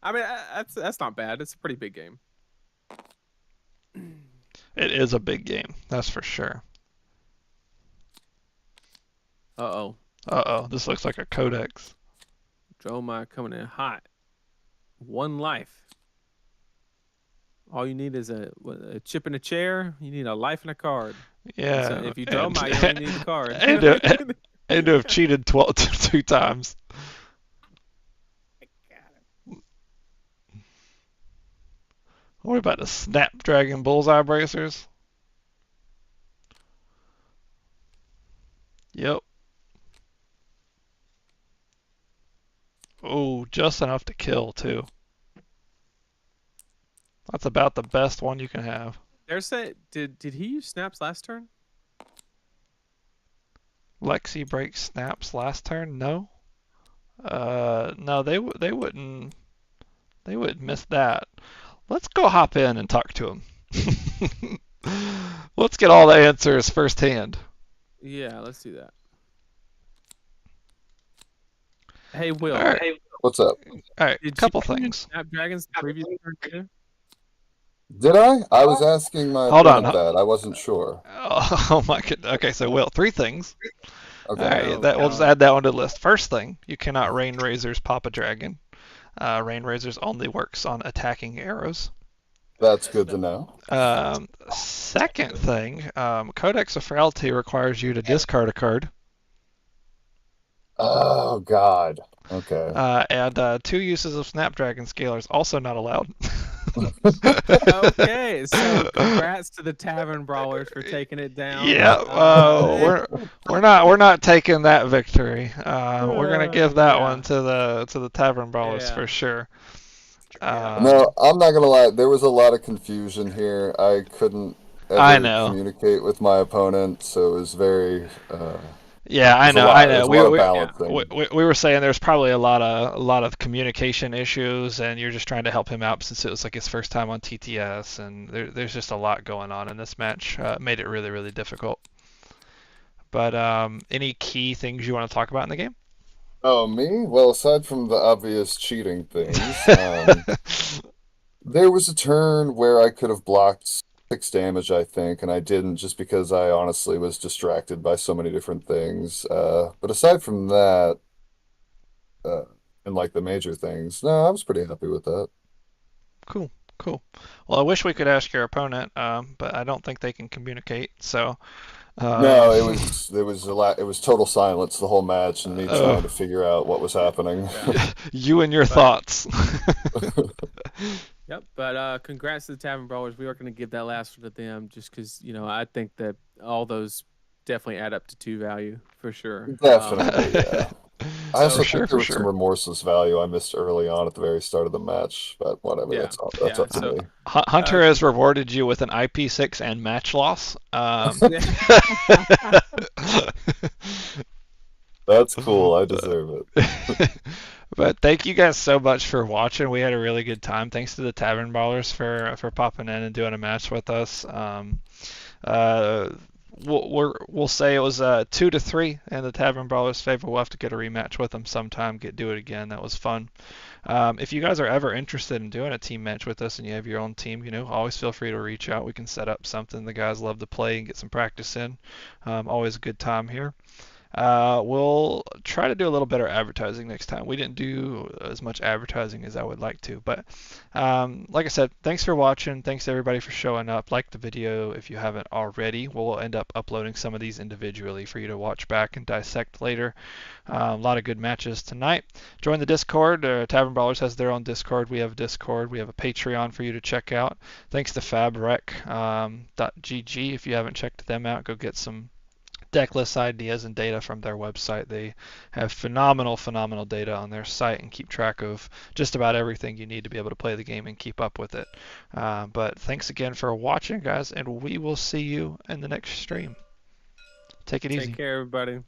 I mean, that's not bad. It's a pretty big game. It is a big game, that's for sure. Uh-oh. Uh-oh, this looks like a codex. Dromai coming in hot. 1 life. All you need is a chip and a chair. You need a life and a card. Yeah. So if you Dromai, you only need a card. and to have cheated 2 times. What about the Snapdragon Bullseye Bracers? Yep. Oh, just enough to kill, too. That's about the best one you can have. There's that. Did he use snaps last turn? Lexi breaks snaps last turn? No. No, they wouldn't miss that. Let's go hop in and talk to him. Let's get all the answers firsthand. Yeah, let's do that. Hey, Will. All right. Hey, What's up? All right, did a couple you use things. Snapdragons the previous turn too? Did I? I was asking my Hold on. opponent that. I wasn't sure. Oh my goodness. Okay, so Will, 3 things. Okay. All right, we'll just add that one to the list. First thing, you cannot Rain Razors pop a dragon. Rain Razors only works on attacking arrows. That's good to know. Second thing, Codex of Frailty requires you to discard a card. Oh, God. Okay. And 2 uses of Snapdragon Scalers also not allowed. Okay, so congrats to the Tavern Brawlers for taking it down. Yeah, we're not taking that victory. We're gonna give that one to the Tavern Brawlers for sure. No, I'm not gonna lie. There was a lot of confusion here. I couldn't ever communicate with my opponent, so it was very. Yeah, I know. We were saying there's probably a lot of communication issues, and you're just trying to help him out since it was like his first time on TTS, and there's just a lot going on in this match. Made it really, really difficult. But any key things you want to talk about in the game? Oh, me? Well, aside from the obvious cheating things, there was a turn where I could have blocked 6 damage, I think, and I didn't just because I honestly was distracted by so many different things. But aside from that, and like the major things, no, I was pretty happy with that. Cool. Well, I wish we could ask your opponent, but I don't think they can communicate. So. No, it was total silence the whole match, and me trying to figure out what was happening. You and your thoughts. Yep, but congrats to the Tavern Brawlers. We are going to give that last one to them just because, I think that all those definitely add up to 2 value for sure. Definitely, yeah. I also think there was some remorseless value I missed early on at the very start of the match, but whatever, that's up to me. Hunter has rewarded you with an IP6 and match loss. That's cool. I deserve it. But thank you guys so much for watching. We had a really good time. Thanks to the Tavern Brawlers for popping in and doing a match with us. We'll say it was 2-3 in the Tavern Brawlers' favor. We'll have to get a rematch with them sometime. Do it again. That was fun. If you guys are ever interested in doing a team match with us and you have your own team, always feel free to reach out. We can set up something. The guys love to play and get some practice in. Always a good time here. We'll try to do a little better advertising next time. We didn't do as much advertising as I would like to, but like I said, thanks for watching. Thanks everybody for showing up. Like the video if you haven't already. We'll end up uploading some of these individually for you to watch back and dissect later. A lot of good matches tonight. Join the Discord. Tavern Brawlers has their own Discord. We have a Discord. We have a Patreon for you to check out. Thanks to fabrec.gg. If you haven't checked them out, go get some deck list ideas and data from their website. They have phenomenal data on their site and keep track of just about everything you need to be able to play the game and keep up with it. But thanks again for watching, guys, and we will see you in the next stream. Take it easy. Take care, everybody.